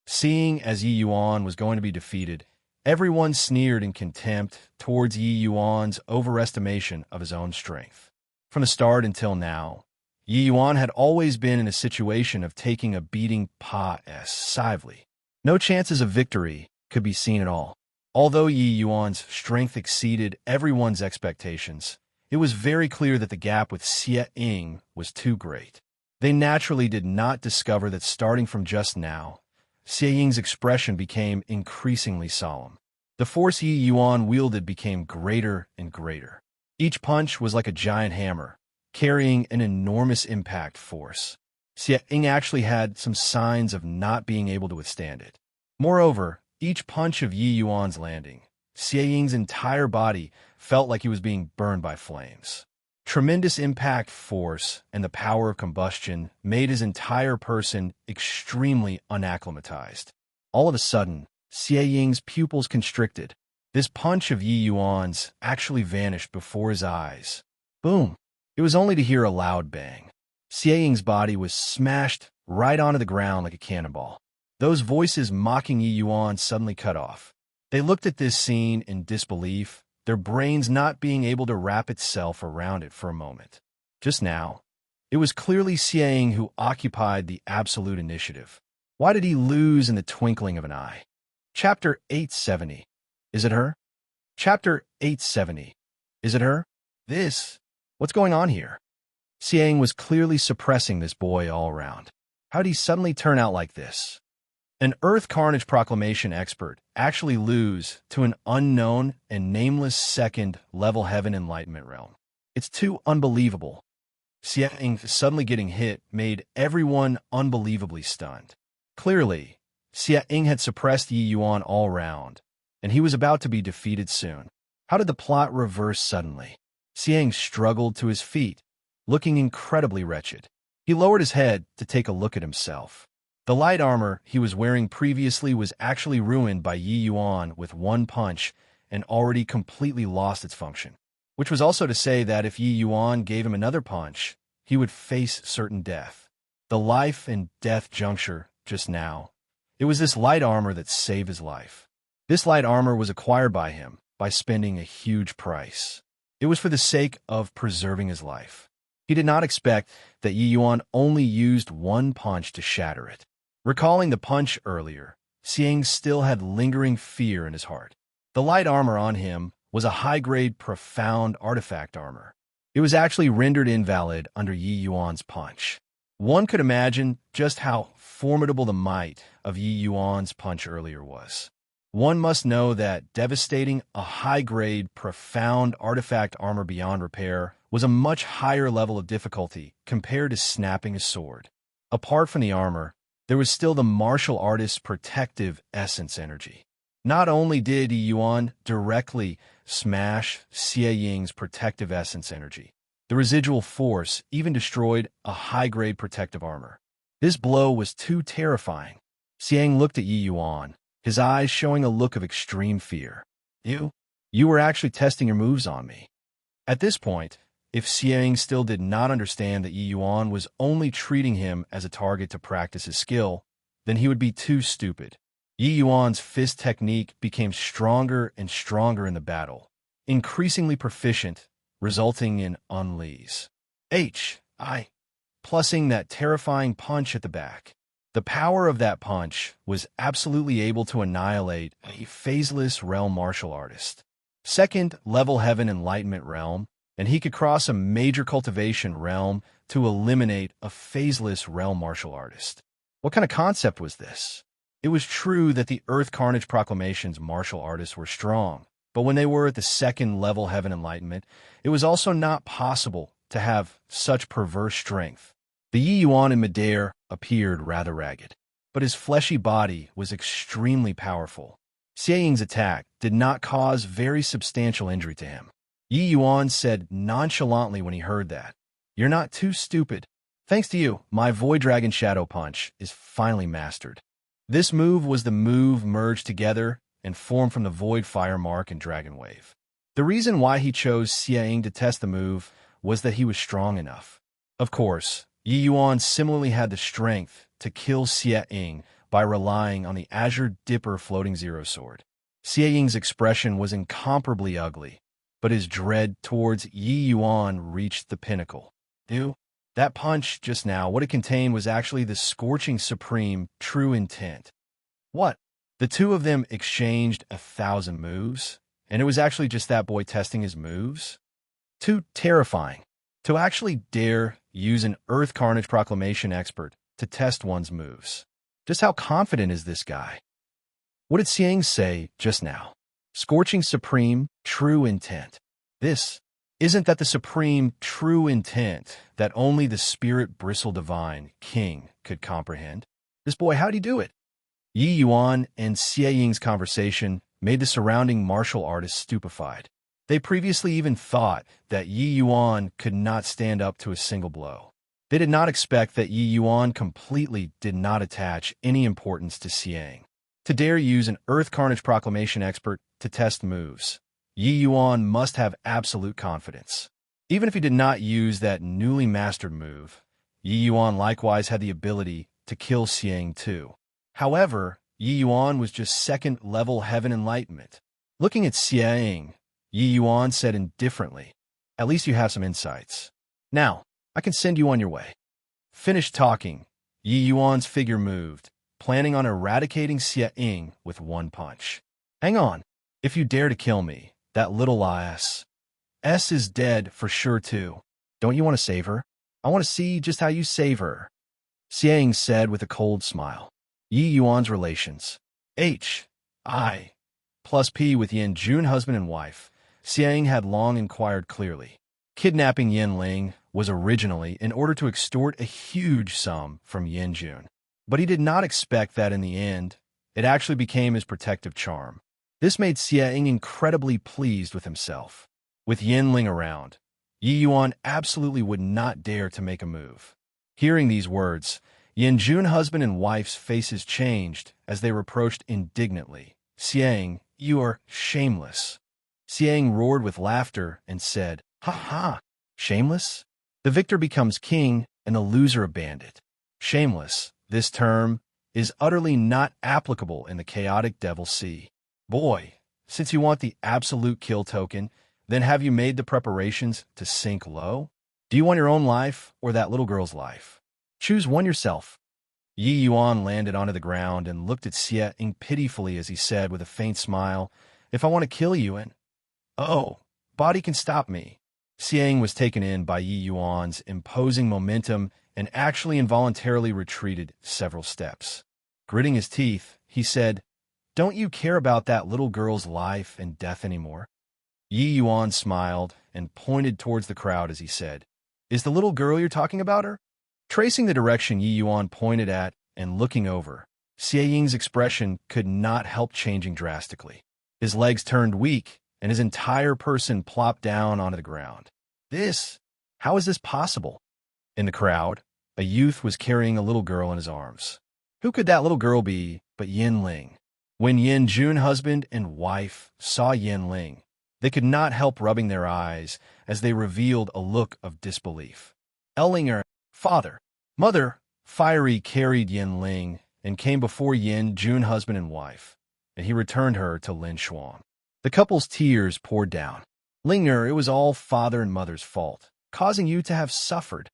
Seeing as Yi Yuan was going to be defeated, everyone sneered in contempt towards Yi Yuan's overestimation of his own strength. From the start until now, Yi Yuan had always been in a situation of taking a beating passively. No chances of victory could be seen at all. Although Yi Yuan's strength exceeded everyone's expectations, it was very clear that the gap with Xie Ying was too great. They naturally did not discover that starting from just now, Xie Ying's expression became increasingly solemn. The force Yi Yuan wielded became greater and greater. Each punch was like a giant hammer, carrying an enormous impact force. Xie Ying actually had some signs of not being able to withstand it. Moreover, each punch of Yi Yuan's landing, Xie Ying's entire body felt like he was being burned by flames. Tremendous impact force and the power of combustion made his entire person extremely unacclimatized. All of a sudden, Xie Ying's pupils constricted. This punch of Yi Yuan's actually vanished before his eyes. Boom! It was only to hear a loud bang. Xie Ying's body was smashed right onto the ground like a cannonball. Those voices mocking Yi Yuan suddenly cut off. They looked at this scene in disbelief, their brains not being able to wrap itself around it for a moment. Just now, it was clearly Xie Ying who occupied the absolute initiative. Why did he lose in the twinkling of an eye? Chapter 870. Is it her? Chapter 870. Is it her? What's going on here? Xie Ying was clearly suppressing this boy all around. How did he suddenly turn out like this? An Earth Carnage Proclamation expert actually lose to an unknown and nameless second-level heaven enlightenment realm. It's too unbelievable. Xie Ying suddenly getting hit made everyone unbelievably stunned. Clearly, Xie Ying had suppressed Yi Yuan all round, and he was about to be defeated soon. How did the plot reverse suddenly? Xie Ying struggled to his feet, looking incredibly wretched. He lowered his head to take a look at himself. The light armor he was wearing previously was actually ruined by Yi Yuan with one punch and already completely lost its function. Which was also to say that if Yi Yuan gave him another punch, he would face certain death. The life and death juncture just now. It was this light armor that saved his life. This light armor was acquired by him by spending a huge price. It was for the sake of preserving his life. He did not expect that Yi Yuan only used one punch to shatter it. Recalling the punch earlier, Xie Ying still had lingering fear in his heart. The light armor on him was a high-grade profound artifact armor. It was actually rendered invalid under Yi Yuan's punch. One could imagine just how formidable the might of Yi Yuan's punch earlier was. One must know that devastating a high-grade profound artifact armor beyond repair was a much higher level of difficulty compared to snapping a sword. Apart from the armor, there was still the martial artist's protective essence energy. Not only did Yi Yuan directly smash Xie Ying's protective essence energy, the residual force even destroyed a high-grade protective armor. This blow was too terrifying. Xie Ying looked at Yi Yuan, his eyes showing a look of extreme fear. You were actually testing your moves on me. At this point, if Xie Ying still did not understand that Yi Yuan was only treating him as a target to practice his skill, then he would be too stupid. Yi Yuan's fist technique became stronger and stronger in the battle, increasingly proficient, resulting in unleash. Plussing that terrifying punch at the back. The power of that punch was absolutely able to annihilate a phaseless realm martial artist. Second-level heaven enlightenment realm, and he could cross a major cultivation realm to eliminate a phaseless realm martial artist. What kind of concept was this? It was true that the Earth Carnage Proclamation's martial artists were strong, but when they were at the second-level heaven enlightenment, it was also not possible to have such perverse strength. The Yi Yuan in midair appeared rather ragged, but his fleshy body was extremely powerful. Xie Ying's attack did not cause very substantial injury to him. Yi Yuan said nonchalantly when he heard that, "You're not too stupid. Thanks to you, my Void Dragon Shadow Punch is finally mastered." This move was the move merged together and formed from the Void Fire Mark and Dragon Wave. The reason why he chose Xie Ying to test the move was that he was strong enough. Of course, Yi Yuan similarly had the strength to kill Xie Ying by relying on the Azure Dipper Floating Zero Sword. Xie Ying's expression was incomparably ugly, but his dread towards Yi Yuan reached the pinnacle. Ew. That punch just now, what it contained was actually the scorching supreme true intent. What? The two of them exchanged 1,000 moves, and it was actually just that boy testing his moves? Too terrifying. To actually dare use an Earth Carnage Proclamation expert to test one's moves. Just how confident is this guy? What did Xiang say just now? Scorching supreme true intent. This isn't that the supreme true intent that only the spirit bristle divine king could comprehend? This boy, how'd he do it? Yi Yuan and Xie Ying's conversation made the surrounding martial artists stupefied. They previously even thought that Yi Yuan could not stand up to a single blow. They did not expect that Yi Yuan completely did not attach any importance to Xiang. To dare use an Earth Carnage Proclamation expert to test moves, Yi Yuan must have absolute confidence. Even if he did not use that newly mastered move, Yi Yuan likewise had the ability to kill Xiang too. However, Yi Yuan was just second-level heaven enlightenment. Looking at Xiang, Yi Yuan said indifferently, "At least you have some insights. Now, I can send you on your way." Finished talking, Yi Yuan's figure moved, planning on eradicating Xiang with one punch. "Hang on. If you dare to kill me, that little lass is dead for sure too. Don't you want to save her? I want to see just how you save her," Xiang said with a cold smile. Yi Yuan's relations. H.I. plus P with Yin Jun husband and wife. Xiang had long inquired clearly. Kidnapping Yin Ling was originally in order to extort a huge sum from Yin Jun. But he did not expect that in the end, it actually became his protective charm. This made Xiang incredibly pleased with himself. With Yin Ling around, Yi Yuan absolutely would not dare to make a move. Hearing these words, Yin Jun husband and wife's faces changed as they reproached indignantly. "Xiang, you are shameless." Xiang roared with laughter and said, "Ha ha! Shameless? The victor becomes king and the loser a bandit. Shameless, this term, is utterly not applicable in the chaotic Devil Sea. Boy, since you want the absolute kill token, then have you made the preparations to sink low? Do you want your own life or that little girl's life? Choose one yourself." Yi Yuan landed onto the ground and looked at Xiang pitifully as he said with a faint smile, "If I want to kill you and... oh, body can stop me." Xiang was taken in by Yi Yuan's imposing momentum and actually involuntarily retreated several steps. Gritting his teeth, he said, "Don't you care about that little girl's life and death anymore?" Yi Yuan smiled and pointed towards the crowd as he said, "Is the little girl you're talking about her?" Tracing the direction Yi Yuan pointed at and looking over, Xie Ying's expression could not help changing drastically. His legs turned weak, and his entire person plopped down onto the ground. How is this possible? In the crowd, a youth was carrying a little girl in his arms. Who could that little girl be but Yin Ling? When Yin Jun husband and wife saw Yin Ling, they could not help rubbing their eyes as they revealed a look of disbelief. Ellinger, father, mother, fiery carried Yin Ling and came before Yin Jun husband and wife, and he returned her to Lin Xuan. The couple's tears poured down. "Linger, it was all father and mother's fault, causing you to have suffered."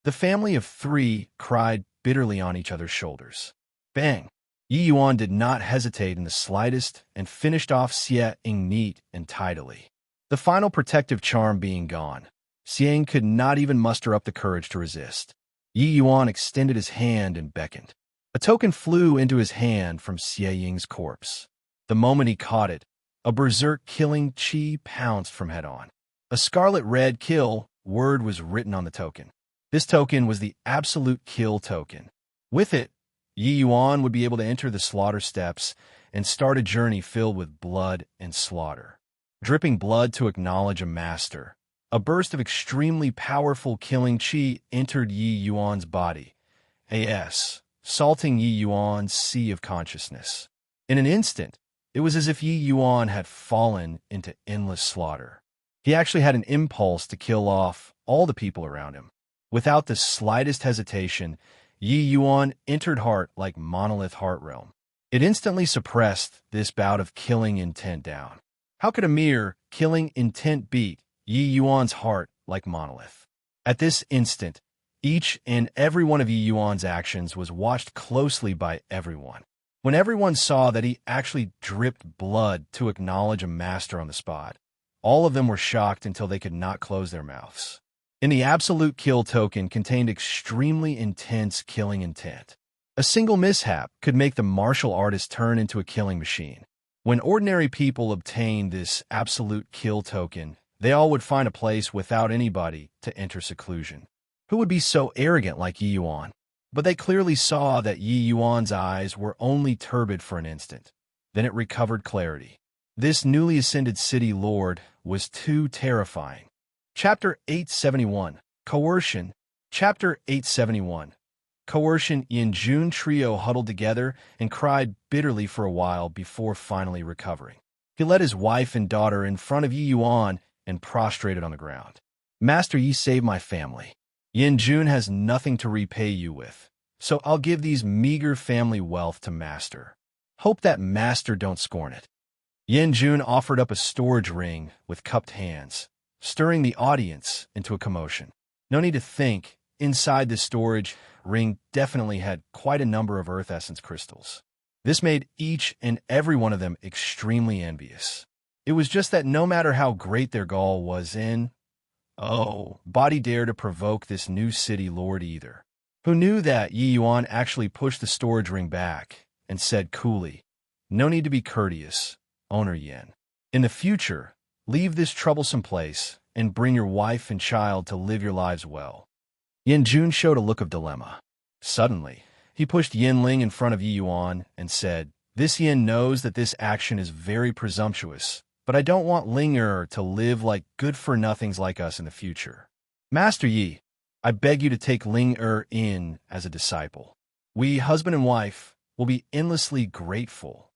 The family of three cried bitterly on each other's shoulders. Bang! Yi Yuan did not hesitate in the slightest and finished off Xie Ying neat and tidily. The final protective charm being gone, Xiang could not even muster up the courage to resist. Yi Yuan extended his hand and beckoned. A token flew into his hand from Xie Ying's corpse. The moment he caught it, a berserk killing chi pounced from head on. A scarlet red kill word was written on the token. This token was the absolute kill token. With it, Yi Yuan would be able to enter the slaughter steps and start a journey filled with blood and slaughter. Dripping blood to acknowledge a master. A burst of extremely powerful killing chi entered Yi Yuan's body, salting Yi Yuan's sea of consciousness. In an instant, it was as if Yi Yuan had fallen into endless slaughter. He actually had an impulse to kill off all the people around him. Without the slightest hesitation, Yi Yuan entered heart like monolith heart realm. It instantly suppressed this bout of killing intent down. How could a mere killing intent beat Yi Yuan's heart like monolith. At this instant, each and every one of Yi Yuan's actions was watched closely by everyone. When everyone saw that he actually dripped blood to acknowledge a master on the spot, all of them were shocked until they could not close their mouths. In the absolute kill token contained extremely intense killing intent. A single mishap could make the martial artist turn into a killing machine. When ordinary people obtained this absolute kill token, they all would find a place without anybody to enter seclusion. Who would be so arrogant like Yi Yuan? But they clearly saw that Yi Yuan's eyes were only turbid for an instant. Then it recovered clarity. This newly ascended city lord was too terrifying. Chapter 871, Coercion. Chapter 871, Coercion. Yin Jun trio huddled together and cried bitterly for a while before finally recovering. He led his wife and daughter in front of Yi Yuan and prostrated on the ground. Master Yi saved my family. Yin Jun has nothing to repay you with, so I'll give these meager family wealth to Master. Hope that Master don't scorn it. Yin Jun offered up a storage ring with cupped hands, stirring the audience into a commotion. No need to think, inside this storage ring definitely had quite a number of earth essence crystals. This made each and every one of them extremely envious. It was just that no matter how great their goal was body dare to provoke this new city lord either. Who knew that Yi Yuan actually pushed the storage ring back and said coolly, "No need to be courteous, Owner Yin. In the future, leave this troublesome place and bring your wife and child to live your lives well." Yin Jun showed a look of dilemma. Suddenly, he pushed Yin Ling in front of Yi Yuan and said, "This Yin knows that this action is very presumptuous, but I don't want Ling to live like good-for-nothings like us in the future. Master Yi, I beg you to take Ling in as a disciple. We, husband and wife, will be endlessly grateful."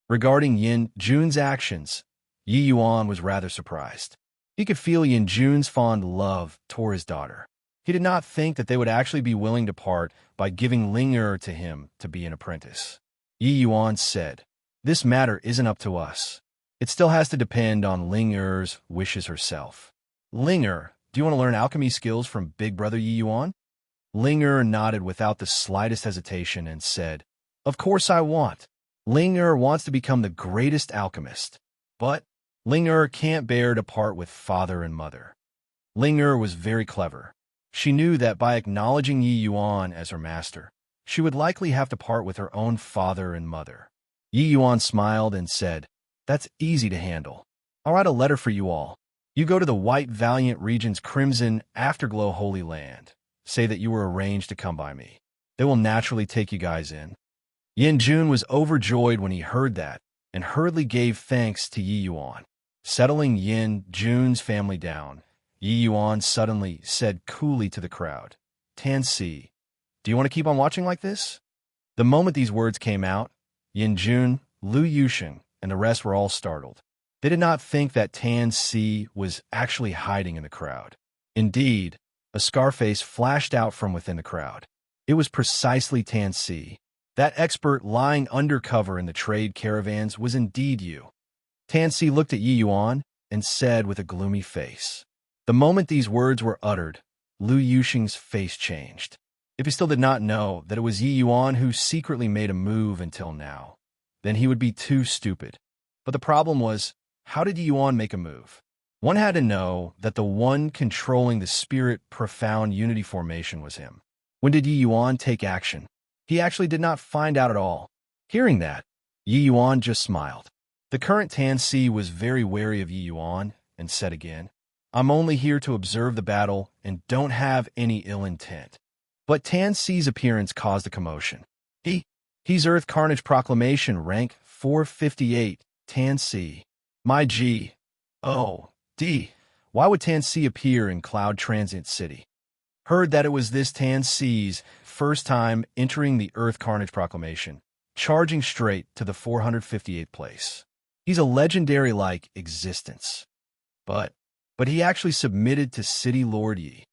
Regarding Yin Jun's actions, Yi Yuan was rather surprised. He could feel Yin Jun's fond love toward his daughter. He did not think that they would actually be willing to part by giving Ling to him to be an apprentice. Yi Yuan said, "This matter isn't up to us. It still has to depend on Ling wishes herself." "Ling, do you want to learn alchemy skills from Big Brother Yi Yuan?" Ling nodded without the slightest hesitation and said, "Of course I want." Ling wants to become the greatest alchemist. But Ling can't bear to part with father and mother. Ling was very clever. She knew that by acknowledging Yi Yuan as her master, she would likely have to part with her own father and mother. Yi Yuan smiled and said, "That's easy to handle. I'll write a letter for you all. You go to the White Valiant Region's Crimson Afterglow Holy Land. Say that you were arranged to come by me. They will naturally take you guys in." Yin Jun was overjoyed when he heard that and hurriedly gave thanks to Yi Yuan. Settling Yin Jun's family down, Yi Yuan suddenly said coolly to the crowd, "Tan Si, do you want to keep on watching like this?" The moment these words came out, Yin Jun, Lu Yusheng, and the rest were all startled. They did not think that Tan Si was actually hiding in the crowd. Indeed, a scar face flashed out from within the crowd. It was precisely Tan Si. That expert lying undercover in the trade caravans was indeed you. Tan Si looked at Yi Yuan and said with a gloomy face. The moment these words were uttered, Lu Yusheng's face changed. If he still did not know that it was Yi Yuan who secretly made a move until now, then he would be too stupid. But the problem was, how did Yi Yuan make a move? One had to know that the one controlling the spirit profound unity formation was him. When did Yi Yuan take action? He actually did not find out at all. Hearing that, Yi Yuan just smiled. The current Tan Si was very wary of Yi Yuan and said again, "I'm only here to observe the battle and don't have any ill intent." But Tan Si's appearance caused a commotion. He's Earth Carnage Proclamation, rank 458, Tan Si. My G. O. D. Why would Tan Si appear in Cloud Transient City? Heard that it was this Tan Si's first time entering the Earth Carnage Proclamation, charging straight to the 458th place. He's a legendary-like existence. But he actually submitted to City Lord Yi.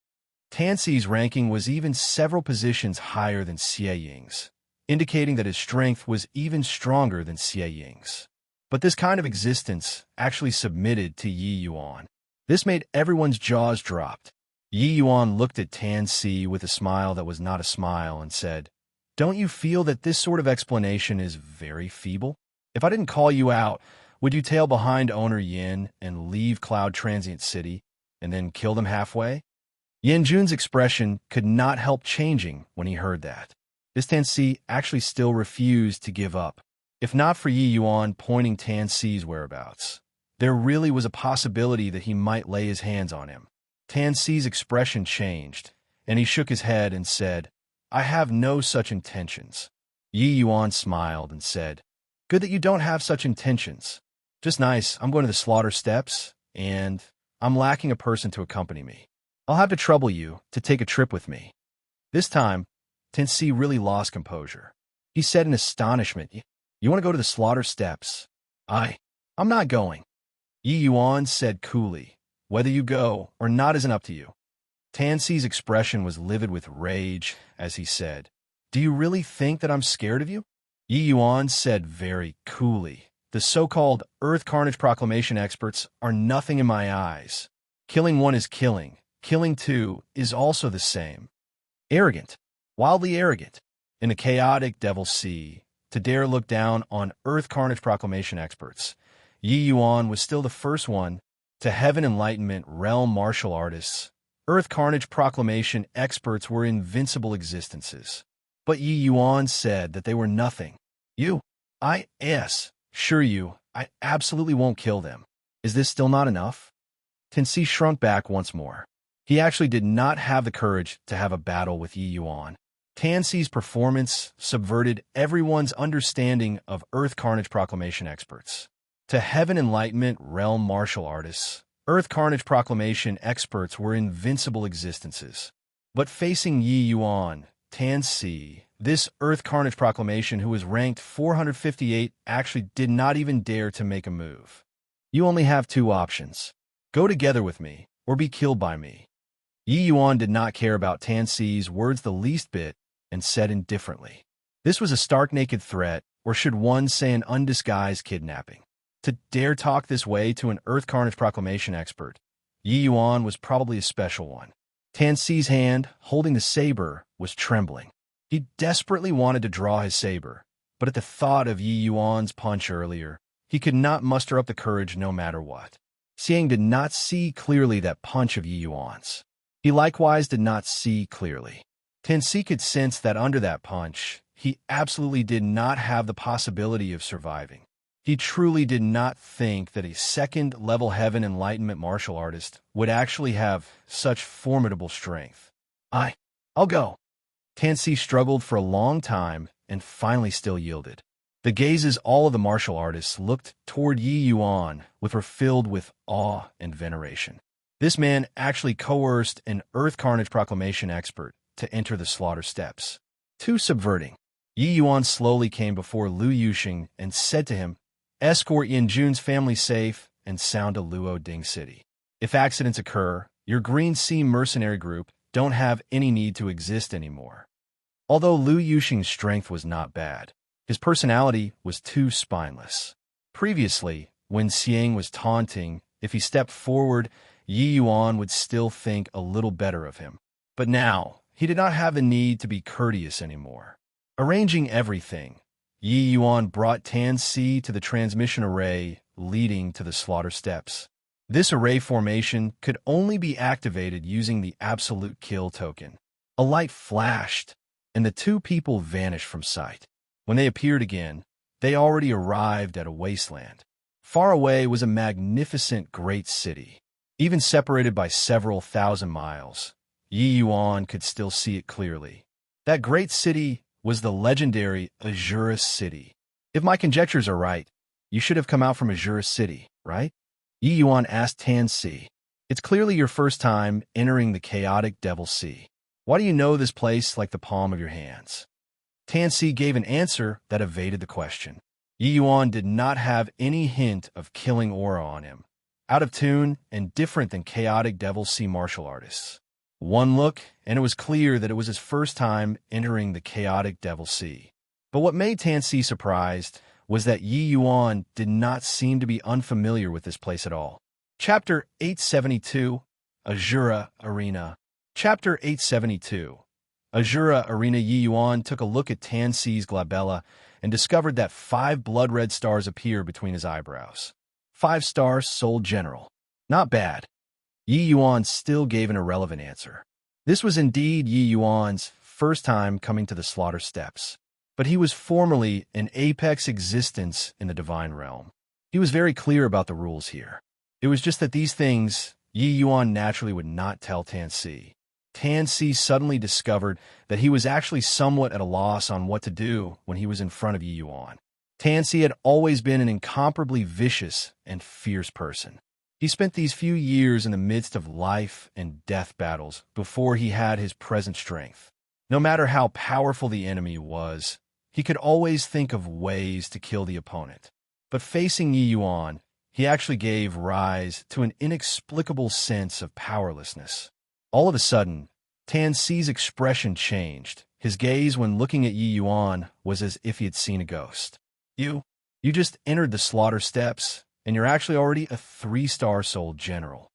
Tan Si's ranking was even several positions higher than Xie Ying's, indicating that his strength was even stronger than Xie Ying's. But this kind of existence actually submitted to Yi Yuan. This made everyone's jaws drop. Yi Yuan looked at Tan Si with a smile that was not a smile and said, "Don't you feel that this sort of explanation is very feeble? If I didn't call you out, would you tail behind owner Yin and leave Cloud Transient City and then kill them halfway?" Yin Jun's expression could not help changing when he heard that. This Tan Si actually still refused to give up. If not for Yi Yuan pointing Tan Si's whereabouts, there really was a possibility that he might lay his hands on him. Tan Si's expression changed, and he shook his head and said, "I have no such intentions." Yi Yuan smiled and said, "Good that you don't have such intentions. Just nice, I'm going to the slaughter steps, and I'm lacking a person to accompany me. I'll have to trouble you to take a trip with me." This time, Tan Si really lost composure. He said in astonishment, "You want to go to the slaughter steps?" I'm not going." Yi Yuan said coolly, "Whether you go or not isn't up to you." Tan Si's expression was livid with rage as he said, "Do you really think that I'm scared of you?" Yi Yuan said very coolly, "The so-called Earth Carnage Proclamation experts are nothing in my eyes. Killing one is killing. Killing two is also the same." Arrogant, wildly arrogant. In the chaotic Devil Sea, to dare look down on Earth Carnage Proclamation experts, Yi Yuan was still the first one. To Heaven Enlightenment realm martial artists, Earth Carnage Proclamation experts were invincible existences. But Yi Yuan said that they were nothing. I absolutely won't kill them. Is this still not enough?" Tan Si shrunk back once more. He actually did not have the courage to have a battle with Yi Yuan. Tan Si's performance subverted everyone's understanding of Earth Carnage Proclamation experts. To Heaven Enlightenment realm martial artists, Earth Carnage Proclamation experts were invincible existences. But facing Yi Yuan, Tan Si, this Earth Carnage Proclamation who was ranked 458 actually did not even dare to make a move. "You only have two options. Go together with me, or be killed by me." Yi Yuan did not care about Tan Si's words the least bit and said indifferently. This was a stark naked threat, or should one say an undisguised kidnapping. To dare talk this way to an Earth Carnage Proclamation expert, Yi Yuan was probably a special one. Tan Si's hand, holding the saber, was trembling. He desperately wanted to draw his saber, but at the thought of Yi Yuan's punch earlier, he could not muster up the courage no matter what. Xiang did not see clearly that punch of Yi Yuan's. He likewise did not see clearly. Tan Si could sense that under that punch, he absolutely did not have the possibility of surviving. He truly did not think that a second-level Heaven Enlightenment martial artist would actually have such formidable strength. I'll go." Tan Si struggled for a long time and finally still yielded. The gazes all of the martial artists looked toward Yi Yuan were filled with awe and veneration. This man actually coerced an Earth Carnage Proclamation expert to enter the slaughter steps. Too subverting. Yi Yuan slowly came before Lu Yuxing and said to him, "Escort Yin Jun's family safe and sound to Luo Ding City. If accidents occur, your Green Sea mercenary group don't have any need to exist anymore." Although Lu Yuxing's strength was not bad, his personality was too spineless. Previously, when Xiang was taunting, if he stepped forward, Yi Yuan would still think a little better of him. But now, he did not have the need to be courteous anymore. Arranging everything, Yi Yuan brought Tan Si to the transmission array leading to the slaughter steps. This array formation could only be activated using the absolute kill token. A light flashed, and the two people vanished from sight. When they appeared again, they already arrived at a wasteland. Far away was a magnificent great city. Even separated by several thousand miles, Yi Yuan could still see it clearly. That great city was the legendary Azura City. If my conjectures are right, you should have come out from Azura City, right? Yi Yuan asked Tan Si. "It's clearly your first time entering the chaotic Devil Sea. Why do you know this place like the palm of your hands?" Tan Si gave an answer that evaded the question. Yi Yuan did not have any hint of killing aura on him. Out of tune and different than chaotic Devil Sea martial artists. One look, and it was clear that it was his first time entering the chaotic Devil Sea. But what made Tan Si surprised was that Yi Yuan did not seem to be unfamiliar with this place at all. Chapter 872, Azura Arena. Chapter 872. Azura Arena. Yi Yuan took a look at Tan Si's glabella and discovered that 5 blood-red stars appeared between his eyebrows. 5 stars, Soul General. Not bad. Yi Yuan still gave an irrelevant answer. This was indeed Yi Yuan's first time coming to the slaughter steps, but he was formerly an apex existence in the divine realm. He was very clear about the rules here. It was just that these things Yi Yuan naturally would not tell Tan Si. Tan Si suddenly discovered that he was actually somewhat at a loss on what to do when he was in front of Yi Yuan. Tan Si had always been an incomparably vicious and fierce person. He spent these few years in the midst of life and death battles before he had his present strength. No matter how powerful the enemy was, he could always think of ways to kill the opponent. But facing Yi Yuan, he actually gave rise to an inexplicable sense of powerlessness. All of a sudden, Tan Si's expression changed. His gaze when looking at Yi Yuan was as if he had seen a ghost. You just entered the slaughter steps, and you're actually already a 3-star Soul General.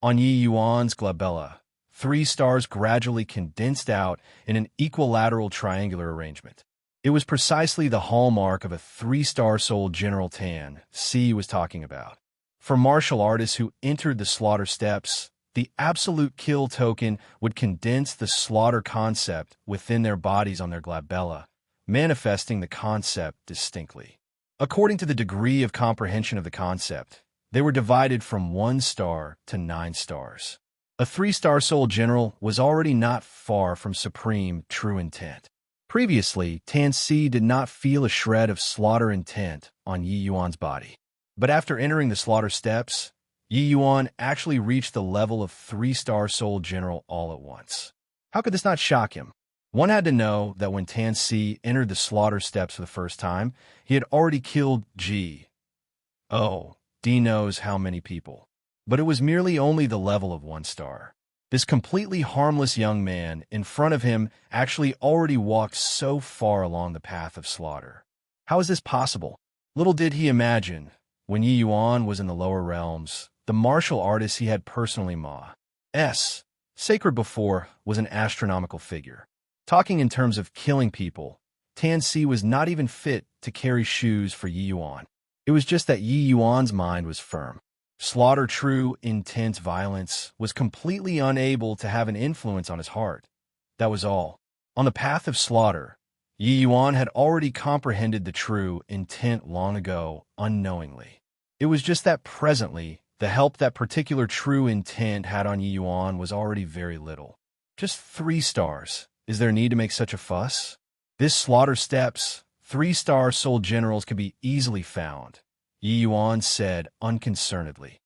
On Yi Yuan's glabella, 3 stars gradually condensed out in an equilateral triangular arrangement. It was precisely the hallmark of a 3-star Soul General Tan Si was talking about. For martial artists who entered the slaughter steps, the absolute kill token would condense the slaughter concept within their bodies on their glabella, manifesting the concept distinctly. According to the degree of comprehension of the concept, they were divided from 1 star to 9 stars. A 3-star Soul General was already not far from supreme true intent. Previously, Tan Si did not feel a shred of slaughter intent on Yi Yuan's body. But after entering the slaughter steps, Yi Yuan actually reached the level of 3-star Soul General all at once. How could this not shock him? One had to know that when Tan Si entered the slaughter steps for the first time, he had already killed G. Oh, D knows how many people. But it was merely only the level of 1 star. This completely harmless young man in front of him actually already walked so far along the path of slaughter. How is this possible? Little did he imagine, when Yi Yuan was in the lower realms, the martial artist he had personally sacred before was an astronomical figure. Talking in terms of killing people, Tan Si was not even fit to carry shoes for Yi Yuan. It was just that Yi Yuan's mind was firm. Slaughter true, intense violence was completely unable to have an influence on his heart. That was all. On the path of slaughter, Yi Yuan had already comprehended the true intent long ago, unknowingly. It was just that presently, the help that particular true intent had on Yi Yuan was already very little. Just 3 stars. Is there need to make such a fuss? This slaughter steps, 3-star Soul Generals could be easily found, Yi Yuan said unconcernedly.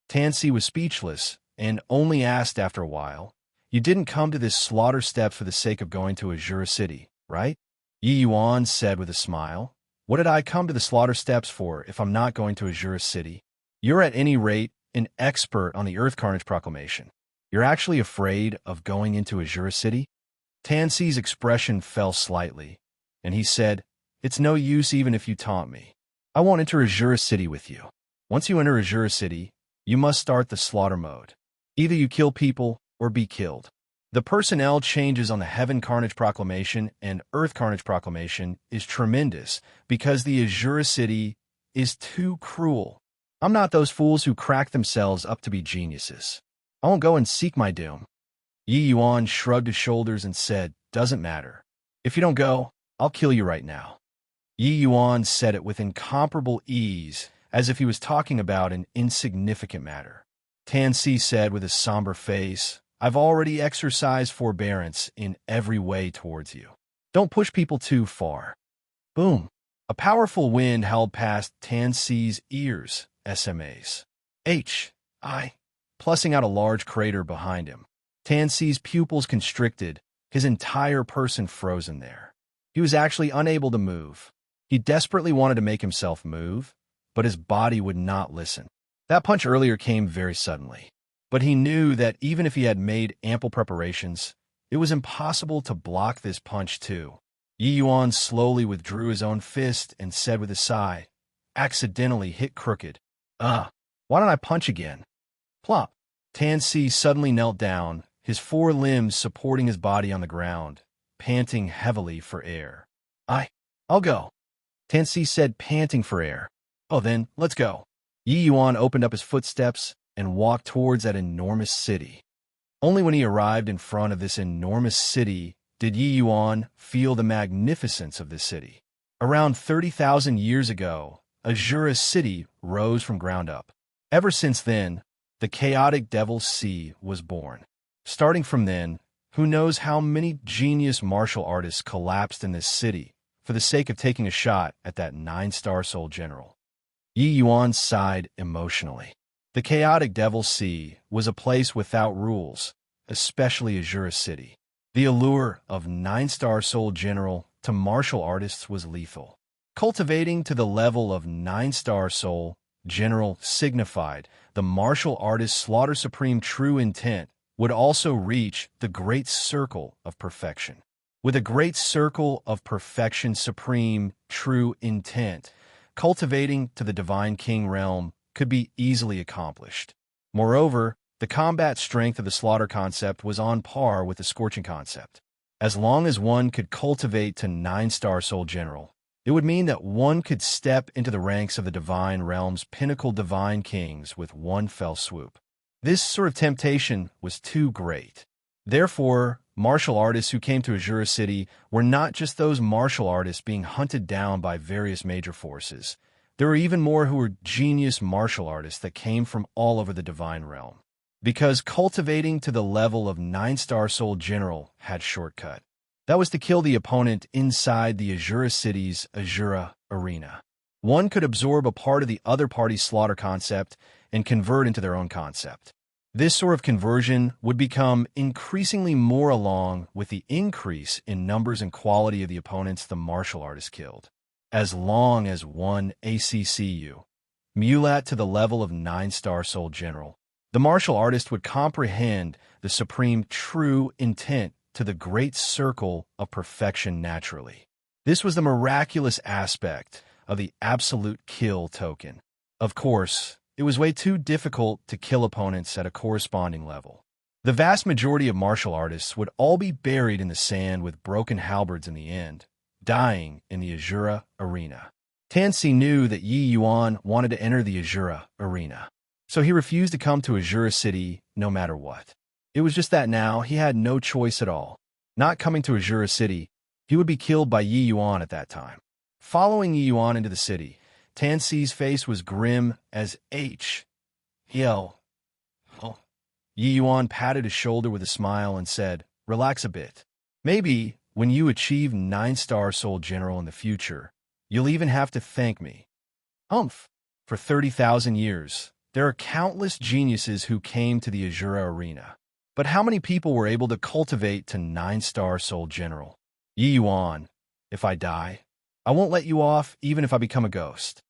Tan Si was speechless and only asked after a while, "You didn't come to this slaughter steps for the sake of going to Azura City, right?" Yi Yuan said with a smile, "What did I come to the slaughter steps for if I'm not going to Azura City? You're at any rate an expert on the Earth Carnage Proclamation. You're actually afraid of going into Azura City?" Tan Si's expression fell slightly, and he said, "It's no use even if you taunt me. I won't enter Azura City with you. Once you enter Azura City, you must start the slaughter mode. Either you kill people or be killed. The personnel changes on the Heaven Carnage Proclamation and Earth Carnage Proclamation is tremendous because the Azura City is too cruel. I'm not those fools who crack themselves up to be geniuses. I won't go and seek my doom." Yi Yuan shrugged his shoulders and said, "Doesn't matter. If you don't go, I'll kill you right now." Yi Yuan said it with incomparable ease, as if he was talking about an insignificant matter. Tan Si said with a somber face, "I've already exercised forbearance in every way towards you. Don't push people too far." Boom! A powerful wind howled past Tan Si's ears, plussing out a large crater behind him. Tan Si's pupils constricted, his entire person frozen there. He was actually unable to move. He desperately wanted to make himself move, but his body would not listen. That punch earlier came very suddenly, but he knew that even if he had made ample preparations, it was impossible to block this punch too. Yi Yuan slowly withdrew his own fist and said with a sigh, "Accidentally hit crooked. Why don't I punch again?" Plop. Tan Si suddenly knelt down, his four limbs supporting his body on the ground, panting heavily for air. I'll go," Tan Si said, panting for air. "Oh, then, let's go." Yi Yuan opened up his footsteps and walked towards that enormous city. Only when he arrived in front of this enormous city did Yi Yuan feel the magnificence of this city. Around 30,000 years ago, Azura City rose from ground up. Ever since then, the chaotic Devil's Sea was born. Starting from then, who knows how many genius martial artists collapsed in this city for the sake of taking a shot at that 9-star soul general. Yi Yuan sighed emotionally. The chaotic Devil's Sea was a place without rules, especially Azura City. The allure of 9-star soul general to martial artists was lethal. Cultivating to the level of 9-star soul general signified the martial artist's slaughter supreme true intent would also reach the great circle of perfection. With a great circle of perfection supreme true intent, cultivating to the divine king realm could be easily accomplished. Moreover, the combat strength of the slaughter concept was on par with the scorching concept. As long as one could cultivate to 9-star soul general, it would mean that one could step into the ranks of the divine realm's pinnacle divine kings with one fell swoop. This sort of temptation was too great. Therefore, martial artists who came to Azura City were not just those martial artists being hunted down by various major forces. There were even more who were genius martial artists that came from all over the divine realm. Because cultivating to the level of 9-star soul general had shortcut. That was to kill the opponent inside the Azura City's Azura arena. One could absorb a part of the other party's slaughter concept and convert into their own concept. This sort of conversion would become increasingly more along with the increase in numbers and quality of the opponents the martial artist killed. As long as one ACCU, mulat to the level of 9-star soul general, the martial artist would comprehend the supreme true intent to the great circle of perfection naturally. This was the miraculous aspect of the absolute kill token. Of course, it was way too difficult to kill opponents at a corresponding level. The vast majority of martial artists would all be buried in the sand with broken halberds in the end, dying in the Azura arena. Tan Si knew that Yi Yuan wanted to enter the Azura arena, so he refused to come to Azura City no matter what. It was just that now he had no choice at all. Not coming to Azura City, he would be killed by Yi Yuan at that time. Following Yi Yuan into the city, Tan Si's face was grim as H. Yo. Oh. Yi Yuan patted his shoulder with a smile and said, "Relax a bit. Maybe when you achieve 9-star soul general in the future, you'll even have to thank me." For 30,000 years, there are countless geniuses who came to the Azura arena. But how many people were able to cultivate to 9-star soul general? Yi Yuan, if I die, I won't let you off even if I become a ghost,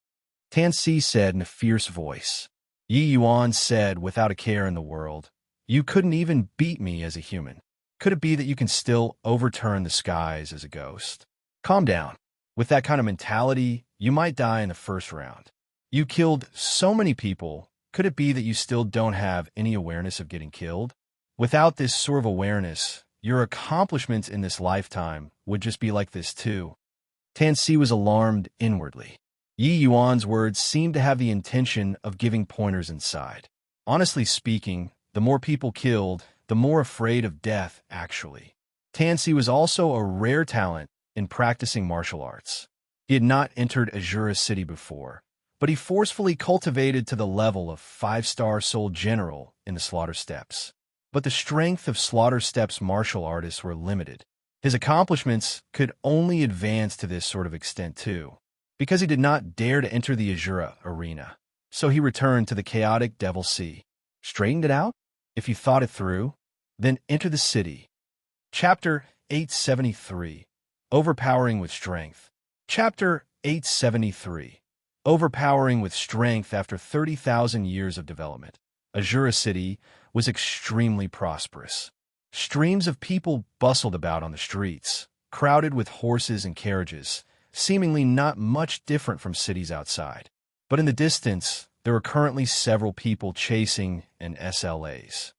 Tan Si said in a fierce voice. Yi Yuan said without a care in the world, "You couldn't even beat me as a human. Could it be that you can still overturn the skies as a ghost? Calm down. With that kind of mentality, you might die in the first round. You killed so many people, could it be that you still don't have any awareness of getting killed? Without this sort of awareness, your accomplishments in this lifetime would just be like this too." Tan Si was alarmed inwardly. Yi Yuan's words seemed to have the intention of giving pointers inside. Honestly speaking, the more people killed, the more afraid of death, actually. Tan Si was also a rare talent in practicing martial arts. He had not entered Azura City before, but he forcefully cultivated to the level of 5-star soul general in the slaughter steps. But the strength of slaughter steps martial artists were limited. His accomplishments could only advance to this sort of extent too, because he did not dare to enter the Azura arena. So he returned to the chaotic Devil's Sea. Straightened it out? If you thought it through, then enter the city. Chapter 873. Overpowering with Strength. Chapter 873. Overpowering with strength after 30,000 years of development. Azura City was extremely prosperous. Streams of people bustled about on the streets, crowded with horses and carriages, seemingly not much different from cities outside. But in the distance, there were currently several people chasing an SLAs.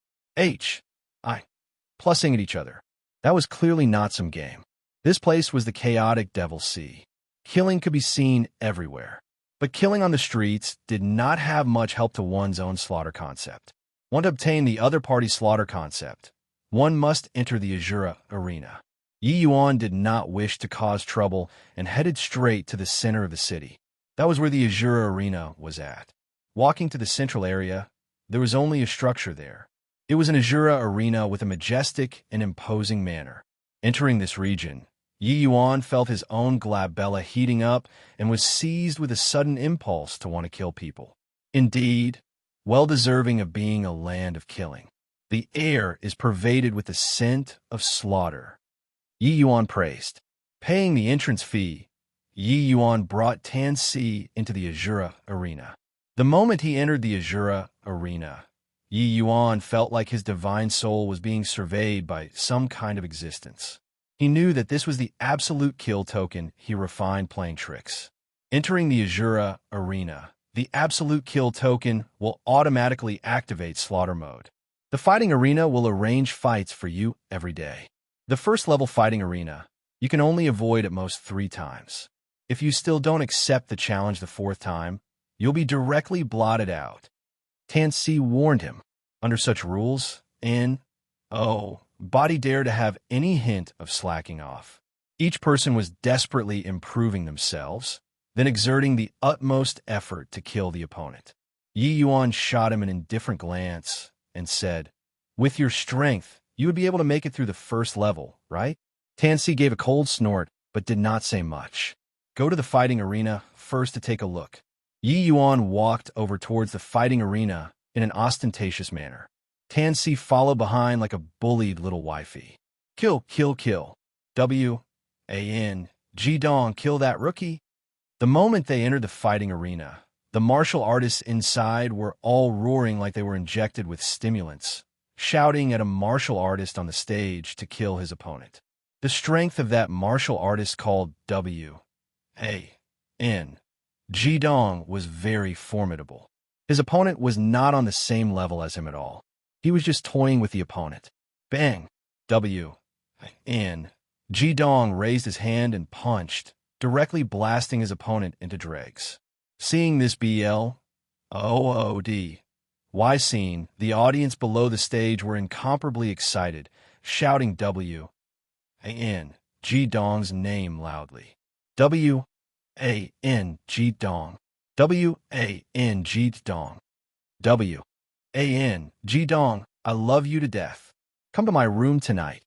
Plussing at each other. That was clearly not some game. This place was the chaotic Devil's Sea. Killing could be seen everywhere. But killing on the streets did not have much help to one's own slaughter concept. To obtain the other party's slaughter concept, one must enter the Azura arena. Yi Yuan did not wish to cause trouble and headed straight to the center of the city. That was where the Azura arena was at. Walking to the central area, there was only a structure there. It was an Azura arena with a majestic and imposing manner. Entering this region, Yi Yuan felt his own glabella heating up and was seized with a sudden impulse to want to kill people. Indeed, well deserving of being a land of killing. The air is pervaded with the scent of slaughter. Yi Yuan praised. Paying the entrance fee, Yi Yuan brought Tan Si into the Azura arena. The moment he entered the Azura arena, Yi Yuan felt like his divine soul was being surveyed by some kind of existence. He knew that this was the absolute kill token he refined playing tricks. Entering the Azura arena, the absolute kill token will automatically activate slaughter mode. The fighting arena will arrange fights for you every day. The first level fighting arena, you can only avoid at most 3 times. If you still don't accept the challenge the 4th time, you'll be directly blotted out. Tan Si warned him. Under such rules, body dare to have any hint of slacking off. Each person was desperately improving themselves, then exerting the utmost effort to kill the opponent. Yi Yuan shot him an indifferent glance and said, "With your strength, you would be able to make it through the first level, right?" Tan Si gave a cold snort, but did not say much. Go to the fighting arena first to take a look. Yi Yuan walked over towards the fighting arena in an ostentatious manner. Tan Si followed behind like a bullied little wifey. Kill. Ji-dong, kill that rookie. The moment they entered the fighting arena, the martial artists inside were all roaring like they were injected with stimulants, shouting at a martial artist on the stage to kill his opponent. The strength of that martial artist called Ji-dong was very formidable. His opponent was not on the same level as him at all. He was just toying with the opponent. Bang! Ji-dong raised his hand and punched, directly blasting his opponent into dregs. Seeing this BLOODY scene, the audience below the stage were incomparably excited, shouting Ji-dong's name loudly. Ji-dong. Ji-dong, I love you to death. Come to my room tonight.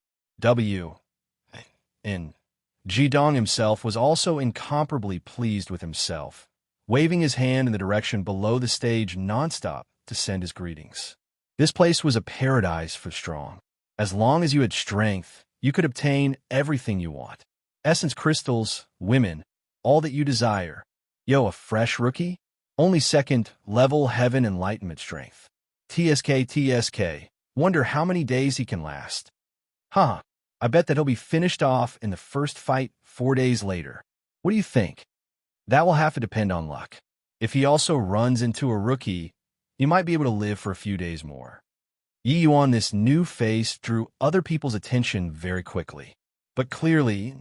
Ji-dong himself was also incomparably pleased with himself, waving his hand in the direction below the stage nonstop to send his greetings. This place was a paradise for strong. As long as you had strength, you could obtain everything you want. Essence crystals, women, all that you desire. A fresh rookie? Only 2nd level heaven enlightenment strength. TSK. Wonder how many days he can last. I bet that he'll be finished off in the first fight 4 days later. What do you think? That will have to depend on luck. If he also runs into a rookie, he might be able to live for a few days more. Yi Yuan, this new face, drew other people's attention very quickly. But clearly,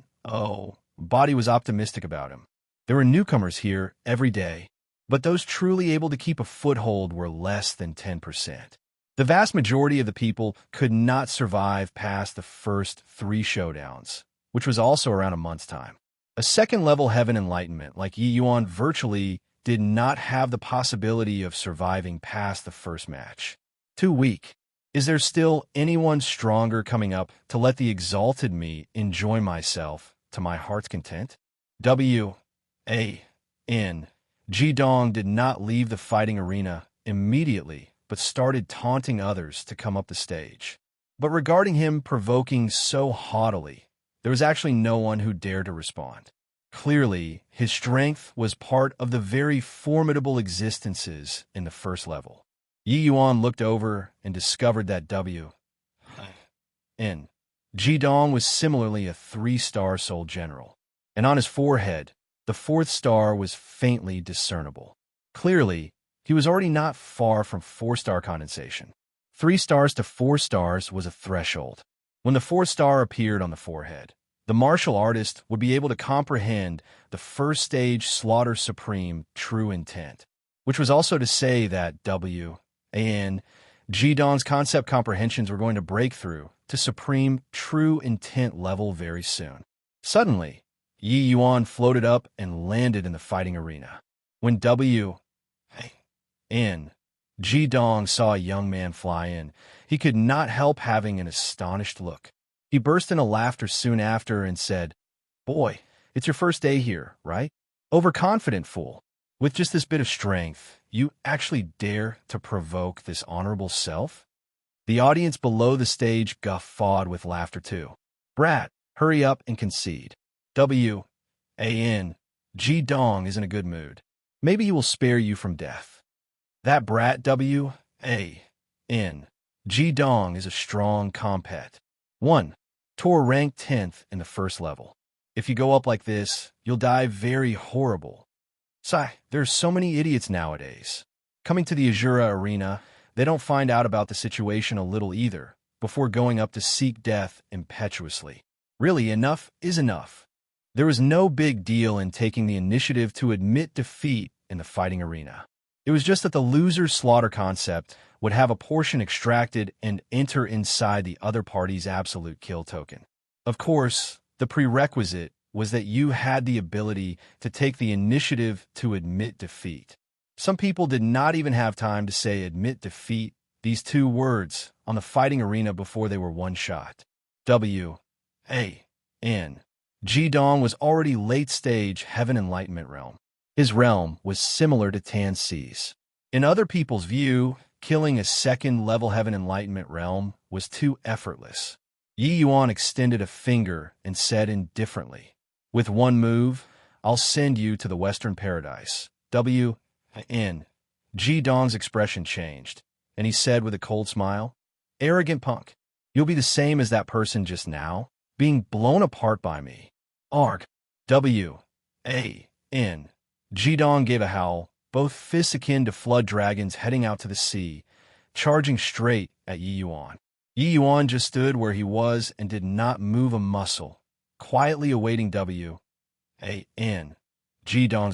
Body was optimistic about him. There were newcomers here every day, but those truly able to keep a foothold were less than 10%. The vast majority of the people could not survive past the first 3 showdowns, which was also around a month's time. A 2nd-level heaven enlightenment like Yi Yuan virtually did not have the possibility of surviving past the first match. Too weak. Is there still anyone stronger coming up to let the exalted me enjoy myself to my heart's content? Ji-dong did not leave the fighting arena immediately, but started taunting others to come up the stage. But regarding him provoking so haughtily, there was actually no one who dared to respond. Clearly, his strength was part of the very formidable existences in the first level. Yi Yuan looked over and discovered that Dong was similarly a 3-star soul general, and on his forehead, the 4th star was faintly discernible. Clearly, he was already not far from 4-star condensation. 3 stars to 4 stars was a threshold. When the 4th star appeared on the forehead, the martial artist would be able to comprehend the first stage slaughter supreme true intent, which was also to say that Dong's concept comprehensions were going to break through to supreme true intent level very soon. Suddenly, Yi Yuan floated up and landed in the fighting arena. When Dong saw a young man fly in, he could not help having an astonished look. He burst into laughter soon after and said, "Boy, it's your first day here, right? Overconfident fool. With just this bit of strength, you actually dare to provoke this honorable self?" The audience below the stage guffawed with laughter too. "Brat, hurry up and concede. Dong is in a good mood. Maybe he will spare you from death. That brat Dong is a strong compet. 1. Tor ranked 10th in the first level. If you go up like this, you'll die very horrible. There's so many idiots nowadays. Coming to the Azura arena, they don't find out about the situation a little either, before going up to seek death impetuously. Really, enough is enough. There was no big deal in taking the initiative to admit defeat in the fighting arena. It was just that the loser's slaughter concept would have a portion extracted and enter inside the other party's absolute kill token. Of course, the prerequisite was that you had the ability to take the initiative to admit defeat. Some people did not even have time to say admit defeat, these 2 words, on the fighting arena before they were one-shot. Dong was already late-stage Heaven Enlightenment realm. His realm was similar to Tan C's. In other people's view, killing a second-level Heaven Enlightenment realm was too effortless. Yi Yuan extended a finger and said indifferently, "With one move, I'll send you to the Western Paradise." Dong's expression changed, and he said with a cold smile, "Arrogant punk, you'll be the same as that person just now, being blown apart by me." Arg. Dong gave a howl, both fists akin to flood dragons heading out to the sea, charging straight at Yi Yuan. Yi Yuan just stood where he was and did not move a muscle, quietly awaiting Dong's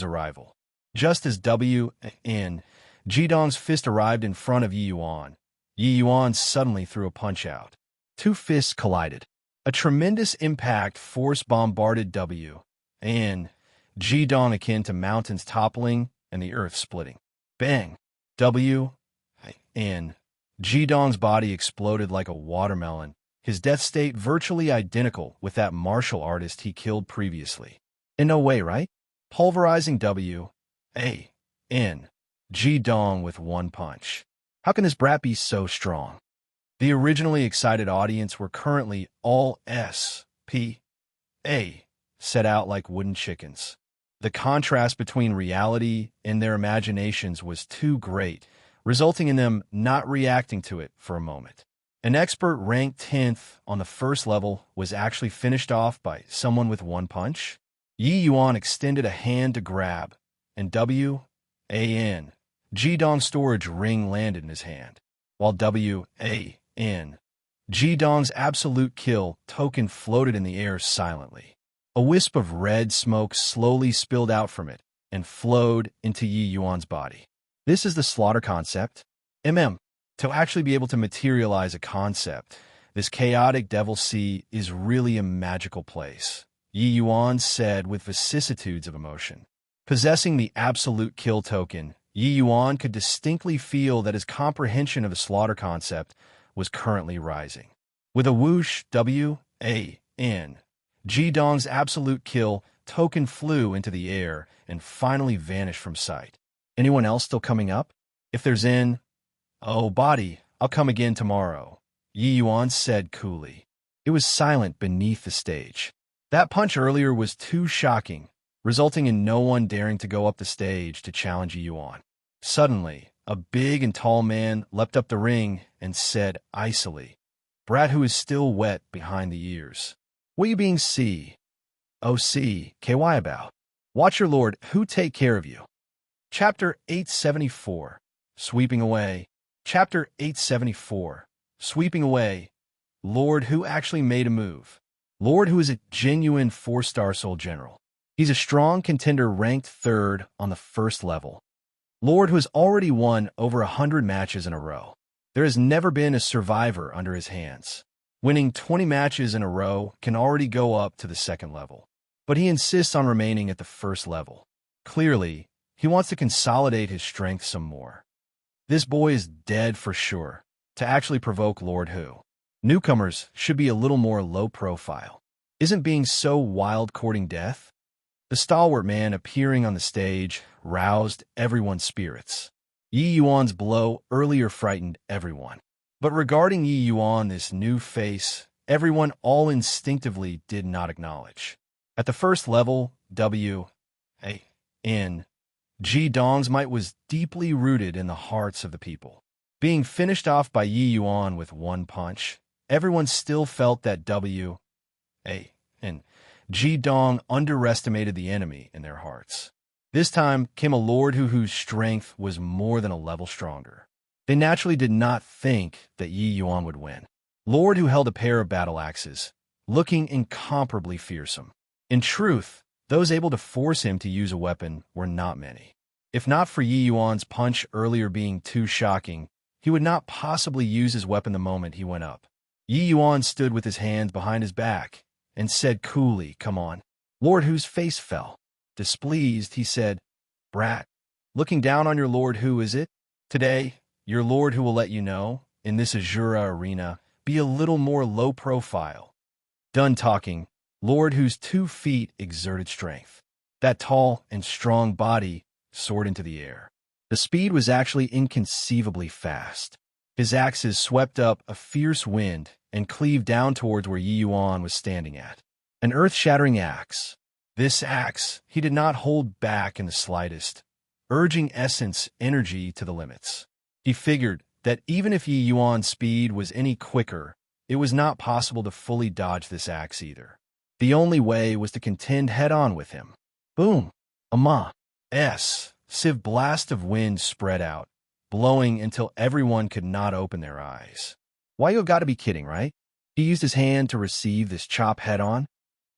arrival. Just as Dong's fist arrived in front of Yi Yuan suddenly threw a punch out. 2 fists collided. A tremendous impact force bombarded Dong akin to mountains toppling and the earth splitting. Bang! Dong's body exploded like a watermelon, his death state virtually identical with that martial artist he killed previously. In no way, right? Pulverizing Dong with one punch. How can this brat be so strong? The originally excited audience were currently all set out like wooden chickens. The contrast between reality and their imaginations was too great, resulting in them not reacting to it for a moment. An expert ranked 10th on the first level was actually finished off by someone with one punch. Yi Yuan extended a hand to grab, and Dong's storage ring landed in his hand, while Dong's absolute kill token floated in the air silently. A wisp of red smoke slowly spilled out from it and flowed into Yi Yuan's body. This is the slaughter concept. To actually be able to materialize a concept, this chaotic devil sea is really a magical place, Yi Yuan said with vicissitudes of emotion. Possessing the absolute kill token, Yi Yuan could distinctly feel that his comprehension of the slaughter concept was currently rising. With a whoosh, Dong's absolute kill token flew into the air and finally vanished from sight. Anyone else still coming up? If there's body, I'll come again tomorrow, Yi Yuan said coolly. It was silent beneath the stage. That punch earlier was too shocking, resulting in no one daring to go up the stage to challenge Yi Yuan. Suddenly, a big and tall man leapt up the ring and said icily, Brat who is still wet behind the ears. What you being KY about? Watch your lord who take care of you. Chapter 874. Sweeping away. Chapter 874. Sweeping away. Lord who actually made a move. Lord who is a genuine 4-star soul general. He's a strong contender ranked 3rd on the 1st level. Lord who has already won over 100 matches in a row. There has never been a survivor under his hands. Winning 20 matches in a row can already go up to the 2nd level. But he insists on remaining at the 1st level. Clearly, he wants to consolidate his strength some more. This boy is dead for sure, to actually provoke Lord Who. Newcomers should be a little more low profile. Isn't being so wild courting death? The stalwart man appearing on the stage roused everyone's spirits. Yi Yuan's blow earlier frightened everyone. But regarding Yi Yuan, this new face, everyone all instinctively did not acknowledge. At the 1st level, G Dong's might was deeply rooted in the hearts of the people. Being finished off by Yi Yuan with one punch, everyone still felt that G Dong underestimated the enemy in their hearts. This time came a lord whose strength was more than a level stronger. They naturally did not think that Yi Yuan would win. Lord who held a pair of battle axes, looking incomparably fearsome. In truth, those able to force him to use a weapon were not many. If not for Yi Yuan's punch earlier being too shocking, he would not possibly use his weapon the moment he went up. Yi Yuan stood with his hands behind his back and said coolly, "Come on." Lord Who's face fell. Displeased, he said, "Brat, looking down on your Lord Who, is it? Today, your Lord Who will let you know, in this Azura arena, be a little more low profile." Done talking, Lord Who's 2 feet exerted strength. That tall and strong body soared into the air. The speed was actually inconceivably fast. His axes swept up a fierce wind and cleaved down towards where Yi Yuan was standing at. An earth-shattering axe. This axe he did not hold back in the slightest, urging essence energy to the limits. He figured that even if Yi Yuan's speed was any quicker, it was not possible to fully dodge this axe either. The only way was to contend head-on with him. Boom! Sieve blast of wind spread out, blowing until everyone could not open their eyes. Why, you got to be kidding, right? He used his hand to receive this chop head-on.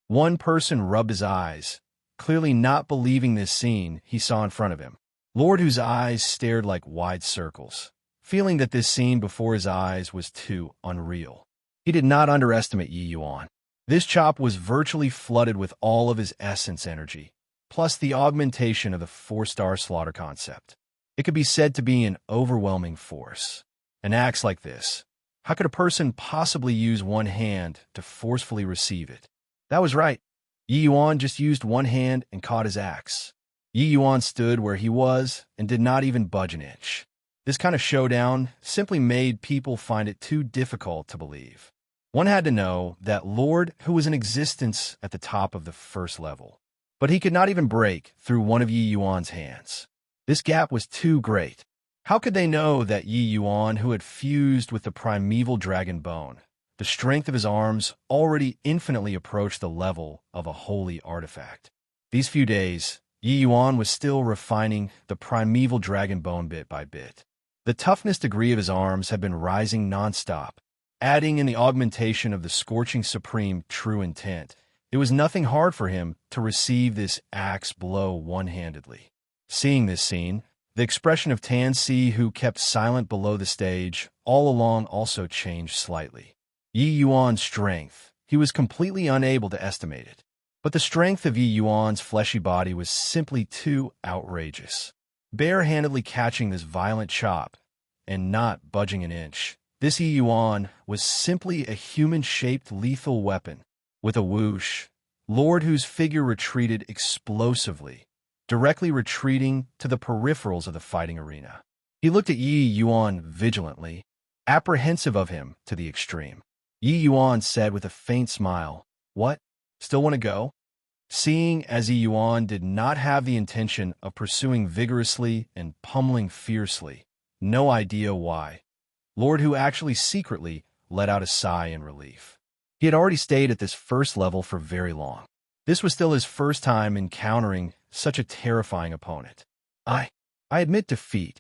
One person rubbed his eyes, clearly not believing this scene he saw in front of him. Lord Who's eyes stared like wide circles, feeling that this scene before his eyes was too unreal. He did not underestimate Yi Yuan. This chop was virtually flooded with all of his essence energy, plus the augmentation of the 4-star slaughter concept. It could be said to be an overwhelming force. An axe like this, how could a person possibly use one hand to forcefully receive it? That was right. Yi Yuan just used one hand and caught his axe. Yi Yuan stood where he was and did not even budge an inch. This kind of showdown simply made people find it too difficult to believe. One had to know that Lord Who was in existence at the top of the 1st level, but he could not even break through one of Yi Yuan's hands. This gap was too great. How could they know that Yi Yuan, who had fused with the primeval dragon bone, the strength of his arms already infinitely approached the level of a holy artifact? These few days, Yi Yuan was still refining the primeval dragon bone bit by bit. The toughness degree of his arms had been rising non-stop, adding in the augmentation of the scorching supreme true intent. It was nothing hard for him to receive this axe blow one-handedly. Seeing this scene, the expression of Tan Si, who kept silent below the stage, all along also changed slightly. Yi Yuan's strength, he was completely unable to estimate it. But the strength of Yi Yuan's fleshy body was simply too outrageous. Bare-handedly catching this violent chop, and not budging an inch, this Yi Yuan was simply a human-shaped lethal weapon. With a whoosh, Lord Who's figure retreated explosively, directly retreating to the peripherals of the fighting arena. He looked at Yi Yuan vigilantly, apprehensive of him to the extreme. Yi Yuan said with a faint smile, "What? Still want to go?" Seeing as Yi Yuan did not have the intention of pursuing vigorously and pummeling fiercely, no idea why, Lord Who actually secretly let out a sigh in relief. He had already stayed at this first level for very long. This was still his first time encountering such a terrifying opponent. I admit defeat.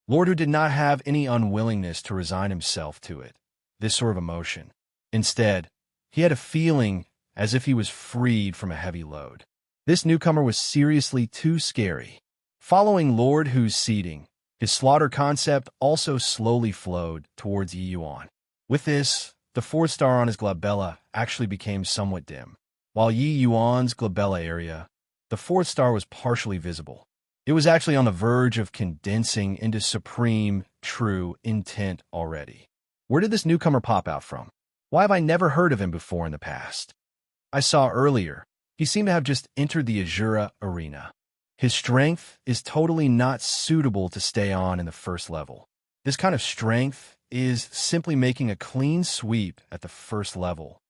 Lord, who did not have any unwillingness to resign himself to it, this sort of emotion. Instead, he had a feeling as if he was freed from a heavy load. This newcomer was seriously too scary. Following Lord Hu's seating, his slaughter concept also slowly flowed towards Yi Yuan. With this, the fourth star on his glabella actually became somewhat dim. While Yi Yuan's glabella area, the fourth star was partially visible. It was actually on the verge of condensing into supreme, true intent already. Where did this newcomer pop out from? Why have I never heard of him before in the past? I saw earlier, he seemed to have just entered the Azura arena. His strength is totally not suitable to stay on in the first level. This kind of strength is simply making a clean sweep at the first level.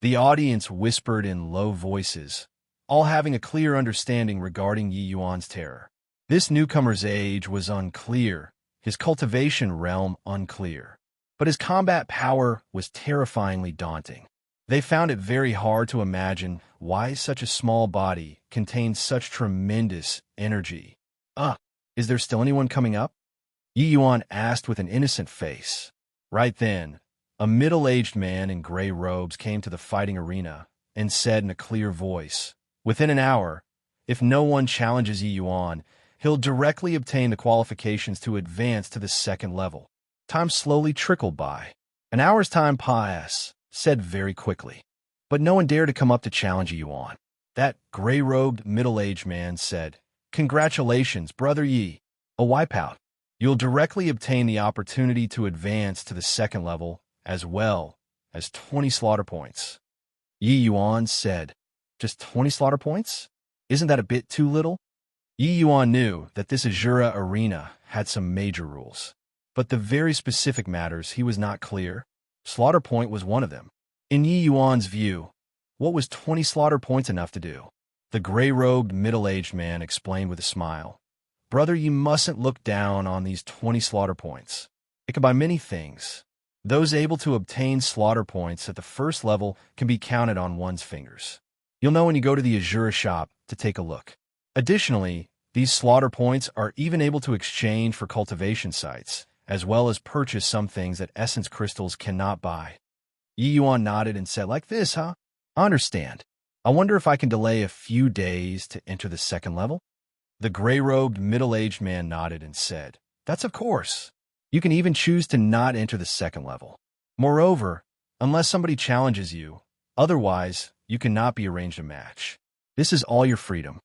The audience whispered in low voices, all having a clear understanding regarding Yi Yuan's terror. This newcomer's age was unclear, his cultivation realm unclear, but his combat power was terrifyingly daunting. They found it very hard to imagine why such a small body contained such tremendous energy. Is there still anyone coming up? Yi Yuan asked with an innocent face. Right then, a middle-aged man in gray robes came to the fighting arena and said in a clear voice, "Within an hour, if no one challenges Yi Yuan, he'll directly obtain the qualifications to advance to the second level." Time slowly trickled by. An hour's time passed, said very quickly. But no one dared to come up to challenge Yi Yuan. That gray-robed, middle-aged man said, "Congratulations, Brother Yi, a wipeout. You'll directly obtain the opportunity to advance to the second level, as well as 20 slaughter points." Yi Yuan said, "Just 20 slaughter points? Isn't that a bit too little?" Yi Yuan knew that this Azura arena had some major rules, but the very specific matters he was not clear. Slaughter point was one of them. In Yi Yuan's view, what was 20 slaughter points enough to do? The gray-robed, middle-aged man explained with a smile, "Brother, you mustn't look down on these 20 slaughter points. It can buy many things. Those able to obtain slaughter points at the first level can be counted on one's fingers. You'll know when you go to the Azura shop to take a look. Additionally, these slaughter points are even able to exchange for cultivation sites, as well as purchase some things that essence crystals cannot buy." Yi Yuan nodded and said, "Like this, huh? I understand. I wonder if I can delay a few days to enter the second level?" The gray-robed, middle-aged man nodded and said, "That's of course. You can even choose to not enter the second level. Moreover, unless somebody challenges you, otherwise, you cannot be arranged a match. This is all your freedom."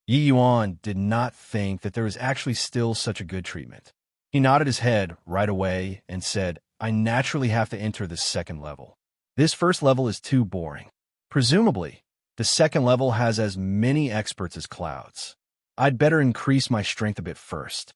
Yi Yuan did not think that there was actually still such a good treatment. He nodded his head right away and said, "I naturally have to enter the second level. This first level is too boring. Presumably, the second level has as many experts as clouds. I'd better increase my strength a bit first."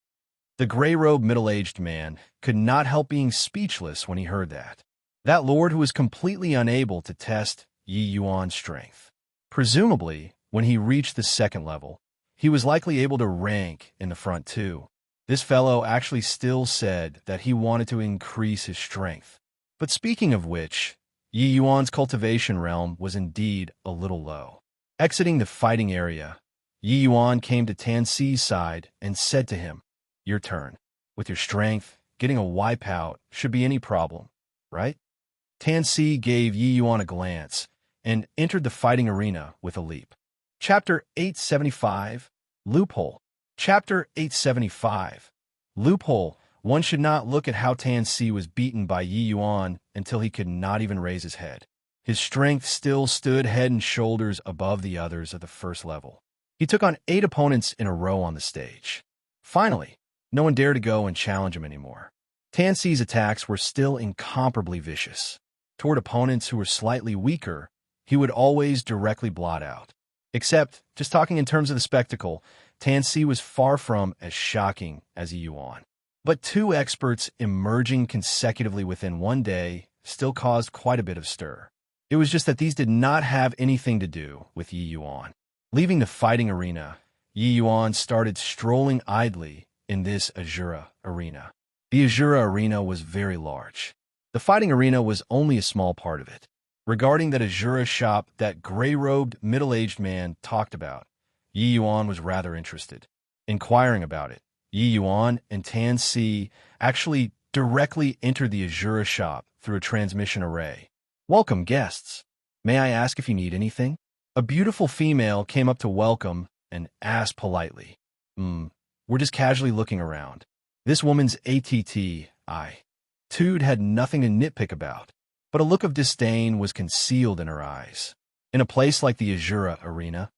The gray-robed middle-aged man could not help being speechless when he heard that. That lord who was completely unable to test Yi Yuan's strength. Presumably, when he reached the second level, he was likely able to rank in the front too. This fellow actually still said that he wanted to increase his strength. But speaking of which, Yi Yuan's cultivation realm was indeed a little low. Exiting the fighting area, Yi Yuan came to Tan Si's side and said to him, "Your turn. With your strength, getting a wipeout should be any problem, right?" Tan Si gave Yi Yuan a glance and entered the fighting arena with a leap. Chapter 875, Loophole. Chapter 875, Loophole. One should not look at how Tan Si was beaten by Yi Yuan until he could not even raise his head. His strength still stood head and shoulders above the others at the first level. He took on 8 opponents in a row on the stage. Finally, no one dared to go and challenge him anymore. Tan Si's attacks were still incomparably vicious. Toward opponents who were slightly weaker, he would always directly blot out. Except, just talking in terms of the spectacle, Tan Si was far from as shocking as Yi Yuan. But 2 experts emerging consecutively within one day still caused quite a bit of stir. It was just that these did not have anything to do with Yi Yuan. Leaving the fighting arena, Yi Yuan started strolling idly in this Azura arena. The Azura arena was very large. The fighting arena was only a small part of it. Regarding that Azura shop that gray-robed, middle-aged man talked about, Yi Yuan was rather interested. Inquiring about it, Yi Yuan and Tan Si actually directly entered the Azura shop through a transmission array. "Welcome, guests. May I ask if you need anything?" A beautiful female came up to welcome and asked politely. We're just casually looking around." This woman's attitude had nothing to nitpick about, but a look of disdain was concealed in her eyes. In a place like the Azura arena,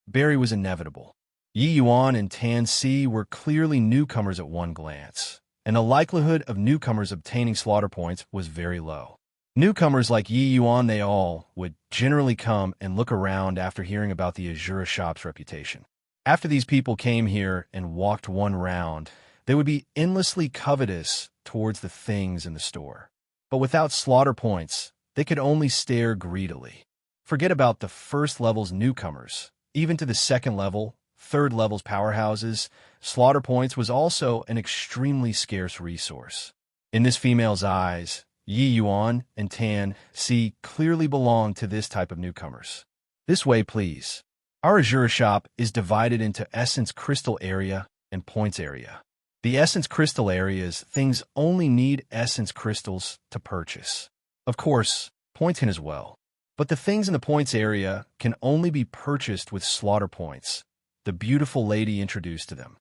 Barry was inevitable. Yi Yuan and Tan Si were clearly newcomers at one glance, and the likelihood of newcomers obtaining slaughter points was very low. Newcomers like Yi Yuan, they all would generally come and look around after hearing about the Azura shop's reputation. After these people came here and walked one round, they would be endlessly covetous towards the things in the store. But without slaughter points, they could only stare greedily. Forget about the first level's newcomers. Even to the second level, third level's powerhouses, slaughter points was also an extremely scarce resource. In this female's eyes, Yi Yuan and Tan Si clearly belonged to this type of newcomers. "This way, please." Our Azura shop is divided into Essence Crystal area and Points area. The Essence Crystal areas, things only need Essence Crystals to purchase. Of course, points can as well. But the things in the Points area can only be purchased with slaughter points, the beautiful lady introduced to them.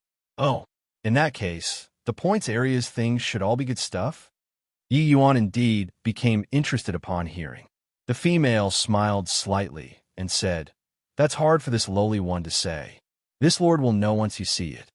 In that case, the Points area's things should all be good stuff? Yi Yuan indeed became interested upon hearing. The female smiled slightly and said, "That's hard for this lowly one to say. This lord will know once you see it."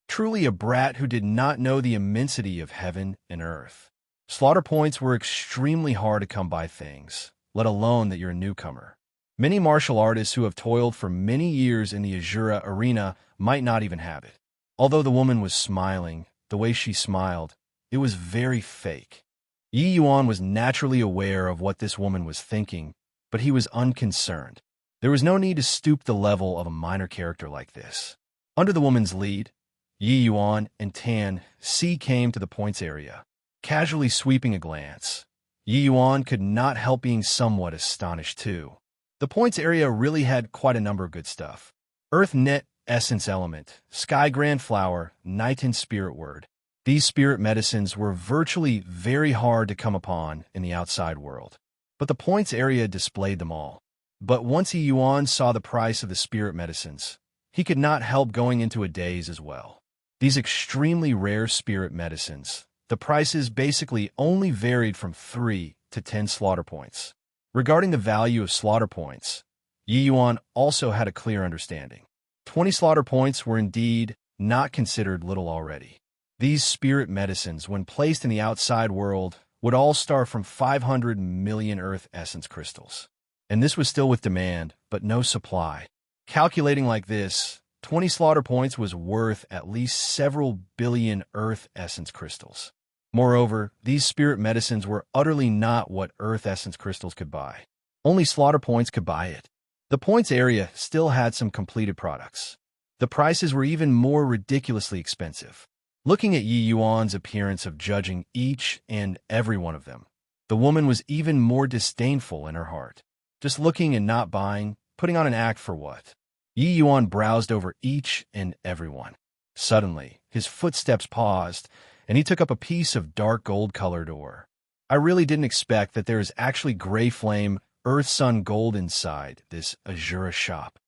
Truly a brat who did not know the immensity of heaven and earth. Slaughter points were extremely hard to come by things, let alone that you're a newcomer. Many martial artists who have toiled for many years in the Azura arena might not even have it. Although the woman was smiling, the way she smiled, it was very fake. Yi Yuan was naturally aware of what this woman was thinking, but he was unconcerned. There was no need to stoop the level of a minor character like this. Under the woman's lead, Yi Yuan and Tan Si came to the Points area. Casually sweeping a glance, Yi Yuan could not help being somewhat astonished too. The Points area really had quite a number of good stuff. Earth Net Essence Element, Sky Grand Flower, Nightin Spirit Word. These spirit medicines were virtually very hard to come upon in the outside world. But the Points area displayed them all. But once Yi Yuan saw the price of the spirit medicines, he could not help going into a daze as well. These extremely rare spirit medicines, the prices basically only varied from 3 to 10 slaughter points. Regarding the value of slaughter points, Yi Yuan also had a clear understanding. 20 slaughter points were indeed not considered little already. These spirit medicines, when placed in the outside world, would all start from 500 million Earth Essence Crystals. And this was still with demand, but no supply. Calculating like this, 20 slaughter points was worth at least several billion Earth Essence Crystals. Moreover, these spirit medicines were utterly not what Earth Essence Crystals could buy. Only slaughter points could buy it. The Points area still had some completed products. The prices were even more ridiculously expensive. Looking at Yi Yuan's appearance of judging each and every one of them, the woman was even more disdainful in her heart. Just looking and not buying, putting on an act for what? Yi Yuan browsed over each and every one. Suddenly, his footsteps paused, and he took up a piece of dark gold-colored ore. I really didn't expect that there is actually gray flame, earth sun gold inside this Azura shop.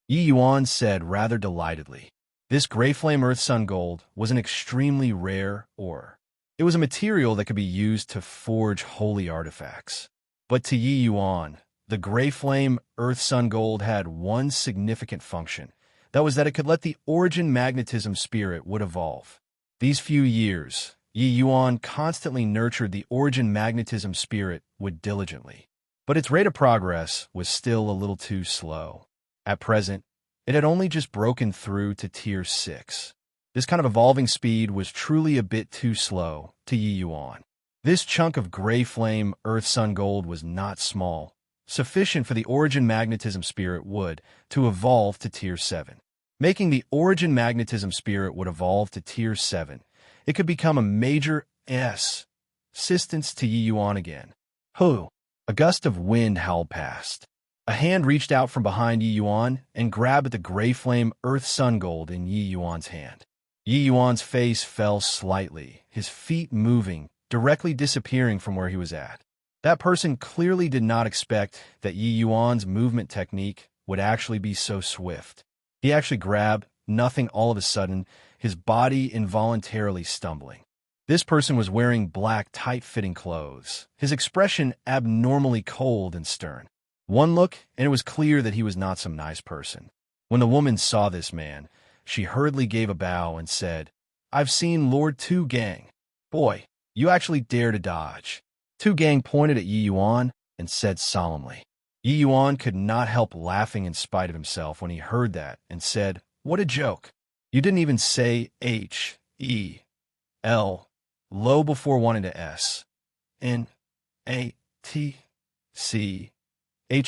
Yi Yuan said rather delightedly. This gray flame earth sun gold was an extremely rare ore. It was a material that could be used to forge holy artifacts. But to Yi Yuan, the gray flame earth sun gold had one significant function. That was that it could let the origin magnetism spirit would evolve. These few years, Yi Yuan constantly nurtured the origin magnetism spirit would diligently. But its rate of progress was still a little too slow. At present, it had only just broken through to Tier 6. This kind of evolving speed was truly a bit too slow to Yi Yuan. This chunk of gray flame earth sun gold was not small, sufficient for the origin magnetism spirit would to evolve to Tier 7. Making the origin magnetism spirit would evolve to Tier 7, it could become a major Assistance to Yi Yuan again. Hoo! A gust of wind howled past. A hand reached out from behind Yi Yuan and grabbed at the gray flame earth sun gold in Yi Yuan's hand. Yi Yuan's face fell slightly, his feet moving, directly disappearing from where he was at. That person clearly did not expect that Yi Yuan's movement technique would actually be so swift. He actually grabbed nothing all of a sudden, his body involuntarily stumbling. This person was wearing black, tight-fitting clothes, his expression abnormally cold and stern. One look, and it was clear that he was not some nice person. When the woman saw this man, she hurriedly gave a bow and said, "I've seen Lord Tu Gang. Boy, you actually dare to dodge." Tu Gang pointed at Yi Yuan and said solemnly. Yi Yuan could not help laughing in spite of himself when he heard that and said, "What a joke. You didn't even say H-E-L, low before wanting to S-N-A-T-C-H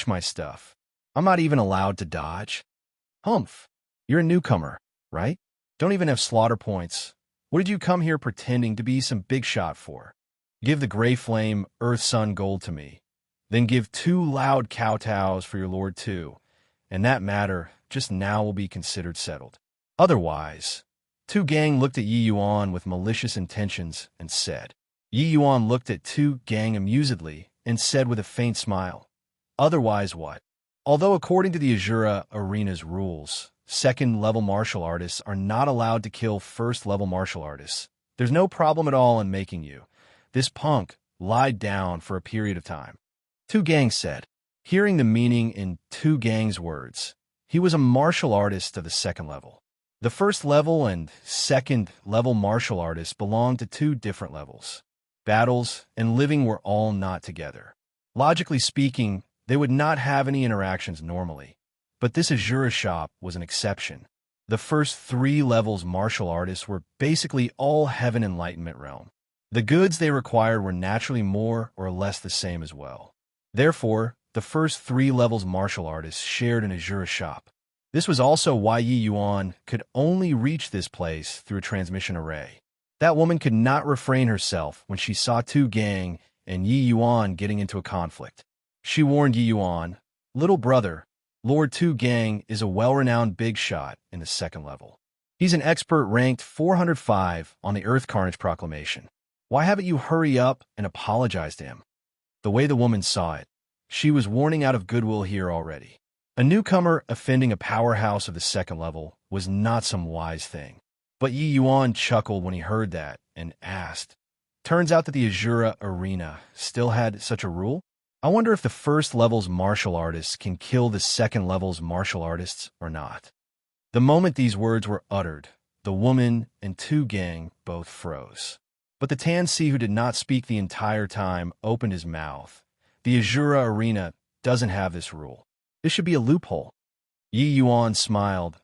my stuff. I'm not even allowed to dodge." Humph. You're a newcomer, right? Don't even have slaughter points. What did you come here pretending to be some big shot for? Give the gray flame, earth sun gold to me. Then give 2 loud kowtows for your lord too, and that matter just now will be considered settled. Otherwise, Tu Gang looked at Yi Yuan with malicious intentions and said. Yi Yuan looked at Tu Gang amusedly and said with a faint smile, "Otherwise what?" Although according to the Azura Arena's rules, second-level martial artists are not allowed to kill first-level martial artists, there's no problem at all in making you, this punk, lie down for a period of time. Tu Gang said, hearing the meaning in Tu Gang's words. He was a martial artist of the second level. The first level and second level martial artists belonged to 2 different levels. Battles and living were all not together. Logically speaking, they would not have any interactions normally. But this Azura shop was an exception. The first 3 levels martial artists were basically all heaven enlightenment realm. The goods they required were naturally more or less the same as well. Therefore, the first 3 levels martial artists shared an Azura shop. This was also why Yi Yuan could only reach this place through a transmission array. That woman could not refrain herself when she saw Tu Gang and Yi Yuan getting into a conflict. She warned Yi Yuan, "Little brother, Lord Tu Gang is a well-renowned big shot in the second level. He's an expert ranked 405 on the Earth Carnage Proclamation. Why haven't you hurry up and apologize to him?" The way the woman saw it, she was warning out of goodwill here already. A newcomer offending a powerhouse of the second level was not some wise thing. But Yi Yuan chuckled when he heard that and asked, "Turns out that the Azura Arena still had such a rule? I wonder if the first level's martial artists can kill the second level's martial artists or not." The moment these words were uttered, the woman and Tu Gang both froze. But the Tansi, who did not speak the entire time, opened his mouth. The Azura Arena doesn't have this rule. This should be a loophole. Yi Yuan smiled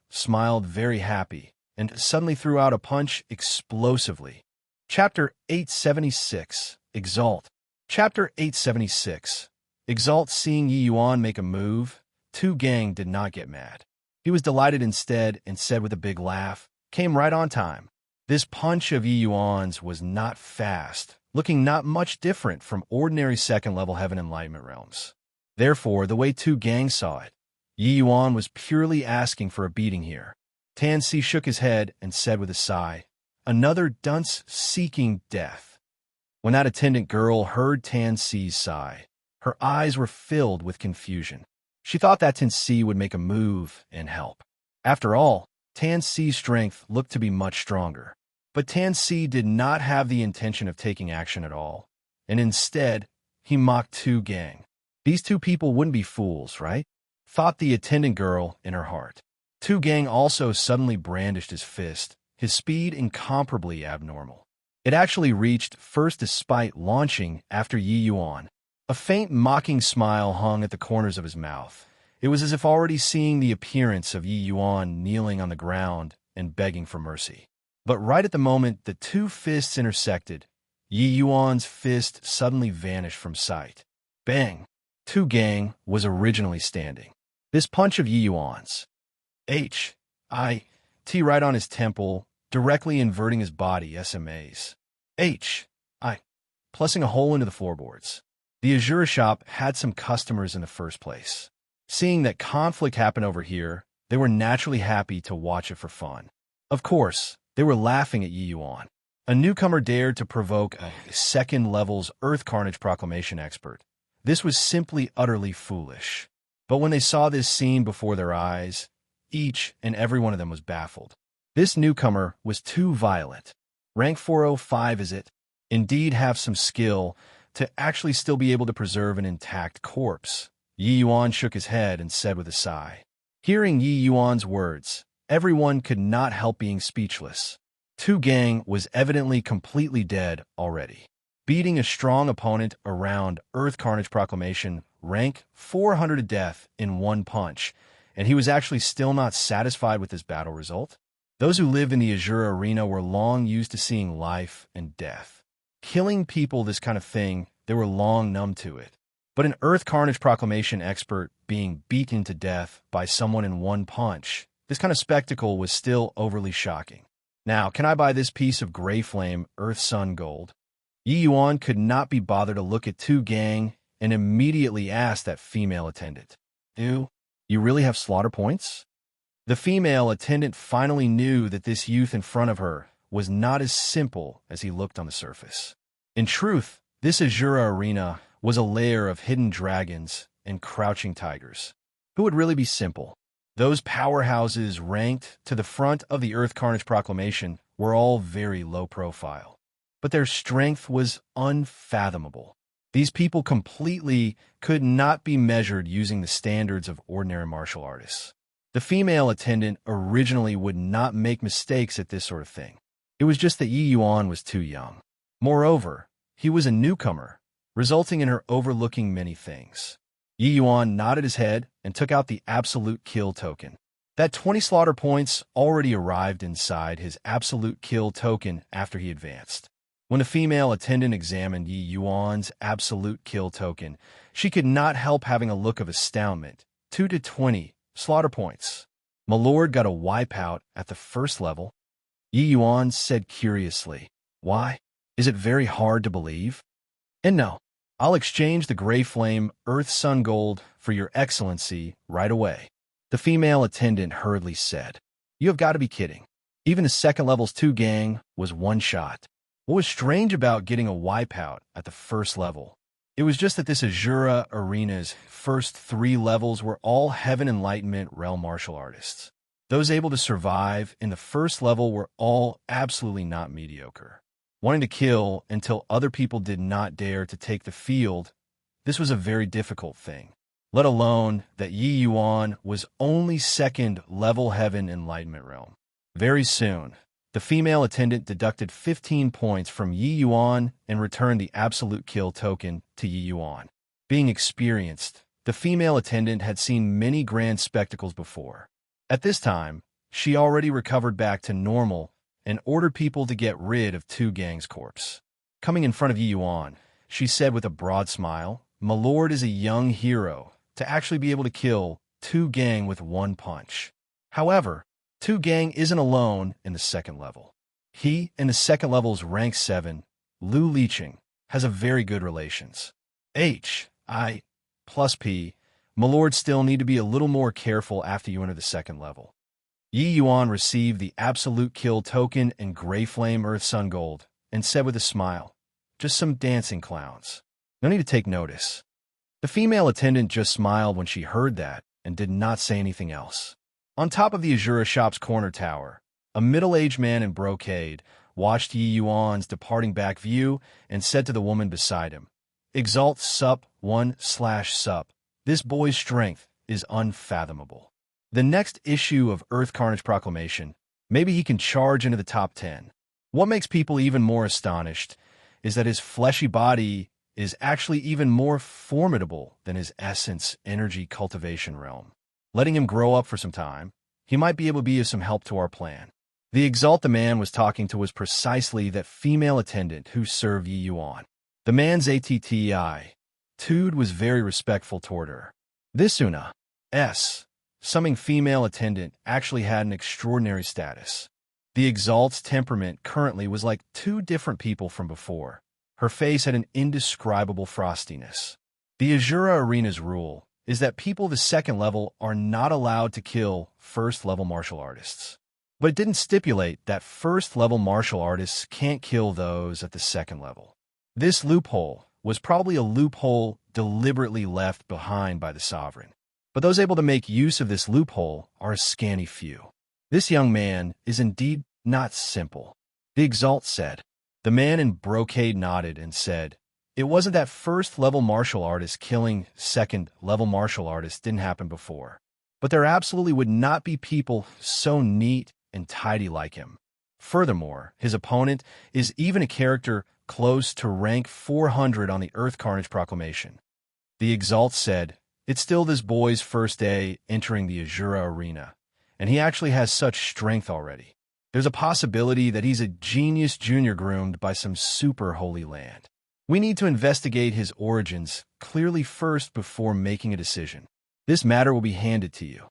very happy, and suddenly threw out a punch explosively. Chapter 876, Exalt. Chapter 876, Exalt. Seeing Yi Yuan make a move, Tu Gang did not get mad. He was delighted instead and said with a big laugh, "Came right on time." This punch of Yi Yuan's was not fast, looking not much different from ordinary second-level Heaven Enlightenment realms. Therefore, the way Tu Gang saw it, Yi Yuan was purely asking for a beating here. Tan Si shook his head and said with a sigh, "Another dunce seeking death." When that attendant girl heard Tan Si's sigh, her eyes were filled with confusion. She thought that Tan Si would make a move and help. After all, Tan Si's strength looked to be much stronger. But Tan Si did not have the intention of taking action at all, and instead, he mocked Tu Gang. These 2 people wouldn't be fools, right? Thought the attendant girl in her heart. Tu Gang also suddenly brandished his fist, his speed incomparably abnormal. It actually reached first despite launching after Yi Yuan. A faint mocking smile hung at the corners of his mouth. It was as if already seeing the appearance of Yi Yuan kneeling on the ground and begging for mercy. But right at the moment the 2 fists intersected, Yi Yuan's fist suddenly vanished from sight. Bang! Tu Gang was originally standing. This punch of Yi Yuan's H-I-T right on his temple, directly inverting his body SMAs. H-I-T plussing a hole into the floorboards. The Azura shop had some customers in the first place. Seeing that conflict happen over here, they were naturally happy to watch it for fun. Of course, they were laughing at Yi Yuan. A newcomer dared to provoke a second-level's Earth Carnage Proclamation expert. This was simply utterly foolish. But when they saw this scene before their eyes, each and every one of them was baffled. This newcomer was too violent. Rank 405 is it? Indeed have some skill to actually still be able to preserve an intact corpse. Yi Yuan shook his head and said with a sigh. Hearing Yi Yuan's words, everyone could not help being speechless. Tu Gang was evidently completely dead already. Beating a strong opponent around Earth Carnage Proclamation, rank 400 to death in one punch, and he was actually still not satisfied with this battle result? Those who lived in the Azura arena were long used to seeing life and death. Killing people, this kind of thing, they were long numb to it. But an Earth Carnage Proclamation expert being beaten to death by someone in one punch, this kind of spectacle was still overly shocking. Now, can I buy this piece of gray flame Earth Sun gold? Yi Yuan could not be bothered to look at Tu Gang and immediately asked that female attendant, "You really have slaughter points?" The female attendant finally knew that this youth in front of her was not as simple as he looked on the surface. In truth, this Azura arena was a lair of hidden dragons and crouching tigers. Who would really be simple? Those powerhouses ranked to the front of the Earth Carnage Proclamation were all very low profile. But their strength was unfathomable. These people completely could not be measured using the standards of ordinary martial artists. The female attendant originally would not make mistakes at this sort of thing. It was just that Yi Yuan was too young. Moreover, he was a newcomer, resulting in her overlooking many things. Yi Yuan nodded his head and took out the absolute kill token. That 20 slaughter points already arrived inside his absolute kill token after he advanced. When the female attendant examined Yi Yuan's absolute kill token, she could not help having a look of astoundment. 2 to 20 slaughter points. My lord got a wipeout at the first level. Yi Yuan said curiously, "Why? Is it very hard to believe?" "And no, I'll exchange the gray flame Earth Sun Gold for your excellency right away," the female attendant hurriedly said. "You have got to be kidding. Even the second level's Tu Gang was one shot." What was strange about getting a wipeout at the first level? It was just that this Azura arena's first 3 levels were all Heaven Enlightenment realm martial artists. Those able to survive in the first level were all absolutely not mediocre. Wanting to kill until other people did not dare to take the field, this was a very difficult thing. Let alone that Yi Yuan was only second level Heaven Enlightenment realm. Very soon, the female attendant deducted 15 points from Yi Yuan and returned the absolute kill token to Yi Yuan. Being experienced, the female attendant had seen many grand spectacles before. At this time, she already recovered back to normal and ordered people to get rid of Tu Gang's corpse. Coming in front of Yi Yuan, she said with a broad smile, "My lord is a young hero to actually be able to kill Tu Gang with one punch. However, Tu Gang isn't alone in the second level. He and the second level's rank 7, Lu Liqing, has a very good relations. H.I. plus P. My lord still need to be a little more careful after you enter the second level." Yi Yuan received the absolute kill token and gray flame Earth Sun Gold and said with a smile, "Just some dancing clowns. No need to take notice." The female attendant just smiled when she heard that and did not say anything else. On top of the Azura shop's corner tower, a middle-aged man in brocade watched Yi Yuan's departing back view and said to the woman beside him, "Exalt sup 1/sup. This boy's strength is unfathomable. The next issue of Earth Carnage Proclamation, maybe he can charge into the top 10. What makes people even more astonished is that his fleshy body is actually even more formidable than his essence energy cultivation realm. Letting him grow up for some time, he might be able to be of some help to our plan." The Exalt the man was talking to was precisely that female attendant who served Yi Yuan. The man's attitude was very respectful toward her. This Una.'s summing female attendant actually had an extraordinary status. The Exalt's temperament currently was like 2 different people from before. Her face had an indescribable frostiness. The Azura Arena's rule is that people the second level are not allowed to kill first-level martial artists. But it didn't stipulate that first-level martial artists can't kill those at the second level. This loophole was probably a loophole deliberately left behind by the sovereign. But those able to make use of this loophole are a scanty few. This young man is indeed not simple, the Exalt said. The man in brocade nodded and said, "It wasn't that first-level martial artists killing second-level martial artists didn't happen before. But there absolutely would not be people so neat and tidy like him. Furthermore, his opponent is even a character close to rank 400 on the Earth Carnage Proclamation." The Exalt said, "It's still this boy's first day entering the Azura Arena, and he actually has such strength already. There's a possibility that he's a genius junior groomed by some super holy land. We need to investigate his origins clearly first before making a decision. This matter will be handed to you."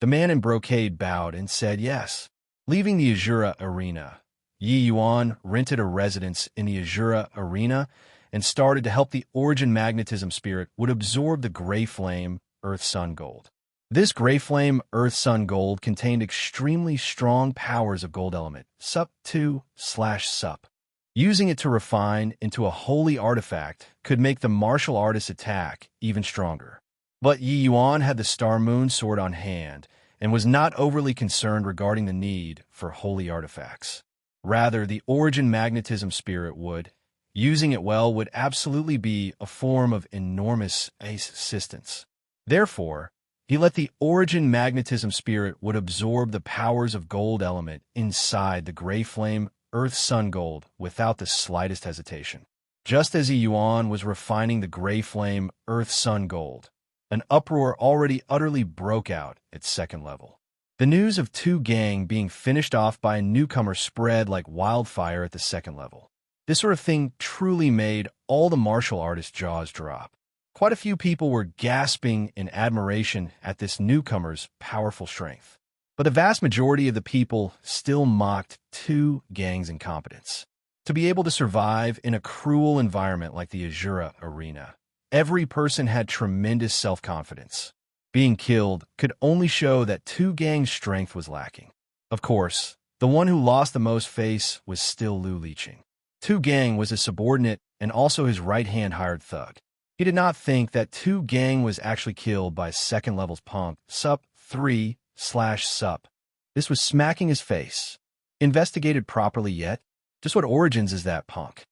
The man in brocade bowed and said yes. Leaving the Azura Arena, Yi Yuan rented a residence in the Azura Arena and started to help the Origin Magnetism Spirit would absorb the Gray Flame Earth Sun Gold. This Gray Flame Earth Sun Gold contained extremely strong powers of Gold Element, Sup 2/Sup. Using it to refine into a holy artifact could make the martial artist's attack even stronger. But Yi Yuan had the Star Moon Sword on hand and was not overly concerned regarding the need for holy artifacts. Rather, the Origin Magnetism Spirit would, using it well, would absolutely be a form of enormous assistance. Therefore, he let the Origin Magnetism Spirit would absorb the powers of Gold Element inside the Gray Flame Earth Sun Gold without the slightest hesitation. Just as Yi Yuan was refining the Gray Flame Earth Sun Gold, an uproar already utterly broke out at second level. The news of Tu Gang being finished off by a newcomer spread like wildfire at the second level. This sort of thing truly made all the martial artists' jaws drop. Quite a few people were gasping in admiration at this newcomer's powerful strength. But the vast majority of the people still mocked Tu Gang's incompetence. To be able to survive in a cruel environment like the Azura Arena, every person had tremendous self-confidence. Being killed could only show that Tu Gang's strength was lacking. Of course, the one who lost the most face was still Lu Liqing. Tu Gang was his subordinate and also his right-hand hired thug. He did not think that Tu Gang was actually killed by second-level punk Sup 3/Sup. This was smacking his face. Investigated properly yet? Just what origins is that punk?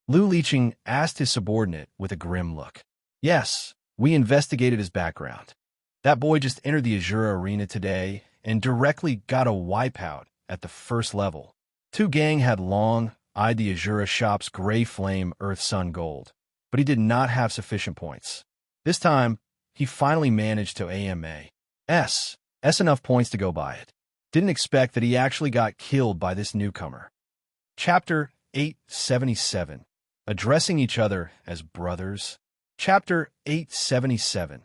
Lu Liqing asked his subordinate with a grim look. Yes, we investigated his background. That boy just entered the Azura Arena today and directly got a wipeout at the first level. Tu Gang had long eyed the Azura shop's Gray Flame Earth Sun Gold, but he did not have sufficient points. This time, he finally managed to AMA S enough points to go by it. Didn't expect that he actually got killed by this newcomer. Chapter 877. Addressing each other as brothers. Chapter 877.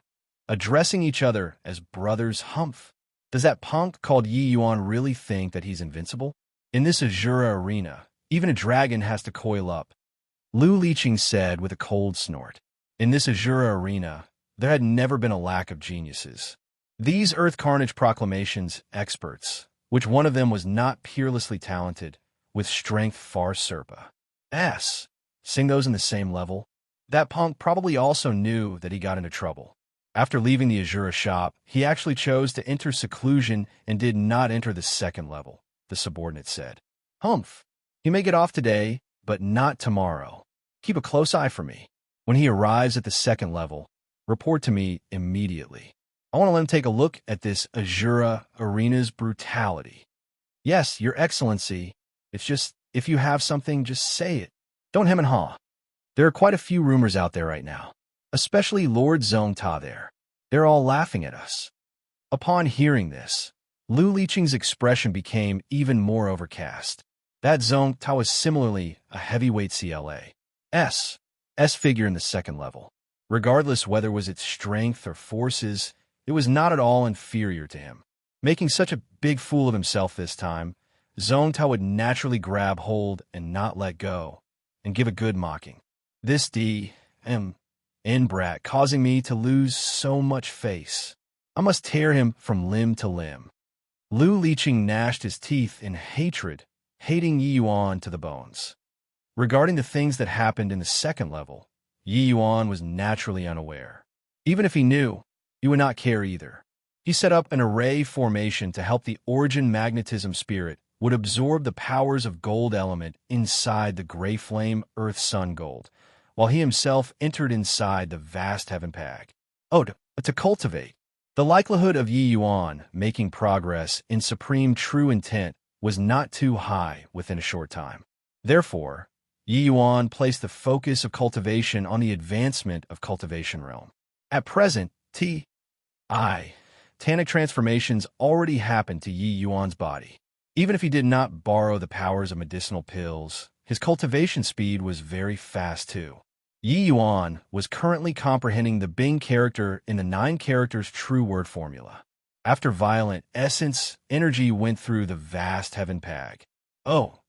Addressing each other as brothers. Humph. Does that punk called Yi Yuan really think that he's invincible? In this Azura Arena, even a dragon has to coil up. Lu Liqing said with a cold snort. In this Azura Arena, there had never been a lack of geniuses. These Earth Carnage Proclamations experts, which one of them was not peerlessly talented, with strength far surpa. Sing those in the same level? That punk probably also knew that he got into trouble. After leaving the Azura shop, he actually chose to enter seclusion and did not enter the second level, the subordinate said. Humph. He may get off today, but not tomorrow. Keep a close eye for me. When he arrives at the second level, report to me immediately. I want to let him take a look at this Azura Arena's brutality. Yes, Your Excellency. It's just, if you have something, just say it. Don't hem and haw. There are quite a few rumors out there right now, especially Lord Zhongta there. They're all laughing at us. Upon hearing this, Lu Liqing's expression became even more overcast. That Zhongta was similarly a heavyweight CLA. S figure in the second level. Regardless whether it was its strength or forces, it was not at all inferior to him. Making such a big fool of himself this time, Zhongta would naturally grab hold and not let go, and give a good mocking. This brat causing me to lose so much face. I must tear him from limb to limb. Liu Liqing gnashed his teeth in hatred, hating Yi Yuan to the bones. Regarding the things that happened in the second level, Yi Yuan was naturally unaware. Even if he knew, he would not care either. He set up an array formation to help the origin magnetism spirit would absorb the powers of gold element inside the gray flame earth sun gold, while he himself entered inside the vast heaven pag. To cultivate. The likelihood of Yi Yuan making progress in supreme true intent was not too high within a short time. Therefore, Yi Yuan placed the focus of cultivation on the advancement of cultivation realm. At present, Tanic transformations already happened to Yi Yuan's body. Even if he did not borrow the powers of medicinal pills, his cultivation speed was very fast too. Yi Yuan was currently comprehending the Bing character in the 9 characters true word formula. After violent essence, energy went through the vast heaven pag.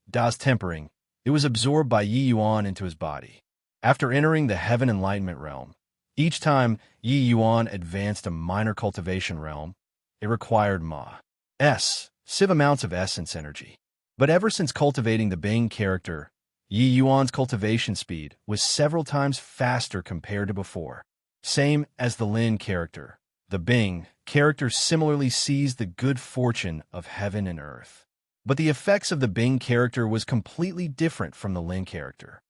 Das tempering. It was absorbed by Yi Yuan into his body. After entering the heaven enlightenment realm, each time Yi Yuan advanced a minor cultivation realm, it required massive amounts of essence energy. But ever since cultivating the Bing character, Yi Yuan's cultivation speed was several times faster compared to before. Same as the Lin character, the Bing character similarly seized the good fortune of heaven and earth. But the effects of the Bing character was completely different from the Lin character.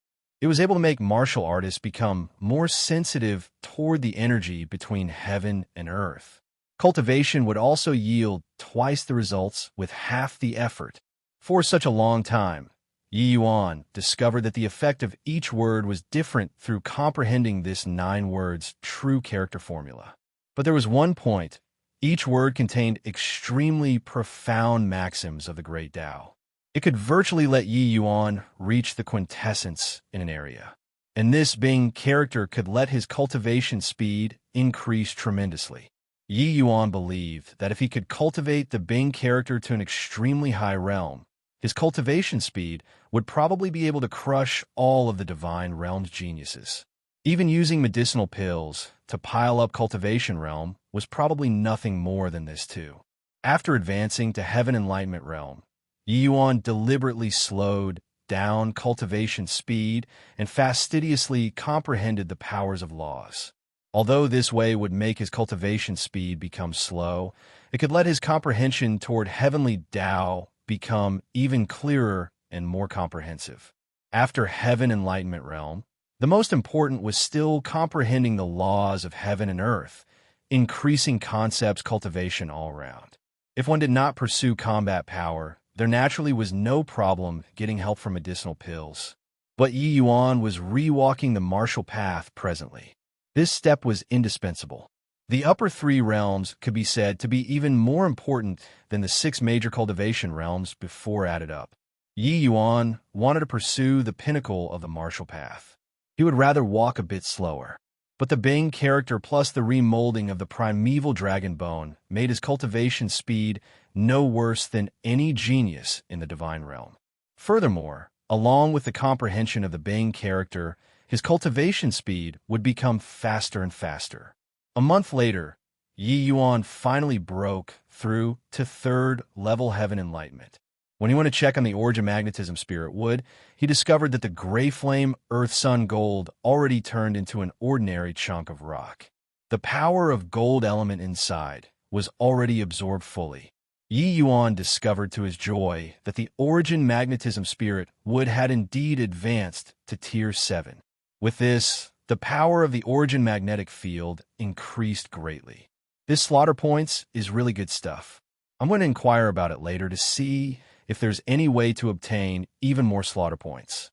It was able to make martial artists become more sensitive toward the energy between heaven and earth. Cultivation would also yield twice the results with half the effort. For such a long time, Yi Yuan discovered that the effect of each word was different through comprehending this 9 words true character formula. But there was one point. Each word contained extremely profound maxims of the Great Tao. It could virtually let Yi Yuan reach the quintessence in an area. And this Bing character could let his cultivation speed increase tremendously. Yi Yuan believed that if he could cultivate the Bing character to an extremely high realm, his cultivation speed would probably be able to crush all of the divine realm's geniuses. Even using medicinal pills to pile up cultivation realm was probably nothing more than this too. After advancing to heaven enlightenment realm, Yi Yuan deliberately slowed down cultivation speed and fastidiously comprehended the powers of laws. Although this way would make his cultivation speed become slow, it could let his comprehension toward heavenly Tao become even clearer and more comprehensive. After heaven enlightenment realm, the most important was still comprehending the laws of heaven and earth, increasing concepts cultivation all around. If one did not pursue combat power, there naturally was no problem getting help from medicinal pills. But Yi Yuan was rewalking the martial path presently. This step was indispensable. The upper 3 realms could be said to be even more important than the 6 major cultivation realms before added up. Yi Yuan wanted to pursue the pinnacle of the martial path. He would rather walk a bit slower. But the Bing character plus the remolding of the primeval dragon bone made his cultivation speed no worse than any genius in the divine realm. Furthermore, along with the comprehension of the Bing character, his cultivation speed would become faster and faster. A month later, Yi Yuan finally broke through to 3rd level heaven enlightenment. When he went to check on the origin magnetism spirit wood, he discovered that the gray flame earth sun gold already turned into an ordinary chunk of rock. The power of gold element inside was already absorbed fully. Yi Yuan discovered to his joy that the origin magnetism spirit wood had indeed advanced to tier 7. With this, the power of the origin magnetic field increased greatly. This slaughter points is really good stuff. I'm going to inquire about it later to see if there's any way to obtain even more slaughter points.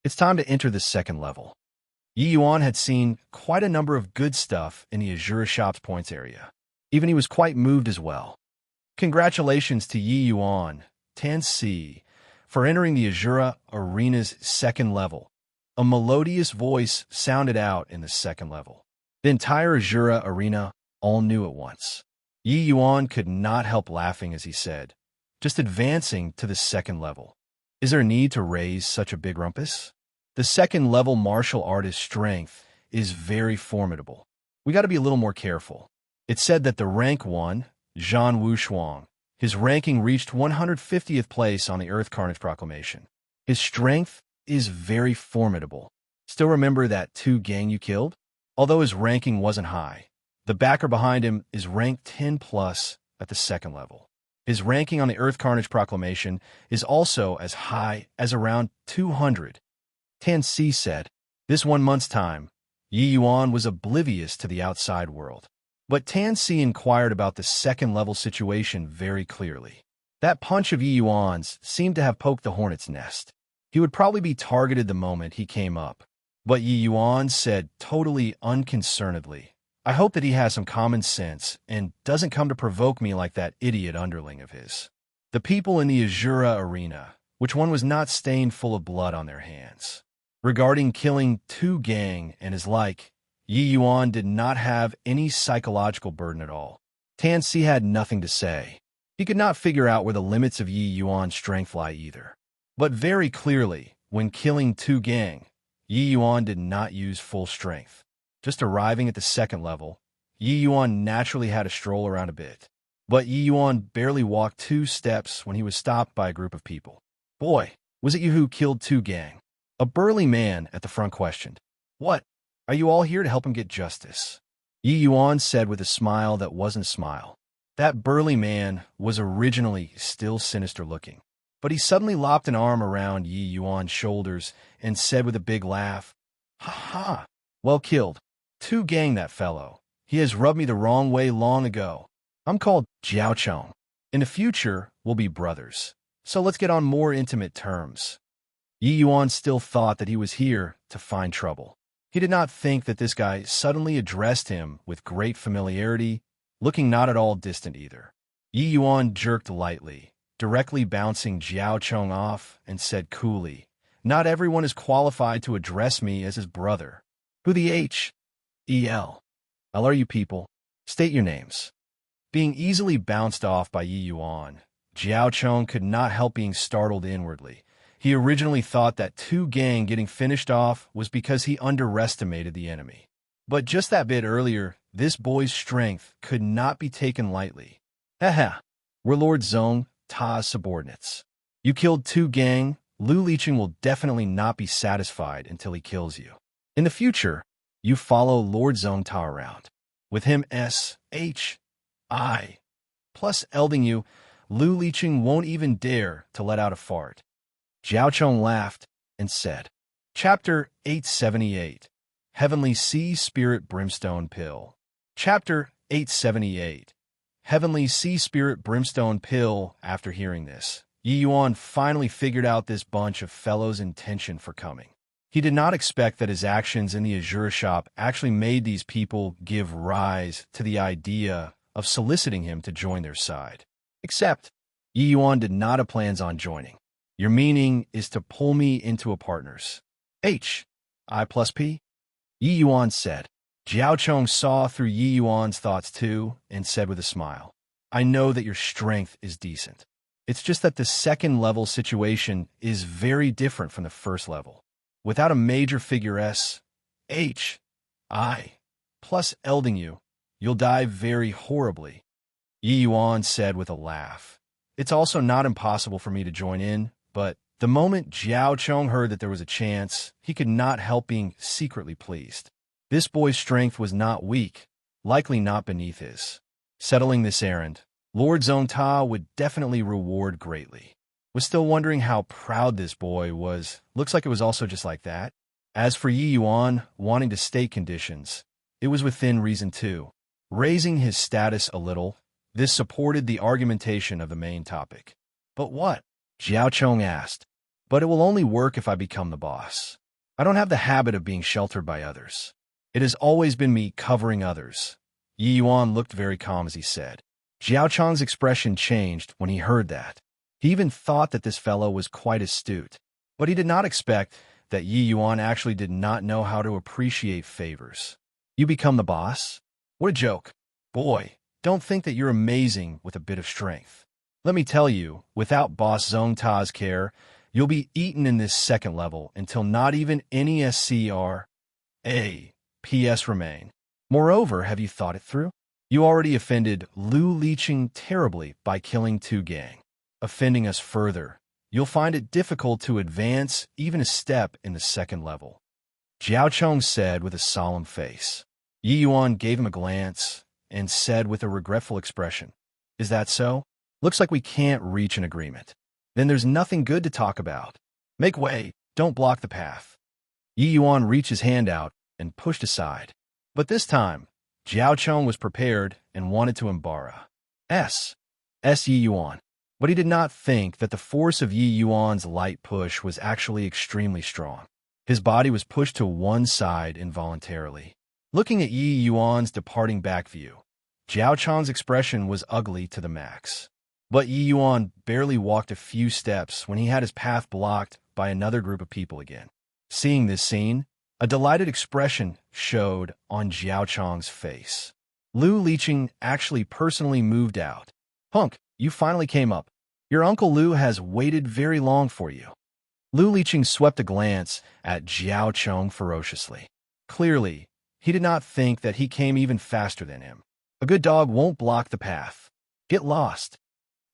It's time to enter the 2nd level. Yi Yuan had seen quite a number of good stuff in the Azura Shops points area. Even he was quite moved as well. Congratulations to Yi Yuan, Tan Si, for entering the Azura Arena's 2nd level. A melodious voice sounded out in the 2nd level. The entire Azura Arena all knew at once. Yi Yuan could not help laughing as he said, "Just advancing to the 2nd level. Is there a need to raise such a big rumpus?" The second-level martial artist's strength is very formidable. We got to be a little more careful. It said that the rank 1, Zhan Wushuang, his ranking reached 150th place on the Earth Carnage Proclamation. His strength is very formidable. Still remember that 2 gang you killed? Although his ranking wasn't high, the backer behind him is ranked 10 plus at the second level. His ranking on the Earth Carnage Proclamation is also as high as around 200. Tan Si said, this 1 month's time, Yi Yuan was oblivious to the outside world. But Tan Si inquired about the second-level situation very clearly. That punch of Yi Yuan's seemed to have poked the hornet's nest. He would probably be targeted the moment he came up. But Yi Yuan said totally unconcernedly, I hope that he has some common sense and doesn't come to provoke me like that idiot underling of his. The people in the Azura arena, which one was not stained full of blood on their hands. Regarding killing 2 gang and his like, Yi Yuan did not have any psychological burden at all. Tan Si had nothing to say. He could not figure out where the limits of Yi Yuan's strength lie either. But very clearly, when killing 2 gang, Yi Yuan did not use full strength. Just arriving at the second level, Yi Yuan naturally had to stroll around a bit. But Yi Yuan barely walked 2 steps when he was stopped by a group of people. Boy, was it you who killed 2 gang? A burly man at the front questioned. What? Are you all here to help him get justice? Yi Yuan said with a smile that wasn't a smile. That burly man was originally still sinister looking. But he suddenly lopped an arm around Yi Yuan's shoulders and said with a big laugh, Ha ha! Well killed. 2 gang that fellow. He has rubbed me the wrong way long ago. I'm called Jiao Chong. In the future, we'll be brothers. So let's get on more intimate terms. Yi Yuan still thought that he was here to find trouble. He did not think that this guy suddenly addressed him with great familiarity, looking not at all distant either. Yi Yuan jerked lightly, directly bouncing Jiao Chong off, and said coolly, Not everyone is qualified to address me as his brother. Who the H.E.L. Are you people? State your names. Being easily bounced off by Yi Yuan, Jiao Chong could not help being startled inwardly. He originally thought that 2 gang getting finished off was because he underestimated the enemy. But just that bit earlier, this boy's strength could not be taken lightly. Haha, we're Lord Zong Ta's subordinates. You killed 2 gang, Lu Liqing will definitely not be satisfied until he kills you. In the future, you follow Lord Zong Ta around. With him S.H.I. plus elding you, Lu Liqing won't even dare to let out a fart. Jiao Chong laughed and said, Chapter 878, Heavenly Sea Spirit Brimstone Pill. Chapter 878, Heavenly Sea Spirit Brimstone Pill. After hearing this, Yi Yuan finally figured out this bunch of fellows' intention for coming. He did not expect that his actions in the Azure shop actually made these people give rise to the idea of soliciting him to join their side. Except, Yi Yuan did not have plans on joining. Your meaning is to pull me into a partners. H.I. plus P? Yi Yuan said. Jiao Chong saw through Yi Yuan's thoughts too and said with a smile, I know that your strength is decent. It's just that the second level situation is very different from the first level. Without a major figure S.H.I. plus elding you, you'll die very horribly. Yi Yuan said with a laugh. It's also not impossible for me to join in, but the moment Jiao Chong heard that there was a chance, he could not help being secretly pleased. This boy's strength was not weak, likely not beneath his. Settling this errand, Lord Zong Ta would definitely reward greatly. Was still wondering how proud this boy was. Looks like it was also just like that. As for Yi Yuan wanting to state conditions, it was within reason too. Raising his status a little, this supported the argumentation of the main topic. But what? Jiao Chong asked. But it will only work if I become the boss. I don't have the habit of being sheltered by others. It has always been me covering others. Yi Yuan looked very calm as he said. Jiao Chong's expression changed when he heard that. He even thought that this fellow was quite astute. But he did not expect that Yi Yuan actually did not know how to appreciate favors. You become the boss? What a joke. Boy, don't think that you're amazing with a bit of strength. Let me tell you, without Boss Zong Ta's care, You'll be eaten in this second level until not even any SCRAPS remain. Moreover, have you thought it through? You already offended Lu Liqing terribly by killing 2 gang. Offending us further, you'll find it difficult to advance even a step in the second level. Jiao Chong said with a solemn face. Yi Yuan gave him a glance and said with a regretful expression, "Is that so? Looks like we can't reach an agreement. Then there's nothing good to talk about. Make way, don't block the path." Yi Yuan reached his hand out and pushed aside. But this time, Jiao Chong was prepared and wanted to embark Yi Yuan. But he did not think that the force of Yi Yuan's light push was actually extremely strong. His body was pushed to one side involuntarily. Looking at Yi Yuan's departing back view, Jiao Chong's expression was ugly to the max. But Yi Yuan barely walked a few steps when he had his path blocked by another group of people again. Seeing this scene, a delighted expression showed on Jiao Chong's face. Lu Liqing actually personally moved out. "Punk, you finally came up. Your Uncle Lu has waited very long for you." Lu Liqing swept a glance at Jiao Chong ferociously. Clearly, he did not think that he came even faster than him. "A good dog won't block the path. Get lost,"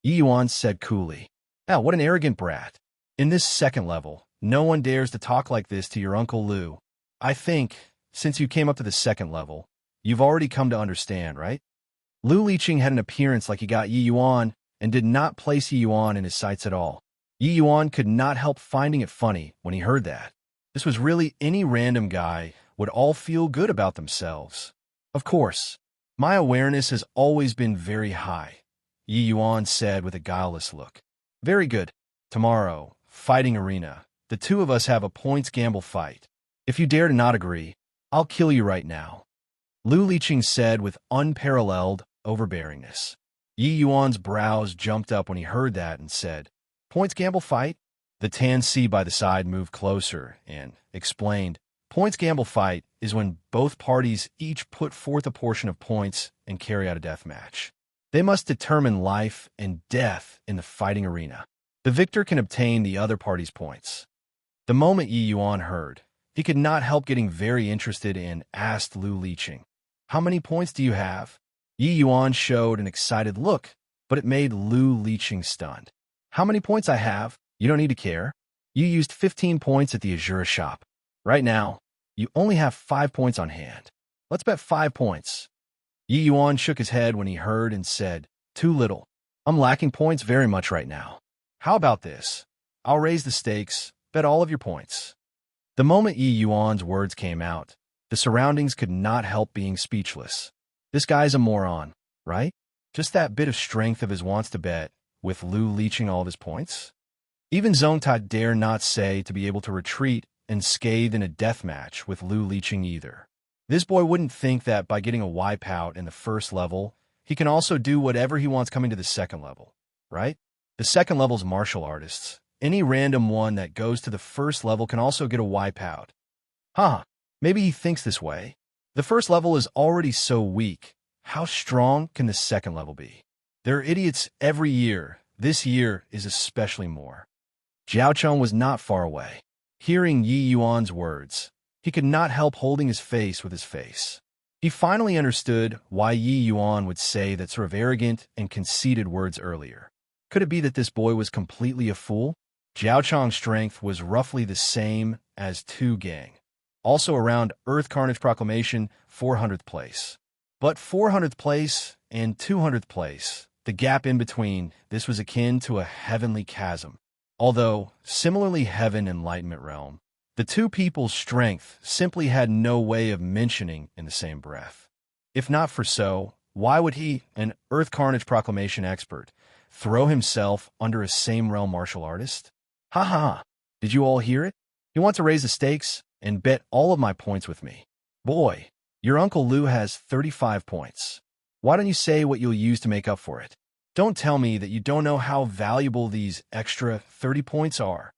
Yi Yuan said coolly. "Now, what an arrogant brat. In this second level, no one dares to talk like this to your Uncle Lu. I think, since you came up to the second level, you've already come to understand, right?" Lu Liqing had an appearance like he got Yi Yuan and did not place Yi Yuan in his sights at all. Yi Yuan could not help finding it funny when he heard that. This was really any random guy would all feel good about themselves. "Of course, my awareness has always been very high," Yi Yuan said with a guileless look. "Very good. Tomorrow, fighting arena, the two of us have a points gamble fight. If you dare to not agree, I'll kill you right now," Lu Liqing said with unparalleled overbearingness. Yi Yuan's brows jumped up when he heard that and said, "Points gamble fight?" The Tan Si by the side moved closer and explained, "Points gamble fight is when both parties each put forth a portion of points and carry out a death match. They must determine life and death in the fighting arena. The victor can obtain the other party's points." The moment Yi Yuan heard, he could not help getting very interested and asked Lu Liqing, "How many points do you have?" Yi Yuan showed an excited look, but it made Lu Liqing stunned. "How many points I have? You don't need to care. You used 15 points at the Azura shop. Right now, you only have 5 points on hand. Let's bet 5 points." Yi Yuan shook his head when he heard and said, "Too little. I'm lacking points very much right now. How about this? I'll raise the stakes, bet all of your points." The moment Yi Yuan's words came out, the surroundings could not help being speechless. This guy's a moron, right? Just that bit of strength of his wants to bet, with Lu Liqing all of his points? Even Zongtai dare not say to be able to retreat unscathed in a death match with Lu Liqing either. This boy wouldn't think that by getting a wipeout in the first level, he can also do whatever he wants coming to the second level, right? The second level's martial artists. Any random one that goes to the first level can also get a wipeout. Maybe he thinks this way. The first level is already so weak. How strong can the second level be? There are idiots every year. This year is especially more. Jiao Chong was not far away. Hearing Yi Yuan's words, he could not help holding his face with his face. He finally understood why Yi Yuan would say that sort of arrogant and conceited words earlier. Could it be that this boy was completely a fool? Jiao Chong's strength was roughly the same as 2 gang. Also around Earth Carnage Proclamation, 400th place. But 400th place and 200th place, the gap in between, this was akin to a heavenly chasm. Although, similarly heaven and enlightenment realm, the two people's strength simply had no way of mentioning in the same breath. If not for so, why would he, an Earth Carnage Proclamation expert, throw himself under a same realm martial artist? Did you all hear it? You want to raise the stakes and bet all of my points with me. Boy, your Uncle Lu has 35 points. Why don't you say what you'll use to make up for it? Don't tell me that you don't know how valuable these extra 30 points are.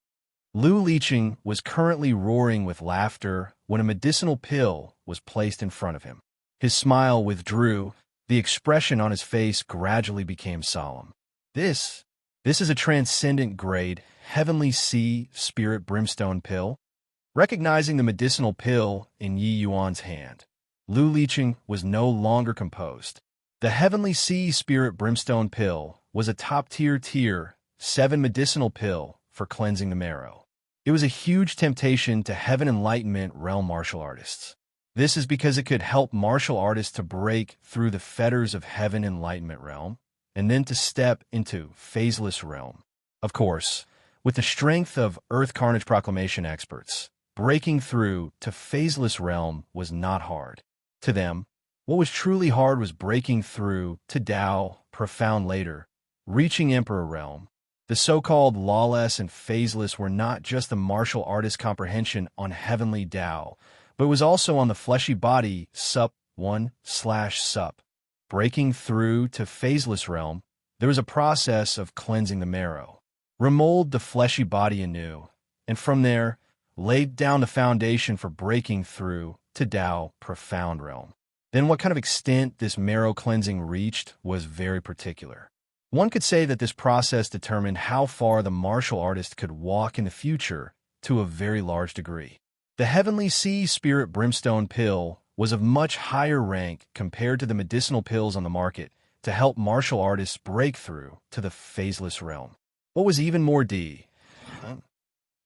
Lu Liqing was currently roaring with laughter when a medicinal pill was placed in front of him. His smile withdrew. The expression on his face gradually became solemn. This This is a transcendent grade, heavenly sea spirit brimstone pill. Recognizing the medicinal pill in Yi Yuan's hand, Lu Liqing was no longer composed. The heavenly sea spirit brimstone pill was a top-tier 7 medicinal pill for cleansing the marrow. It was a huge temptation to heaven enlightenment realm martial artists. This is because it could help martial artists to break through the fetters of heaven enlightenment realm and then to step into phaseless realm. Of course, with the strength of Earth Carnage Proclamation experts, breaking through to phaseless realm was not hard. To them, what was truly hard was breaking through to Tao, profound later, reaching Emperor realm. The so-called lawless and phaseless were not just the martial artist's comprehension on heavenly Tao, but was also on the fleshy body sup 1/sup. Breaking through to phaseless realm, there was a process of cleansing the marrow, remold the fleshy body anew, and from there, laid down the foundation for breaking through to Tao, profound realm. Then what kind of extent this marrow cleansing reached was very particular. One could say that this process determined how far the martial artist could walk in the future to a very large degree. The heavenly sea spirit brimstone pill was of much higher rank compared to the medicinal pills on the market to help martial artists break through to the phaseless realm. What was even more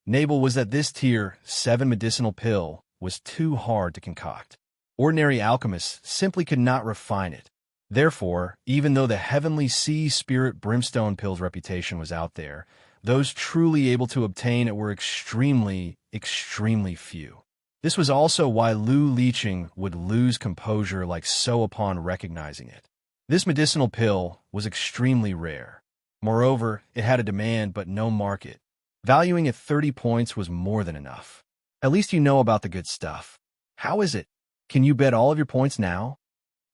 Nabal was that this tier 7 medicinal pill was too hard to concoct. Ordinary alchemists simply could not refine it. Therefore, even though the heavenly sea spirit brimstone pill's reputation was out there, those truly able to obtain it were extremely few. This was also why Lu Liqing would lose composure like so upon recognizing it. This medicinal pill was extremely rare. Moreover, it had a demand but no market. Valuing it 30 points was more than enough. At least you know about the good stuff. How is it? Can you bet all of your points now?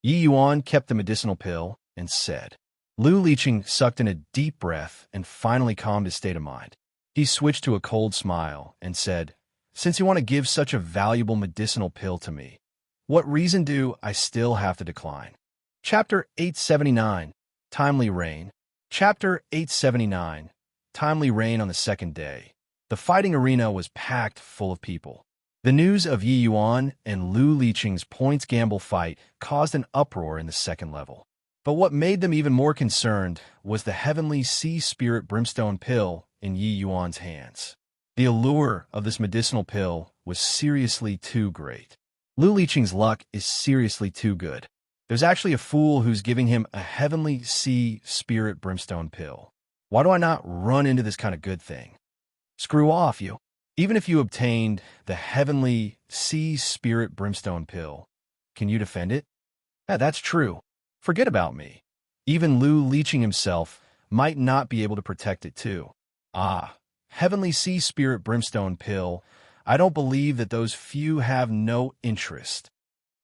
Yi Yuan kept the medicinal pill and said. Lu Liqing sucked in a deep breath and finally calmed his state of mind. He switched to a cold smile and said, "Since you want to give such a valuable medicinal pill to me, what reason do I still have to decline?" Chapter 879, Timely Rain. Chapter 879, Timely Rain. On the second day, the fighting arena was packed full of people. The news of Yi Yuan and Lu Liqing's points gamble fight caused an uproar in the second level. But what made them even more concerned was the heavenly sea spirit brimstone pill in Yi Yuan's hands. The allure of this medicinal pill was seriously too great. Lu Liqing's luck is seriously too good. There's actually a fool who's giving him a heavenly sea spirit brimstone pill. Why do I not run into this kind of good thing? Screw off, you. Even if you obtained the heavenly sea spirit brimstone pill, can you defend it? Yeah, that's true. Forget about me. Even Lu Liqing himself might not be able to protect it too. Heavenly sea spirit brimstone pill, I don't believe that those few have no interest.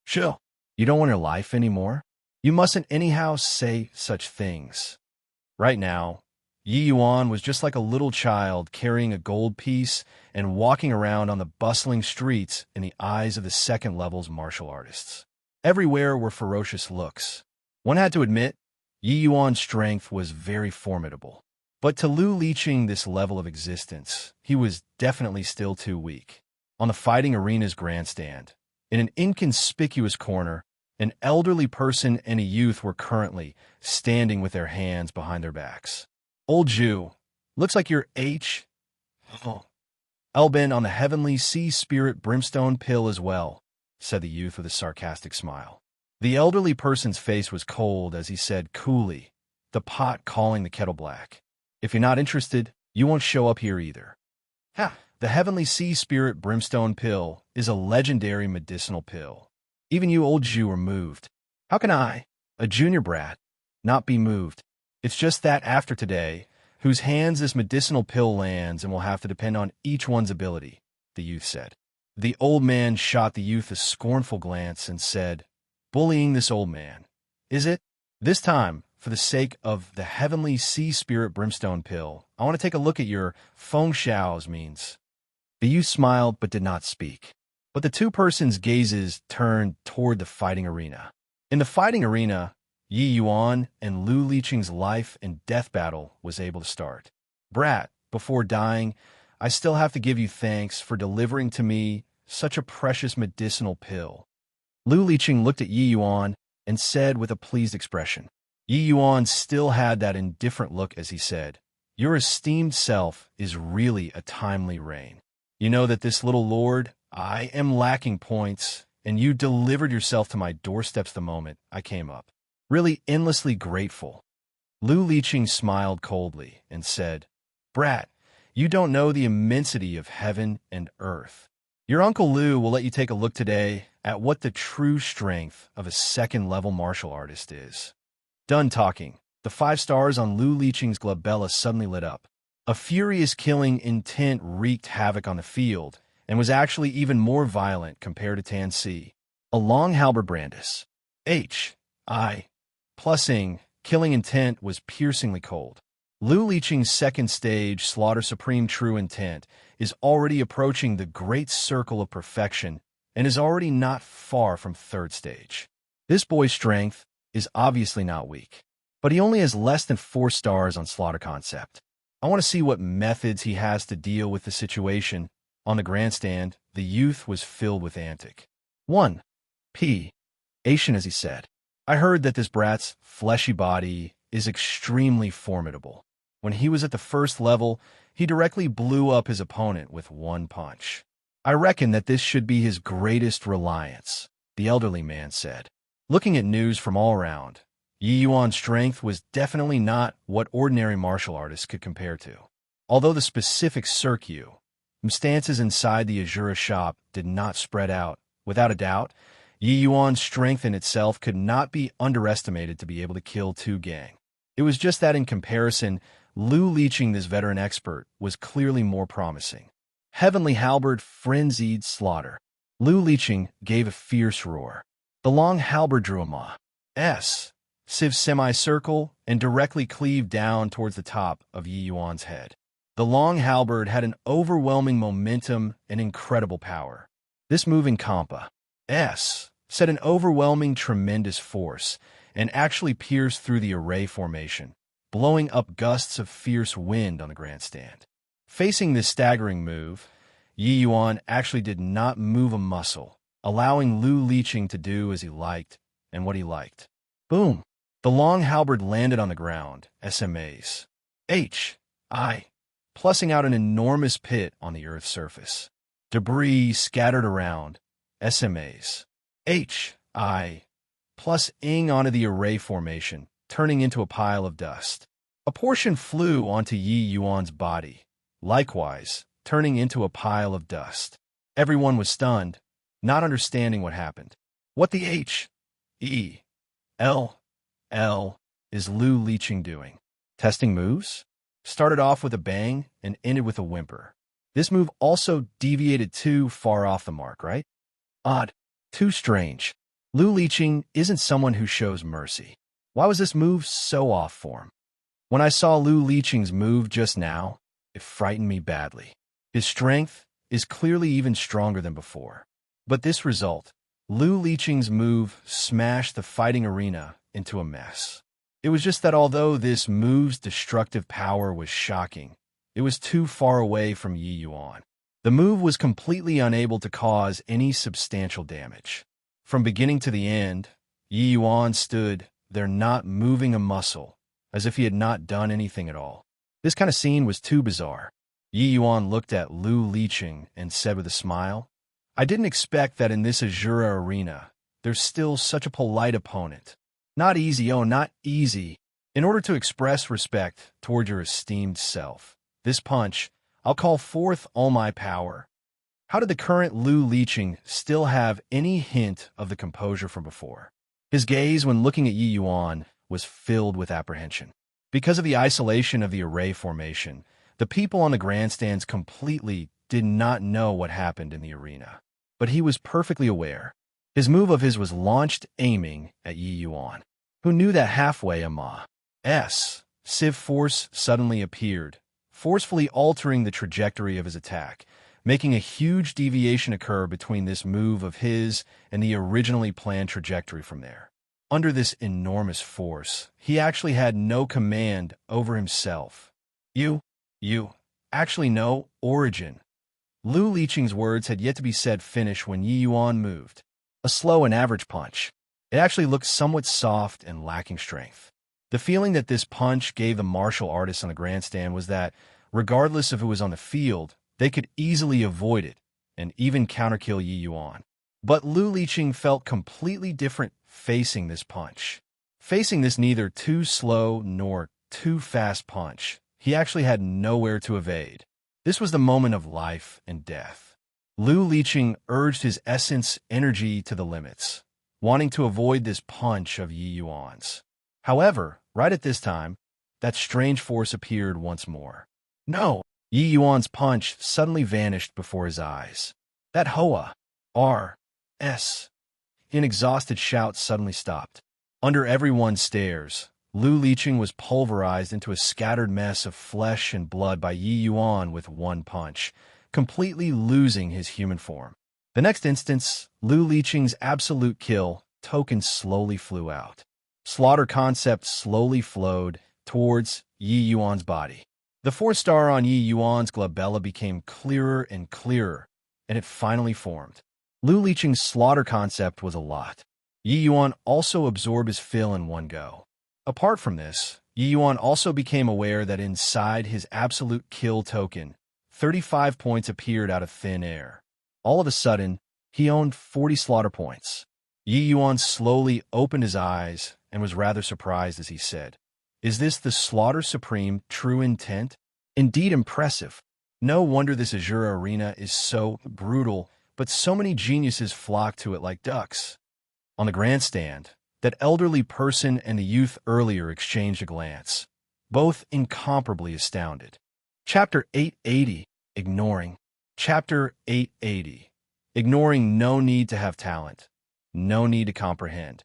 Chill. You don't want your life anymore? You mustn't anyhow say such things. Right now, Yi Yuan was just like a little child carrying a gold piece and walking around on the bustling streets in the eyes of the second level's martial artists. Everywhere were ferocious looks. One had to admit, Yi Yuan's strength was very formidable. But to Lu Liqing this level of existence, he was definitely still too weak. On the fighting arena's grandstand, in an inconspicuous corner, an elderly person and a youth were currently standing with their hands behind their backs. "Old Jew, looks like you're Elbin on the heavenly sea spirit brimstone pill as well," said the youth with a sarcastic smile. The elderly person's face was cold as he said coolly, the pot calling the kettle black. "If you're not interested, you won't show up here either." The heavenly sea spirit brimstone pill is a legendary medicinal pill. Even you, old Jew, are moved. How can I, a junior brat, not be moved? It's just that after today, whose hands this medicinal pill lands and will have to depend on each one's ability, the youth said. The old man shot the youth a scornful glance and said, "Bullying this old man, is it? This time, for the sake of the heavenly sea spirit brimstone pill, I want to take a look at your feng shao's means." The youth smiled but did not speak. But the two persons' gazes turned toward the fighting arena. In the fighting arena, Yi Yuan and Lu Liqing's life and death battle was able to start. Brat, before dying, I still have to give you thanks for delivering to me such a precious medicinal pill. Lu Liqing looked at Yi Yuan and said with a pleased expression. Yi Yuan still had that indifferent look as he said, "Your esteemed self is really a timely reign. You know that this little lord, I am lacking points, and you delivered yourself to my doorsteps the moment I came up. Really endlessly grateful." Lu Liqing smiled coldly and said, "Brat, you don't know the immensity of heaven and earth. Your Uncle Lu will let you take a look today at what the true strength of a second-level martial artist is." Done talking, the 5 stars on Lu Liqing's glabella suddenly lit up. A furious killing intent wreaked havoc on the field and was actually even more violent compared to Tan Si. A long halberd brandis. H.I. Plusing, killing intent was piercingly cold. Lu Liqing's second stage, Slaughter Supreme True Intent, is already approaching the great circle of perfection and is already not far from third stage. This boy's strength is obviously not weak, but he only has less than 4 stars on Slaughter Concept. I want to see what methods he has to deal with the situation. On the grandstand, the youth was filled with antic. 1. P. Asian as he said, "I heard that this brat's fleshy body is extremely formidable. When he was at the first level, he directly blew up his opponent with 1 punch. I reckon that this should be his greatest reliance," the elderly man said. Looking at news from all around, Yi Yuan's strength was definitely not what ordinary martial artists could compare to. Although the specific circuit stances inside the Azura shop did not spread out, without a doubt, Yi Yuan's strength in itself could not be underestimated to be able to kill 2 gang. It was just that in comparison, Lu Liqing, this veteran expert, was clearly more promising. Heavenly halberd frenzied slaughter. Lu Liqing gave a fierce roar. The long halberd drew a ma's sieve semicircle and directly cleaved down towards the top of Yi Yuan's head. The long halberd had an overwhelming momentum and incredible power. This moving Compa set an overwhelming tremendous force and actually pierced through the array formation, blowing up gusts of fierce wind on the grandstand. Facing this staggering move, Yi Yuan actually did not move a muscle, allowing Lu Liqing to do as he liked and what he liked. Boom! The long halberd landed on the ground, SMAs. H.I. Plussing out an enormous pit on the Earth's surface. Debris scattered around, SMAs. H.I. Plus-ing onto the array formation, turning into a pile of dust. A portion flew onto Yi Yuan's body, likewise, turning into a pile of dust. Everyone was stunned, not understanding what happened. What the H.E.L.L. is Lu Liqing doing? Testing moves? Started off with a bang and ended with a whimper. This move also deviated too far off the mark, right? Odd. Too strange. Lu Liqing isn't someone who shows mercy. Why was this move so off form? When I saw Lu Liqing's move just now, it frightened me badly. His strength is clearly even stronger than before. But this result, Lu Liqing's move smashed the fighting arena into a mess. It was just that although this move's destructive power was shocking, it was too far away from Yi Yuan. The move was completely unable to cause any substantial damage. From beginning to the end, Yi Yuan stood there not moving a muscle, as if he had not done anything at all. This kind of scene was too bizarre. Yi Yuan looked at Lu Liqing and said with a smile, "I didn't expect that in this Azura arena, there's still such a polite opponent. Not easy, oh, not easy. In order to express respect toward your esteemed self, this punch, I'll call forth all my power." How did the current Lu Liqing still have any hint of the composure from before? His gaze when looking at Yi Yuan was filled with apprehension. Because of the isolation of the array formation, the people on the grandstands completely did not know what happened in the arena. But he was perfectly aware. His move of his was launched aiming at Yi Yuan, who knew that halfway a ma's sieve force suddenly appeared, forcefully altering the trajectory of his attack, making a huge deviation occur between this move of his and the originally planned trajectory from there. Under this enormous force, he actually had no command over himself. You, actually no origin. Lu Liqing's words had yet to be said finish when Yi Yuan moved. A slow and average punch. It actually looked somewhat soft and lacking strength. The feeling that this punch gave the martial artists on the grandstand was that, regardless if it was on the field, they could easily avoid it and even counterkill Yi Yuan. But Lu Liqing felt completely different facing this punch. Facing this neither too slow nor too fast punch, he actually had nowhere to evade. This was the moment of life and death. Lu Liqing urged his essence energy to the limits, wanting to avoid this punch of Yi Yuan's. However, right at this time, that strange force appeared once more. No! Yi Yuan's punch suddenly vanished before his eyes. That Hoa! R.S. An exhausted shout suddenly stopped. Under everyone's stares, Lu Liqing was pulverized into a scattered mess of flesh and blood by Yi Yuan with one punch, completely losing his human form. The next instance, Lu Liqing's absolute kill token slowly flew out. Slaughter concept slowly flowed towards Yi Yuan's body. The 4-star on Yi Yuan's glabella became clearer and clearer, and it finally formed. Lu Liqing's slaughter concept was a lot. Yi Yuan also absorbed his fill in one go. Apart from this, Yi Yuan also became aware that inside his absolute kill token, 35 points appeared out of thin air. All of a sudden, he owned 40 slaughter points. Yi Yuan slowly opened his eyes and was rather surprised as he said, "Is this the Slaughter Supreme true intent? Indeed impressive. No wonder this Azure arena is so brutal, but so many geniuses flock to it like ducks." On the grandstand, that elderly person and the youth earlier exchanged a glance, both incomparably astounded. Chapter 880, Ignoring. Chapter 880, Ignoring. No need to have talent. No need to comprehend.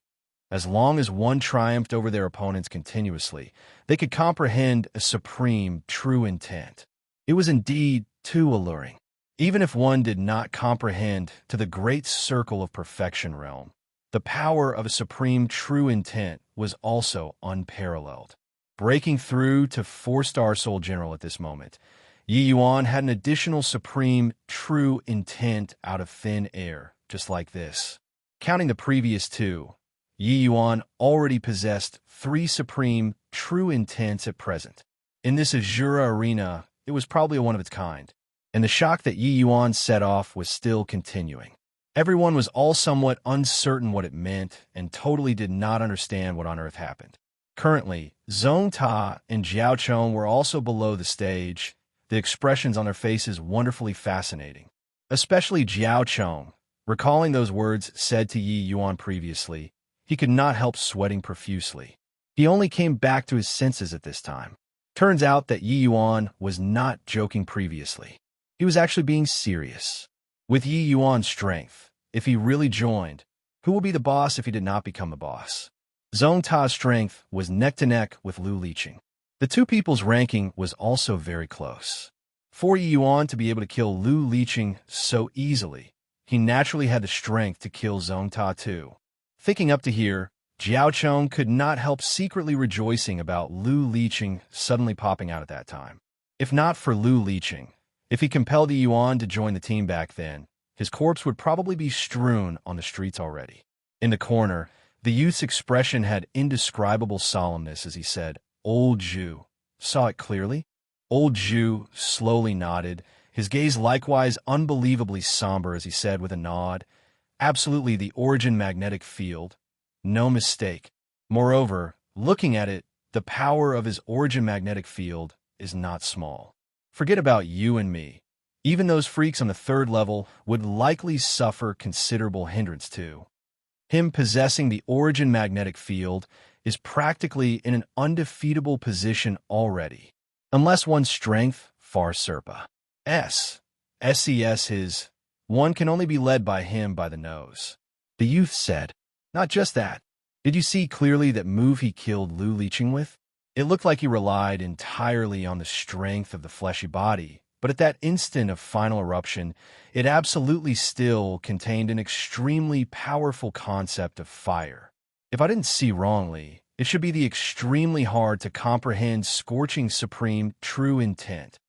As long as one triumphed over their opponents continuously, they could comprehend a supreme, true intent. It was indeed too alluring. Even if one did not comprehend to the great circle of perfection realm, the power of a supreme, true intent was also unparalleled. Breaking through to 4-star Soul General at this moment, Yi Yuan had an additional supreme, true intent out of thin air, just like this. Counting the previous two, Yi Yuan already possessed 3 supreme, true intents at present. In this Azure arena, it was probably one of its kind, and the shock that Yi Yuan set off was still continuing. Everyone was all somewhat uncertain what it meant and totally did not understand what on earth happened. Currently, Zhong Ta and Jiao Chong were also below the stage, the expressions on their faces wonderfully fascinating. Especially Jiao Chong, recalling those words said to Yi Yuan previously, he could not help sweating profusely. He only came back to his senses at this time. Turns out that Yi Yuan was not joking previously. He was actually being serious. With Yi Yuan's strength, if he really joined, who will be the boss if he did not become the boss? Zhong Ta's strength was neck to neck with Lu Liqing. The two people's ranking was also very close. For Yi Yuan to be able to kill Lu Liqing so easily, he naturally had the strength to kill Zhong Ta too. Thinking up to here, Jiao Chong could not help secretly rejoicing about Lu Liqing suddenly popping out at that time. If not for Lu Liqing, if he compelled Yi Yuan to join the team back then, his corpse would probably be strewn on the streets already. In the corner, the youth's expression had indescribable solemnness as he said, "Old Zhu." Saw it clearly? Old Zhu slowly nodded, his gaze likewise unbelievably somber as he said with a nod, "Absolutely the origin magnetic field. No mistake. Moreover, looking at it, the power of his origin magnetic field is not small. Forget about you and me. Even those freaks on the 3rd level would likely suffer considerable hindrance too. Him possessing the origin magnetic field is practically in an undefeatable position already. Unless one's strength far surpa. SES his, one can only be led by him by the nose." The youth said, "Not just that. Did you see clearly that move he killed Lu Liqing with? It looked like he relied entirely on the strength of the fleshy body, but at that instant of final eruption, it absolutely still contained an extremely powerful concept of fire. If I didn't see wrongly, it should be the extremely hard to comprehend scorching supreme true intent.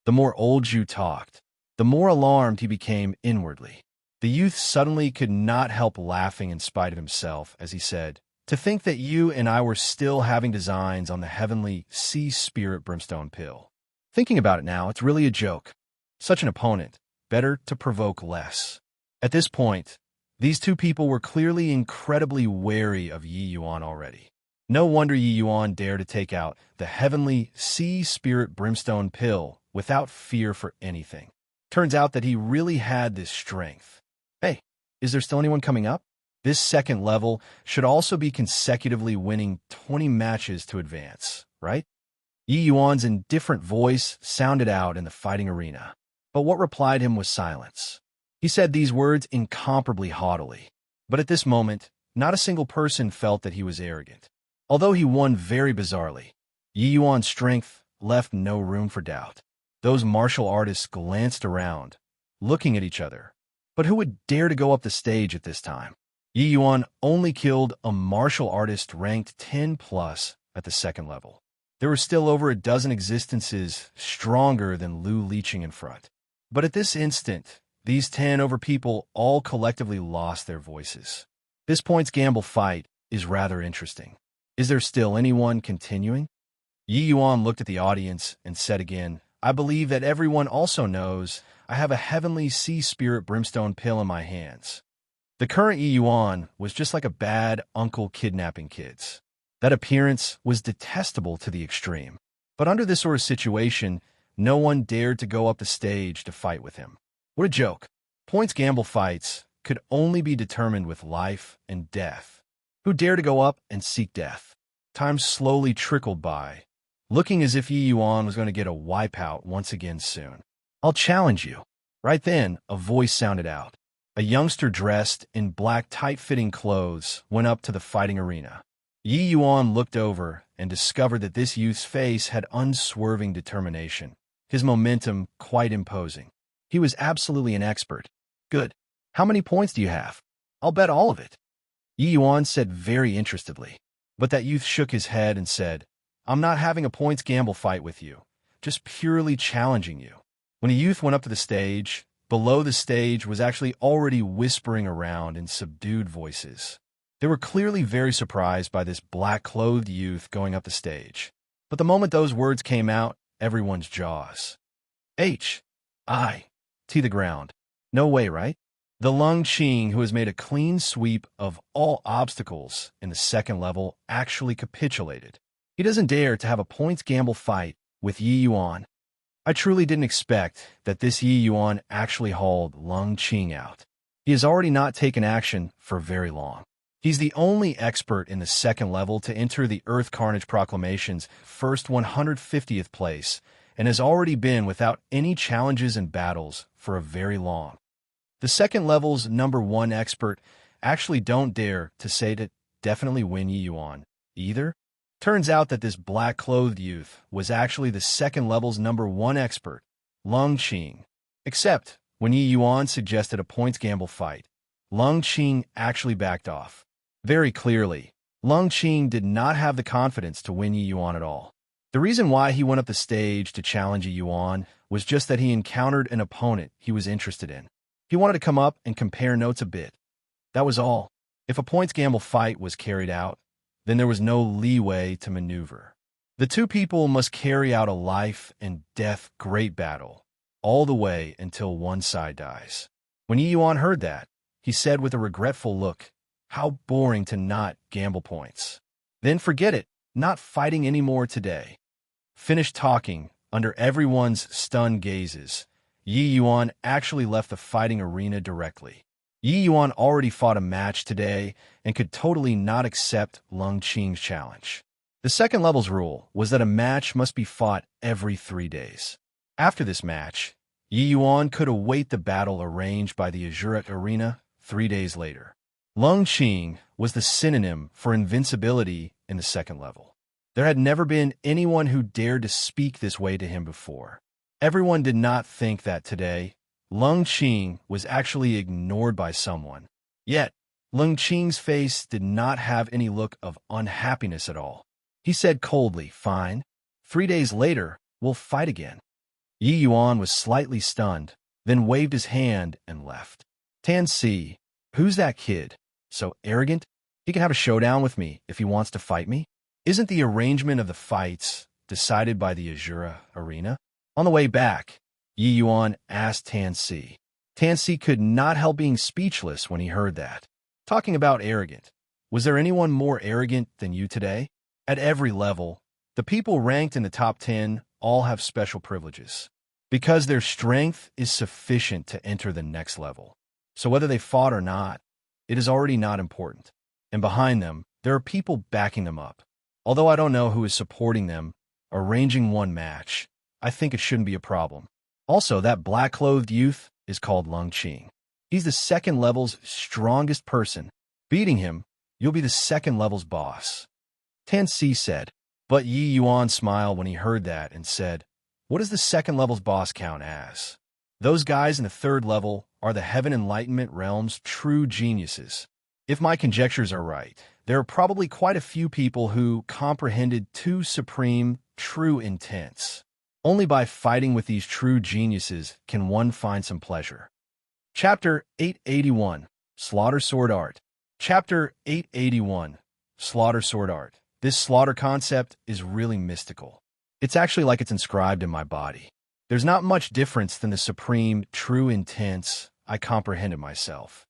The more old Ju talked, the more alarmed he became inwardly. The youth suddenly could not help laughing in spite of himself as he said, "To think that you and I were still having designs on the heavenly sea spirit brimstone pill. Thinking about it now, it's really a joke. Such an opponent, better to provoke less." At this point, these two people were clearly incredibly wary of Yi Yuan already. No wonder Yi Yuan dared to take out the heavenly sea spirit brimstone pill without fear for anything. Turns out that he really had this strength. Hey, is there still anyone coming up? This second level should also be consecutively winning 20 matches to advance, right? Yi Yuan's indifferent voice sounded out in the fighting arena, but what replied him was silence. He said these words incomparably haughtily, but at this moment, not a single person felt that he was arrogant. Although he won very bizarrely, Yi Yuan's strength left no room for doubt. Those martial artists glanced around, looking at each other. But who would dare to go up the stage at this time? Yi Yuan only killed a martial artist ranked 10+ at the second level. There were still over a dozen existences stronger than Lu Liqing in front. But at this instant, these 10 over people all collectively lost their voices. This points gamble fight is rather interesting. Is there still anyone continuing? Yi Yuan looked at the audience and said again, "I believe that everyone also knows I have a heavenly sea spirit brimstone pill in my hands." The current Yi Yuan was just like a bad uncle kidnapping kids. That appearance was detestable to the extreme. But under this sort of situation, no one dared to go up the stage to fight with him. What a joke. Points gamble fights could only be determined with life and death. Who dared to go up and seek death? Time slowly trickled by, looking as if Yi Yuan was going to get a wipeout once again soon. "I'll challenge you." Right then, a voice sounded out. A youngster dressed in black tight-fitting clothes went up to the fighting arena. Yi Yuan looked over and discovered that this youth's face had unswerving determination, his momentum quite imposing. He was absolutely an expert. "Good. How many points do you have?" "I'll bet all of it," Yi Yuan said very interestedly. But that youth shook his head and said, "I'm not having a points gamble fight with you, just purely challenging you." When the youth went up to the stage, below the stage was actually already whispering around in subdued voices. They were clearly very surprised by this black-clothed youth going up the stage. But the moment those words came out, everyone's jaws. H.I.T. the ground. No way, right? The Lung Qing, who has made a clean sweep of all obstacles in the second level, actually capitulated. He doesn't dare to have a points gamble fight with Yi Yuan. I truly didn't expect that this Yi Yuan actually hauled Lung Qing out. He has already not taken action for very long. He's the only expert in the second level to enter the Earth Carnage Proclamation's first 150th place, and has already been without any challenges and battles for a very long. The second level's #1 expert actually don't dare to say to definitely win Yi Yuan either. Turns out that this black-clothed youth was actually the second level's #1 expert, Lung Qing. Except when Yi Yuan suggested a points gamble fight, Lung Qing actually backed off. Very clearly, Lung Qing did not have the confidence to win Yi Yuan at all. The reason why he went up the stage to challenge Yi Yuan was just that he encountered an opponent he was interested in. He wanted to come up and compare notes a bit. That was all. If a points gamble fight was carried out, then there was no leeway to maneuver. The two people must carry out a life and death great battle, all the way until one side dies. When Yi Yuan heard that, he said with a regretful look, "How boring to not gamble points." Then forget it, not fighting anymore today. Finished talking, under everyone's stunned gazes, Yi Yuan actually left the fighting arena directly. Yi Yuan already fought a match today and could totally not accept Lung Qing's challenge. The second level's rule was that a match must be fought every 3 days. After this match, Yi Yuan could await the battle arranged by the Azuric Arena 3 days later. Lung Qing was the synonym for invincibility in the second level. There had never been anyone who dared to speak this way to him before. Everyone did not think that today, Lung Qing was actually ignored by someone. Yet, Lung Qing's face did not have any look of unhappiness at all. He said coldly, "Fine. 3 days later, we'll fight again." Yi Yuan was slightly stunned, then waved his hand and left. Tan Si, who's that kid? So arrogant? He can have a showdown with me if he wants to fight me? Isn't the arrangement of the fights decided by the Azura arena? On the way back, Yi Yuan asked Tan Si. Tan Si could not help being speechless when he heard that. Talking about arrogant, was there anyone more arrogant than you today? At every level, the people ranked in the top 10 all have special privileges, because their strength is sufficient to enter the next level. So whether they fought or not, it is already not important. And behind them, there are people backing them up. Although I don't know who is supporting them, arranging one match, I think it shouldn't be a problem. Also, that black-clothed youth is called Lung Qing. He's the second level's strongest person. Beating him, you'll be the second level's boss. Tan Si said, but Yi Yuan smiled when he heard that and said, what does the second level's boss count as? Those guys in the third level are the Heaven Enlightenment Realm's true geniuses. If my conjectures are right, there are probably quite a few people who comprehended two supreme, true intents. Only by fighting with these true geniuses can one find some pleasure. Chapter 881, Slaughter Sword Art. Chapter 881, Slaughter Sword Art. This slaughter concept is really mystical. It's actually like it's inscribed in my body. There's not much difference than the supreme, true intents I comprehended myself.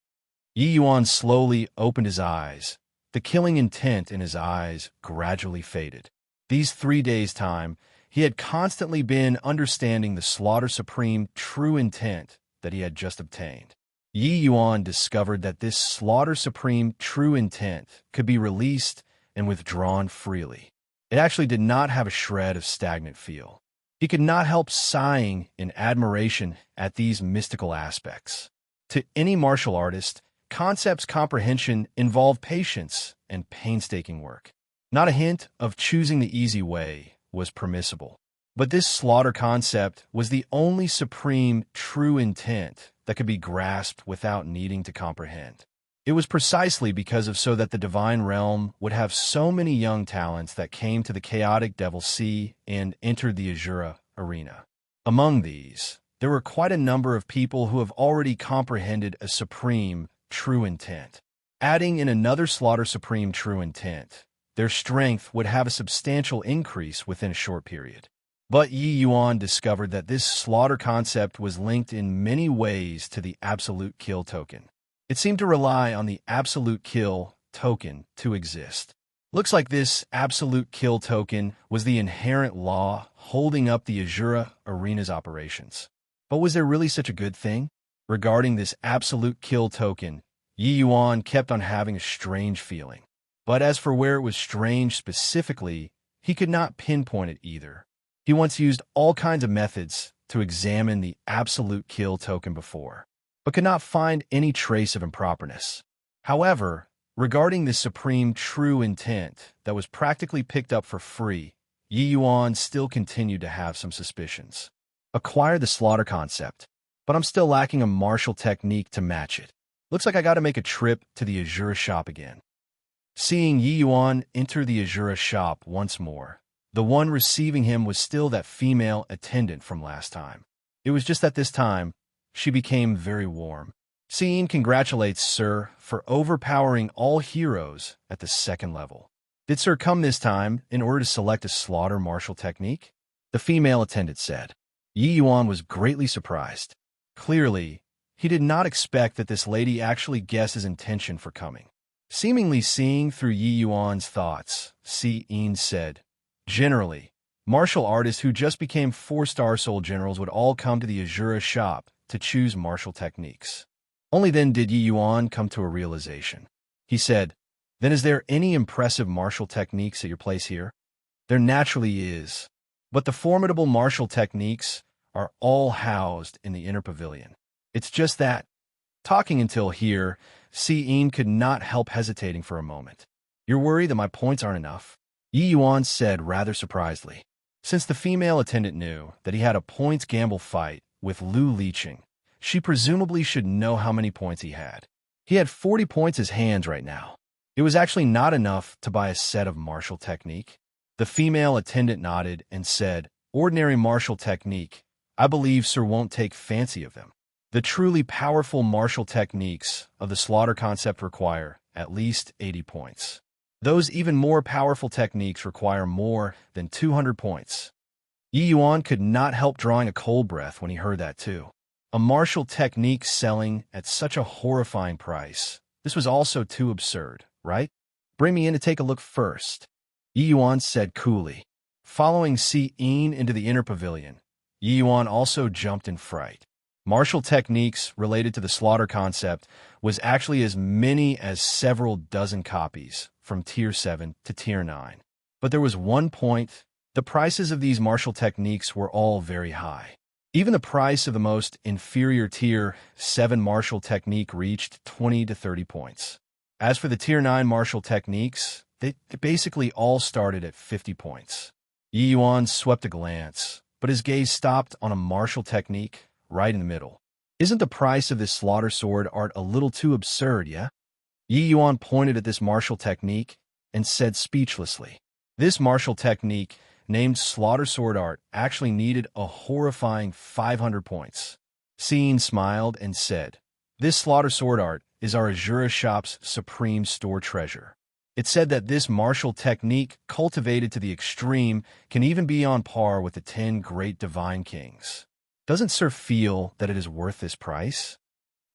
Yi Yuan slowly opened his eyes. The killing intent in his eyes gradually faded. These 3 days' time, he had constantly been understanding the slaughter supreme true intent that he had just obtained. Yi Yuan discovered that this slaughter supreme true intent could be released and withdrawn freely. It actually did not have a shred of stagnant feel. He could not help sighing in admiration at these mystical aspects. To any martial artist, concepts comprehension involved patience and painstaking work. Not a hint of choosing the easy way was permissible. But this slaughter concept was the only supreme true intent that could be grasped without needing to comprehend. It was precisely because of so that the divine realm would have so many young talents that came to the chaotic Devil Sea and entered the Azura arena. Among these, there were quite a number of people who have already comprehended a supreme true intent. Adding in another slaughter supreme true intent, their strength would have a substantial increase within a short period. But Yi Yuan discovered that this slaughter concept was linked in many ways to the absolute kill token. It seemed to rely on the absolute kill token to exist. Looks like this absolute kill token was the inherent law holding up the Azura arena's operations. But was there really such a good thing? Regarding this absolute kill token, Yi Yuan kept on having a strange feeling. But as for where it was strange specifically, he could not pinpoint it either. He once used all kinds of methods to examine the absolute kill token before, but could not find any trace of improperness. However, regarding this supreme true intent that was practically picked up for free, Yi Yuan still continued to have some suspicions. Acquire the slaughter concept, but I'm still lacking a martial technique to match it. Looks like I gotta make a trip to the Azura shop again. Seeing Yi Yuan enter the Azura shop once more, the one receiving him was still that female attendant from last time. It was just that this time, she became very warm. Serene congratulates Sir for overpowering all heroes at the second level. Did Sir come this time in order to select a slaughter martial technique? The female attendant said. Yi Yuan was greatly surprised. Clearly, he did not expect that this lady actually guessed his intention for coming. Seemingly seeing through Yi Yuan's thoughts, Serene said, generally, martial artists who just became 4-star soul generals would all come to the Azura shop to choose martial techniques. Only then did Yi Yuan come to a realization. He said, then is there any impressive martial techniques at your place here? There naturally is, but the formidable martial techniques are all housed in the inner pavilion. It's just that, talking until here, Serene could not help hesitating for a moment. You're worried that my points aren't enough? Yi Yuan said rather surprisedly. Since the female attendant knew that he had a points gamble fight with Lu Liqing, she presumably should know how many points he had. He had 40 points as hands right now. It was actually not enough to buy a set of martial technique. The female attendant nodded and said, "Ordinary martial technique. I believe Sir won't take fancy of them. The truly powerful martial techniques of the slaughter concept require at least 80 points. Those even more powerful techniques require more than 200 points." Yi Yuan could not help drawing a cold breath when he heard that too. A martial technique selling at such a horrifying price. This was also too absurd, right? "Bring me in to take a look first," Yi Yuan said coolly. Following Serene into the inner pavilion, Yi Yuan also jumped in fright. Martial techniques related to the slaughter concept was actually as many as several dozen copies, from Tier 7 to Tier 9. But there was one point: the prices of these martial techniques were all very high. Even the price of the most inferior Tier 7 martial technique reached 20 to 30 points. As for the Tier 9 martial techniques, they basically all started at 50 points. Yi Yuan swept a glance, but his gaze stopped on a martial technique right in the middle. "Isn't the price of this slaughter sword art a little too absurd, yeah?" Yi Yuan pointed at this martial technique and said speechlessly. This martial technique, named Slaughter Sword Art, actually needed a horrifying 500 points. Serene smiled and said, "This Slaughter Sword Art is our Azura shop's supreme store treasure. It said that this martial technique, cultivated to the extreme, can even be on par with the 10 great divine kings. Doesn't Sir feel that it is worth this price?"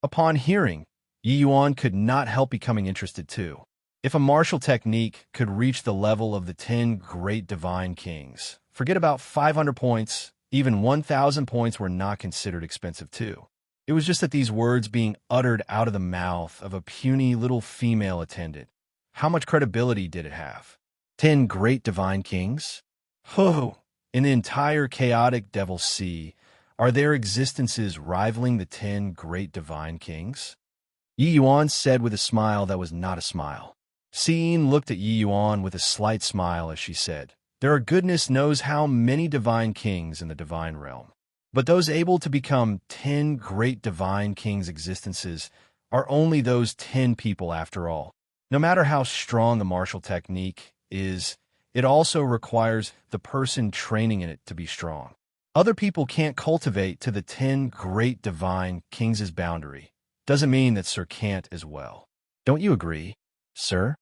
Upon hearing, Yi Yuan could not help becoming interested too. If a martial technique could reach the level of the 10 great divine kings, forget about 500 points, even 1,000 points were not considered expensive too. It was just that these words being uttered out of the mouth of a puny little female attendant. How much credibility did it have? 10 great divine kings? Ho! In the entire chaotic Devil Sea, are their existences rivaling the 10 great divine kings? Yi Yuan said with a smile that was not a smile. Serene looked at Yi Yuan with a slight smile as she said, "There are goodness knows how many divine kings in the divine realm. But those able to become 10 great divine kings' existences are only those 10 people after all. No matter how strong the martial technique is, it also requires the person training in it to be strong. Other people can't cultivate to the 10 great divine kings' boundary. Doesn't mean that Sir can't as well. Don't you agree, Sir?"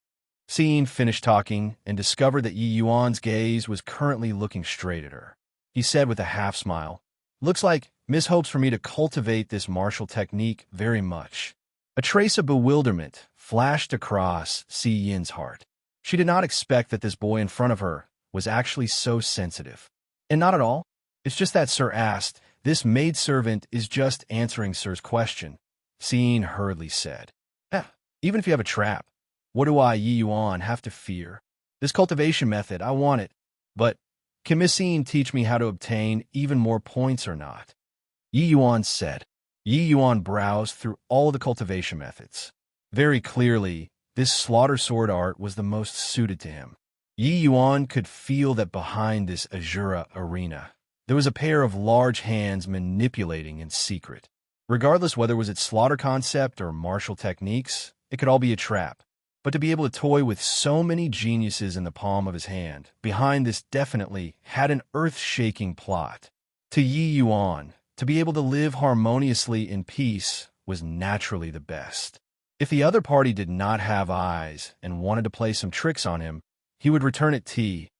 Serene finished talking and discovered that Yi Yuan's gaze was currently looking straight at her. He said with a half-smile, "Looks like Miss hopes for me to cultivate this martial technique very much." A trace of bewilderment flashed across Si Yin's heart. She did not expect that this boy in front of her was actually so sensitive. "And not at all. It's just that Sir asked. This maidservant is just answering Sir's question," Serene hurriedly said. Even if you have a trap, what do I, Yi Yuan, have to fear? This cultivation method, I want it. But can Miss Serene teach me how to obtain even more points or not?" Yi Yuan said. Yi Yuan browsed through all the cultivation methods. Very clearly, this slaughter sword art was the most suited to him. Yi Yuan could feel that behind this Azura arena, there was a pair of large hands manipulating in secret. Regardless whether it was its slaughter concept or martial techniques, it could all be a trap. But to be able to toy with so many geniuses in the palm of his hand, behind this definitely had an earth-shaking plot. To Yi Yuan, to be able to live harmoniously in peace was naturally the best. If the other party did not have eyes and wanted to play some tricks on him, he would return it tea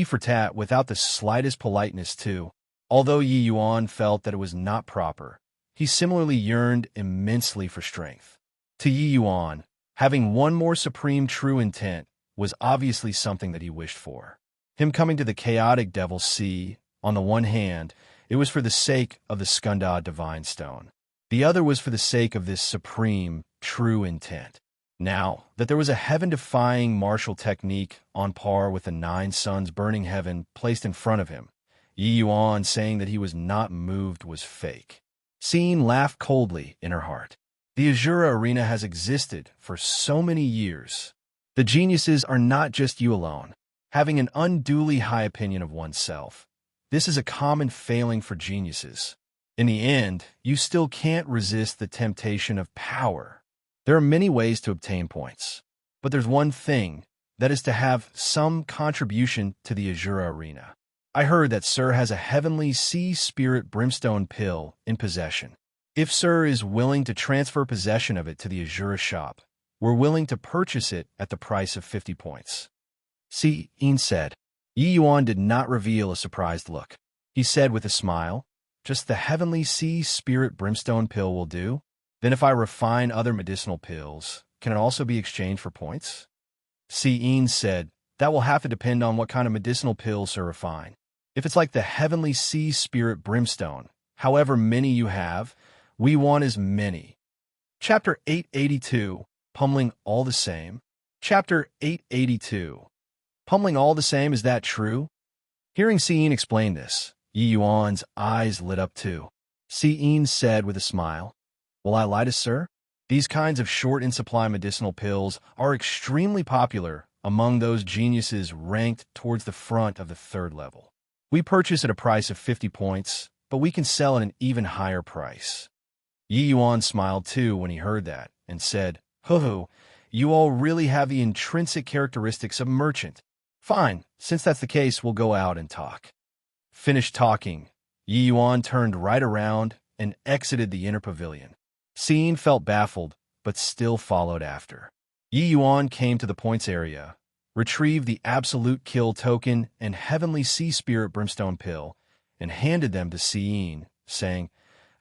for tat without the slightest politeness too. Although Yi Yuan felt that it was not proper, he similarly yearned immensely for strength. To Yi Yuan, having one more supreme true intent was obviously something that he wished for. Him coming to the chaotic Devil Sea, on the one hand, it was for the sake of the Skanda Divine Stone. The other was for the sake of this supreme, true intent. Now that there was a heaven-defying martial technique on par with the 9 suns burning heaven placed in front of him, Yi Yuan saying that he was not moved was fake. Serene laughed coldly in her heart. The Azura Arena has existed for so many years. The geniuses are not just you alone, having an unduly high opinion of oneself. This is a common failing for geniuses. In the end, you still can't resist the temptation of power. There are many ways to obtain points, but there's one thing, that is to have some contribution to the Azura arena. I heard that Sir has a heavenly sea spirit brimstone pill in possession. If Sir is willing to transfer possession of it to the Azura shop, we're willing to purchase it at the price of 50 points. Serene said. Yi Yuan did not reveal a surprised look. He said with a smile, just the heavenly sea spirit brimstone pill will do? Then if I refine other medicinal pills, can it also be exchanged for points? Serene said, that will have to depend on what kind of medicinal pills Sir refine. If it's like the heavenly sea spirit brimstone, however many you have, we want as many. Chapter 882, Pummeling All the Same. Chapter 882. Pummeling all the same, is that true? Hearing Serene explain this, Yi Yuan's eyes lit up too. Serene said with a smile, will I lie to Sir? These kinds of short-in-supply medicinal pills are extremely popular among those geniuses ranked towards the front of the 3rd level. We purchase at a price of 50 points, but we can sell at an even higher price. Yi Yuan smiled too when he heard that, and said, Hoo-hoo, you all really have the intrinsic characteristics of a merchant. Fine, since that's the case, we'll go out and talk. Finished talking, Yi Yuan turned right around and exited the inner pavilion. Serene felt baffled, but still followed after. Yi Yuan came to the points area, retrieved the absolute kill token and heavenly sea spirit brimstone pill, and handed them to Serene, saying,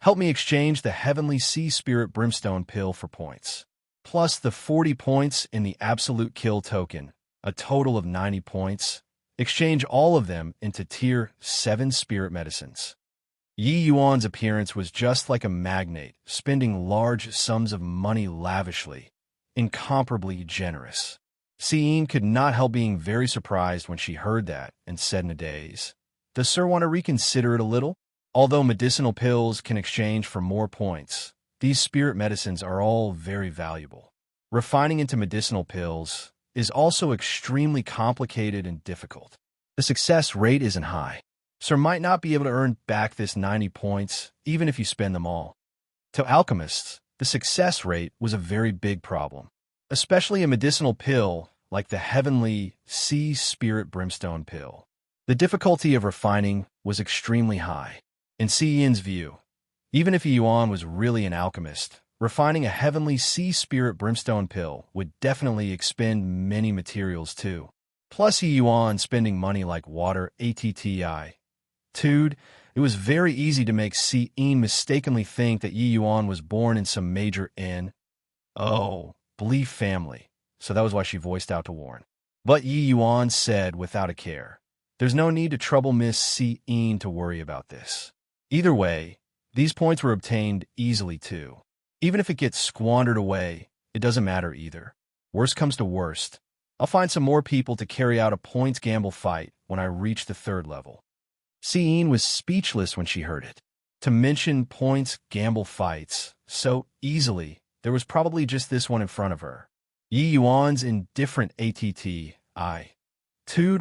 help me exchange the heavenly sea spirit brimstone pill for points, plus the 40 points in the absolute kill token, a total of 90 points. Exchange all of them into Tier 7 spirit medicines. Yi Yuan's appearance was just like a magnate, spending large sums of money lavishly, incomparably generous. Serene could not help being very surprised when she heard that and said in a daze, does Sir want to reconsider it a little? Although medicinal pills can exchange for more points, these spirit medicines are all very valuable. Refining into medicinal pills is also extremely complicated and difficult. The success rate isn't high. Sir might not be able to earn back this 90 points, even if you spend them all. To alchemists, the success rate was a very big problem, especially a medicinal pill like the heavenly sea spirit brimstone pill. The difficulty of refining was extremely high. In Serene's view, even if Yuan was really an alchemist, refining a heavenly sea spirit brimstone pill would definitely expend many materials too. Plus Yuan spending money like water ATTI. Dude, it was very easy to make Serene mistakenly think that Yi Yuan was born in some major belief family, so that was why she voiced out to warn. But Yi Yuan said without a care, there's no need to trouble Miss Serene to worry about this. Either way, these points were obtained easily too. Even if it gets squandered away, it doesn't matter either. Worst comes to worst, I'll find some more people to carry out a points gamble fight when I reach the 3rd level. Serene was speechless when she heard it. To mention points gamble fights so easily, there was probably just this one in front of her. Yi Yuan's indifferent attitude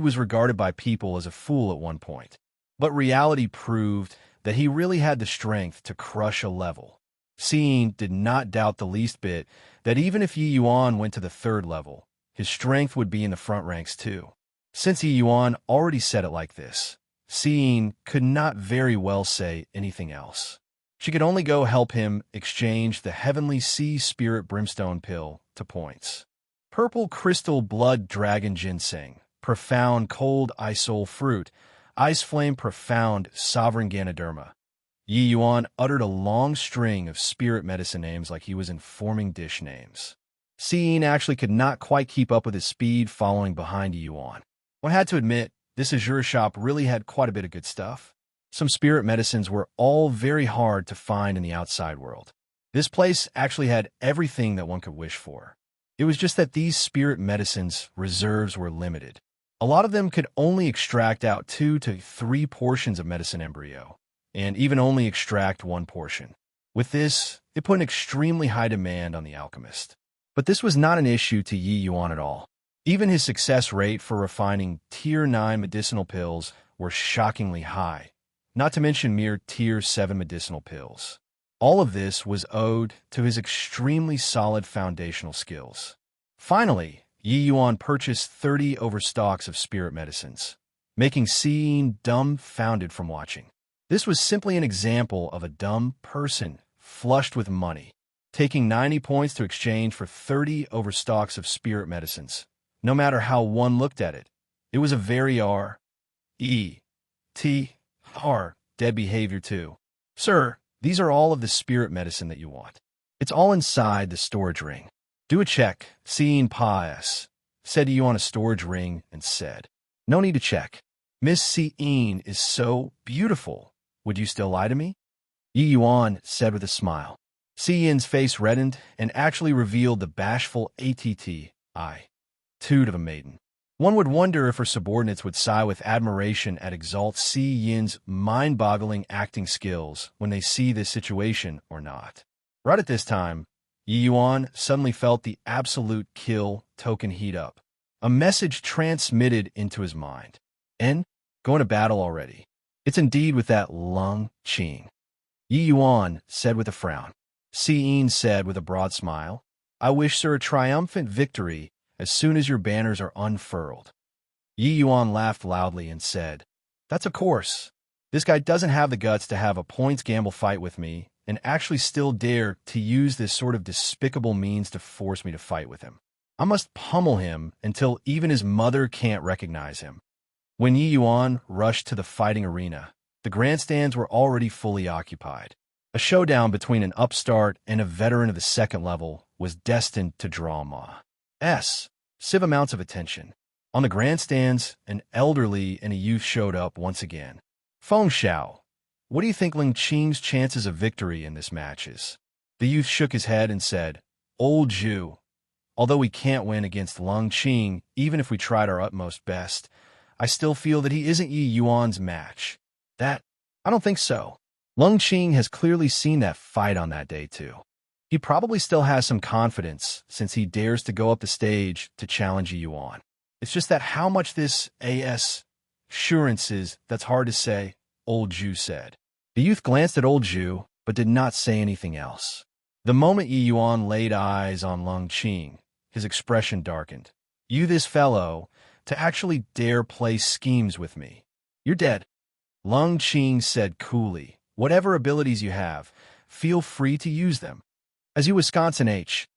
was regarded by people as a fool at one point, but reality proved that he really had the strength to crush a level. Serene did not doubt the least bit that even if Yi Yuan went to the 3rd level, his strength would be in the front ranks too. Since Yi Yuan already said it like this, Serene could not very well say anything else. She could only go help him exchange the heavenly sea spirit brimstone pill to points. Purple crystal blood dragon ginseng, profound cold isol fruit, ice flame profound sovereign ganoderma. Yi Yuan uttered a long string of spirit medicine names like he was informing dish names. Serene actually could not quite keep up with his speed following behind Yi Yuan. One had to admit, this Azura shop really had quite a bit of good stuff. Some spirit medicines were all very hard to find in the outside world. This place actually had everything that one could wish for. It was just that these spirit medicines' reserves were limited. A lot of them could only extract out 2 to 3 portions of medicine embryo, and even only extract 1 portion. With this, it put an extremely high demand on the alchemist. But this was not an issue to Yi Yuan at all. Even his success rate for refining Tier 9 medicinal pills were shockingly high, not to mention mere Tier 7 medicinal pills. All of this was owed to his extremely solid foundational skills. Finally, Yi Yuan purchased 30 overstocks of spirit medicines, making Seeing dumbfounded from watching. This was simply an example of a dumb person flushed with money, taking 90 points to exchange for 30 overstocks of spirit medicines. No matter how one looked at it, it was a very dead behavior too. Sir, these are all of the spirit medicine that you want. It's all inside the storage ring. Do a check. Seeing Pious said you on a storage ring and said, no need to check. Miss Seeing is so beautiful. Would you still lie to me? Yi Yuan said with a smile. Seein's face reddened and actually revealed the bashful attitude of a maiden. One would wonder if her subordinates would sigh with admiration at Exalt Siyin's mind-boggling acting skills when they see this situation or not. Right at this time, Yi Yuan suddenly felt the absolute kill token heat up. A message transmitted into his mind. Going to battle already. It's indeed with that Lung Qing. Yi Yuan said with a frown. Siyin said with a broad smile, I wish, sir, a triumphant victory as soon as your banners are unfurled. Yi Yuan laughed loudly and said, that's of course. This guy doesn't have the guts to have a points gamble fight with me and actually still dare to use this sort of despicable means to force me to fight with him. I must pummel him until even his mother can't recognize him. When Yi Yuan rushed to the fighting arena, the grandstands were already fully occupied. A showdown between an upstart and a veteran of the second level was destined to draw massive amounts of attention. On the grandstands, an elderly and a youth showed up once again. Feng Xiao, what do you think Ling Qing's chances of victory in this match is? The youth shook his head and said, Old Zhu, although we can't win against Lung Qing, even if we tried our utmost best, I still feel that he isn't Yi Yuan's match. I don't think so. Lung Qing has clearly seen that fight on that day too. He probably still has some confidence since he dares to go up the stage to challenge Yi Yuan. It's just that how much this assurance is, that's hard to say, Old Zhu said. The youth glanced at Old Zhu, but did not say anything else. The moment Yi Yuan laid eyes on Lung Qing, his expression darkened. You, this fellow, to actually dare play schemes with me. You're dead. Lung Qing said coolly, whatever abilities you have, feel free to use them. As you Wisconsin H.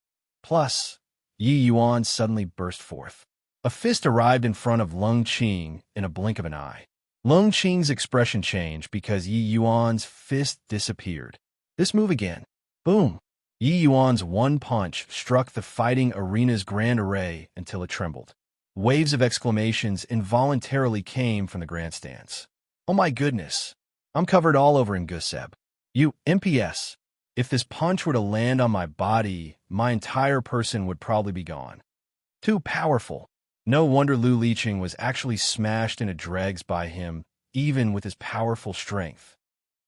Plus, Yi Yuan suddenly burst forth. A fist arrived in front of Lung Qing in a blink of an eye. Lung Qing's expression changed because Yi Yuan's fist disappeared. This move again. Boom! Yi Yuan's one punch struck the fighting arena's grand array until it trembled. Waves of exclamations involuntarily came from the grandstands. Oh my goodness! I'm covered all over in Guseb. You, MPS. If this punch were to land on my body, my entire person would probably be gone. Too powerful. No wonder Lu Liqing was actually smashed into dregs by him, even with his powerful strength.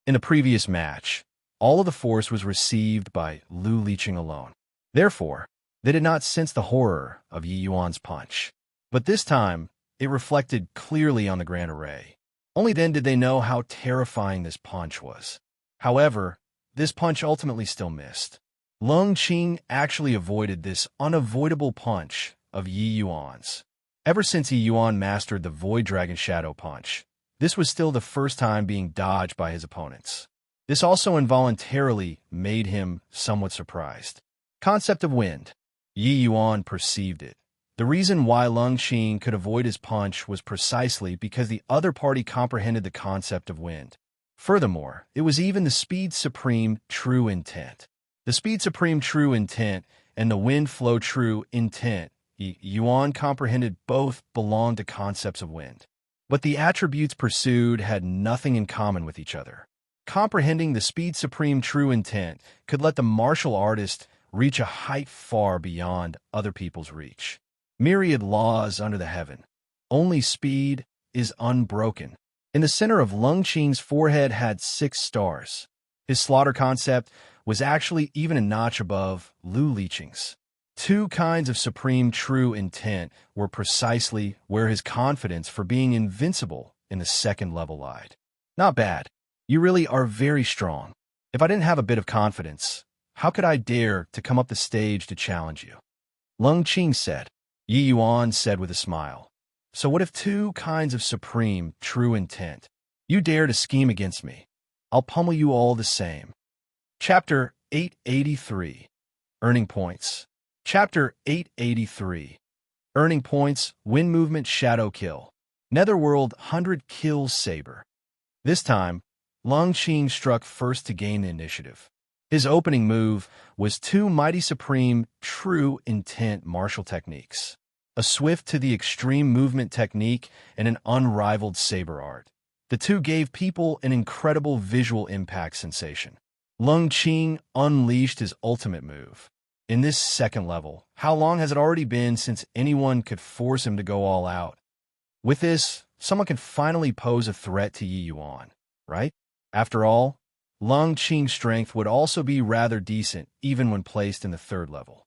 In the previous match, all of the force was received by Lu Liqing alone. Therefore, they did not sense the horror of Yi Yuan's punch. But this time, it reflected clearly on the grand array. Only then did they know how terrifying this punch was. However, this punch ultimately still missed. Lung Qing actually avoided this unavoidable punch of Yi Yuan's. Ever since Yi Yuan mastered the Void Dragon Shadow Punch, this was still the first time being dodged by his opponents. This also involuntarily made him somewhat surprised. Concept of wind. Yi Yuan perceived it. The reason why Lung Qing could avoid his punch was precisely because the other party comprehended the concept of wind. Furthermore, it was even the Speed Supreme True Intent. The Speed Supreme True Intent and the Wind Flow True Intent, Yuan comprehended both belonged to concepts of wind. But the attributes pursued had nothing in common with each other. Comprehending the Speed Supreme True Intent could let the martial artist reach a height far beyond other people's reach. Myriad laws under the heaven. Only speed is unbroken. In the center of Lung Qing's forehead had 6 stars. His slaughter concept was actually even a notch above Lu Liqing's. 2 kinds of supreme true intent were precisely where his confidence for being invincible in the second level lied. Not bad. You really are very strong. If I didn't have a bit of confidence, how could I dare to come up the stage to challenge you? Lung Qing said. Yi Yuan said with a smile. So what if two kinds of supreme, true intent? You dare to scheme against me. I'll pummel you all the same. Chapter 883. Earning Points. Chapter 883. Earning Points, Wind Movement Shadow Kill. Netherworld 100 Kills Saber. This time, Lung Qing struck first to gain the initiative. His opening move was two mighty supreme, true intent martial techniques. A swift to the extreme movement technique and an unrivaled saber art. The two gave people an incredible visual impact sensation. Lung Qing unleashed his ultimate move. In this second level, how long has it already been since anyone could force him to go all out? With this, someone can finally pose a threat to Yi Yuan, right? After all, Lung Qing's strength would also be rather decent even when placed in the third level.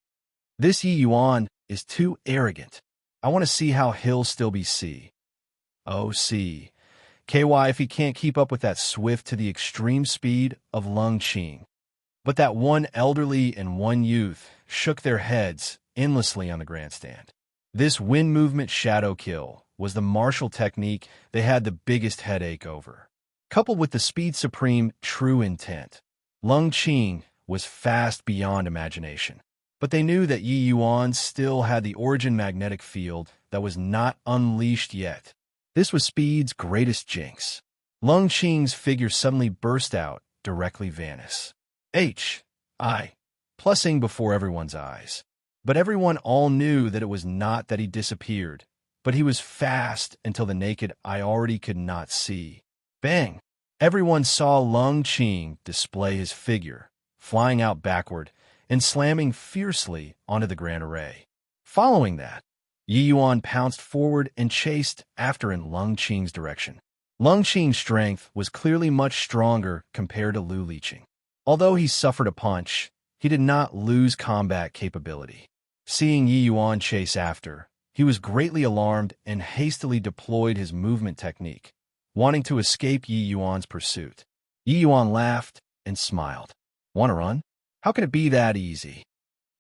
This Yi Yuan is too arrogant. I want to see how he'll still be C. Oh, C. KY if he can't keep up with that swift to the extreme speed of Lung Qing. But that one elderly and one youth shook their heads endlessly on the grandstand. This wind movement shadow kill was the martial technique they had the biggest headache over. Coupled with the speed supreme true intent, Lung Qing was fast beyond imagination. But they knew that Yi Yuan still had the origin magnetic field that was not unleashed yet. This was speed's greatest jinx. Lung Qing's figure suddenly burst out, directly vanish. H.I. Plussing before everyone's eyes. But everyone all knew that it was not that he disappeared, but he was fast until the naked eye already could not see. Bang! Everyone saw Lung Qing display his figure, flying out backward and slamming fiercely onto the grand array. Following that, Yi Yuan pounced forward and chased after in Lung Qing's direction. Lung Qing's strength was clearly much stronger compared to Lu Liqing. Although he suffered a punch, he did not lose combat capability. Seeing Yi Yuan chase after, he was greatly alarmed and hastily deployed his movement technique, wanting to escape Yi Yuan's pursuit. Yi Yuan laughed and smiled. Want to run? How can it be that easy?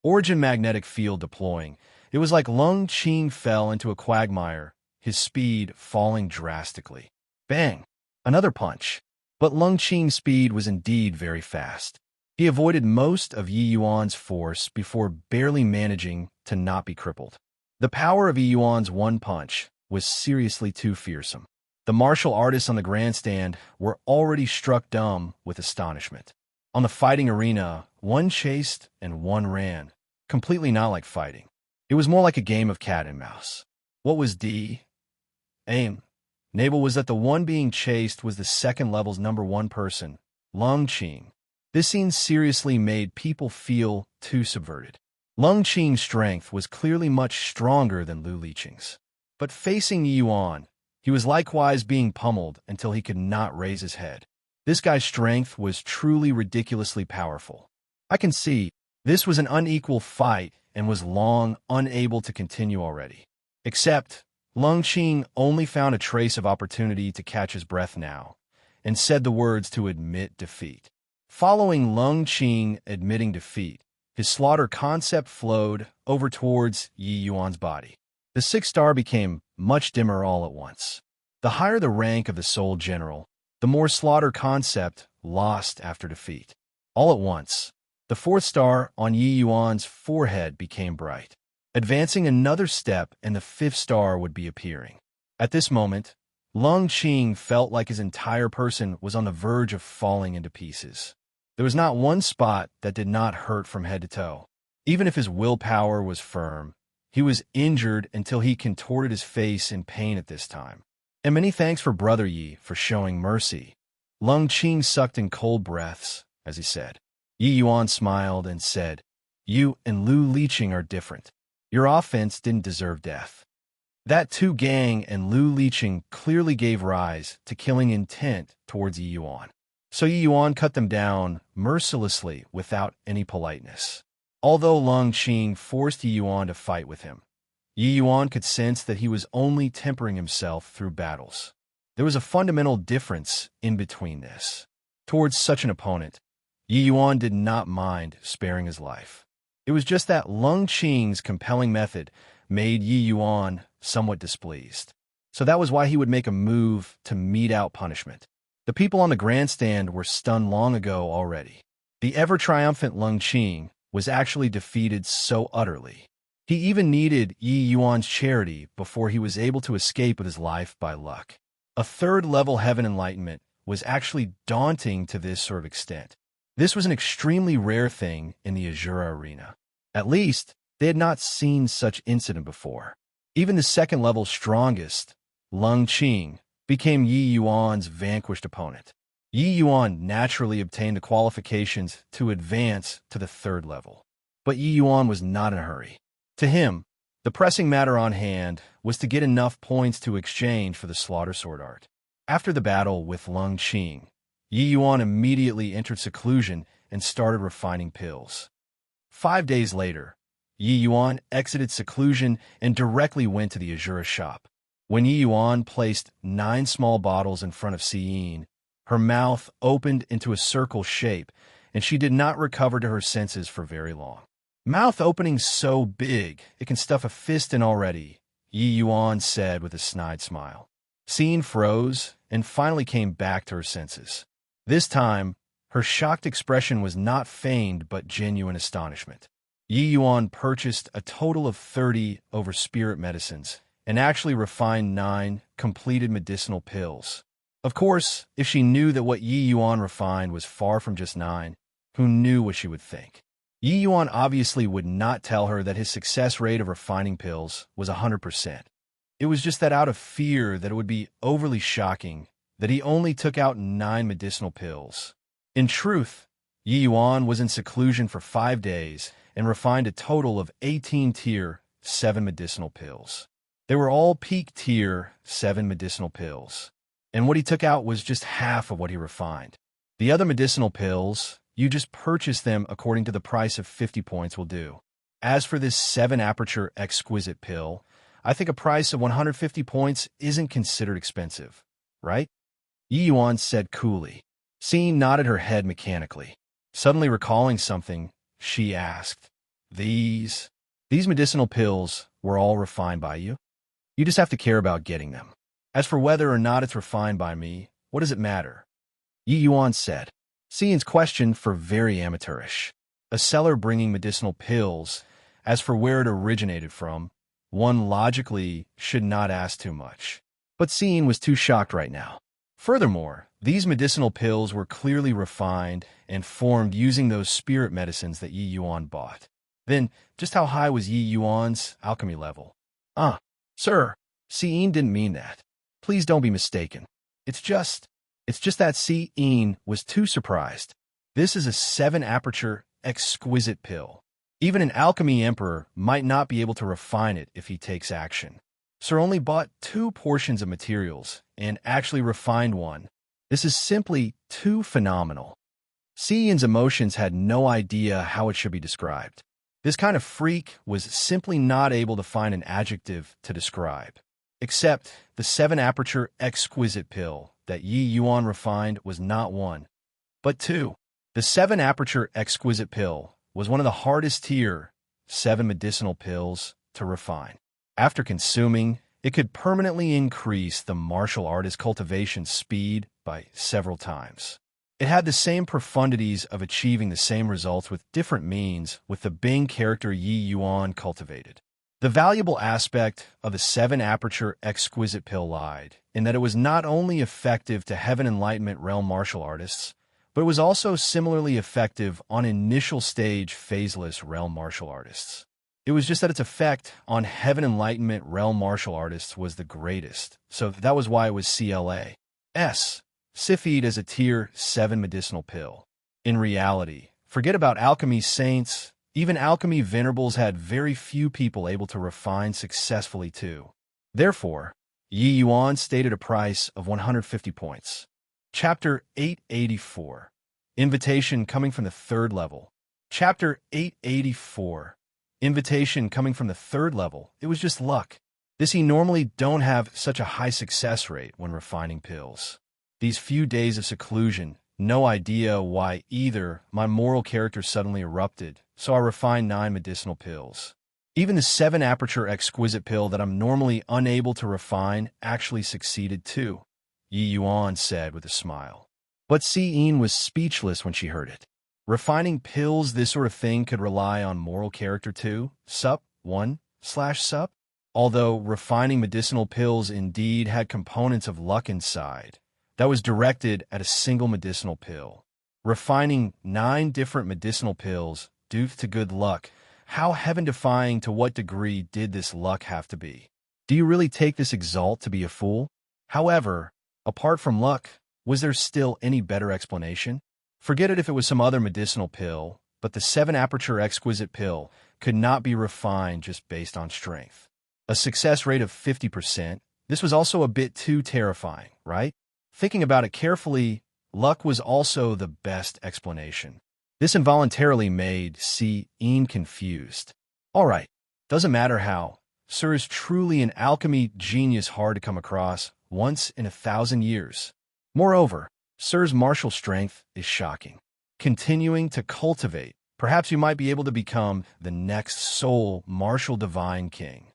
Origin magnetic field deploying, it was like Lung Qing fell into a quagmire, his speed falling drastically. Bang! Another punch. But Lung Qing's speed was indeed very fast. He avoided most of Yi Yuan's force before barely managing to not be crippled. The power of Yi Yuan's one punch was seriously too fearsome. The martial artists on the grandstand were already struck dumb with astonishment. On the fighting arena, one chased and one ran, completely not like fighting. It was more like a game of cat and mouse. What was D? Aim. Navel was that the one being chased was the second level's #1 person, Lung Qing. This scene seriously made people feel too subverted. Lung Qing's strength was clearly much stronger than Lu Liqing's. But facing Yi Yuan, he was likewise being pummeled until he could not raise his head. This guy's strength was truly ridiculously powerful. I can see this was an unequal fight and was long unable to continue already. Except, Lung Qing only found a trace of opportunity to catch his breath now, and said the words to admit defeat. Following Lung Qing admitting defeat, his slaughter concept flowed over towards Yi Yuan's body. The 6-star became much dimmer all at once. The higher the rank of the Soul General, the more slaughter concept lost after defeat. All at once, the 4th star on Yi Yuan's forehead became bright. Advancing another step and the 5th star would be appearing. At this moment, Lung Qing felt like his entire person was on the verge of falling into pieces. There was not one spot that did not hurt from head to toe. Even if his willpower was firm, he was injured until he contorted his face in pain at this time. And many thanks for Brother Yi for showing mercy. Lung Qing sucked in cold breaths as he said. Yi Yuan smiled and said, "You and Lu Liqing are different. Your offense didn't deserve death." That two gang and Lu Liqing clearly gave rise to killing intent towards Yi Yuan. So Yi Yuan cut them down mercilessly without any politeness. Although Lung Qing forced Yi Yuan to fight with him, Yi Yuan could sense that he was only tempering himself through battles. There was a fundamental difference in between this. Towards such an opponent, Yi Yuan did not mind sparing his life. It was just that Lung Qing's compelling method made Yi Yuan somewhat displeased. So that was why he would make a move to mete out punishment. The people on the grandstand were stunned long ago already. The ever-triumphant Lung Qing was actually defeated so utterly. He even needed Yi Yuan's charity before he was able to escape with his life by luck. A third-level heaven enlightenment was actually daunting to this sort of extent. This was an extremely rare thing in the Azura arena. At least, they had not seen such incident before. Even the second-level strongest, Lung Qing, became Yi Yuan's vanquished opponent. Yi Yuan naturally obtained the qualifications to advance to the third level. But Yi Yuan was not in a hurry. To him, the pressing matter on hand was to get enough points to exchange for the Slaughter Sword art. After the battle with Lung Qing, Yi Yuan immediately entered seclusion and started refining pills. 5 days later, Yi Yuan exited seclusion and directly went to the Azura shop. When Yi Yuan placed 9 small bottles in front of Serene, her mouth opened into a circle shape, and she did not recover to her senses for very long. Mouth opening so big, it can stuff a fist in already, Yi Yuan said with a snide smile. Serene froze and finally came back to her senses. This time, her shocked expression was not feigned but genuine astonishment. Yi Yuan purchased a total of 30 over spirit medicines, and actually refined 9 completed medicinal pills. Of course, if she knew that what Yi Yuan refined was far from just 9, who knew what she would think? Yi Yuan obviously would not tell her that his success rate of refining pills was 100%. It was just that out of fear that it would be overly shocking that he only took out 9 medicinal pills. In truth, Yi Yuan was in seclusion for 5 days and refined a total of 18 tier 7 medicinal pills. They were all peak tier 7 medicinal pills, and what he took out was just half of what he refined. The other medicinal pills, you just purchase them according to the price of 50 points will do. As for this 7 aperture exquisite pill, I think a price of 150 points isn't considered expensive, right? Yi Yuan said coolly. Serene nodded her head mechanically. Suddenly recalling something, she asked, These medicinal pills were all refined by you? You just have to care about getting them. As for whether or not it's refined by me, what does it matter? Yi Yuan said. Serene's question for very amateurish. A seller bringing medicinal pills, as for where it originated from, one logically should not ask too much. But Serene was too shocked right now. Furthermore, these medicinal pills were clearly refined and formed using those spirit medicines that Yi Yuan bought. Then, just how high was Yi Yuan's alchemy level? Sir, Serene didn't mean that. Please don't be mistaken. It's just that Serene was too surprised. This is a 7 aperture exquisite pill. Even an alchemy emperor might not be able to refine it if he takes action. Sir only bought 2 portions of materials and actually refined 1. This is simply too phenomenal. Serene's emotions had no idea how it should be described. This kind of freak was simply not able to find an adjective to describe. Except the 7 aperture exquisite pill that Yi Yuan refined was not 1, but 2. The 7 aperture exquisite pill was one of the hardest tier 7 medicinal pills to refine. After consuming, it could permanently increase the martial artist cultivation speed by several times. It had the same profundities of achieving the same results with different means with the Bing character Yi Yuan cultivated. The valuable aspect of the 7 aperture exquisite pill lied in that it was not only effective to Heaven Enlightenment realm martial artists, but it was also similarly effective on initial stage phaseless realm martial artists. It was just that its effect on Heaven Enlightenment realm martial artists was the greatest, so that was why it was CLA's Sifid as a tier 7 medicinal pill. In reality, forget about alchemy saints, even alchemy venerables had very few people able to refine successfully too. Therefore, Yi Yuan stated a price of 150 points. Chapter 884. Invitation coming from the 3rd level. Chapter 884. Invitation coming from the 3rd level. It was just luck. He normally don't have such a high success rate when refining pills. These few days of seclusion No idea why either. My moral character suddenly erupted, so I refined 9 medicinal pills. Even the 7 aperture exquisite pill that I'm normally unable to refine actually succeeded too, Yi Yuan said with a smile. But Si-in was speechless when she heard it. Refining pills, this sort of thing could rely on moral character too? Sup? 1/sup? Although refining medicinal pills indeed had components of luck inside, that was directed at a single medicinal pill. Refining 9 different medicinal pills due to good luck. How heaven-defying, to what degree did this luck have to be? Do you really take this exalt to be a fool? However, apart from luck, was there still any better explanation? Forget it if it was some other medicinal pill, but the 7 aperture exquisite pill could not be refined just based on strength. A success rate of 50%, this was also a bit too terrifying, right? Thinking about it carefully, luck was also the best explanation. This involuntarily made Si-in confused. All right, doesn't matter how. Sir is truly an alchemy genius, hard to come across once in 1,000 years. Moreover, Sir's martial strength is shocking. Continuing to cultivate, perhaps you might be able to become the next sole martial divine king.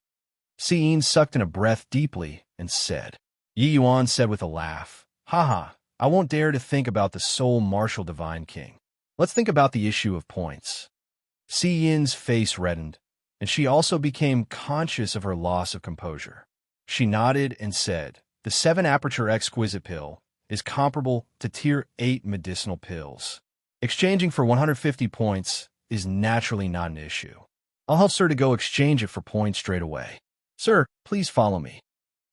Si-in sucked in a breath deeply and said. Yi Yuan said with a laugh, Haha, I won't dare to think about the sole martial divine king. Let's think about the issue of points. Si-in's face reddened, and she also became conscious of her loss of composure. She nodded and said, the 7 aperture exquisite pill is comparable to tier 8 medicinal pills. Exchanging for 150 points is naturally not an issue. I'll help Sir to go exchange it for points straight away. Sir, please follow me.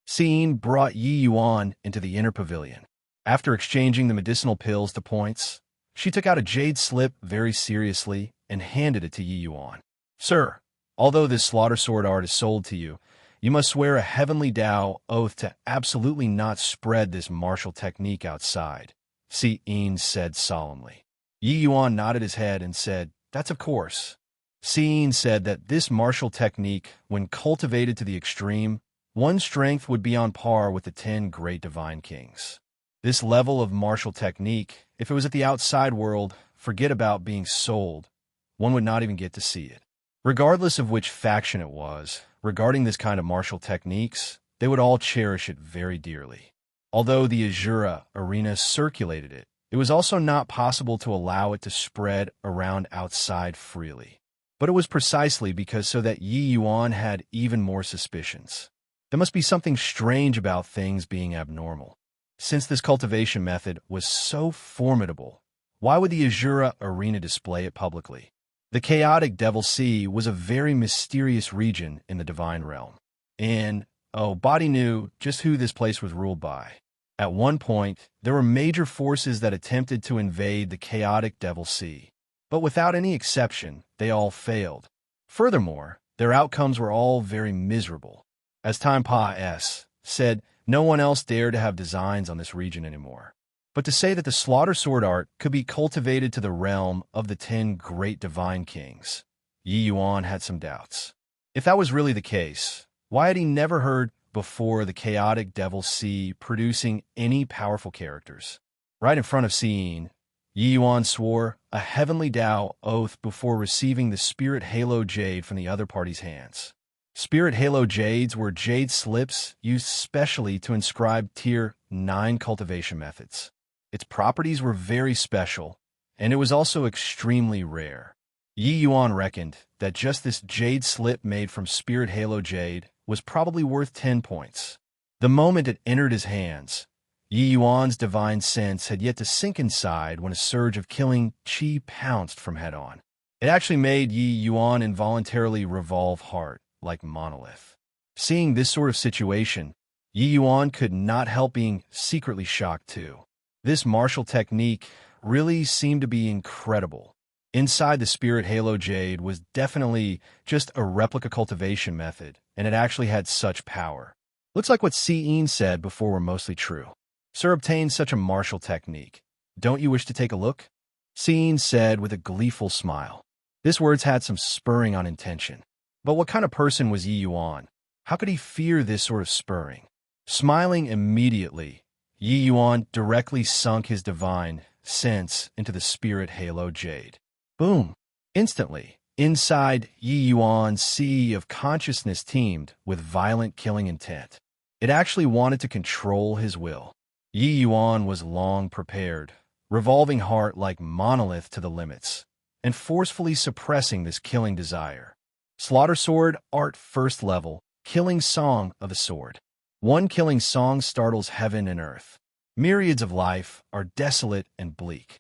Si-in brought Yi Yuan into the inner pavilion. After exchanging the medicinal pills to points, she took out a jade slip very seriously and handed it to Yi Yuan. Sir, although this slaughter sword art is sold to you, you must swear a heavenly Tao oath to absolutely not spread this martial technique outside, Si-in said solemnly. Yi Yuan nodded his head and said, that's of course. Si-in said that this martial technique, when cultivated to the extreme, one's strength would be on par with the 10 great divine kings. This level of martial technique, if it was at the outside world, forget about being sold. One would not even get to see it. Regardless of which faction it was, regarding this kind of martial techniques, they would all cherish it very dearly. Although the Azura arena circulated it, it was also not possible to allow it to spread around outside freely. But it was precisely because so that Yi Yuan had even more suspicions. There must be something strange about things being abnormal. Since this cultivation method was so formidable, why would the Azura arena display it publicly? The chaotic Devil Sea was a very mysterious region in the divine realm. And, Body knew just who this place was ruled by. At one point, there were major forces that attempted to invade the chaotic Devil Sea. But without any exception, they all failed. Furthermore, their outcomes were all very miserable. As Time Pa S. said, no one else dared to have designs on this region anymore. But to say that the slaughter sword art could be cultivated to the realm of the 10 great divine kings, Yi Yuan had some doubts. If that was really the case, why had he never heard before the chaotic Devil Sea producing any powerful characters? Right in front of Si-in, Yi Yuan swore a heavenly Tao oath before receiving the Spirit Halo Jade from the other party's hands. Spirit Halo Jades were jade slips used specially to inscribe Tier 9 cultivation methods. Its properties were very special, and it was also extremely rare. Yi Yuan reckoned that just this jade slip made from Spirit Halo Jade was probably worth 10 points. The moment it entered his hands, Yi Yuan's divine sense had yet to sink inside when a surge of killing chi pounced from head on. It actually made Yi Yuan involuntarily revolve heart, like monolith. Seeing this sort of situation, Yi Yuan could not help being secretly shocked too. This martial technique really seemed to be incredible. Inside the Spirit Halo Jade was definitely just a replica cultivation method, and it actually had such power. Looks like what Si-in said before were mostly true. Sir obtained such a martial technique. Don't you wish to take a look? Si-in said with a gleeful smile. This words had some spurring on intention. But what kind of person was Yi Yuan? How could he fear this sort of spurring? Smiling immediately, Yi Yuan directly sunk his divine sense into the spirit halo jade. Boom! Instantly, inside Yi Yuan's sea of consciousness teemed with violent killing intent. It actually wanted to control his will. Yi Yuan was long prepared, revolving heart like monolith to the limits, and forcefully suppressing this killing desire. Slaughter Sword Art First Level, Killing Song of the Sword. One killing song startles heaven and earth. Myriads of life are desolate and bleak.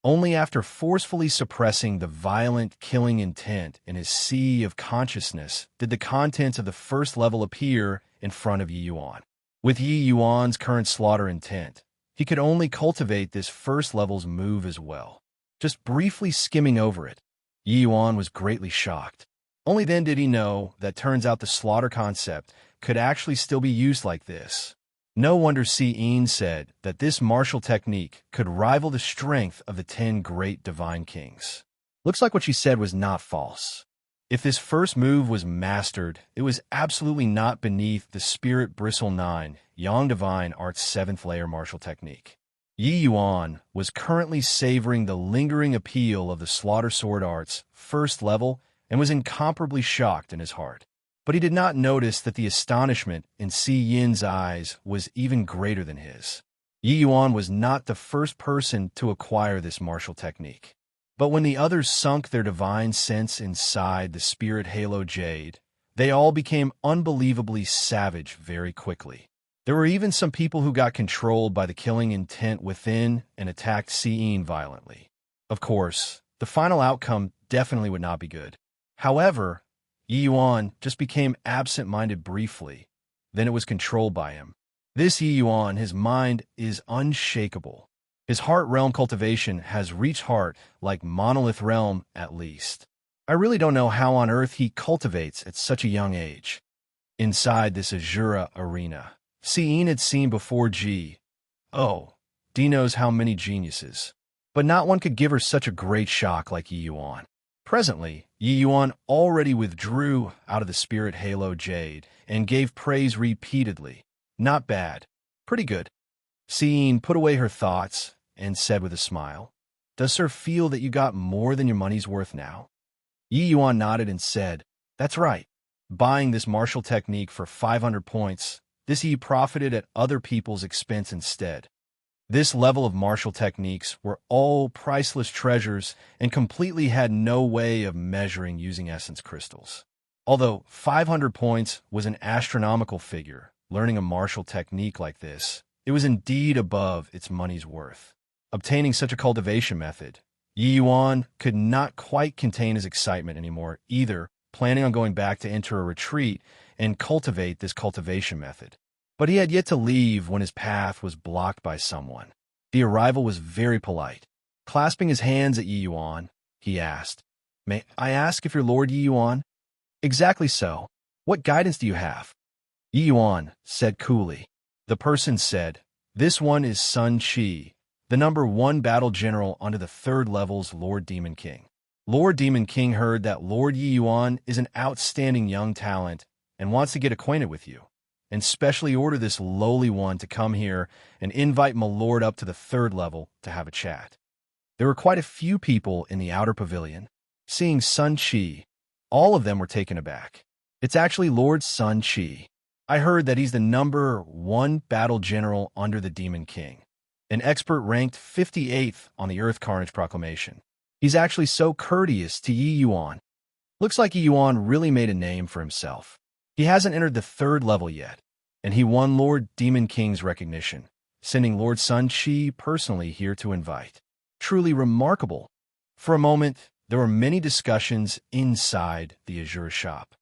Only after forcefully suppressing the violent killing intent in his sea of consciousness did the contents of the first level appear in front of Yi Yuan. With Yi Yuan's current slaughter intent, he could only cultivate this first level's move as well. Just briefly skimming over it, Yi Yuan was greatly shocked. Only then did he know that turns out the slaughter concept could actually still be used like this. No wonder Serene said that this martial technique could rival the strength of the 10 great divine kings. Looks like what she said was not false. If this first move was mastered, it was absolutely not beneath the Spirit Bristle 9 Yang Divine Art's 7th layer martial technique. Yi Yuan was currently savoring the lingering appeal of the Slaughter Sword Art's first level and was incomparably shocked in his heart. But he did not notice that the astonishment in Si Yin's eyes was even greater than his. Yi Yuan was not the first person to acquire this martial technique. But when the others sunk their divine sense inside the spirit halo jade, they all became unbelievably savage very quickly. There were even some people who got controlled by the killing intent within and attacked Si Yin violently. Of course, the final outcome definitely would not be good. However, Yi Yuan just became absent-minded briefly, then it was controlled by him. This Yi Yuan, his mind is unshakable. His heart realm cultivation has reached heart like monolith realm at least. I really don't know how on earth he cultivates at such a young age. Inside this Azura arena, Seeing had seen before G. Oh, D knows how many geniuses. But not one could give her such a great shock like Yi Yuan. Presently, Yi Yuan already withdrew out of the spirit halo jade and gave praise repeatedly. Not bad. Pretty good. Seeing put away her thoughts and said with a smile, "Does Sir feel that you got more than your money's worth now?" Yi Yuan nodded and said, "That's right. Buying this martial technique for 500 points, this Yi profited at other people's expense instead. This level of martial techniques were all priceless treasures and completely had no way of measuring using essence crystals. Although 500 points was an astronomical figure, learning a martial technique like this, it was indeed above its money's worth. Obtaining such a cultivation method, Yi Yuan could not quite contain his excitement anymore either, planning on going back to enter a retreat and cultivate this cultivation method. But he had yet to leave when his path was blocked by someone. The arrival was very polite. Clasping his hands at Yi Yuan, he asked, "May I ask if you're Lord Yi Yuan?" "Exactly so. What guidance do you have?" Yi Yuan said coolly. The person said, "This one is Sun Qi, the #1 battle general under the 3rd level's Lord Demon King." Lord Demon King heard that Lord Yi Yuan is an outstanding young talent and wants to get acquainted with you, and specially order this lowly one to come here and invite my lord up to the 3rd level to have a chat. There were quite a few people in the outer pavilion. Seeing Sun Qi, all of them were taken aback. "It's actually Lord Sun Qi. I heard that he's the #1 battle general under the Demon King, an expert ranked 58th on the Earth Carnage Proclamation. He's actually so courteous to Yi Yuan." Looks like Yi Yuan really made a name for himself. He hasn't entered the 3rd level yet, and he won Lord Demon King's recognition, sending Lord Sun Qi personally here to invite. Truly remarkable. For a moment, there were many discussions inside the Azure shop.